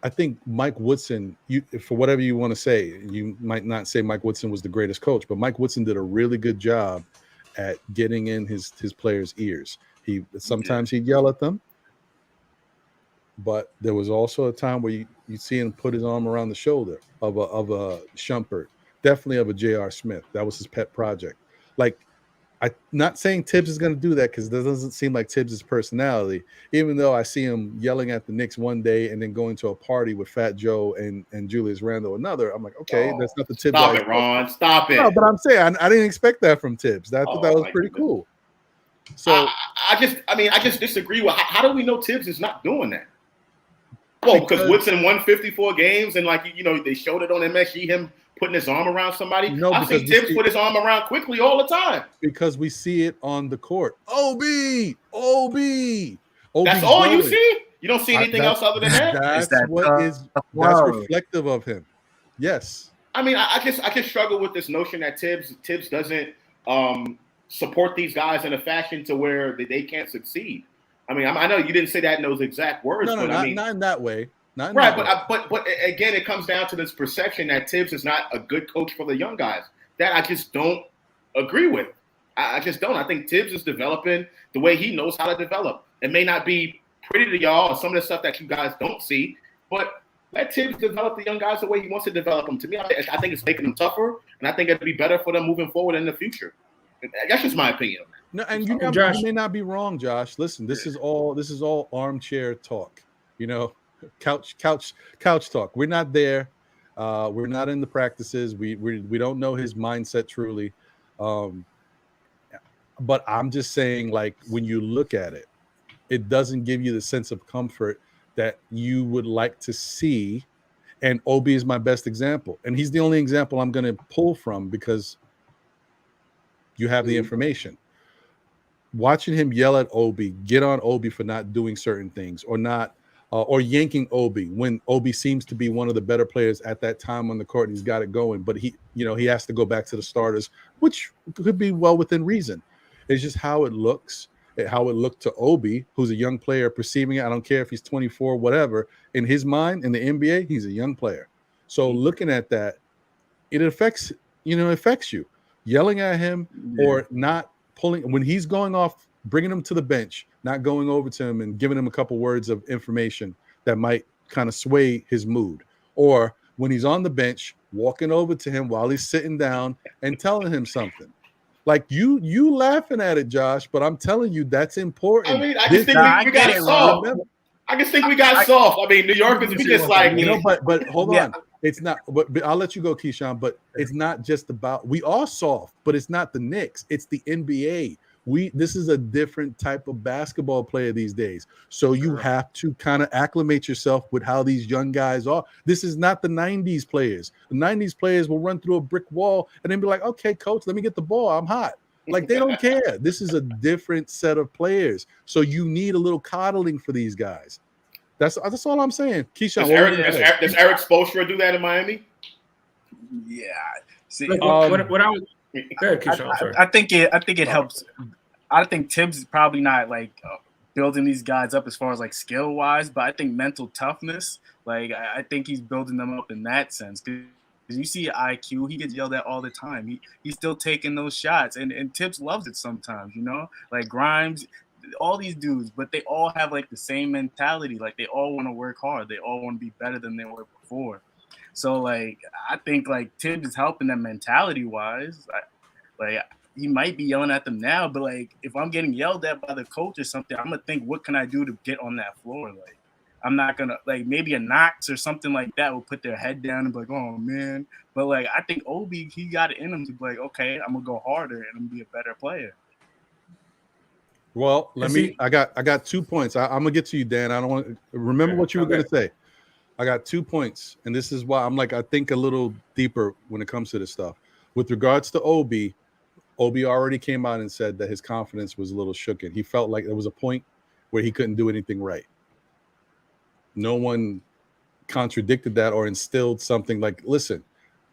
I think Mike Woodson, for whatever you want to say, you might not say Mike Woodson was the greatest coach, but Mike Woodson did a really good job at getting in his players' ears. Sometimes he'd yell at them, but there was also a time where you see him put his arm around the shoulder of a Shumpert, definitely of a J.R. Smith. That was his pet project. Like, I'm not saying Tibbs is going to do that because that doesn't seem like Tibbs' personality, even though I see him yelling at the Knicks one day and then going to a party with Fat Joe and Julius Randle another. I'm like, okay, that's not the Tibbs. Stop it, Ron. Stop it. No, but I'm saying I didn't expect that from Tibbs. I thought that was pretty cool. So I just disagree with how do we know Tibbs is not doing that? Well, because Woodson won 54 games and they showed it on MSG, him putting his arm around somebody. No, I've seen Tibbs put his arm around quickly all the time. Because we see it on the court. OB. That's all you see? You don't see anything else other than that? That's reflective of him. Yes. I mean, I just struggle with this notion that Tibbs doesn't support these guys in a fashion to where they can't succeed. I mean, I know you didn't say that in those exact words, but I mean, not in that way. But again, it comes down to this perception that Tibbs is not a good coach for the young guys. That I just don't agree with. I just don't. I think Tibbs is developing the way he knows how to develop. It may not be pretty to y'all or some of the stuff that you guys don't see, but let Tibbs develop the young guys the way he wants to develop them. To me, I think it's making them tougher, and I think it'd be better for them moving forward in the future. That's just my opinion on that. No, and you may not be wrong, Josh. Listen, this is all armchair talk. Couch talk. We're not there. We're not in the practices. We don't know his mindset truly. But I'm just saying, like, when you look at it, it doesn't give you the sense of comfort that you would like to see. And Obi is my best example. And he's the only example I'm going to pull from because you have the information. Watching him yell at Obi, get on Obi for not doing certain things or not, or yanking Obi when Obi seems to be one of the better players at that time on the court and he's got it going, but he has to go back to the starters, which could be well within reason. It's just how it looks, how it looked to Obi, who's a young player perceiving it. I don't care if he's 24, whatever. In his mind, in the NBA, he's a young player. So looking at that, it affects you. Yelling at him or not pulling when he's going off, bringing him to the bench, not going over to him and giving him a couple words of information that might kind of sway his mood, or when he's on the bench, walking over to him while he's sitting down and telling him something. Like you laughing at it, Josh, but I'm telling you that's important. I mean, I just think we got soft. I just think we got soft. I mean, New Yorkers, we just like but hold on. It's not, but I'll let you go, Keyshawn. But it's not just about, we are soft, but it's not the Knicks. It's the NBA. This is a different type of basketball player these days. So you have to kind of acclimate yourself with how these young guys are. This is not the 90s players. The 90s players will run through a brick wall and then be like, okay, coach, let me get the ball. I'm hot. Like, they don't care. This is a different set of players. So you need a little coddling for these guys. That's all I'm saying. Keyshawn, does Eric Spoelstra do that in Miami? Yeah. See, what I was go ahead, Keyshawn, I think it helps. I think Tibbs is probably not like building these guys up as far as like skill wise, but I think mental toughness, like I think he's building them up in that sense. Because you see IQ, he gets yelled at all the time. He's still taking those shots, and Tibbs loves it sometimes. Like Grimes. All these dudes, but they all have like the same mentality. Like they all want to work hard. They all want to be better than they were before. So like I think like Tibbs is helping them mentality wise. Like he might be yelling at them now, but like if I'm getting yelled at by the coach or something, I'm gonna think, what can I do to get on that floor? Like I'm not gonna like maybe a Knox or something like that will put their head down and be like, oh man. But like I think Obi, he got it in him to be like, okay, I'm gonna go harder and I'm gonna be a better player. Well, I got 2 points. I'm gonna get to you, Dan. I don't want to remember what you were gonna say. I got 2 points, and this is why I'm like, I think a little deeper when it comes to this stuff. With regards to Obi already came out and said that his confidence was a little shooken. He felt like there was a point where he couldn't do anything right. No one contradicted that or instilled something like, listen,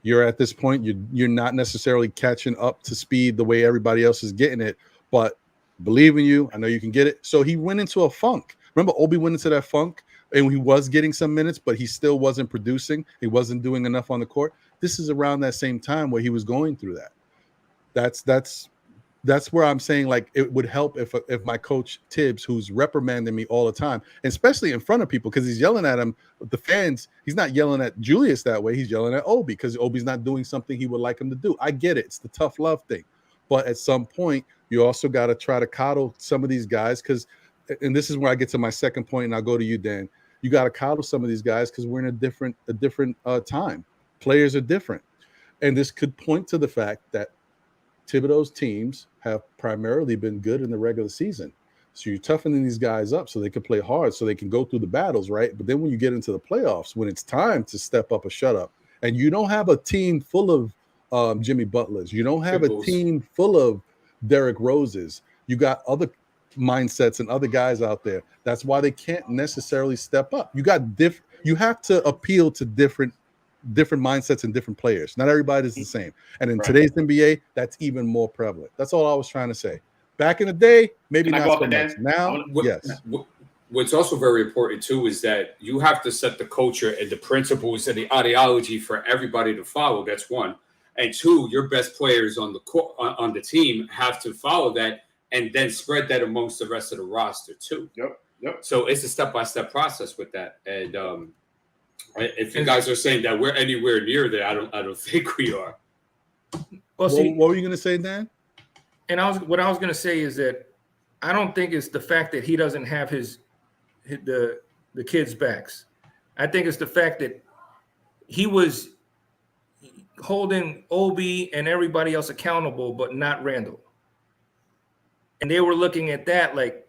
you're at this point, you're not necessarily catching up to speed the way everybody else is getting it, but believe in you, I know you can get it. So he went into a funk. Remember, Obi went into that funk and he was getting some minutes, but he still wasn't producing. He wasn't doing enough on the court. This is around that same time where he was going through that. That's where I'm saying, like, it would help if my coach Tibbs, who's reprimanding me all the time, and especially in front of people, because he's yelling at him, the fans, he's not yelling at Julius that way. He's yelling at Obi because Obi's not doing something he would like him to do. I get it. It's the tough love thing. But at some point, you also got to try to coddle some of these guys because, and this is where I get to my second point, and I'll go to you, Dan. You got to coddle some of these guys because we're in a different time. Players are different. And this could point to the fact that Thibodeau's teams have primarily been good in the regular season. So you're toughening these guys up so they can play hard, so they can go through the battles, right? But then when you get into the playoffs, when it's time to step up or shut up, and you don't have a team full of Jimmy Butlers, you don't have a team full of Derrick Roses, you got other mindsets and other guys out there. That's why they can't necessarily step up. You have to appeal to different mindsets and different players. Not everybody is the same. And in today's NBA, that's even more prevalent. That's all I was trying to say. Back in the day, maybe not so much. Now, yes. What's also very important too is that you have to set the culture and the principles and the ideology for everybody to follow. That's one. And two, your best players on the team have to follow that and then spread that amongst the rest of the roster too. Yep. So it's a step-by-step process with that. And if you guys are saying that we're anywhere near that, I don't think we are. Well, see, what were you going to say, Dan? And what I was going to say is that I don't think it's the fact that he doesn't have the kids' backs. I think it's the fact that he was holding Obi and everybody else accountable, but not Randall. And they were looking at that like,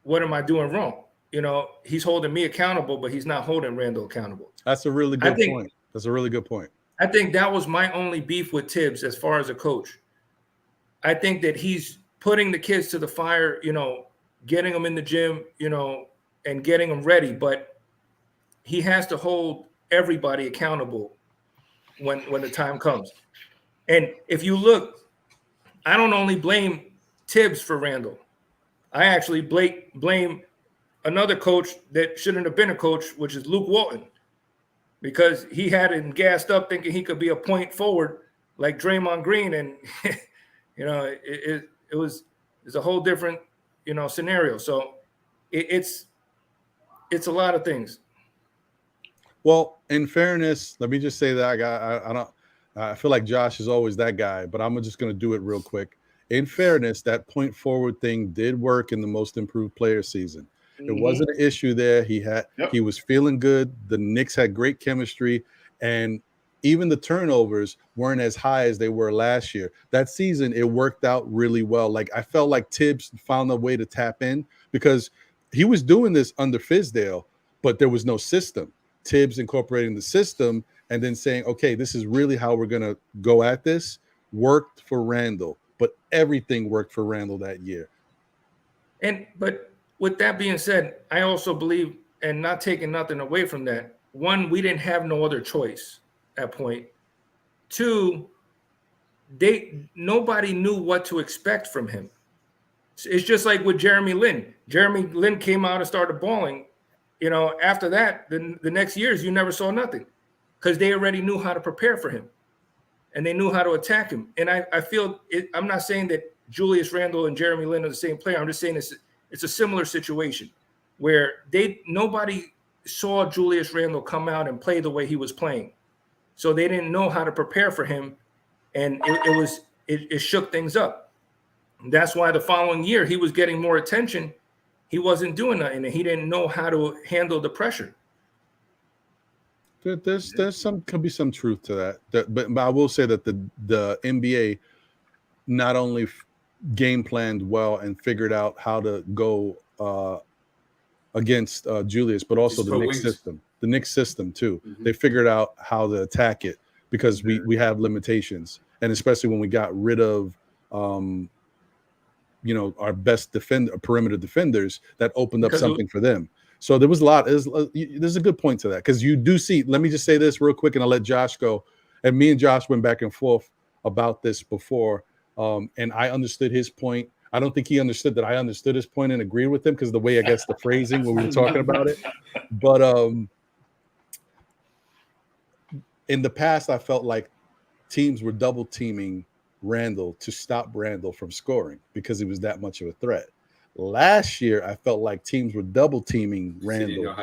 what am I doing wrong? You know, he's holding me accountable, but he's not holding Randall accountable. That's a really good point. That's a really good point. I think that was my only beef with Tibbs as far as a coach. I think that he's putting the kids to the fire, you know, getting them in the gym, you know, and getting them ready. But he has to hold everybody accountable when the time comes. And if you look, I don't only blame Tibbs for Randall. I actually blame another coach that shouldn't have been a coach, which is Luke Walton, because he had him gassed up thinking he could be a point forward like Draymond Green. And, you know, it's a whole different, you know, scenario. So it's a lot of things. Well, in fairness, let me just say that I feel like Josh is always that guy, but I'm just going to do it real quick. In fairness, that point forward thing did work in the most improved player season. It wasn't an issue there. He was feeling good. The Knicks had great chemistry, and even the turnovers weren't as high as they were last year. That season, it worked out really well. Like, I felt like Tibbs found a way to tap in because he was doing this under Fizdale, but there was no system. Tibbs incorporating the system and then saying, okay, this is really how we're going to go at this, worked for Randall. But everything worked for Randall that year. But with that being said, I also believe, and not taking nothing away from that, one, we didn't have no other choice at point. Two, nobody knew what to expect from him. It's just like with Jeremy Lin. Jeremy Lin came out and started balling. You know, after that, the next years, you never saw nothing because they already knew how to prepare for him and they knew how to attack him. And I feel I'm not saying that Julius Randle and Jeremy Lin are the same player. I'm just saying it's a similar situation where nobody saw Julius Randle come out and play the way he was playing. So they didn't know how to prepare for him. And it shook things up. And that's why the following year he was getting more attention. He wasn't doing nothing, and he didn't know how to handle the pressure. There's could be some truth to that. But I will say that the NBA not only game planned well and figured out how to go against Julius, but also the Knicks system. The Knicks system too. Mm-hmm. They figured out how to attack it because we have limitations, and especially when we got rid of our best perimeter defenders, that opened up something for them. So there was a lot. There's a good point to that because you do see. Let me just say this real quick, and I'll let Josh go. And me and Josh went back and forth about this before, and I understood his point. I don't think he understood that I understood his point and agreed with him because the way I guess the phrasing when we were talking about it. But in the past, I felt like teams were double teaming Randall to stop Randall from scoring because he was that much of a threat. Last year, I felt like teams were double teaming Randall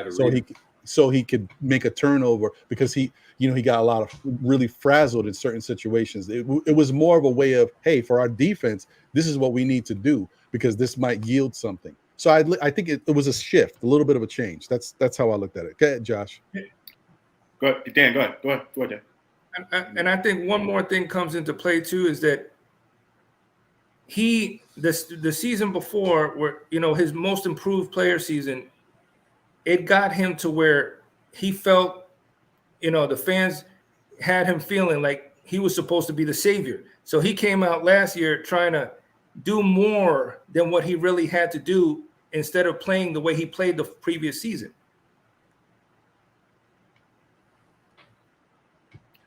so he could make a turnover because he got a lot of really frazzled in certain situations. It was more of a way of, hey, for our defense, this is what we need to do because this might yield something. So I think it was a shift, a little bit of a change. That's how I looked at it. Go ahead, Josh. Go ahead, Dan. Go ahead, Dan. And I think one more thing comes into play too is that the season before, where his most improved player season, it got him to where he felt, the fans had him feeling like he was supposed to be the savior. So he came out last year trying to do more than what he really had to do instead of playing the way he played the previous season.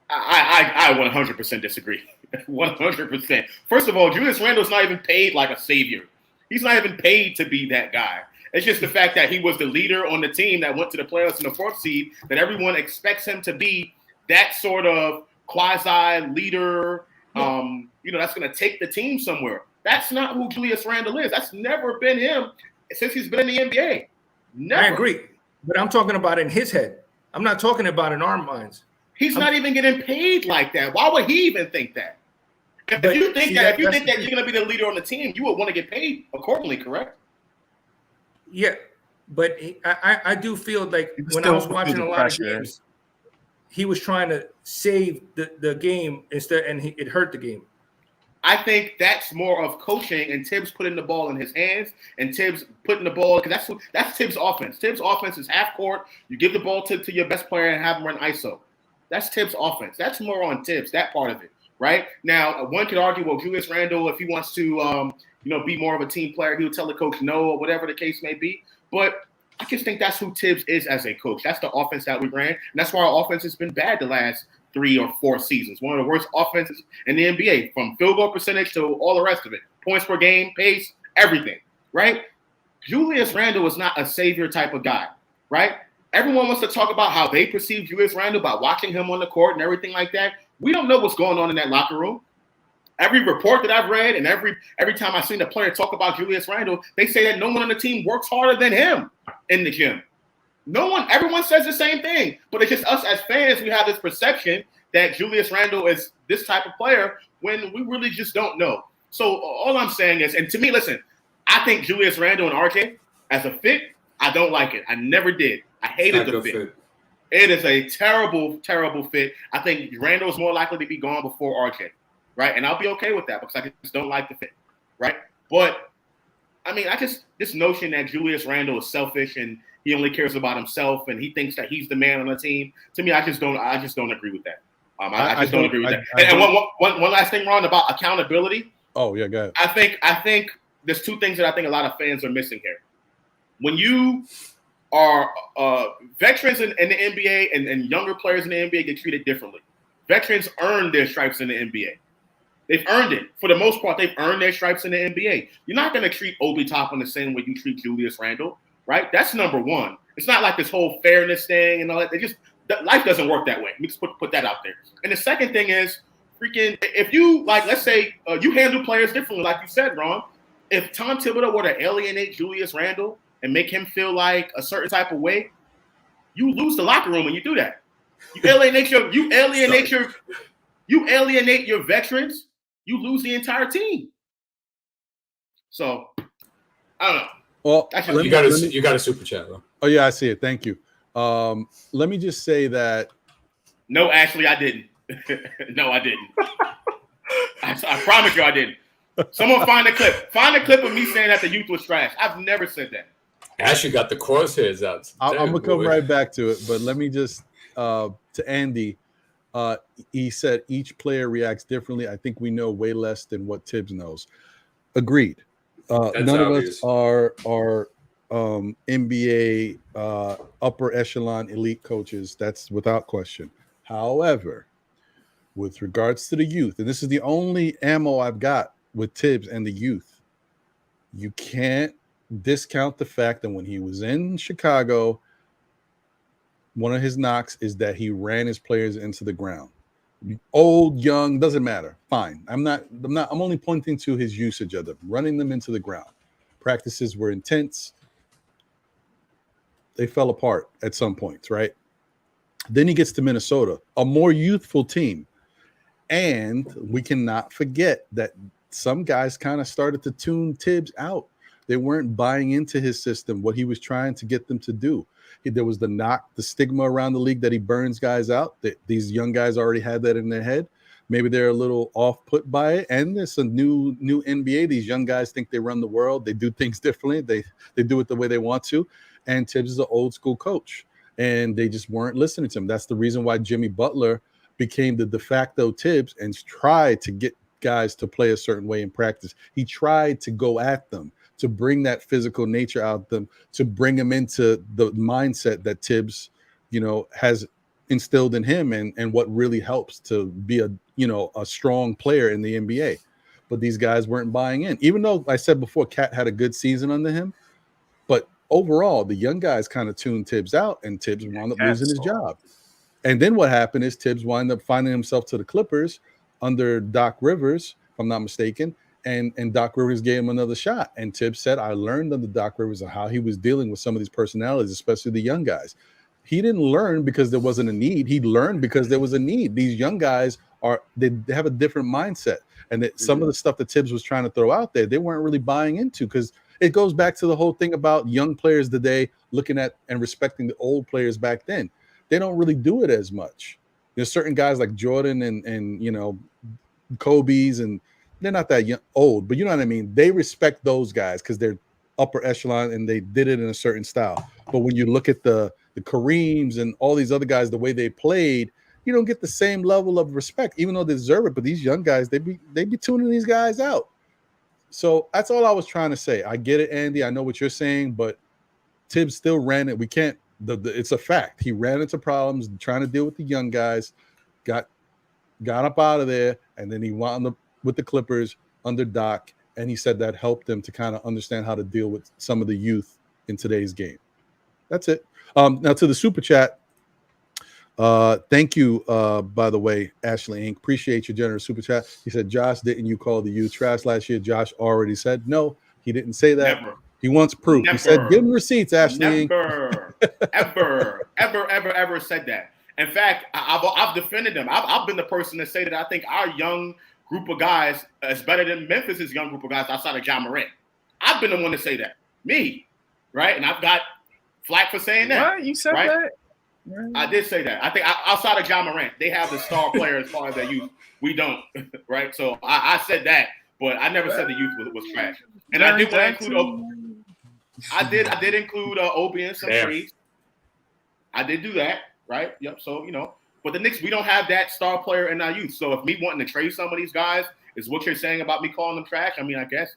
I 100% disagree. 100%. First of all, Julius Randle's not even paid like a savior. He's not even paid to be that guy. It's just the fact that he was the leader on the team that went to the playoffs in the 4th seed, that everyone expects him to be that sort of quasi leader, that's going to take the team somewhere. That's not who Julius Randle is. That's never been him since he's been in the NBA. Never. I agree, but I'm talking about in his head. I'm not talking about in our minds. He's not even getting paid like that. Why would he even think that? If you think that you're going to be the leader on the team, you would want to get paid accordingly, correct? Yeah, but I do feel like when I was watching a lot of games, he was trying to save the game instead, and it hurt the game. I think that's more of coaching and Tibbs putting the ball in his hands and Tibbs putting the ball, because that's Tibbs' offense. Tibbs' offense is half court. You give the ball to your best player and have him run ISO. That's Tibbs' offense. That's more on Tibbs, that part of it, right? Now, one could argue, well, Julius Randle, if he wants to be more of a team player, he would tell the coach no, or whatever the case may be. But I just think that's who Tibbs is as a coach. That's the offense that we ran. And that's why our offense has been bad the last 3 or 4 seasons. One of the worst offenses in the NBA, from field goal percentage to all the rest of it. Points per game, pace, everything, right? Julius Randle is not a savior type of guy, right? Everyone wants to talk about how they perceive Julius Randle by watching him on the court and everything like that. We don't know what's going on in that locker room. Every report that I've read and every time I've seen a player talk about Julius Randle, they say that no one on the team works harder than him in the gym. Everyone says the same thing, but it's just us as fans, we have this perception that Julius Randle is this type of player when we really just don't know. So all I'm saying is, and to me, listen, I think Julius Randle and RJ as a fit, I don't like it. I never did. I hated the fit. It is a terrible, terrible fit. I think Randle is more likely to be gone before RJ, right? And I'll be okay with that because I just don't like the fit, right? But I mean, this notion that Julius Randle is selfish and he only cares about himself and he thinks that he's the man on the team. To me, I just don't agree with that. I don't agree with that. And one last thing, Ron, about accountability. Oh yeah, go ahead. I think there's 2 things that I think a lot of fans are missing here. When you are veterans in the NBA and younger players in the NBA get treated differently. Veterans earn their stripes in the NBA. They've earned it. For the most part, they've earned their stripes in the NBA. You're not going to treat Obi Toppin the same way you treat Julius Randle, right? That's number one. It's not like this whole fairness thing and all that. Life doesn't work that way. Let me just put that out there. And the second thing is, if you, let's say you handle players differently, like you said, Ron. If Tom Thibodeau were to alienate Julius Randle and make him feel like a certain type of way, you lose the locker room when you do that. You alienate your veterans, you lose the entire team. So I don't know. Well, you got a super chat, bro. Oh yeah, I see it. Thank you. Let me just say that. No, actually, I didn't. No, I didn't. I promise you, I didn't. Someone find a clip. Find a clip of me saying that the youth was trash. I've never said that. Ashley got the crosshairs out. I'm gonna come right back to it, but let me just to Andy. He said each player reacts differently. I think we know way less than what Tibbs knows. Agreed. None of us are NBA upper echelon elite coaches. That's without question. However, with regards to the youth, and this is the only ammo I've got with Tibbs and the youth, you can't discount the fact that when he was in Chicago, one of his knocks is that he ran his players into the ground. Old, young, doesn't matter. Fine. I'm only pointing to his usage of them, running them into the ground. Practices were intense. They fell apart at some points, right? Then he gets to Minnesota, a more youthful team. And we cannot forget that some guys kind of started to tune Tibbs out. They weren't buying into his system, what he was trying to get them to do. There was the knock, the stigma around the league that he burns guys out. That these young guys already had that in their head. Maybe they're a little off put by it. And there's a new NBA. These young guys think they run the world. They do things differently. They do it the way they want to. And Tibbs is an old school coach, and they just weren't listening to him. That's the reason why Jimmy Butler became the de facto Tibbs and tried to get guys to play a certain way in practice. He tried to go at them, to bring that physical nature out of them, to bring them into the mindset that Tibbs, has instilled in him and what really helps to be a strong player in the NBA. But these guys weren't buying in, even though I said before, Cat had a good season under him. But overall, the young guys kind of tuned Tibbs out, and Tibbs wound up losing his job. And then what happened is Tibbs wound up finding himself to the Clippers under Doc Rivers, if I'm not mistaken. And Doc Rivers gave him another shot. And Tibbs said, I learned under Doc Rivers of how he was dealing with some of these personalities, especially the young guys. He didn't learn because there wasn't a need. He learned because there was a need. These young guys they have a different mindset. And some of the stuff that Tibbs was trying to throw out there, they weren't really buying into, because it goes back to the whole thing about young players today looking at and respecting the old players back then. They don't really do it as much. There's certain guys like Jordan and Kobe's, and they're not that young, old, but you know what I mean? They respect those guys because they're upper echelon and they did it in a certain style. But when you look at the Kareems and all these other guys, the way they played, you don't get the same level of respect, even though they deserve it. But these young guys, they be tuning these guys out. So that's all I was trying to say. I get it, Andy. I know what you're saying, but Tibbs still ran it. We can't. It's a fact. He ran into problems trying to deal with the young guys, got up out of there, and then he wound up with the Clippers under Doc, and he said that helped him to kind of understand how to deal with some of the youth in today's game. That's it. Now to the super chat. Thank you, by the way, Ashley Inc. Appreciate your generous super chat. He said, Josh, didn't you call the youth trash last year? Josh already said no. He didn't say that. Never. He wants proof. Never. He said, give him receipts, Ashley. Never, ever said that. In fact, I've defended them. I've been the person to say that I think our young group of guys is better than Memphis's young group of guys outside of John Morant. I've been the one to say that. Me, right? And I've got flack for saying that. What? You said right? that? I did say that. I think outside of John Morant, they have the star player as far as their youth. We don't, right? So I said that, but I never said the youth was trash. And I did include. I did include Obi and some trades. I did do that, right? Yep. So but the Knicks, we don't have that star player in our youth. So if me wanting to trade some of these guys is what you're saying about me calling them trash, I mean, I guess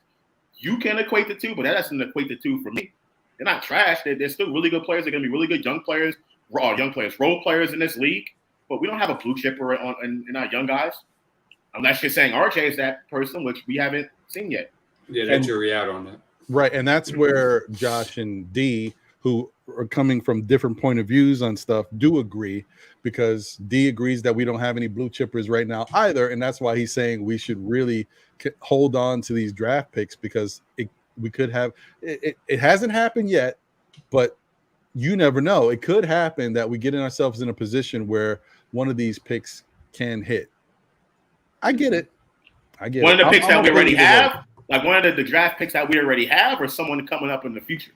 you can equate the two, but that doesn't equate the two for me. They're not trash. They're still really good players. They're going to be really good young players, role players in this league. But we don't have a blue chipper in our young guys, unless you're saying RJ is that person, which we haven't seen yet. Yeah, that's your out on that. Right, and that's where Josh and D, who are coming from different point of views on stuff, do agree, because D agrees that we don't have any blue chippers right now either, and that's why he's saying we should really hold on to these draft picks, because we could have it hasn't happened yet, but you never know. It could happen that we get ourselves in a position where one of these picks can hit. I get it. One of the picks that we already have. Like one of the draft picks that we already have, or someone coming up in the future?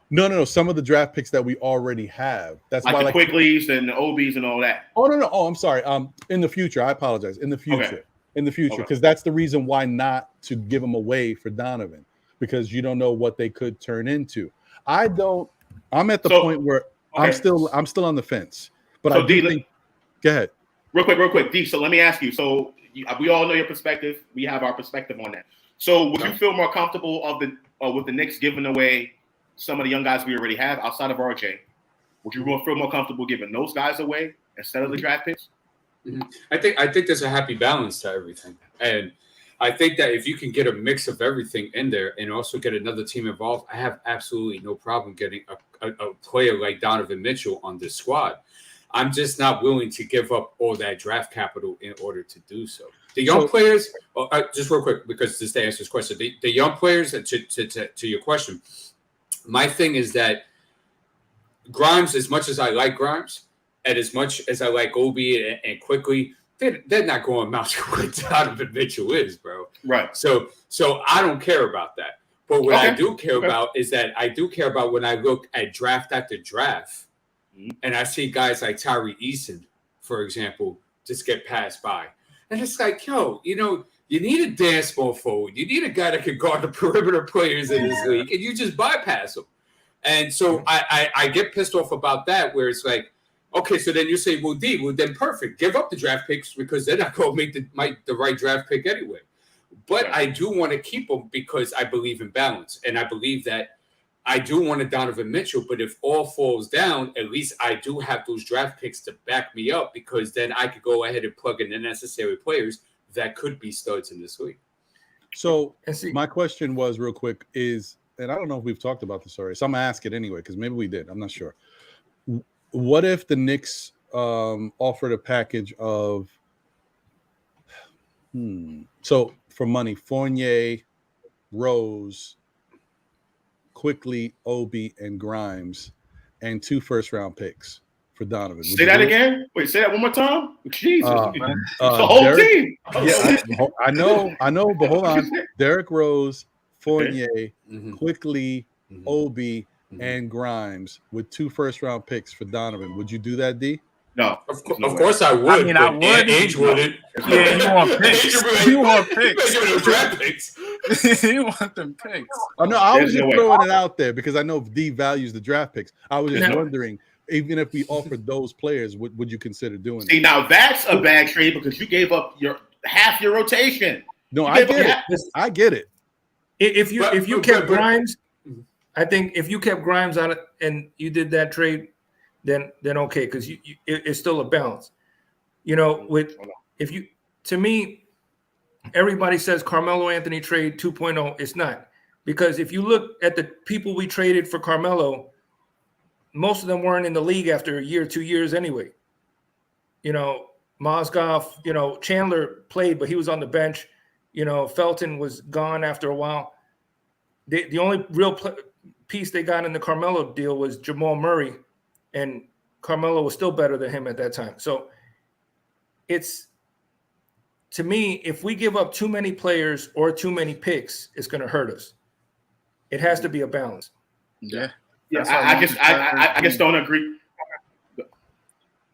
No. Some of the draft picks that we already have. That's like why, the Quickleys and the Obies and all that. Oh no. Oh, I'm sorry. In the future, I apologize. In the future, because that's the reason why not to give them away for Donovan, because you don't know what they could turn into. I'm at the point where I'm still on the fence. But so I do think. Go ahead. Real quick, D. So let me ask you. So we all know your perspective. We have our perspective on that. So would you feel more comfortable with the Knicks giving away some of the young guys we already have outside of RJ, would you feel more comfortable giving those guys away instead of the draft picks? Mm-hmm. I think there's a happy balance to everything, and I think that if you can get a mix of everything in there and also get another team involved, I have absolutely no problem getting a player like Donovan Mitchell on this squad. I'm just not willing to give up all that draft capital in order to do so. The young players, just real quick, because just to answer this question, the young players, to your question, my thing is that Grimes, as much as I like Grimes, and as much as I like Obi and Quickly, they're not going to match what Donovan Mitchell is, bro. Right. So I don't care about that. But what I do care about is that I do care about when I look at draft after draft, and I see guys like Tyree Eason, for example, just get passed by. And it's like, yo, you need a dance ball forward. You need a guy that can guard the perimeter players in this league, and you just bypass them. And so I get pissed off about that, where it's like, okay, so then you say, well, then perfect. Give up the draft picks because they're not going to make the right draft pick anyway. But I do want to keep them because I believe in balance. And I believe that I do want a Donovan Mitchell, but if all falls down, at least I do have those draft picks to back me up, because then I could go ahead and plug in the necessary players that could be studs in this league. So my question was real quick is, and I don't know if we've talked about this already, so I'm going to ask it anyway, because maybe we did. I'm not sure. What if the Knicks offered a package of, so for money, Fournier, Rose, Quickly, Obi, and Grimes, and 2 first-round picks for Donovan? Say that again? Wait, say that one more time? Jesus. The whole team. Yeah, I know, but hold on. Derrick Rose, Fournier, Quickly, Obi, and Grimes with 2 first-round picks for Donovan. Would you do that, D? No. Of course I would. I mean, I would. Age wouldn't. Yeah, you want picks. You want picks. You draft picks. You want them picks. Oh, no, I was just throwing it out there because I know D values the draft picks. I was just wondering, even if we offered those players, would you consider doing it? See, now that's a bad trade because you gave up half your rotation. No, I get it. I get it. If you kept Grimes, I think if you kept Grimes on it and you did that trade, then okay, because it's still a balance. To me, everybody says Carmelo Anthony trade 2.0. It's not, because if you look at the people we traded for Carmelo, most of them weren't in the league after a year, 2 years anyway. Mozgov, Chandler played, but he was on the bench. Felton was gone after a while. The only real piece they got in the Carmelo deal was Jamal Murray, and Carmelo was still better than him at that time. So to me, if we give up too many players or too many picks, it's going to hurt us. It has to be a balance. Yeah. I just don't agree.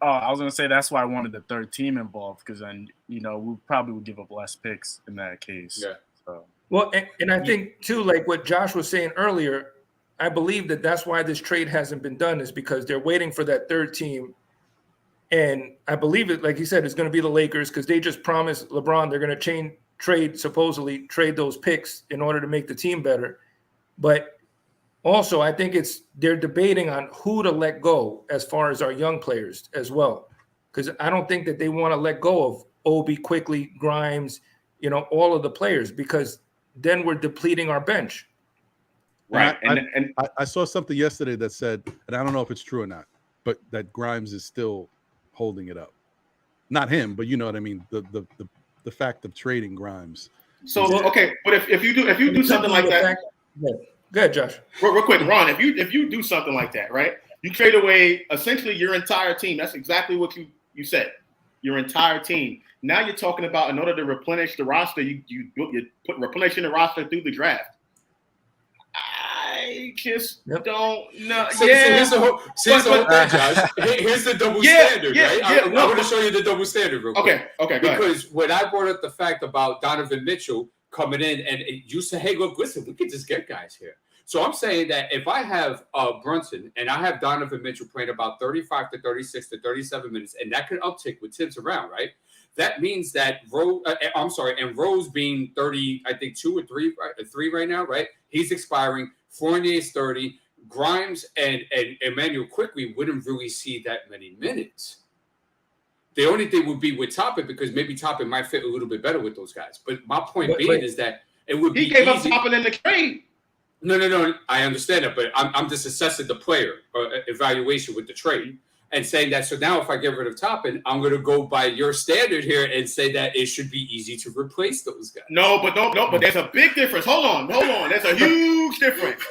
Oh, I was going to say that's why I wanted the third team involved, because then, we probably would give up less picks in that case. Yeah. So. Well, and I think, too, like what Josh was saying earlier, I believe that's why this trade hasn't been done, is because they're waiting for that third team. And I believe it, like you said, it's going to be the Lakers, because they just promised LeBron they're going to supposedly trade those picks in order to make the team better. But also, I think they're debating on who to let go as far as our young players as well, because I don't think that they want to let go of Obi, Quickly, Grimes, all of the players, because then we're depleting our bench. Right. And I saw something yesterday that said, and I don't know if it's true or not, but that Grimes is still holding it up. Not him, but you know what I mean. The fact of trading Grimes. So okay, but if you do something like that, go ahead, Josh. Real quick, Ron. If you do something like that, right? You trade away essentially your entire team. That's exactly what you said. Your entire team. Now you're talking about, in order to replenish the roster, you put replenishing the roster through the draft. I just don't know. Here's the whole thing, Josh. Here's the double standard, right? I want to show you the double standard real quick. Okay, because when I brought up the fact about Donovan Mitchell coming in, and you say, hey, look, listen, we could just get guys here. So I'm saying that if I have Brunson and I have Donovan Mitchell playing about 35 to 36 to 37 minutes, and that could uptick with Tibbs around, right? That means that and Rose being 30, I think 2 or 3 right now, right? He's expiring. Fournier's 30. Grimes and Emmanuel Quickly wouldn't really see that many minutes. The only thing would be with Toppin, because maybe Toppin might fit a little bit better with those guys. But my point being is that it would be he gave easy. up Toppin in the trade. No. I understand that, but I'm just assessing the player evaluation with the trade and saying that. So now if I get rid of Toppin, I'm going to go by your standard here and say that it should be easy to replace those guys. No, but there's a big difference. Hold on. There's a huge difference.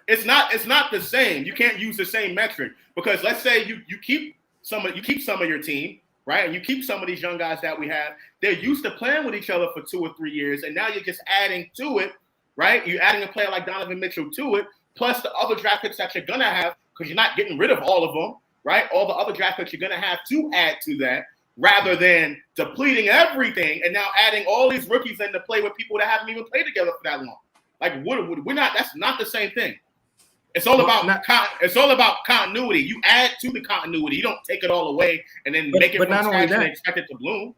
It's not the same. You can't use the same metric, because let's say you keep some of your team, right? And you keep some of these young guys that we have. They're used to playing with each other for 2 or 3 years, and now you're just adding to it, right? You're adding a player like Donovan Mitchell to it, plus the other draft picks that you're gonna have, because you're not getting rid of all of them, right? All the other draft picks you're gonna have to add to that, rather than depleting everything and now adding all these rookies in to play with people that haven't even played together for that long. Like we're not. That's not the same thing. It's all about continuity. You add to the continuity. You don't take it all away and then make it from scratch and expect it to bloom.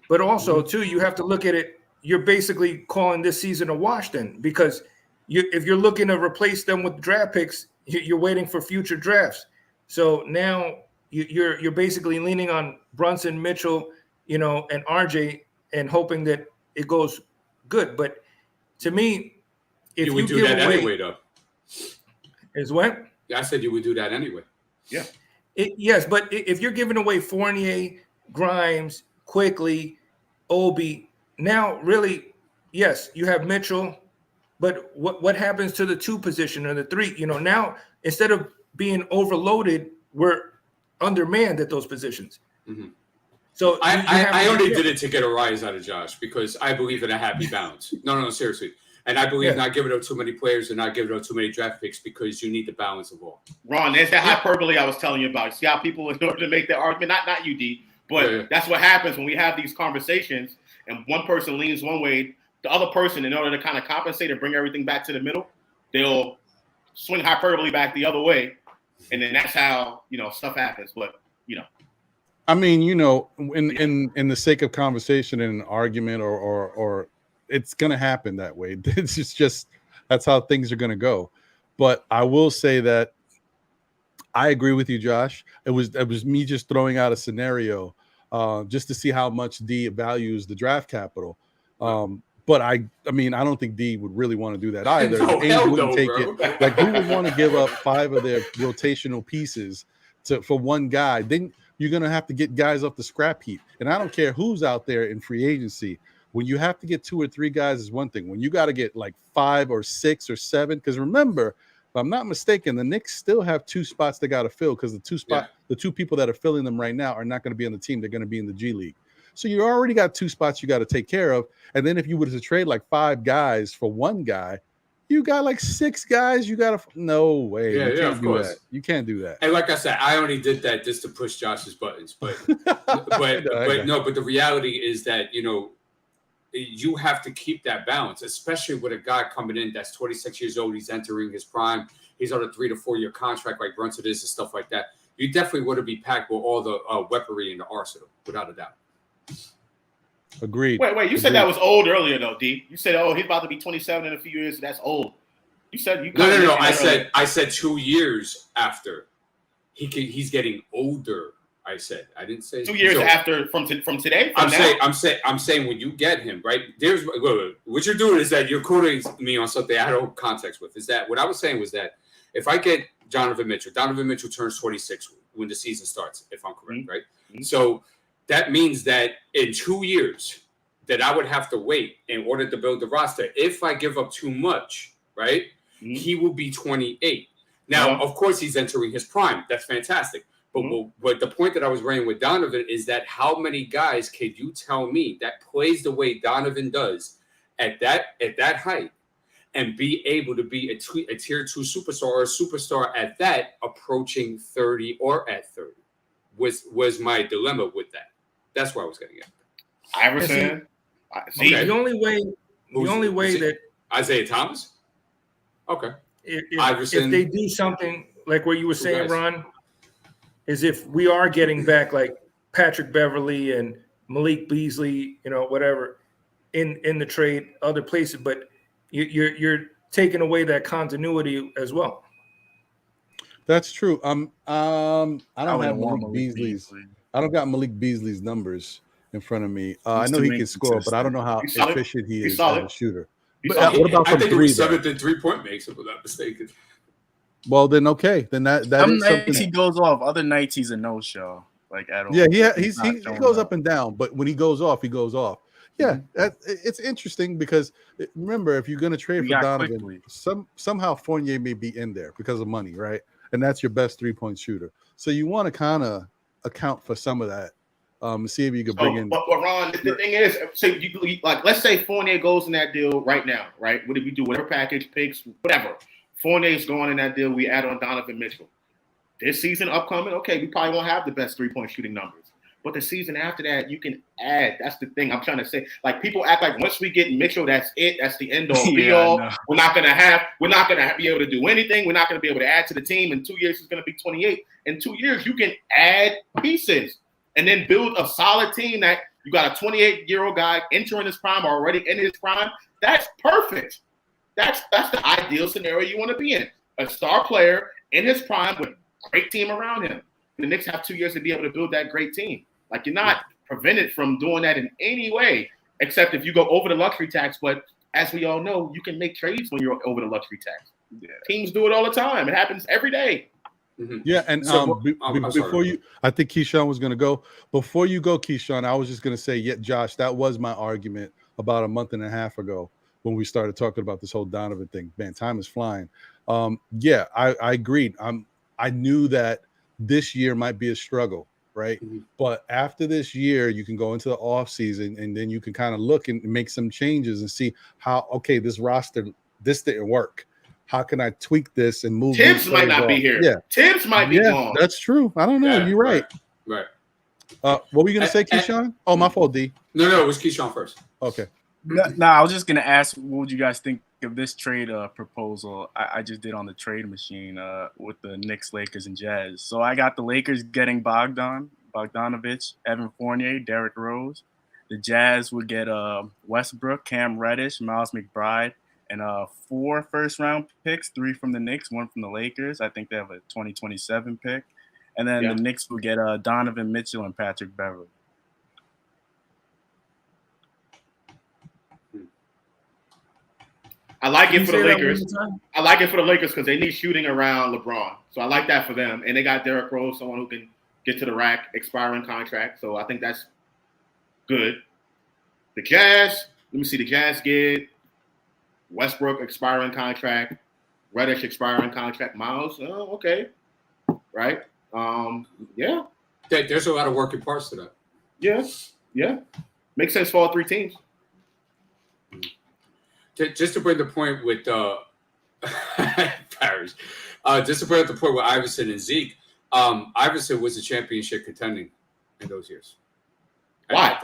But also, too, you have to look at it. You're basically calling this season a wash then, because if you're looking to replace them with draft picks, you're waiting for future drafts. So now you're basically leaning on Brunson, Mitchell, and RJ, and hoping that it goes good. But to me, if you would do that anyway, though. Is what? Yeah, I said you would do that anyway. Yeah. Yes, but if you're giving away Fournier, Grimes, Quickly, Obi, now really, yes, you have Mitchell, but what happens to the 2 position or the 3? Now instead of being overloaded, we're undermanned at those positions. Mm-hmm. So I only did it to get a rise out of Josh, because I believe in a happy balance. No, seriously. And I believe not giving up too many players and not giving up too many draft picks, because you need the balance of all. Ron, there's that hyperbole I was telling you about. See how people, in order to make their argument, not you, D, but that's what happens when we have these conversations and one person leans one way, the other person, in order to kind of compensate and bring everything back to the middle, they'll swing hyperbole back the other way. And then that's how, stuff happens. But, I mean, in the sake of conversation and an argument or it's going to happen that way. It's just that's how things are going to go. But I will say that I agree with you, Josh. It was me just throwing out a scenario just to see how much D values the draft capital. But I mean, I don't think D would really want to do that either. Wouldn't take it. Like, who would want to give up 5 of their rotational pieces for one guy? Then you're going to have to get guys off the scrap heap. And I don't care who's out there in free agency. When you have to get 2 or 3 guys is one thing. When you got to get like 5 or 6 or 7, because remember, if I'm not mistaken, the Knicks still have 2 spots they got to fill, because the 2 people that are filling them right now are not going to be on the team. They're going to be in the G League. So you already got 2 spots you got to take care of. And then if you were to trade like 5 guys for one guy, you got like 6 guys. You got to no way. Yeah, of course. You can't do that. And like I said, I only did that just to push Josh's buttons. But the reality is that you have to keep that balance, especially with a guy coming in that's 26 years old. He's entering his prime. He's on a 3 to 4 year contract like Brunson is and stuff like that. You definitely want to be packed with all the weaponry in the arsenal, without a doubt. Agreed. Wait. You said that was old earlier, though, D. You said, he's about to be 27 in a few years. So that's old. You said you. No. I said 2 years after he's getting older. I said I didn't say 2 years after from today. I'm saying when you get him right. There's what you're doing is that you're quoting me on something I had no context with. Is that what I was saying was that if I get Donovan Mitchell turns 26 when the season starts, if I'm correct, right? Mm-hmm. So that means that in 2 years that I would have to wait in order to build the roster. If I give up too much, right, he will be 28. Now, of course, he's entering his prime. That's fantastic. But the point that I was raising with Donovan is that how many guys can you tell me that plays the way Donovan does at that height and be able to be a tier 2 superstar or a superstar at that approaching 30 or at 30 was my dilemma with that. That's where I was getting at. Iverson. See, the only way that Isaiah Thomas. Okay. If they do something like what you were saying, Ron, is if we are getting back like Patrick Beverly and Malik Beasley, whatever, in the trade, other places, but you're taking away that continuity as well. That's true. I don't have wouldn't want Malik Beasley's. I don't got Malik Beasley's numbers in front of me. I know he can score, but I don't know how efficient he is as a shooter. But, what about I from think three? it was 7th in 3-point makes, if I'm not mistaken. Well, then okay, then that Some is nights something. he goes off. Other nights he's a no-show, like at all. Yeah, he goes up up and down, but when he goes off, he goes off. Yeah, it's interesting because remember, if you're going to trade for Donovan, somehow Fournier may be in there because of money, right? And that's your best 3-point shooter. So you want to kind of account for some of that. See if you can bring in. But Ron, the thing is, so you like, let's say Fournier goes in that deal right now, right? What do we do? Whatever package, picks, whatever. Fournier's going in that deal. We add on Donovan Mitchell. This season upcoming, okay, we probably won't have the best 3-point shooting numbers. But the season after that, you can add. That's the thing I'm trying to say. Like, people act like once we get Mitchell, that's it. That's the end all be all. We're not gonna be able to do anything. We're not gonna be able to add to the team. In 2 years, it's gonna be 28. In 2 years, you can add pieces and then build a solid team that you got a 28-year-old guy entering his prime, already in his prime. That's perfect. That's the ideal scenario you want to be in. A star player in his prime with a great team around him. The Knicks have 2 years to be able to build that great team. Like, you're not prevented from doing that in any way, except if you go over the luxury tax. But as we all know, you can make trades when you're over the luxury tax. Yeah. Teams do it all the time. It happens every day. Yeah, and before you, I think Keyshawn was going to go. Before you go, Keyshawn, I was just going to say, yeah, Josh, that was my argument about a month and a half ago when we started talking about this whole Donovan thing. Man, time is flying. Yeah, I agreed. I knew that this year might be a struggle, right? But after this year, you can go into the off season and then you can kind of look and make some changes and see how, okay, this roster, this didn't work. How can I tweak this and move? Tibbs might not be here. Yeah, Tibbs might be gone. That's true. I don't know. You're right. Right. What were you gonna say, Keyshawn? Oh, my fault, D. No, it was Keyshawn first. Okay. No, I was just gonna ask, what would you guys think of this trade proposal I just did on the trade machine with the Knicks, Lakers, and Jazz? So I got the Lakers getting Bogdanovich, Evan Fournier, Derrick Rose. The Jazz would get Westbrook, Cam Reddish, Miles McBride, and 4 first-round picks, 3 from the Knicks, 1 from the Lakers. I think they have a 2027 pick. And then the Knicks will get Donovan Mitchell and Patrick Beverley. I like it for the Lakers. I like it for the Lakers because they need shooting around LeBron. So I like that for them. And they got Derrick Rose, someone who can get to the rack, expiring contract. So I think that's good. The Jazz, let me see. The Jazz get Westbrook, expiring contract. Reddish, expiring contract. Miles, oh, okay. Right? Yeah. There's a lot of working parts to that. Yeah. Makes sense for all 3 teams. Just to bring the point with Paris, just to bring up the point with Iverson and Zeke, Iverson was a championship contending in those years. Why?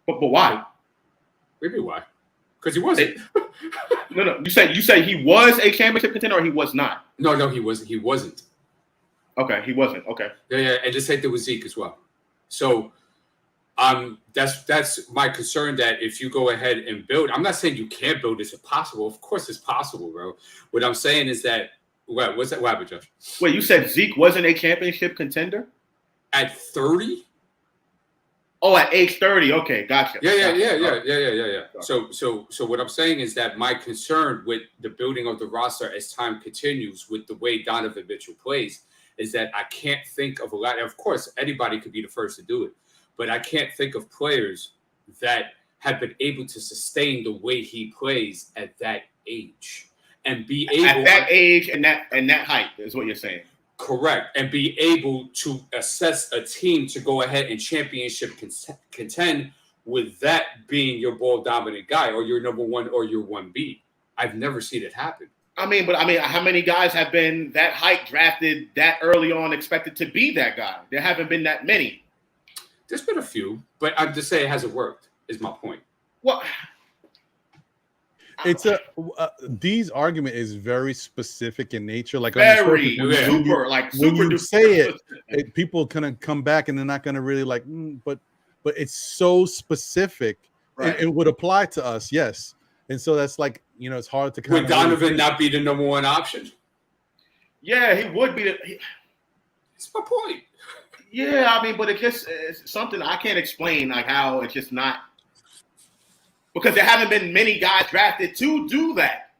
But why? Maybe why? Because he wasn't. No. You say he was a championship contender or he was not? No, he wasn't. He wasn't. Okay, he wasn't. Okay. Yeah, and just like there was Zeke as well. So that's my concern, that if you go ahead and build, I'm not saying you can't build, it's impossible. Of course it's possible, bro. What I'm saying is that what happened, Josh? Wait, you said Zeke wasn't a championship contender? At 30? Oh, at age 30. Okay, gotcha. Yeah. So what I'm saying is that my concern with the building of the roster as time continues with the way Donovan Mitchell plays is that I can't think of a lot. Of course, anybody could be the first to do it, but I can't think of players that have been able to sustain the way he plays at that age and be able at that age and that height is what you're saying. Correct. And be able to assess a team to go ahead and championship contend with that being your ball dominant guy or your number 1 or your 1B. I've never seen it happen. I mean, how many guys have been that height drafted that early on, expected to be that guy? There haven't been that many. There's been a few, but I'm just saying it hasn't worked, is my point. Well, it's D's argument is very specific in nature. Like when you say it, people gonna come back and they're not gonna really like. But it's so specific, right. and it would apply to us, yes. And so that's like, it's hard to. Would Donovan not be the number 1 option? Yeah, he would be. That's my point. Yeah, I mean, but it's something I can't explain, like how it's just not, because there haven't been many guys drafted to do that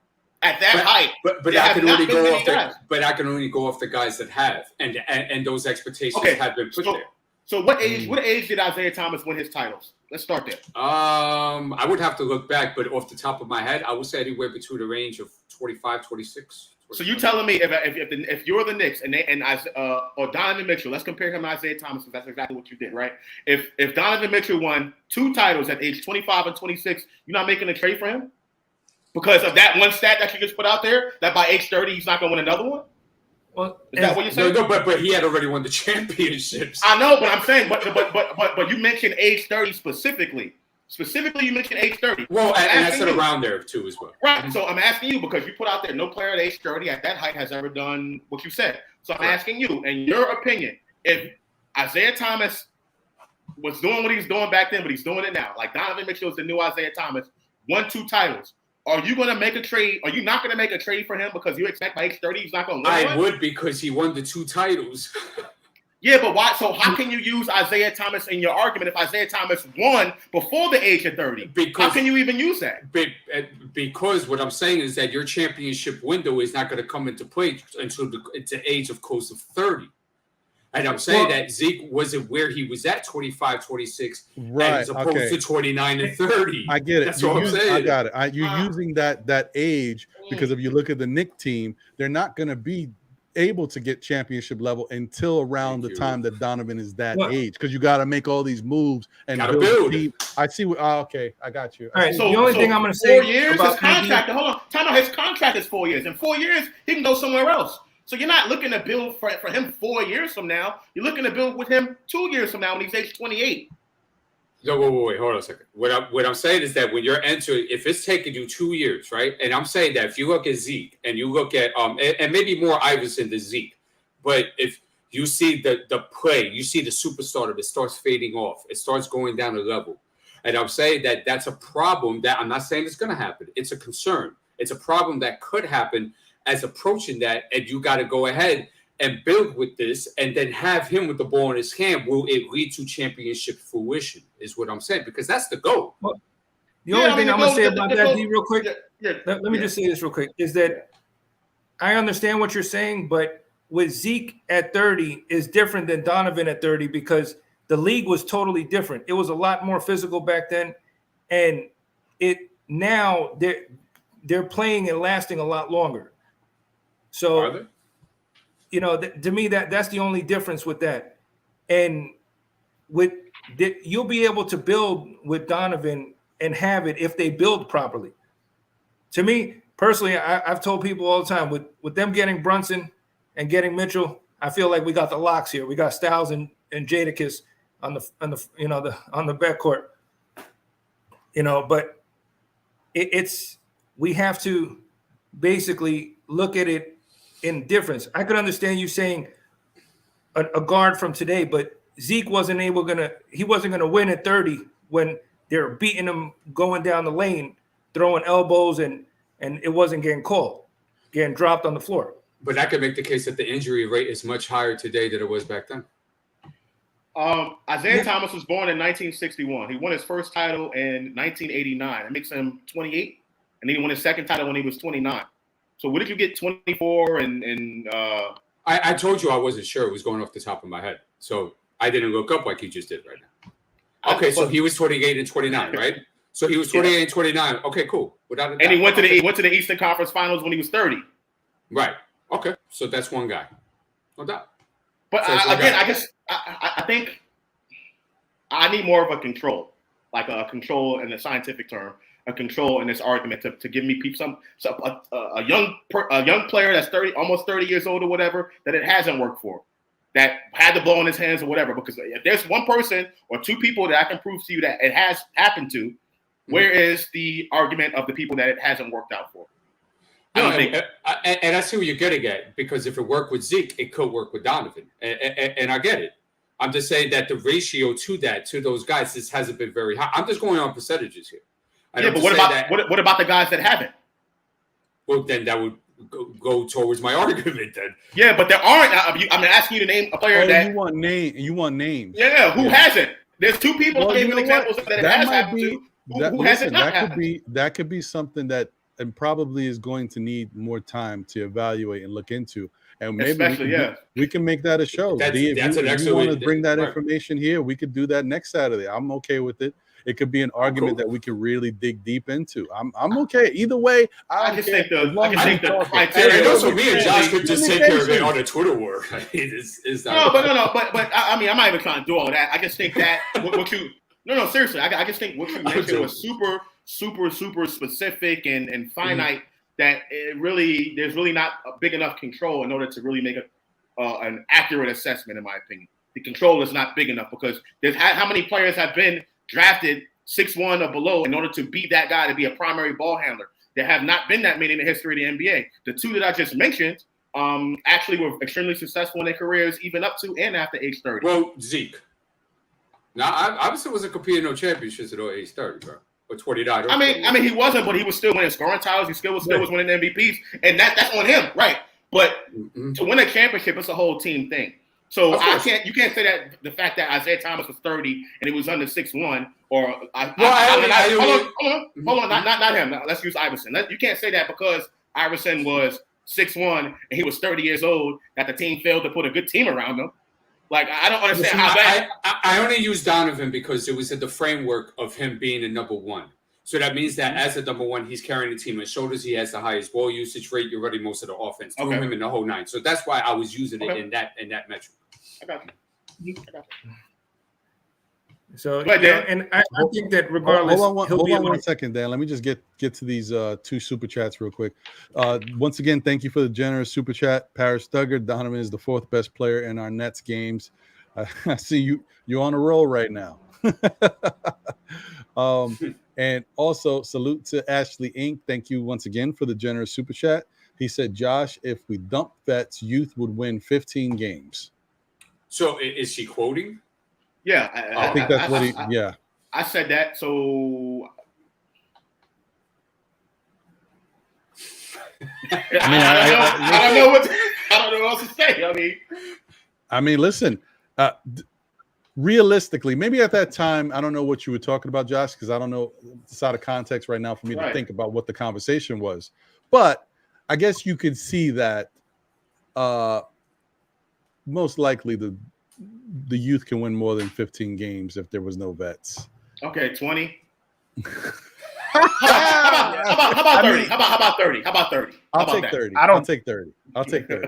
at that height. But I can only go off the guys that have, and those expectations have been put there. So what age did Isaiah Thomas win his titles? Let's start there. I would have to look back, but off the top of my head, I would say anywhere between the range of 25, 26. So you telling me if you're the Knicks or Donovan Mitchell, let's compare him to Isaiah Thomas, because that's exactly what you did, right? If Donovan Mitchell won 2 titles at age 25 and 26, you're not making a trade for him because of that one stat that you just put out there, that by age 30 he's not going to win another one? Well, is that what you're saying? No, but he had already won the championships. I know, but I'm saying, but you mentioned age 30 specifically. Specifically, you mentioned age 30. Well, and I said around there too as well. Right. So I'm asking you, because you put out there no player at age 30 at that height has ever done what you said. So I'm asking you, in your opinion, if Isaiah Thomas was doing what he was doing back then, but he's doing it now, like Donovan Mitchell is the new Isaiah Thomas, won 2 titles. Are you going to make a trade? Are you not going to make a trade for him because you expect by age 30 he's not going to win? I would, because he won the 2 titles. Yeah, but why? So how can you use Isaiah Thomas in your argument if Isaiah Thomas won before the age of 30? How can you even use that? Because what I'm saying is that your championship window is not going to come into play until the age of close to 30. And I'm saying that Zeke wasn't where he was at 25, 26, right, as opposed to 29 and 30. I get it. That's what I'm saying. I got it. You're using that age because if you look at the Knicks team, they're not going to be able to get championship level until around the time that Donovan is that age, because you got to make all these moves and build. I see. Okay, I got you. All right. So the only thing I'm going to say 4 years, his contract. Hold on, time out. His contract is 4 years. In 4 years, he can go somewhere else. So you're not looking to build for him 4 years from now. You're looking to build with him 2 years from now when he's age 28. No, wait, hold on a second. What I'm saying is that when you're entering, if it's taking you 2 years, right? And I'm saying that if you look at Zeke and you look at and maybe more Iverson than Zeke, but if you see the play, you see the superstar that starts fading off, it starts going down a level. And I'm saying that that's a problem that I'm not saying it's going to happen. It's a concern. It's a problem that could happen as approaching that, and you got to go ahead and build with this, and then have him with the ball in his hand. Will it lead to championship fruition? Is what I'm saying, because that's the goal. Well, the only thing I'm going to say about that, D, real quick, let me just say this real quick, is that I understand what you're saying, but with Zeke at 30 is different than Donovan at 30 because the league was totally different. It was a lot more physical back then, and now they're playing and lasting a lot longer. So, you know, to me, that's the only difference with that. And you'll be able to build with Donovan and have it if they build properly. To me, personally, I've told people all the time, with them getting Brunson and getting Mitchell, I feel like we got the locks here. We got Styles and Jadakiss on the backcourt. You know, but we have to basically look at it in difference. I could understand you saying a guard from today, but Zeke wasn't gonna win at 30 when they're beating him going down the lane, throwing elbows, and it wasn't getting called, getting dropped on the floor. But I could make the case that the injury rate is much higher today than it was back then. Isaiah Thomas was born in 1961. He won his first title in 1989. It makes him 28, and he won his second title when he was 29. So what did you get 24 and I told you I wasn't sure. It was going off the top of my head. So I didn't look up like you just did right now. Okay, so he was 28 and 29, right? So he was 28 and 29. Okay, cool. Without a doubt. And he went to the Eastern Conference Finals when he was 30. Right. Okay. So that's one guy. No doubt. But so I think I need more of a control, like a control in the scientific term, a control in this argument to give me a young player that's almost 30 years old or whatever, that it hasn't worked for, that had the blow in his hands or whatever. Because if there's one person or two people that I can prove to you that it has happened to, where is the argument of the people that it hasn't worked out for? And I see what you're getting at, because if it worked with Zeke, it could work with Donovan, and I get it. I'm just saying that the ratio to those guys just hasn't been very high. I'm just going on percentages here. But what about the guys that haven't? Well, then that would go towards my argument then. Yeah, but there aren't. I'm asking you to name a player that you want names. Yeah, who hasn't? There's two people Well, giving examples that it has happened to. Who has it not happened? That could be something that and probably is going to need more time to evaluate and look into. And maybe we can make that a show. That's if you want to bring that information here, we could do that next Saturday. I'm okay with it. It could be an argument that we can really dig deep into. I'm okay. Either way, I just think the criteria. And also, me and Josh could just take care of it on the Twitter war. It's not but I mean, I'm not even trying to do all that. I just think that what you seriously, I just think what you mentioned was super specific and finite. That there's really not a big enough control in order to really make an accurate assessment, in my opinion. The control is not big enough because there's how many players have been drafted 6'1" or below in order to be that guy to be a primary ball handler. There have not been that many in the history of the NBA. The two that I just mentioned actually were extremely successful in their careers, even up to and after age 30. Well, Zeke. Now, I obviously wasn't competing no championships at age 30, bro. Or 29. I mean, he wasn't, but he was still winning scoring titles. He still was winning MVPs, and that's on him, right? But to win a championship, it's a whole team thing. So you can't say that the fact that Isaiah Thomas was 30 and he was under 6'1", or hold on, not him. Let's use Iverson. You can't say that because Iverson was 6'1" and he was 30 years old that the team failed to put a good team around him. Like, I don't understand how bad. I only use Donovan because it was in the framework of him being a number one. So that means that as a number one, he's carrying the team on his shoulders. He has the highest ball usage rate. You're running most of the offense through him in the whole nine. So that's why I was using it in that metric. I got you. So, and I think that regardless, hold on 1 second, Dan. Let me just get to these two super chats real quick. Once again, thank you for the generous super chat. Paris Duggar, Donovan is the 4th best player in our Nets games. I see you're on a roll right now. And also salute to Ashley Inc. Thank you once again for the generous super chat. He said, Josh, if we dump vets, youth would win 15 games. So is she quoting? Yeah, I think that's what I said that. So I don't know what else to say. I mean, listen. Realistically, maybe at that time, I don't know what you were talking about, Josh, because I don't know. It's out of context right now for me to think about what the conversation was. But I guess you could see that most likely the youth can win more than 15 games if there was no vets. Okay, 20. How about 30? How about 30? I'll take 30. I'll take 30.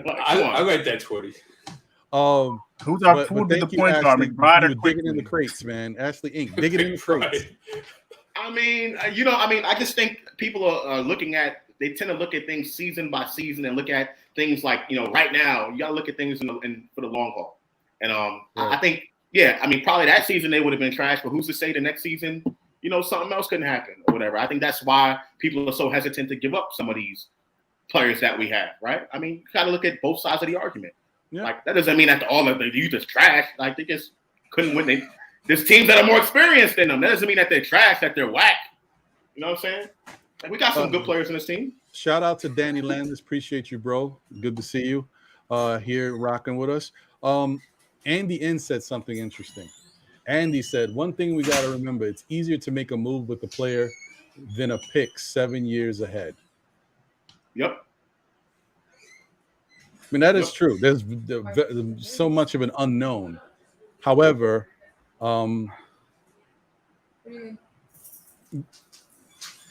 I like that 20. Who's our food with the point guard? McBride or digging in the crates, man. Ashley Inc. Digging in the crates. I just think people are looking at. They tend to look at things season by season and look at things like, right now. You got to look at things for the long haul. And I think, probably that season they would have been trash, but who's to say the next season, something else couldn't happen or whatever. I think that's why people are so hesitant to give up some of these players that we have, right? I mean, you got to look at both sides of the argument. Yeah. Like, that doesn't mean that all of the youth is trash. Like, they just couldn't win. There's teams that are more experienced than them. That doesn't mean that they're trash, that they're whack. You know what I'm saying? Like, we got some good players in this team. Shout out to Danny Landis. Appreciate you, bro. Good to see you here rocking with us. Andy N said something interesting. Andy said, one thing we got to remember, it's easier to make a move with the player than a pick 7 years ahead. Yep. I mean, that is true. There's so much of an unknown. However,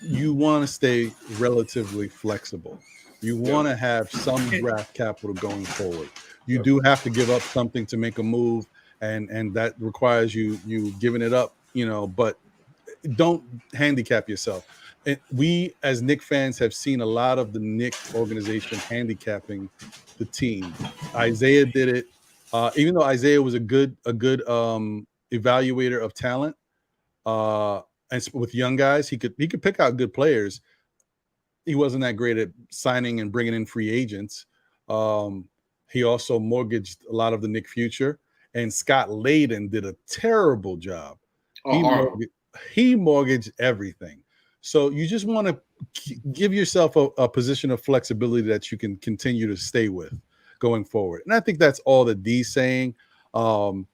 you want to stay relatively flexible. You want to have some draft capital going forward. You do have to give up something to make a move, and that requires you giving it up, but don't handicap yourself. And we, as Knicks fans, have seen a lot of the Knicks organization handicapping the team. Isaiah did it, even though Isaiah was a good evaluator of talent, and with young guys, he could pick out good players. He wasn't that great at signing and bringing in free agents. He also mortgaged a lot of the Knicks future, and Scott Layden did a terrible job. He mortgaged everything. So you just want to give yourself a position of flexibility that you can continue to stay with going forward. And I think that's all that D's saying. And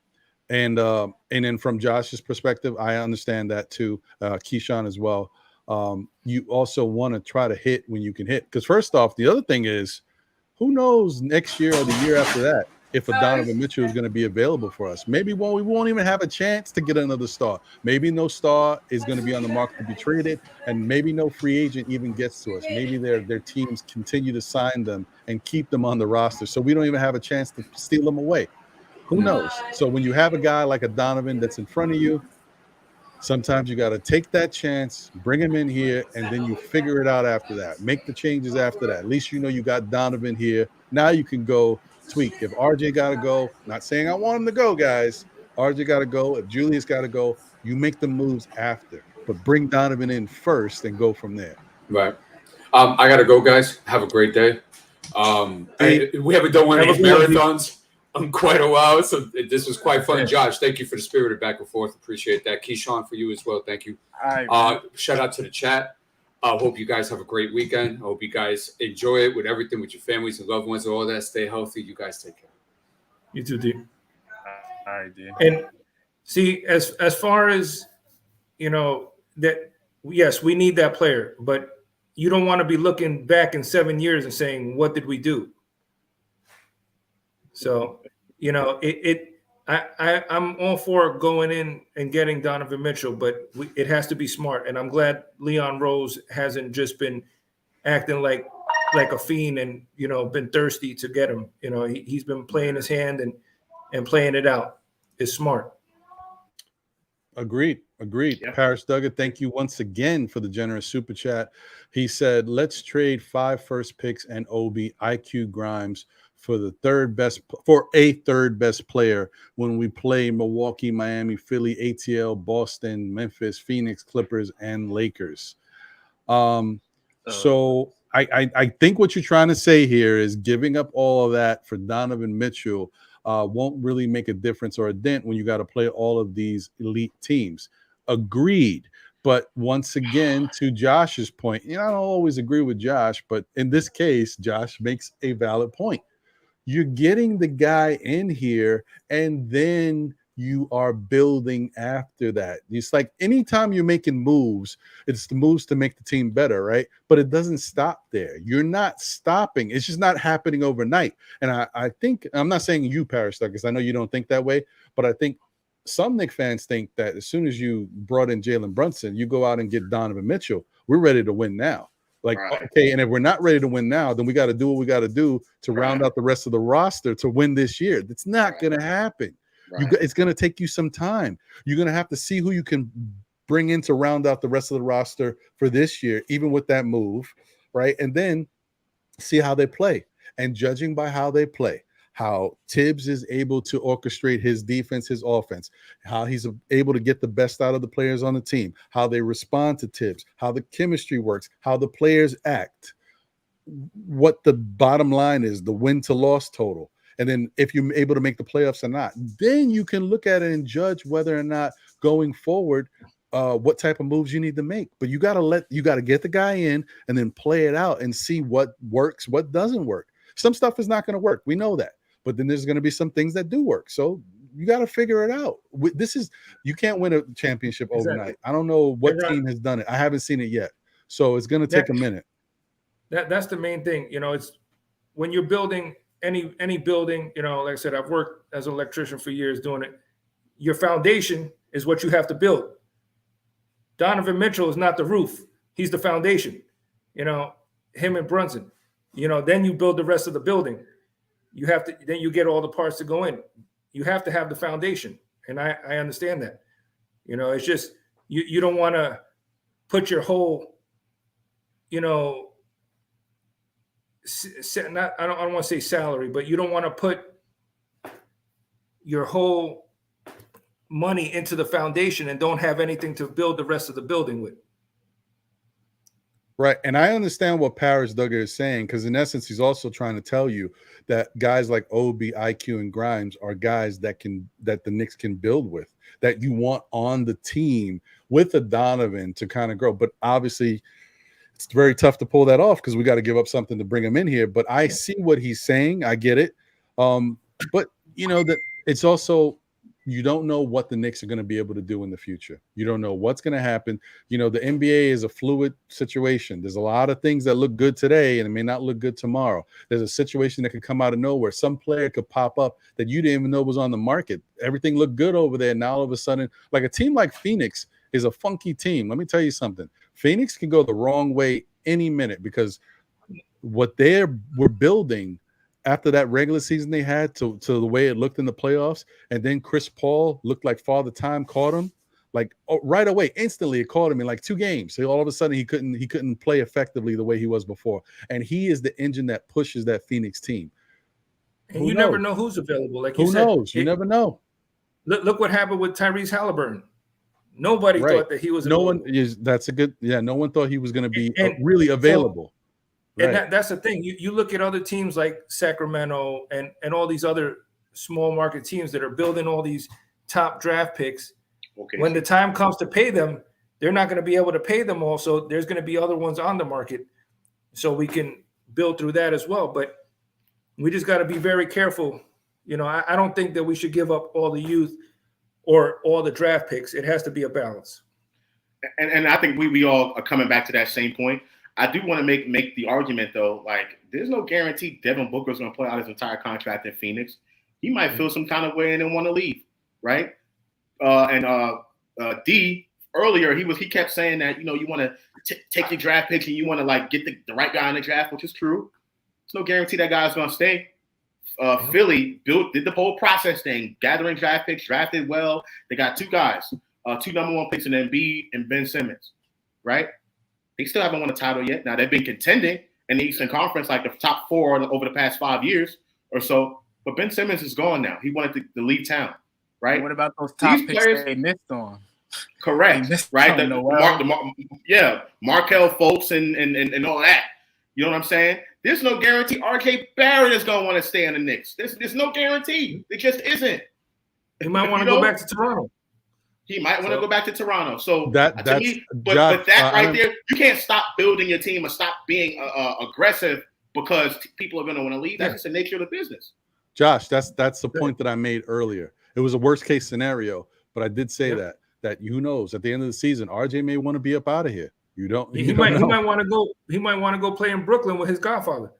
then from Josh's perspective, I understand that too. Keyshawn as well. You also want to try to hit when you can hit. Because first off, the other thing is, who knows next year or the year after that if a Donovan Mitchell is going to be available for us. Maybe we won't even have a chance to get another star. Maybe no star is going to be on the market to be traded, and maybe no free agent even gets to us. Maybe their teams continue to sign them and keep them on the roster, so we don't even have a chance to steal them away. Who knows? So when you have a guy like a Donovan that's in front of you, sometimes you got to take that chance, bring him in here, and then you figure it out after that. Make the changes after that. At least you know you got Donovan here. Now you can go tweak. If RJ got to go, not saying I want him to go, guys. RJ got to go. If Julius got to go, you make the moves after. But bring Donovan in first and go from there. Right. I got to go, guys. Have a great day. We haven't done one of these marathons in quite a while, so this was quite fun. Josh, thank you for the spirited back and forth. Appreciate that. Keyshawn, for you as well. Thank you. Shout out to the chat. Hope you guys have a great weekend. I hope you guys enjoy it with everything, with your families and loved ones and all that. Stay healthy. You guys take care. You too, D. All right, D. And see, as far as, you know, that, yes, we need that player, but you don't want to be looking back in 7 years and saying, what did we do? So, you know, I'm all for going in and getting Donovan Mitchell, but it has to be smart. And I'm glad Leon Rose hasn't just been acting like a fiend and, you know, been thirsty to get him. You know, he's been playing his hand and playing it out. It's smart. Agreed. Yeah. Paris Duggar, thank you once again for the generous super chat. He said, let's trade 5 first picks and Obi, IQ Grimes for a third best player when we play Milwaukee, Miami, Philly, ATL, Boston, Memphis, Phoenix, Clippers, and Lakers. So I think what you're trying to say here is giving up all of that for Donovan Mitchell won't really make a difference or a dent when you got to play all of these elite teams. Agreed. But once again, to Josh's point, you know, I don't always agree with Josh, but in this case, Josh makes a valid point. You're getting the guy in here, and then you are building after that. It's like anytime you're making moves, it's the moves to make the team better, right? But it doesn't stop there. You're not stopping. It's just not happening overnight. And I think, I'm not saying you, Paris, because I know you don't think that way, but I think some Knicks fans think that as soon as you brought in Jalen Brunson, you go out and get Donovan Mitchell. We're ready to win now. Like, okay, and if we're not ready to win now, then we got to do what we got to do to round out the rest of the roster to win this year. That's not going to happen. It's going to take you some time. You're going to have to see who you can bring in to round out the rest of the roster for this year, even with that move, right? And then see how they play. And judging by how they play, how Tibbs is able to orchestrate his defense, his offense, how he's able to get the best out of the players on the team, how they respond to Tibbs, how the chemistry works, how the players act, what the bottom line is, the win to loss total. And then if you're able to make the playoffs or not, then you can look at it and judge whether or not going forward, what type of moves you need to make. But you got to get the guy in and then play it out and see what works, what doesn't work. Some stuff is not going to work. We know that. But then there's going to be some things that do work. So you got to figure it out. You can't win a championship overnight. I don't know what team has done it. I haven't seen it yet. So it's going to take a minute. That's the main thing. You know, it's when you're building any building, you know, like I said, I've worked as an electrician for years doing it. Your foundation is what you have to build. Donovan Mitchell is not the roof. He's the foundation. You know, him and Brunson. You know, then you build the rest of the building. You have to, then you get all the parts to go in. You have to have the foundation. And I understand that. You know, it's just, you don't want to put your whole, you know, I don't want to say salary, but you don't want to put your whole money into the foundation and don't have anything to build the rest of the building with. Right. And I understand what Paris Duggar is saying, because in essence, he's also trying to tell you that guys like Obi, IQ, and Grimes are guys that the Knicks can build with, that you want on the team with a Donovan to kind of grow. But obviously, it's very tough to pull that off because we got to give up something to bring him in here. But I see what he's saying. I get it. But you know that it's also, you don't know what the Knicks are going to be able to do in the future. You don't know what's going to happen. You know, the NBA is a fluid situation. There's a lot of things that look good today and it may not look good tomorrow. There's a situation that could come out of nowhere. Some player could pop up that you didn't even know was on the market. Everything looked good over there. Now all of a sudden, like a team like Phoenix is a funky team. Let me tell you something. Phoenix can go the wrong way any minute because what they were building after that regular season they had to the way it looked in the playoffs, and then Chris Paul looked like Father Time caught him, like right away, instantly it caught him in like 2 games. So all of a sudden he couldn't play effectively the way he was before, and he is the engine that pushes that Phoenix team. And you never know who's available. Like you said, knows? You never know. Look what happened with Tyrese Halliburton. Nobody thought that he was. No one is. That's a good. Yeah, no one thought he was going to be really available. And that's the thing. You look at other teams like Sacramento and all these other small market teams that are building all these top draft picks. Okay. When the time comes to pay them, they're not going to be able to pay them all. So there's going to be other ones on the market. So we can build through that as well. But we just got to be very careful. You know, I don't think that we should give up all the youth or all the draft picks. It has to be a balance. And I think we all are coming back to that same point. I do want to make the argument, though, like there's no guarantee Devin Booker's going to play out his entire contract in Phoenix. He might feel some kind of way and then want to leave, right? D, earlier, he kept saying that, you know, you want to take your draft picks and you want to, like, get the right guy in the draft, which is true. There's no guarantee that guy's going to stay. Philly did the whole process thing, gathering draft picks, drafted well. They got 2 guys, 2 number 1 picks in Embiid and Ben Simmons, right? They still haven't won a title yet. Now, they've been contending in the Eastern Conference, like the top 4 over the past 5 years or so. But Ben Simmons is gone now. He wanted to leave town, right? What about those top picks that they missed on? Correct, right? Markel Fultz and all that. You know what I'm saying? There's no guarantee RK Barrett is going to want to stay in the Knicks. There's no guarantee. It just isn't. He might want to go back to Toronto. He might want to go back to Toronto. So but that right there, you can't stop building your team or stop being aggressive because people are going to want to leave. That's just the nature of the business. Josh, that's the point that I made earlier. It was a worst case scenario, but I did say that who knows, at the end of the season, RJ may want to be up out of here. He might want to go play in Brooklyn with his godfather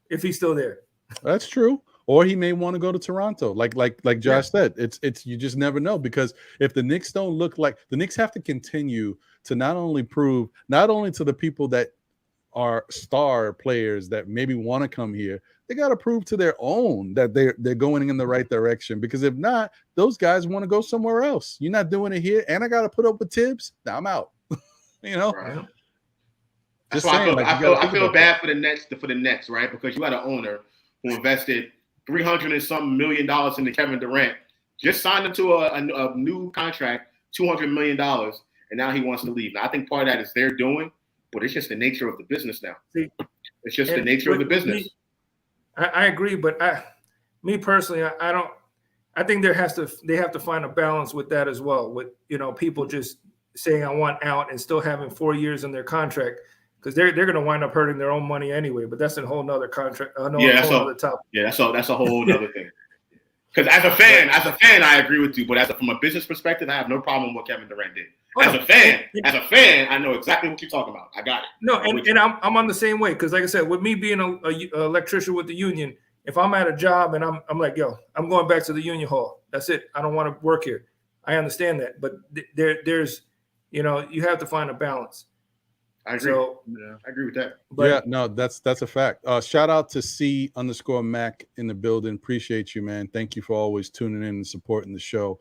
if he's still there. That's true. Or he may want to go to Toronto, like Josh said. It's you just never know, because if the Knicks don't look like the Knicks have to continue to not only prove to the people that are star players that maybe want to come here, they got to prove to their own that they're going in the right direction. Because if not, those guys want to go somewhere else. You're not doing it here, and I got to put up with Tibbs. Now I'm out. You know. Right. That's why I feel bad for the Nets, right? Because you had an owner who invested $300 and something million into Kevin Durant, just signed him to a new contract, $200 million, and now he wants to leave. Now I think part of that is they're doing, but it's just the nature of the business now. It's just the nature of the business. I agree, but me personally, I don't. I think they have to find a balance with that as well. With people just saying I want out and still having 4 years in their contract, because they're going to wind up hurting their own money anyway. But that's a whole nother contract. That's a whole other thing. Because as a fan, I agree with you. But from a business perspective, I have no problem with what Kevin Durant did. As a fan, I know exactly what you're talking about. I got it. No, and I'm on the same way, because like I said, with me being an electrician with the union, if I'm at a job and I'm like, yo, I'm going back to the union hall. That's it. I don't want to work here. I understand that, but there's you have to find a balance. I agree. I agree with that. But, that's a fact. Shout out to C_Mac in the building. Appreciate you, man. Thank you for always tuning in and supporting the show.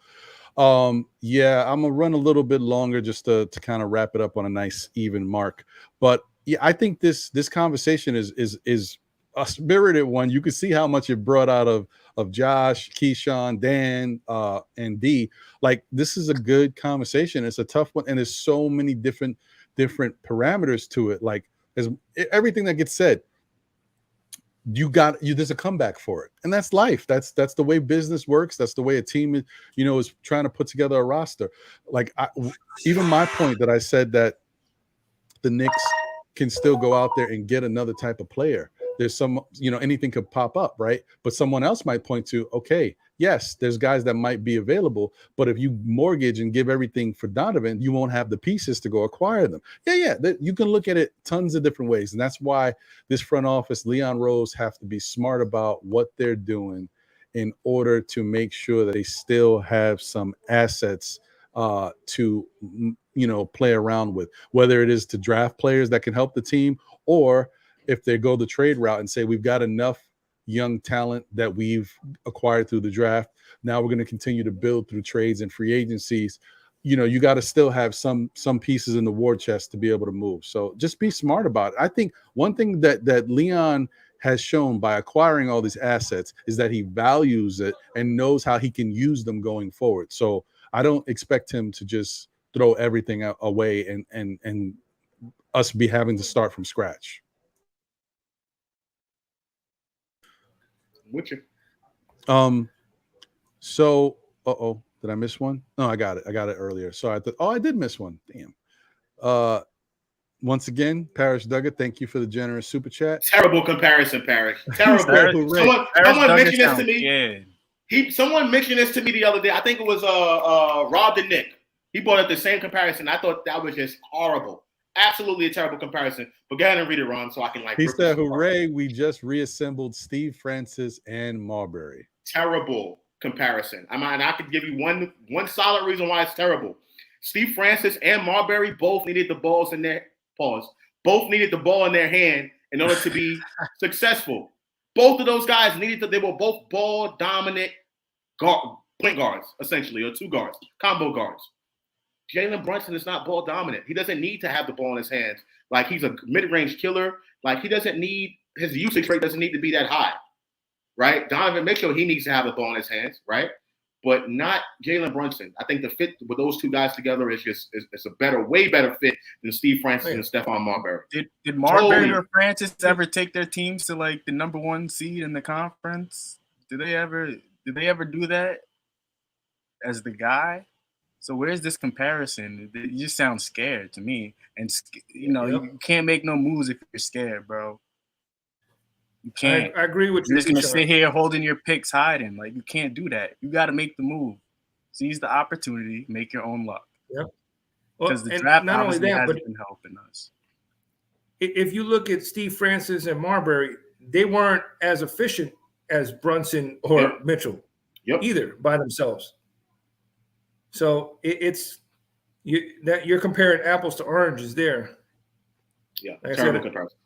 I'm gonna run a little bit longer just to kind of wrap it up on a nice even mark. But yeah, I think this conversation is a spirited one. You can see how much it brought out of Josh, Keyshawn, Dan, and D. Like, this is a good conversation. It's a tough one, and there's so many different parameters to it. Like, as everything that gets said, there's a comeback for it, and that's life. That's the way business works. That's the way a team is trying to put together a roster. Like, even my point that I said that the Knicks can still go out there and get another type of player. There's some, anything could pop up, right? But someone else might point to, okay, yes, there's guys that might be available, but if you mortgage and give everything for Donovan, you won't have the pieces to go acquire them. Yeah. You can look at it tons of different ways. And that's why this front office, Leon Rose, have to be smart about what they're doing in order to make sure that they still have some assets to, play around with, whether it is to draft players that can help the team, or if they go the trade route and say, we've got enough young talent that we've acquired through the draft, now we're going to continue to build through trades and free agencies. You got to still have some pieces in the war chest to be able to move. So just be smart about it. I think one thing that Leon has shown by acquiring all these assets is that he values it and knows how he can use them going forward. So I don't expect him to just throw everything away and us be having to start from scratch. With you. So did I miss one? No, I got it earlier. So I thought, I did miss one. Damn. Once again, Parrish Duggar, thank you for the generous super chat. Terrible comparison, Parrish. Terrible. Someone mentioned this to me. Yeah. Someone mentioned this to me the other day. I think it was Rob the Nick. He brought up the same comparison. I thought that was just horrible. Absolutely a terrible comparison. But go ahead and read it, Ron, so I can He said, hooray, we just reassembled Steve Francis and Marbury. Terrible comparison. I could give you one solid reason why it's terrible. Steve Francis and Marbury both needed the balls in their both needed the ball in their hand in order to be successful. Both of those guys they were both ball dominant point guards, essentially, or two guards, combo guards. Jalen Brunson is not ball dominant. He doesn't need to have the ball in his hands. Like, he's a mid-range killer. Like, his usage rate doesn't need to be that high, right? Donovan Mitchell, he needs to have the ball in his hands, right? But not Jalen Brunson. I think the fit with those two guys together is a way better fit than Steve Francis and Stephon Marbury. Did Marbury or Francis ever take their teams to like the number 1 seed in the conference? Did they ever do that as the guy? So where's this comparison? You just sound scared to me. And, you can't make no moves if you're scared, bro. You can't. I agree with you. You're just going to sit here holding your picks, hiding. Like, you can't do that. You got to make the move. Seize the opportunity. Make your own luck. Yep. Because the draft obviously hasn't been helping us. If you look at Steve Francis and Marbury, they weren't as efficient as Brunson or Mitchell either by themselves. So you're comparing apples to oranges there. Yeah, terrible comparison.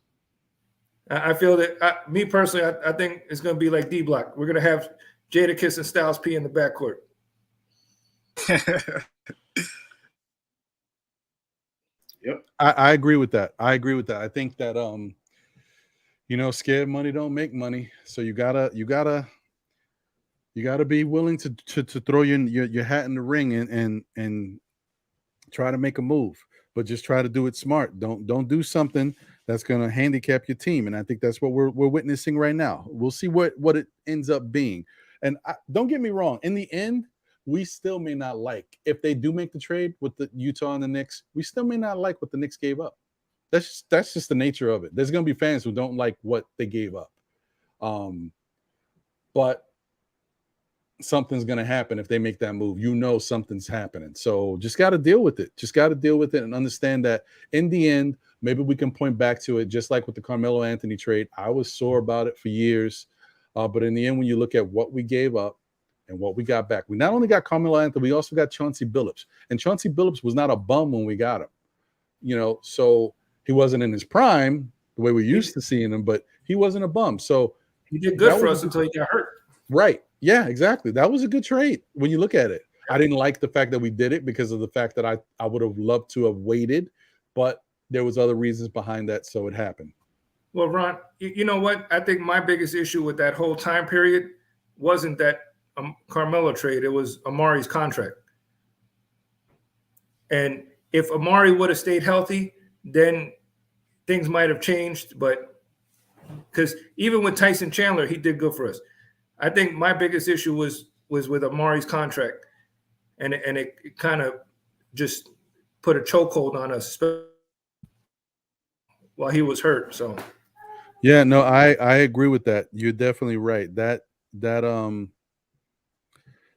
I feel that me personally, I think it's going to be like D Block. We're going to have Jadakiss and Styles P in the backcourt. Yep, I agree with that. I think that scared money don't make money. So you gotta be willing to throw your hat in the ring and try to make a move, but just try to do it smart. Don't do something that's going to handicap your team. And I think that's what we're witnessing right now. We'll see what it ends up being. And don't get me wrong. In the end, we still may not like, if they do make the trade with the Utah and the Knicks, we still may not like what the Knicks gave up. That's just the nature of it. There's going to be fans who don't like what they gave up. But something's going to happen if they make that move. Something's happening. So just got to deal with it. And understand that in the end, maybe we can point back to it, just like with the Carmelo Anthony trade. I was sore about it for years. But in the end, when you look at what we gave up and what we got back, we not only got Carmelo Anthony, we also got Chauncey Billups. And Chauncey Billups was not a bum when we got him. So he wasn't in his prime the way we're used to seeing him, but he wasn't a bum. So he did good for us until he got hurt. Right. Yeah, exactly. That was a good trade when you look at it. I didn't like the fact that we did it because of the fact that I would have loved to have waited, but there was other reasons behind that, so it happened. Well, Ron, you know what? I think my biggest issue with that whole time period wasn't that Carmelo trade. It was Amari's contract. And if Amari would have stayed healthy, then things might have changed. But because even with Tyson Chandler, he did good for us. I think my biggest issue was with Amari's contract. And it kind of just put a chokehold on us. while he was hurt. So yeah, no, I agree with that. You're definitely right. That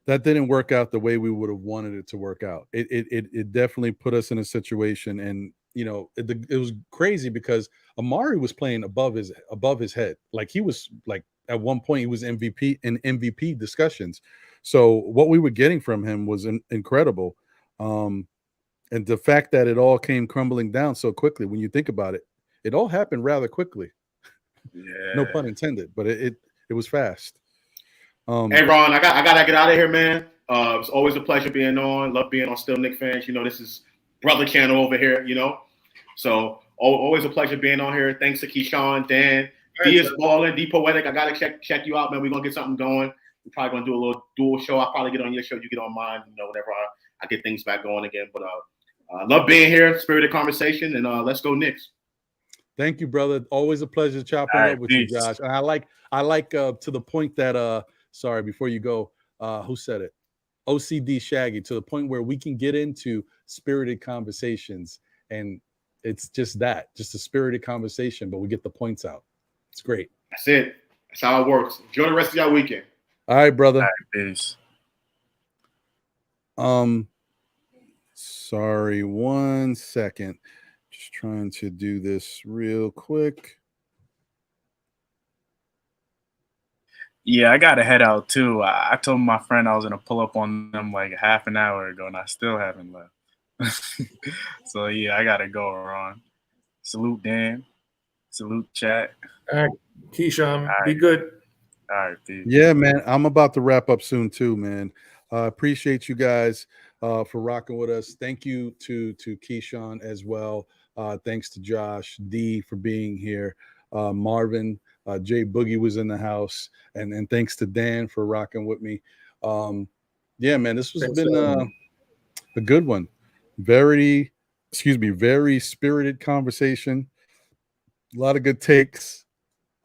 didn't work out the way we would have wanted it to work out. It definitely put us in a situation, and it was crazy because Amari was playing above his head. Like he was like at one point he was MVP in MVP discussions. So what we were getting from him was incredible. And the fact that it all came crumbling down so quickly, when you think about it, it all happened rather quickly. Yeah. No pun intended, but it was fast. Hey Ron, I gotta get out of here, man. It's always a pleasure being on. Love being on Still Knicks Fans. This is brother channel over here. So always a pleasure being on here. Thanks to Keyshawn, Dan, D is balling, D Poetic. I gotta check you out, man. We're gonna get something going. We're probably gonna do a little dual show. I'll probably get on your show, you get on mine. Whenever I get things back going again. But love being here. Spirited conversation, and let's go Knicks. Thank you, brother. Always a pleasure chopping up with you, Josh. And I like to the point that sorry, before you go, who said it? OCD Shaggy, to the point where we can get into spirited conversations, and it's just a spirited conversation, but we get the points out. It's great. That's it. That's how it works. Enjoy the rest of your weekend. All right, brother. All right, peace. Sorry, 1 second. Just trying to do this real quick. Yeah, I got to head out too. I told my friend I was going to pull up on them like half an hour ago, and I still haven't left. So, yeah, I got to go, Ron. Salute, Dan. Salute, chat. All right, Keyshawn, be good. All right, peace. Yeah, man. I'm about to wrap up soon too, man. Appreciate you guys for rocking with us. Thank you to Keyshawn as well. Thanks to Josh D for being here. Marvin, Jay Boogie was in the house, and thanks to Dan for rocking with me. Yeah, man, this has been a good one. Very spirited conversation. A lot of good takes.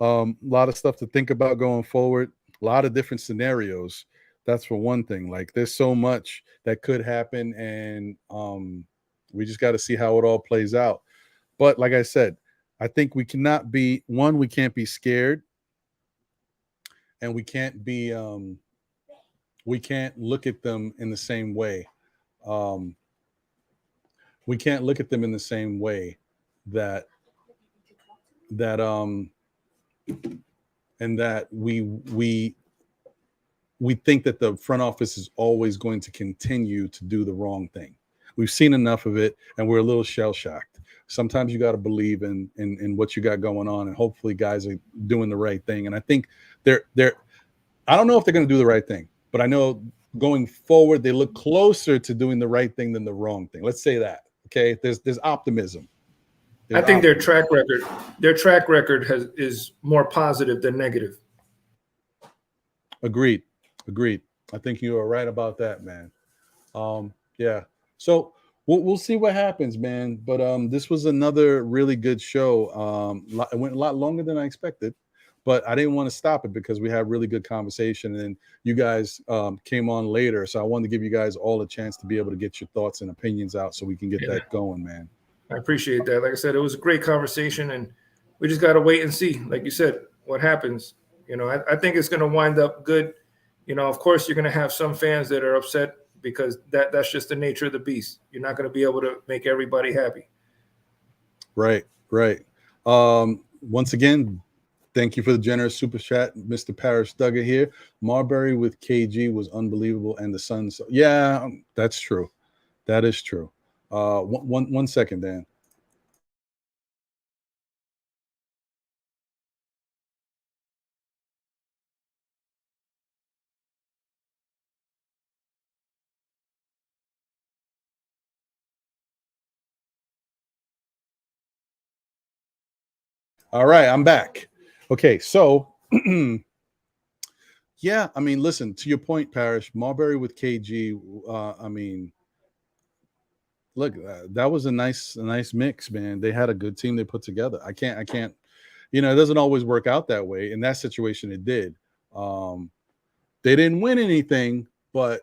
A lot of stuff to think about going forward. A lot of different scenarios. That's for one thing. Like, there's so much that could happen, and we just got to see how it all plays out. But like I said, I think we can't be scared, and we can't look at them in the same way. We can't look at them in the same way that we think that the front office is always going to continue to do the wrong thing. We've seen enough of it, and we're a little shell-shocked. Sometimes you got to believe in what you got going on, and hopefully guys are doing the right thing. And I think they're I don't know if they're going to do the right thing, but I know going forward they look closer to doing the right thing than the wrong thing. Let's say that. Okay, there's optimism. I think their track record is more positive than negative. Agreed. I think you are right about that, man. Yeah. So we'll see what happens, man. But this was another really good show. It went a lot longer than I expected, but I didn't want to stop it because we had really good conversation, and you guys came on later, so I wanted to give you guys all a chance to be able to get your thoughts and opinions out, so we can get that going, man. I appreciate that. Like I said, it was a great conversation, and we just got to wait and see, like you said, what happens. I think it's going to wind up good. Of course, you're going to have some fans that are upset because that's just the nature of the beast. You're not going to be able to make everybody happy. Right. Once again, thank you for the generous super chat, Mr. Parrish Duggar here. Marbury with KG was unbelievable, and the Suns. Yeah, that's true. That is true. 1 second, Dan. All right, I'm back. Okay, so yeah, I mean, listen, to your point, Parrish, Marbury with KG. I mean, look, that was a nice mix, man. They had a good team they put together. I can't. It doesn't always work out that way. In that situation, it did. They didn't win anything, but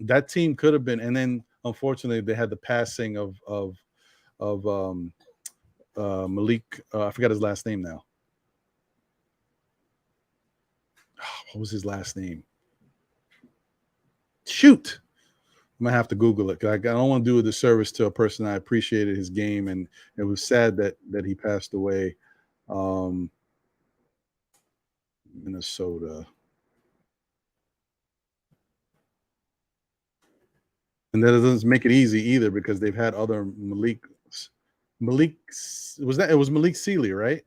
that team could have been. And then, unfortunately, they had the passing of Malik. I forgot his last name now. What was his last name? Shoot. I'm gonna have to Google it. I don't want to do a disservice to a person I appreciated his game, and it was sad that he passed away. Minnesota. And that doesn't make it easy either because they've had other Malik. It was Malik Sealy, right?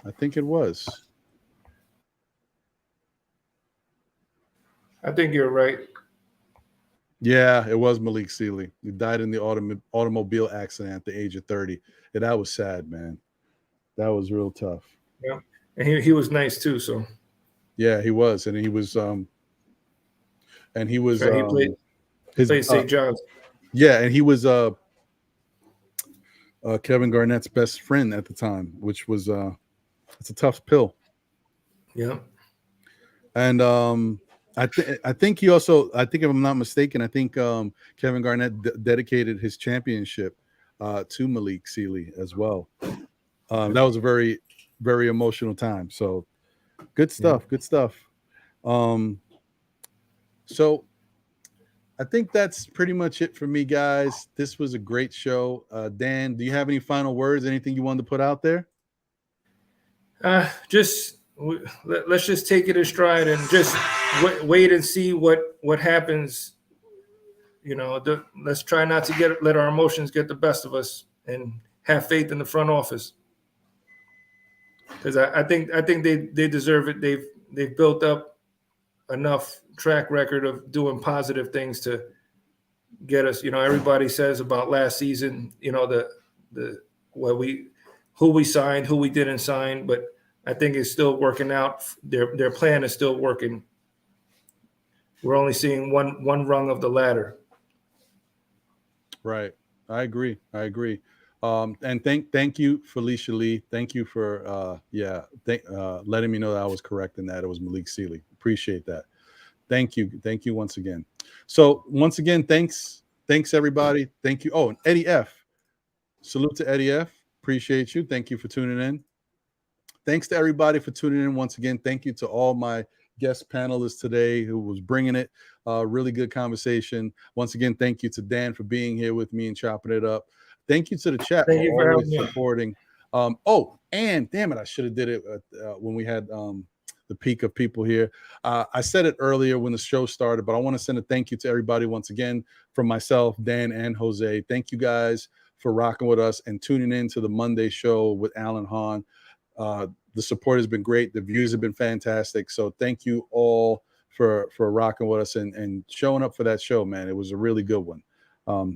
I think it was. I think you're right. Yeah, it was Malik Sealy. He died in the automobile accident at the age of 30. And that was sad, man. That was real tough. Yeah. And he was nice too, so. Yeah, he was. And he was he played St. John's. Yeah, and he was Kevin Garnett's best friend at the time, which was it's a tough pill. Yeah. And I think he also, I think if I'm not mistaken, I think Kevin Garnett dedicated his championship to Malik Sealy as well. That was a very, very emotional time. So good stuff. Yeah. Good stuff. So I think that's pretty much it for me, guys. This was a great show. Dan, do you have any final words? Anything you wanted to put out there? Let's just take it in stride and just wait and see what happens. You know, let's try not to let our emotions get the best of us, and have faith in the front office. Because I think they deserve it. They've built up enough track record of doing positive things to get us. You know, everybody says about last season, you know, who we signed, who we didn't sign, but I think it's still working out. Their plan is still working. We're only seeing one rung of the ladder. Right. I agree. And thank you, Felicia Lee. Thank you for letting me know that I was correct in that it was Malik Sealy. Appreciate that. Thank you once again. So once again, thanks everybody. Thank you. Oh, and Eddie F. Salute to Eddie F. Appreciate you. Thank you for tuning in. Thanks to everybody for tuning in once again. Thank you to all my guest panelists today who was bringing it. Really good conversation. Once again, thank you to Dan for being here with me and chopping it up. Thank you to the chat for always supporting. And damn it, I should have did it when we had the peak of people here. I said it earlier when the show started, but I want to send a thank you to everybody once again from myself, Dan, and Jose. Thank you guys for rocking with us and tuning in to the Monday show with Alan Hahn. The support has been great. The views have been fantastic. So thank you all for rocking with us and showing up for that show, man. It was a really good one.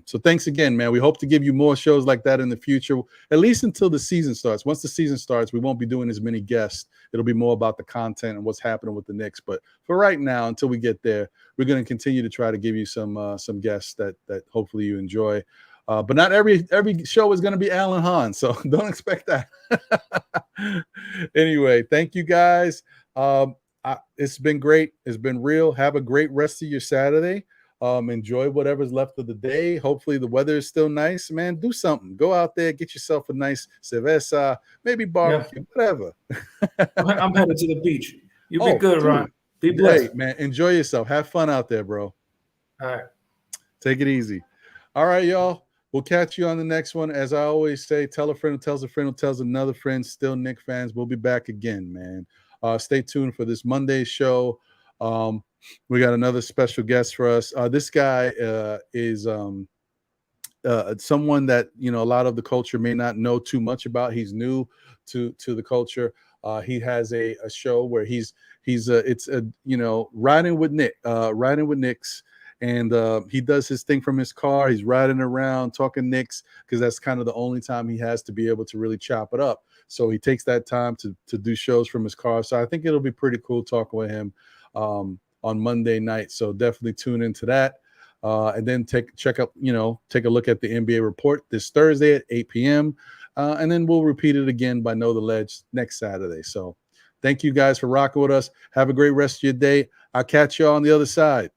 So thanks again, man. We hope to give you more shows like that in the future, at least until the season starts. Once the season starts, we won't be doing as many guests. It'll be more about the content and what's happening with the Knicks. But for right now, until we get there, we're going to continue to try to give you some guests that hopefully you enjoy. But not every show is going to be Alan Hahn, so don't expect that. Anyway, thank you guys. It's been great. It's been real. Have a great rest of your Saturday. Enjoy whatever's left of the day. Hopefully the weather is still nice, man. Do something. Go out there, get yourself a nice cerveza, maybe barbecue, whatever. I'm headed to the beach. You be good, dude. Ron. Be blessed. Great, man. Enjoy yourself. Have fun out there, bro. All right. Take it easy. All right, y'all. We'll catch you on the next one. As I always say, tell a friend who tells a friend who tells another friend. Still Knicks fans. We'll be back again, man. Stay tuned for this Monday show. We got another special guest for us. This guy is someone that, you know, a lot of the culture may not know too much about. He's new to the culture. He has a show where it's riding with Knicks. And he does his thing from his car. He's riding around talking Knicks because that's kind of the only time he has to be able to really chop it up. So he takes that time to do shows from his car. So I think it'll be pretty cool talking with him on Monday night. So definitely tune into that. And then take a look at the NBA report this Thursday at 8 p.m. And then we'll repeat it again by Know the Ledge next Saturday. So thank you guys for rocking with us. Have a great rest of your day. I'll catch you on the other side.